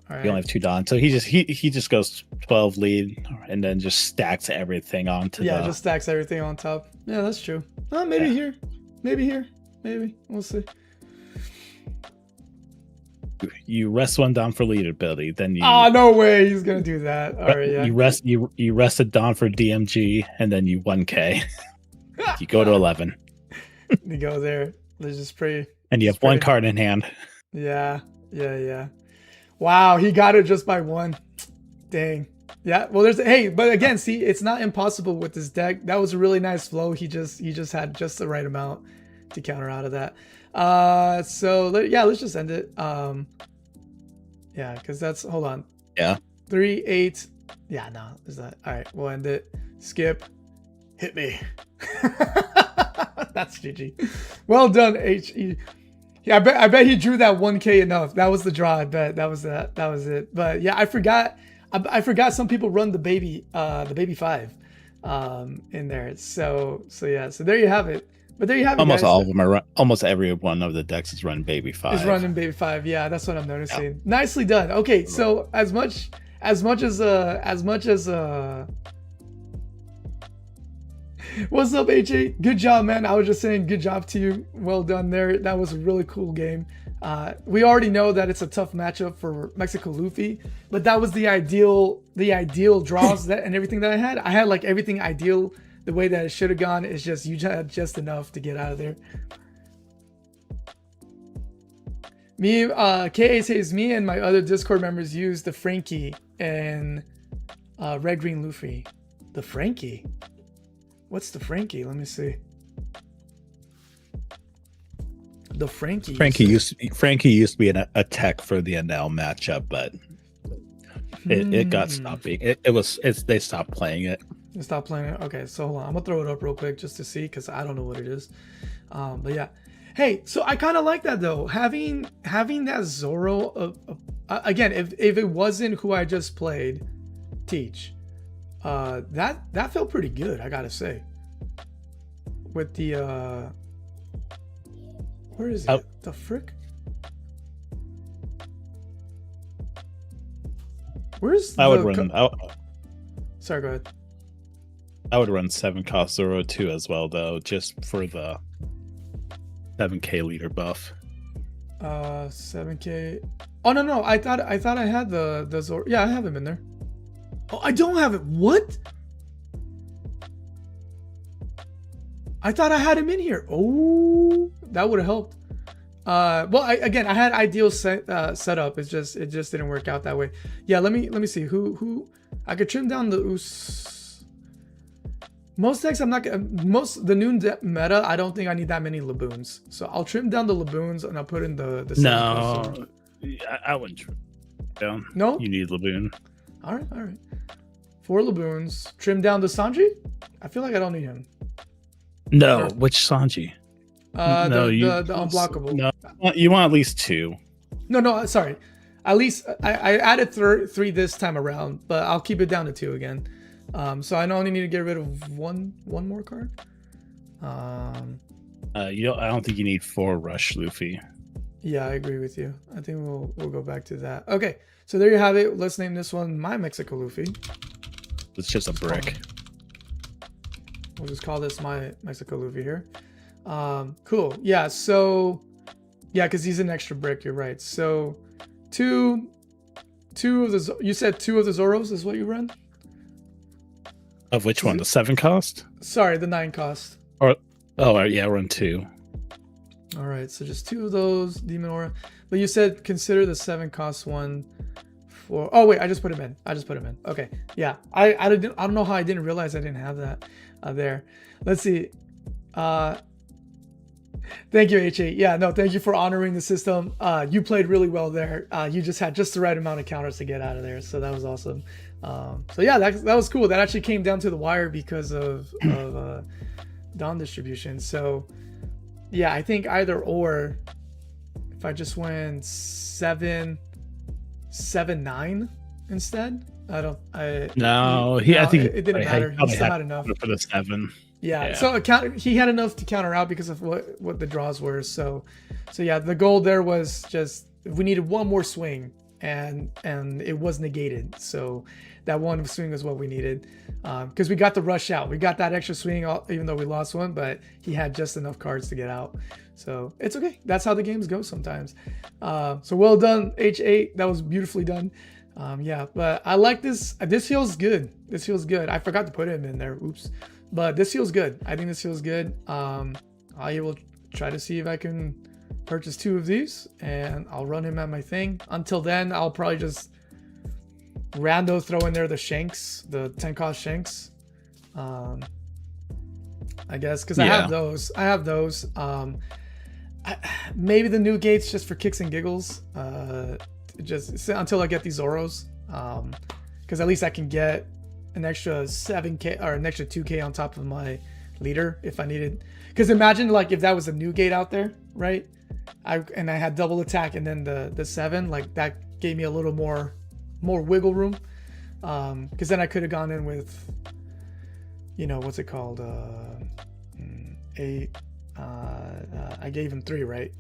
right. You only have 2 Dawn, so he just goes 12 lead, and then just stacks everything onto. Just stacks everything on top. Yeah, that's true. Maybe here, maybe we'll see. You rest 1 Dawn for lead ability, then you. No way, he's gonna do that. All right, yeah. You rest a Dawn for DMG, and then you 1K. You go to 11. You go there. Let's just pray. And you have 1 card in hand. Yeah. Wow, he got it just by 1. Dang. Yeah. Well, but again, see, it's not impossible with this deck. That was a really nice flow. He just had just the right amount to counter out of that. Let's just end it. Because that's, hold on. Yeah. 3, 8. Yeah, no, is that all right? We'll end it. Skip. Hit me. That's GG. Well done, HE. Yeah, I bet he drew that 1K enough. That was the draw. I bet that was it. But yeah, I forgot some people run the baby 5 in there. So there you have it. But there you have it. Almost guys. all of them are almost every one of the decks is run baby 5. Is running baby 5. Yeah, that's what I'm noticing. Yep. Nicely done. Okay, so as much as what's up, HA? Good job, man. I was just saying good job to you. Well done there. That was a really cool game. We already know that it's a tough matchup for Mexico Luffy, but that was the ideal draws that and everything that I had. I had like everything ideal the way that it should have gone. It's just you had just enough to get out of there. KA says me and my other Discord members used the Frankie and Red Green Luffy. The Frankie? What's the Frankie? Let me see. The Frankie. Frankie used to be a tech for the NL matchup, but it got stopped being. They stopped playing it. They stopped playing it. Okay, so hold on. I'm gonna throw it up real quick just to see because I don't know what it is. But yeah. Hey, so I kind of like that though. Having that Zoro. Again, if it wasn't who I just played, Teach. That felt pretty good, I gotta say. With the where is it? The frick? Where's I would run sorry, go ahead. I would run 7 cost Zoro 2 as well though, just for the 7K leader buff. 7K. Oh no, I thought I had the Zoro. Yeah, I have him in there. Oh, I don't have it. What? I thought I had him in here. Oh, that would have helped. Well, I had ideal setup. It just didn't work out that way. Yeah, let me see who I could trim down the most decks. I'm not gonna the noon meta. I don't think I need that many Laboons. So I'll trim down the Laboons and I'll put in the no. I wouldn't trim down. No, you need Laboon. All right. 4 Laboons. Trim down the Sanji. I feel like I don't need him. No, which Sanji? The unblockable. No, you want at least 2. No, sorry. At least I added 3 this time around, but I'll keep it down to 2 again. So I only need to get rid of one more card. I don't think you need 4 Rush Luffy. Yeah, I agree with you. I think we'll go back to that. Okay, so there you have it. Let's name this one my Mexico Luffy. It's just a brick. We'll just call this my Mexico Luffy here. Cool. Yeah. So yeah, because he's an extra brick. You're right. So two of the you said 2 of the Zoros is what you run. Of which one? The 7 cost? Sorry, the 9 cost. Yeah, run 2. All right, so just 2 of those Demon Aura. But you said consider the 7 cost one for. Oh wait, I just put him in. Okay, yeah. I don't know how I didn't realize I didn't have that there. Let's see. Thank you, HA. Yeah, no, thank you for honoring the system. You played really well there. You just had just the right amount of counters to get out of there, so that was awesome. So yeah, that was cool. That actually came down to the wire because of Dawn distribution. So yeah, I think either or. If I just went 7-9 instead, I think it it didn't matter. He still had enough for the 7. Yeah. So he had enough to counter out because of what the draws were. So yeah, the goal there was just we needed one more swing, and it was negated. So that one swing was what we needed, because we got the rush out. We got that extra swing, even though we lost one, but he had just enough cards to get out. So it's okay. That's how the games go sometimes. So well done, H8. That was beautifully done. Yeah, but I like this. This feels good. This feels good. I forgot to put him in there. Oops. But this feels good. I think this feels good. I will try to see if I can purchase 2 of these, and I'll run him at my thing. Until then, I'll probably just rando throw in there the Shanks, the 10 cost Shanks. I guess because I have those. Maybe the new gates just for kicks and giggles. Just until I get these Zoros, because at least I can get an extra 7k or an extra 2k on top of my leader if I needed. Because imagine like if that was a new gate out there, right? I had double attack and then the 7, like that gave me a little more wiggle room. Because then I could have gone in with, what's it called? 8. I gave him 3, right?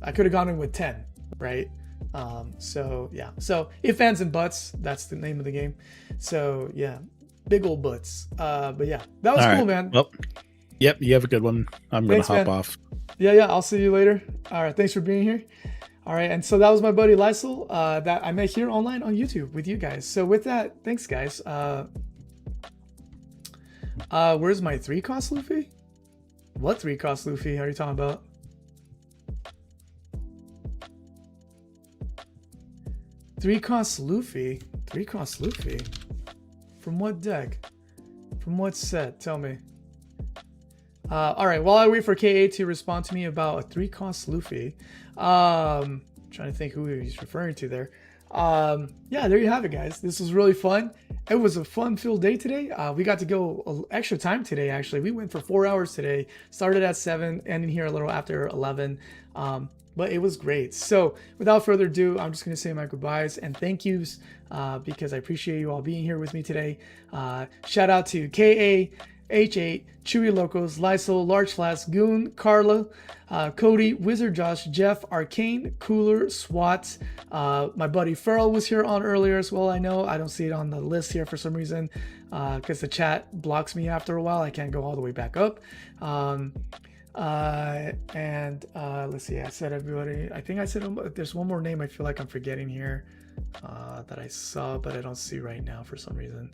I could have gone in with 10, right? So yeah, so if ands and buts, that's the name of the game. So yeah, big old butts. But yeah, that was cool, man. Well, yep, you have a good one. I'm gonna hop off. Yeah, I'll see you later. All right, thanks for being here. All right, and so that was my buddy Lysel that I met here online on YouTube with you guys. So with that, thanks guys. Where's my 3 cost Luffy? What 3 cost Luffy are you talking about? Three cost Luffy? From what deck? From what set? Tell me. Alright, while I wait for KA to respond to me about a 3 cost Luffy. Trying to think who he's referring to there. Yeah, there you have it, guys. This was really fun. It was a fun-filled day today. We got to go extra time today, actually. We went for 4 hours today. Started at 7, ending here a little after 11. But it was great. So without further ado, I'm just going to say my goodbyes and thank yous because I appreciate you all being here with me today. Shout out to KA, H8, Chewy Locos, Lysol, Large Flask, Goon, Carla, Cody, Wizard Josh, Jeff, Arcane, Cooler, SWAT. My buddy Ferrell was here on earlier as well. I know I don't see it on the list here for some reason because the chat blocks me after a while. I can't go all the way back up. Let's see, I said everybody. I think I said there's one more name I feel like I'm forgetting here that I saw, but I don't see right now for some reason.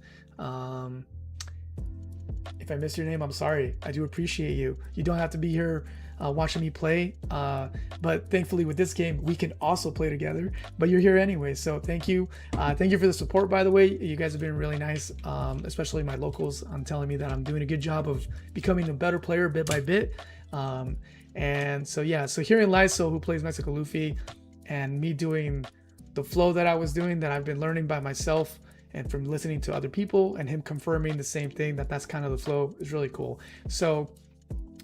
If I missed your name, I'm sorry. I do appreciate you. You don't have to be here watching me play, but thankfully with this game we can also play together, but you're here anyway, so thank you. Thank you for the support, by the way. You guys have been really nice, especially my locals telling me that I'm doing a good job of becoming a better player bit by bit. And so yeah, so hearing Lysol, who plays Mexico Luffy, and me doing the flow that I was doing, that I've been learning by myself and from listening to other people, and him confirming the same thing, that's kind of the flow, is really cool. So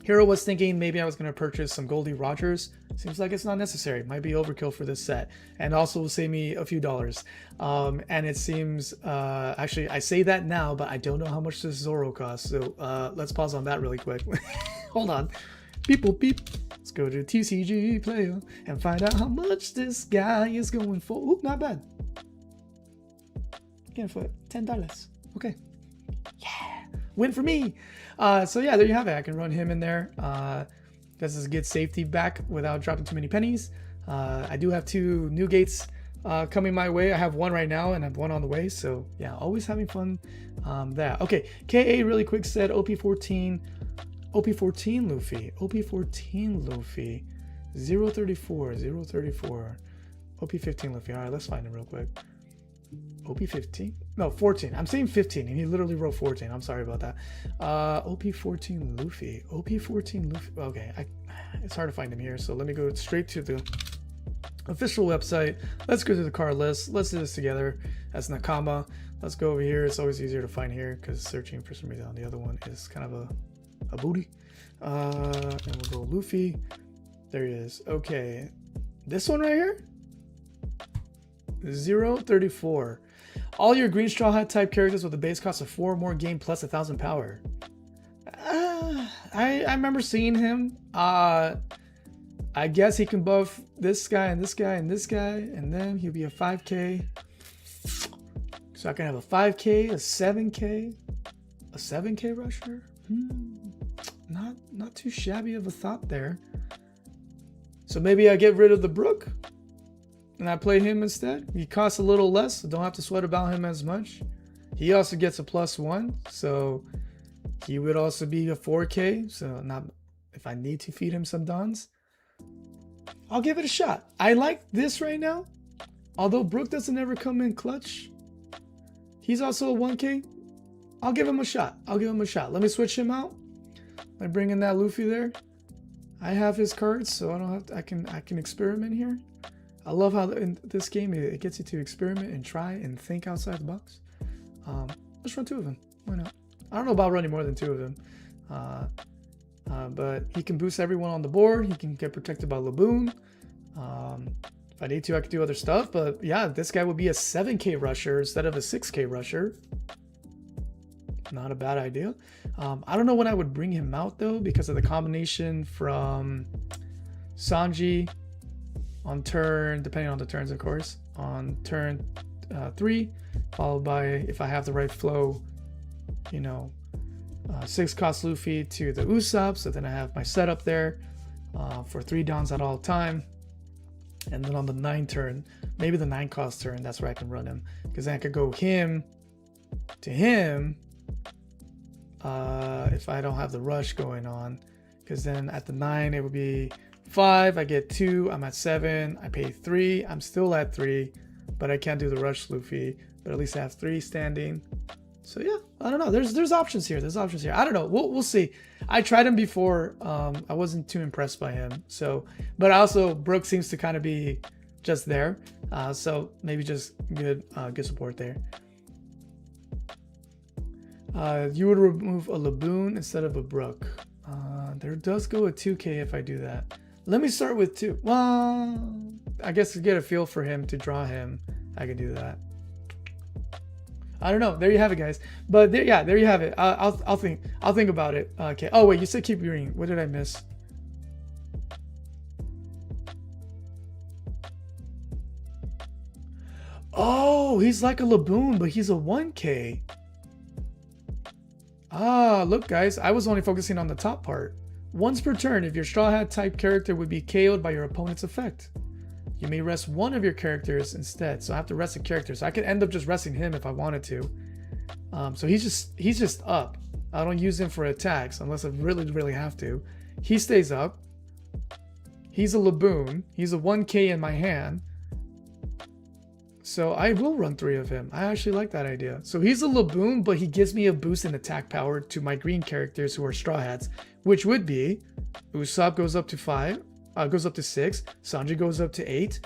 Hero was thinking maybe I was going to purchase some Goldie Rogers. Seems like it's not necessary. Might be overkill for this set, and also will save me a few dollars. And it seems actually I say that now, but I don't know how much this Zoro costs. So let's pause on that really quick. Hold on. Beep boop beep. Let's go to TCG player and find out how much this guy is going for. Oop, not bad. Getting for $10. Okay. Yeah. Win for me. So yeah, there you have it. I can run him in there. This is a good safety back without dropping too many pennies. I do have 2 new gates coming my way. I have 1 right now and I have 1 on the way. So yeah, always having fun there. Okay, KA really quick said OP13 Luffy. OP14 Luffy. 034. OP15 Luffy. All right, let's find him real quick. OP15? No, 14. I'm saying 15, and he literally wrote 14. I'm sorry about that. OP14 Luffy. OP14 Luffy. Okay, it's hard to find him here, so let me go straight to the official website. Let's go to the card list. Let's do this together. That's Nakama. Let's go over here. It's always easier to find here because searching for some reason on the other one is kind of a booty. And we'll go Luffy. There he is. Okay, this one right here. 034. All your green straw hat type characters with a base cost of 4 more game plus 1,000 power. I remember seeing him. I guess he can buff this guy and this guy and this guy, and then he'll be a 5k. So I can have a 5k, a 7k, a 7k rusher. Not too shabby of a thought there. So maybe I get rid of the Brook and I play him instead. He costs a little less, so don't have to sweat about him as much. He also gets a +1, so he would also be a 4k. So not if I need to feed him some Dons, I'll give it a shot. I like this right now. Although Brook doesn't ever come in clutch, he's also a 1k. I'll give him a shot. Let me switch him out. I bring in that Luffy there. I have his cards, so I don't have to, I can experiment here. I love how in this game it gets you to experiment and try and think outside the box. Let's run 2 of them. Why not? I don't know about running more than 2 of them. But he can boost everyone on the board. He can get protected by Laboon. If I need to, I could do other stuff. But yeah, this guy would be a 7k rusher instead of a 6k rusher. Not a bad idea. I don't know when I would bring him out though, because of the combination from Sanji on turn, depending on the turns, of course, on turn 3, followed by, if I have the right flow, 6 cost Luffy to the Usopp. So then I have my setup there for 3 Dons at all time. And then on the 9 turn, maybe the 9 cost turn, that's where I can run him, because then I could go him to him if I don't have the rush going on, because then at the 9 it would be 5, I get 2, I'm at 7, I pay 3, I'm still at 3, but I can't do the rush Luffy, but at least I have 3 standing. So yeah, I don't know, there's options here, I don't know, we'll see. I tried him before, I wasn't too impressed by him, so, but also Brook seems to kind of be just there, so maybe just good support there. You would remove a Laboon instead of a Brook. There does go a 2k if I do that. Let me start with 2. Well, I guess to get a feel for him, to draw him, I can do that. I don't know. There you have it, guys. But there you have it. I'll think about it. Okay. Oh wait, you said keep green. What did I miss? Oh, he's like a Laboon, but he's a 1k. Ah, look guys, I was only focusing on the top part. Once per turn, if your Straw Hat type character would be KO'd by your opponent's effect, you may rest one of your characters instead. So I have to rest a character. So I could end up just resting him if I wanted to. So he's just up. I don't use him for attacks unless I really have to. He stays up. He's a Laboon. He's a 1k in my hand. So I will run 3 of him. I actually like that idea. So he's a Laboon, but he gives me a boost in attack power to my green characters who are Straw Hats, which would be Usopp goes up to 5, goes up to 6, Sanji goes up to 8,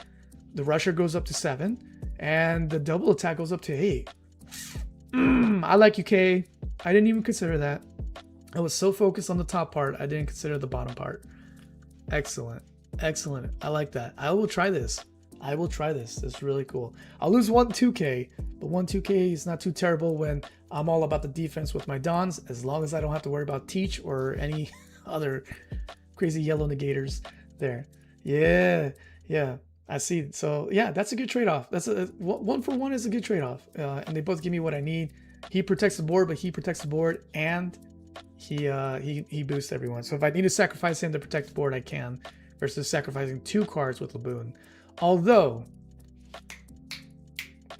the Rusher goes up to 7, and the double attack goes up to 8. I like you, K. I didn't even consider that. I was so focused on the top part, I didn't consider the bottom part. Excellent. I like that. I will try this. This is really cool. I'll lose 2k, but 2k is not too terrible when I'm all about the defense with my Dons, as long as I don't have to worry about Teach or any other crazy yellow negators there. Yeah, I see. So yeah, that's a good trade-off. That's a 1-for-1 is a good trade-off, and they both give me what I need. He protects the board, but he protects the board and he boosts everyone. So if I need to sacrifice him to protect the board, I can, versus sacrificing 2 cards with Laboon. Although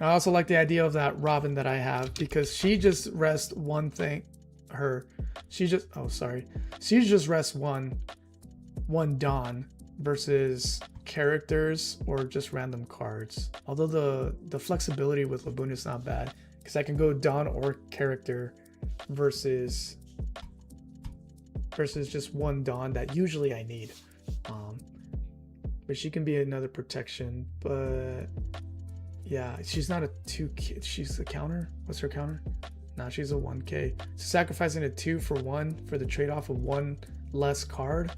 I also like the idea of that Robin that I have, because she just rests one thing. She just rests one Don versus characters or just random cards. Although the flexibility with Laboon is not bad, because I can go Don or character versus just one Don that usually I need. But she can be another protection, but yeah, she's not a 2k. She's a counter. What's her counter? No, she's a 1k. So sacrificing a 2-for-1 for the trade-off of 1 less card,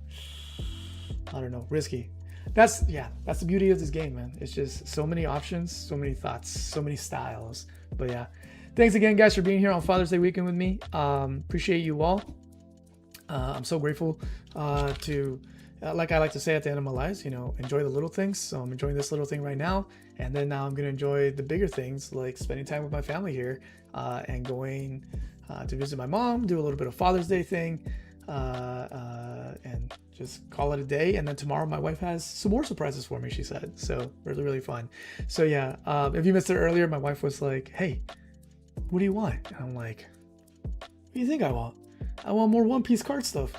I don't know, risky. That's the beauty of this game, man. It's just so many options, so many thoughts, so many styles. But yeah, thanks again, guys, for being here on Father's Day weekend with me. Appreciate you all. I'm so grateful to, like I like to say at the end of my lives, enjoy the little things. So I'm enjoying this little thing right now. And then now I'm going to enjoy the bigger things, like spending time with my family here and going to visit my mom, do a little bit of Father's Day thing, and just call it a day. And then tomorrow my wife has some more surprises for me, she said. So really, really fun. So yeah, if you missed it earlier, my wife was like, hey, what do you want? And I'm like, what do you think I want? I want more One Piece card stuff.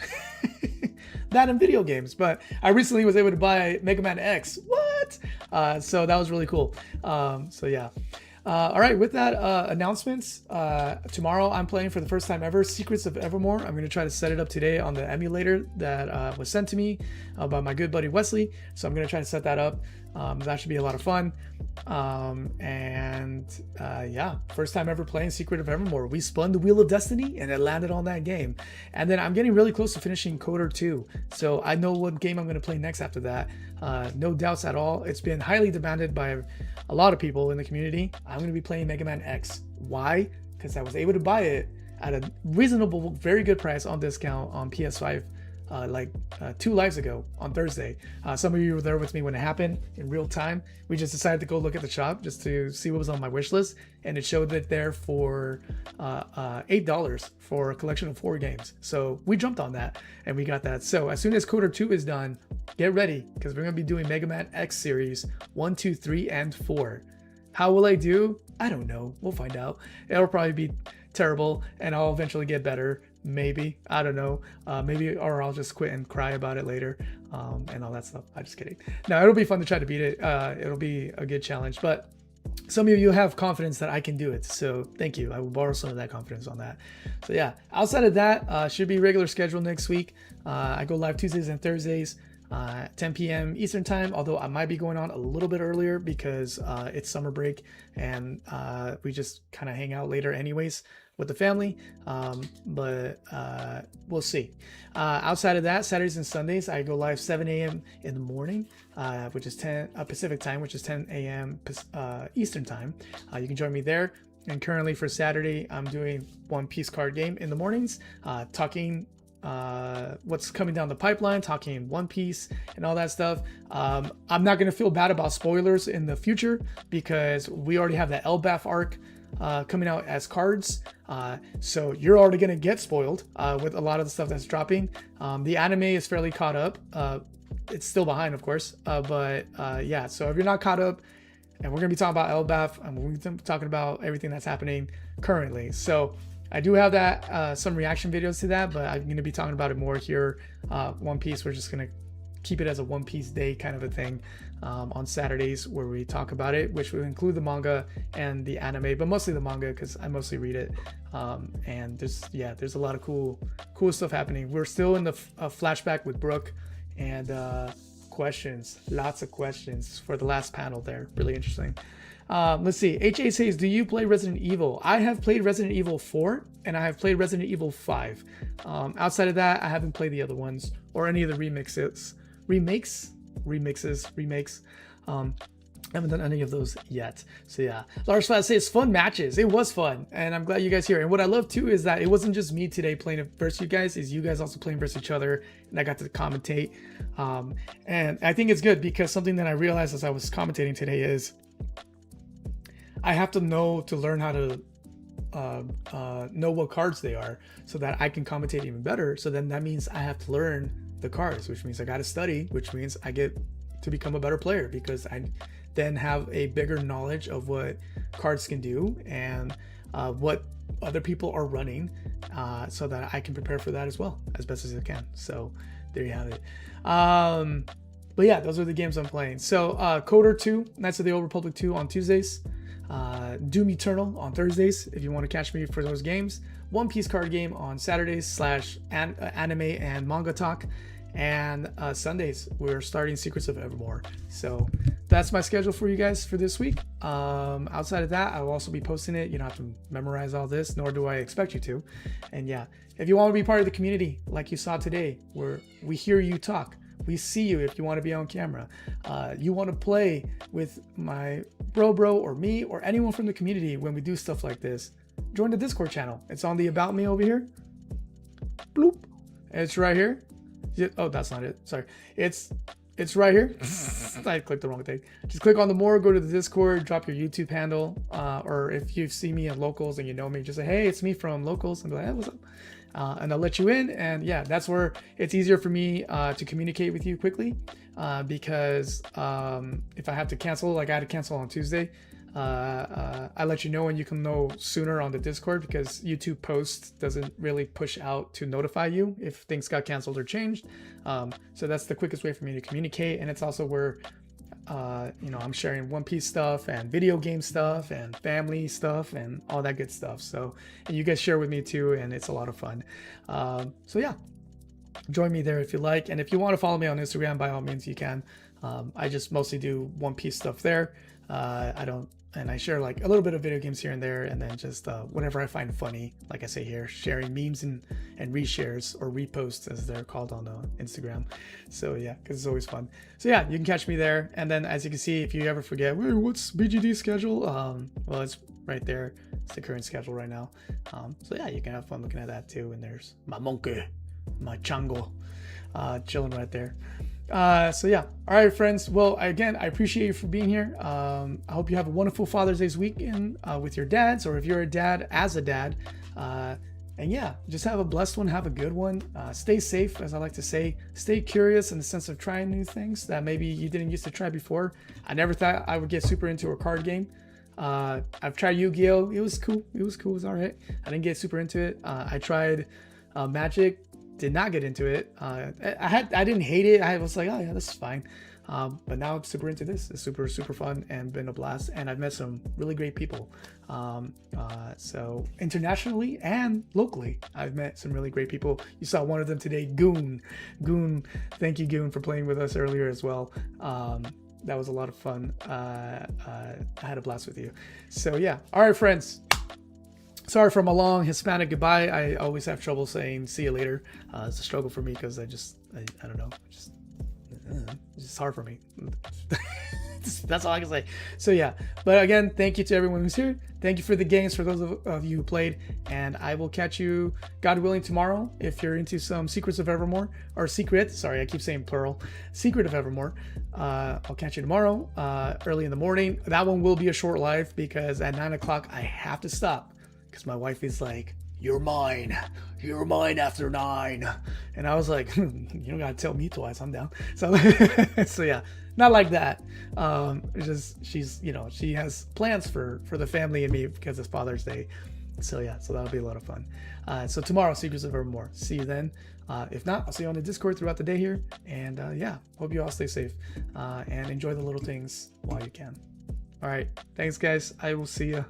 That and video games. But I recently was able to buy Mega Man X. What? So that was really cool. So yeah. All right, with that, announcements. Tomorrow I'm playing for the first time ever Secrets of Evermore. I'm going to try to set it up today on the emulator that was sent to me by my good buddy Wesley. So I'm going to try to set that up. That should be a lot of fun. Yeah, first time ever playing Secret of Evermore. We spun the Wheel of Destiny and it landed on that game. And then I'm getting really close to finishing Coder 2. So I know what game I'm going to play next after that. No doubts at all. It's been highly demanded by a lot of people in the community. I'm going to be playing Mega Man X. Why? Because I was able to buy it at a reasonable, very good price on discount on PS5 2 lives ago on Thursday. Some of you were there with me when it happened in real time. We just decided to go look at the shop just to see what was on my wish list, and it showed it there for $8 for a collection of 4 games. So we jumped on that and we got that. So as soon as Coder 2 is done, get ready, because we're going to be doing Mega Man X series 1, 2, 3, and 4. How will I do? I don't know. We'll find out. It'll probably be terrible and I'll eventually get better. Maybe, I don't know, maybe, or I'll just quit and cry about it later, and all that stuff. I'm just kidding. No, it'll be fun to try to beat it. It'll be a good challenge, but some of you have confidence that I can do it, so thank you. I will borrow some of that confidence on that. So yeah, outside of that, should be regular schedule next week. I go live Tuesdays and Thursdays, 10 p.m. Eastern time, although I might be going on a little bit earlier because it's summer break and we just kind of hang out later anyways with the family, but we'll see. Outside of that, Saturdays and Sundays, I go live 7 a.m. in the morning, which is 10 Pacific time, which is 10 a.m. Eastern time. You can join me there. And currently for Saturday, I'm doing One Piece card game in the mornings, talking what's coming down the pipeline, talking One Piece and all that stuff. I'm not going to feel bad about spoilers in the future because we already have the Elbaf arc coming out as cards, so you're already going to get spoiled with a lot of the stuff that's dropping. The anime is fairly caught up. It's still behind, of course, but yeah, so if you're not caught up, and we're going to be talking about Elbaf, and we're going to be talking about everything that's happening currently. So I do have that some reaction videos to that, but I'm going to be talking about it more here. One Piece, we're just going to keep it as a One Piece day kind of a thing on Saturdays where we talk about it, which will include the manga and the anime, but mostly the manga because I mostly read it. And there's a lot of cool stuff happening. We're still in the flashback with Brooke and questions, lots of questions for the last panel there. Really interesting. Let's see. HA says, do you play Resident Evil? I have played Resident Evil 4 and I have played Resident Evil 5. Outside of that, I haven't played the other ones or any of the remakes. I haven't done any of those yet. So yeah, Lars Flat says fun matches. It was fun, and I'm glad you guys here. And what I love too is that it wasn't just me today playing it versus you guys. Is you guys also playing versus each other, and I got to commentate. And I think it's good because something that I realized as I was commentating today is I have to know to learn how to know what cards they are so that I can commentate even better. So then that means I have to learn the cards, which means I got to study, which means I get to become a better player because I then have a bigger knowledge of what cards can do and what other people are running, so that I can prepare for that as well as best as I can. So there you have it. But yeah, those are the games I'm playing. So Coder 2, Knights of the Old Republic 2 on Tuesdays, Doom Eternal on Thursdays if you want to catch me for those games, One Piece card game on Saturdays / anime and manga talk, and Sundays we're starting Secrets of Evermore. So that's my schedule for you guys for this week. Outside of that, I will also be posting it. You don't have to memorize all this, nor do I expect you to. And yeah, if you want to be part of the community like you saw today, where we hear you talk, we see you if you want to be on camera, you want to play with my bro or me or anyone from the community when we do stuff like this, join the Discord channel. It's on the About Me over here. Bloop. It's right here. Oh, that's not it. Sorry. It's right here. I clicked the wrong thing. Just click on the more, go to the Discord, drop your YouTube handle, or if you see me at Locals and you know me, just say, hey, it's me from Locals, and be like, hey, what's up? And I'll let you in. And yeah, that's where it's easier for me to communicate with you quickly, because if I have to cancel, like I had to cancel on Tuesday, I let you know, and you can know sooner on the Discord, because YouTube posts doesn't really push out to notify you if things got canceled or changed. So that's the quickest way for me to communicate. And it's also where I'm sharing One Piece stuff and video game stuff and family stuff and all that good stuff. So, and you guys share with me too, and it's a lot of fun. So yeah, join me there if you like. And if you want to follow me on Instagram, by all means you can. I just mostly do One Piece stuff there. I share like a little bit of video games here and there, and then just whatever I find funny, like I say here, sharing memes and reshares or reposts as they're called on Instagram. So yeah, because it's always fun. So yeah, you can catch me there. And then as you can see, if you ever forget, wait, what's BGD's schedule? Well, it's right there. It's the current schedule right now. So yeah, you can have fun looking at that too. And there's my monkey, my chango, chilling right there. So yeah, all right, friends. Well, again, I appreciate you for being here. I hope you have a wonderful Father's Day weekend with your dads, or if you're a dad, as a dad. And yeah, just have a blessed one. Have a good one. Stay safe, as I like to say. Stay curious in the sense of trying new things that maybe you didn't used to try before. I never thought I would get super into a card game. I've tried Yu-Gi-Oh! It was cool. It was all right. I didn't get super into it. I tried Magic. Did not get into it. I didn't hate it. I was like, oh yeah, this is fine. But now I'm super into this. It's super fun and been a blast. And I've met some really great people. So internationally and locally, I've met some really great people. You saw one of them today, Goon. Thank you, Goon, for playing with us earlier as well. That was a lot of fun. I had a blast with you. So yeah. All right, friends. Sorry for my long Hispanic goodbye. I always have trouble saying see you later. It's a struggle for me because I don't know. It's just hard for me. That's all I can say. So yeah, but again, thank you to everyone who's here. Thank you for the games, for those of you who played, and I will catch you, God willing, tomorrow. If you're into some Secrets of Evermore, or Secret, sorry, I keep saying plural, Secret of Evermore. I'll catch you tomorrow, early in the morning. That one will be a short live because at 9 o'clock I have to stop. Because my wife is like, you're mine after 9. And I was like, you don't gotta tell me twice, I'm down. So so yeah, not like that. It's just she has plans for the family and me because it's Father's Day. So yeah, so that'll be a lot of fun. So tomorrow, Secrets of Evermore. See you then. If not, I'll see you on the Discord throughout the day here. And yeah, hope you all stay safe and enjoy the little things while you can. All right, thanks guys. I will see you.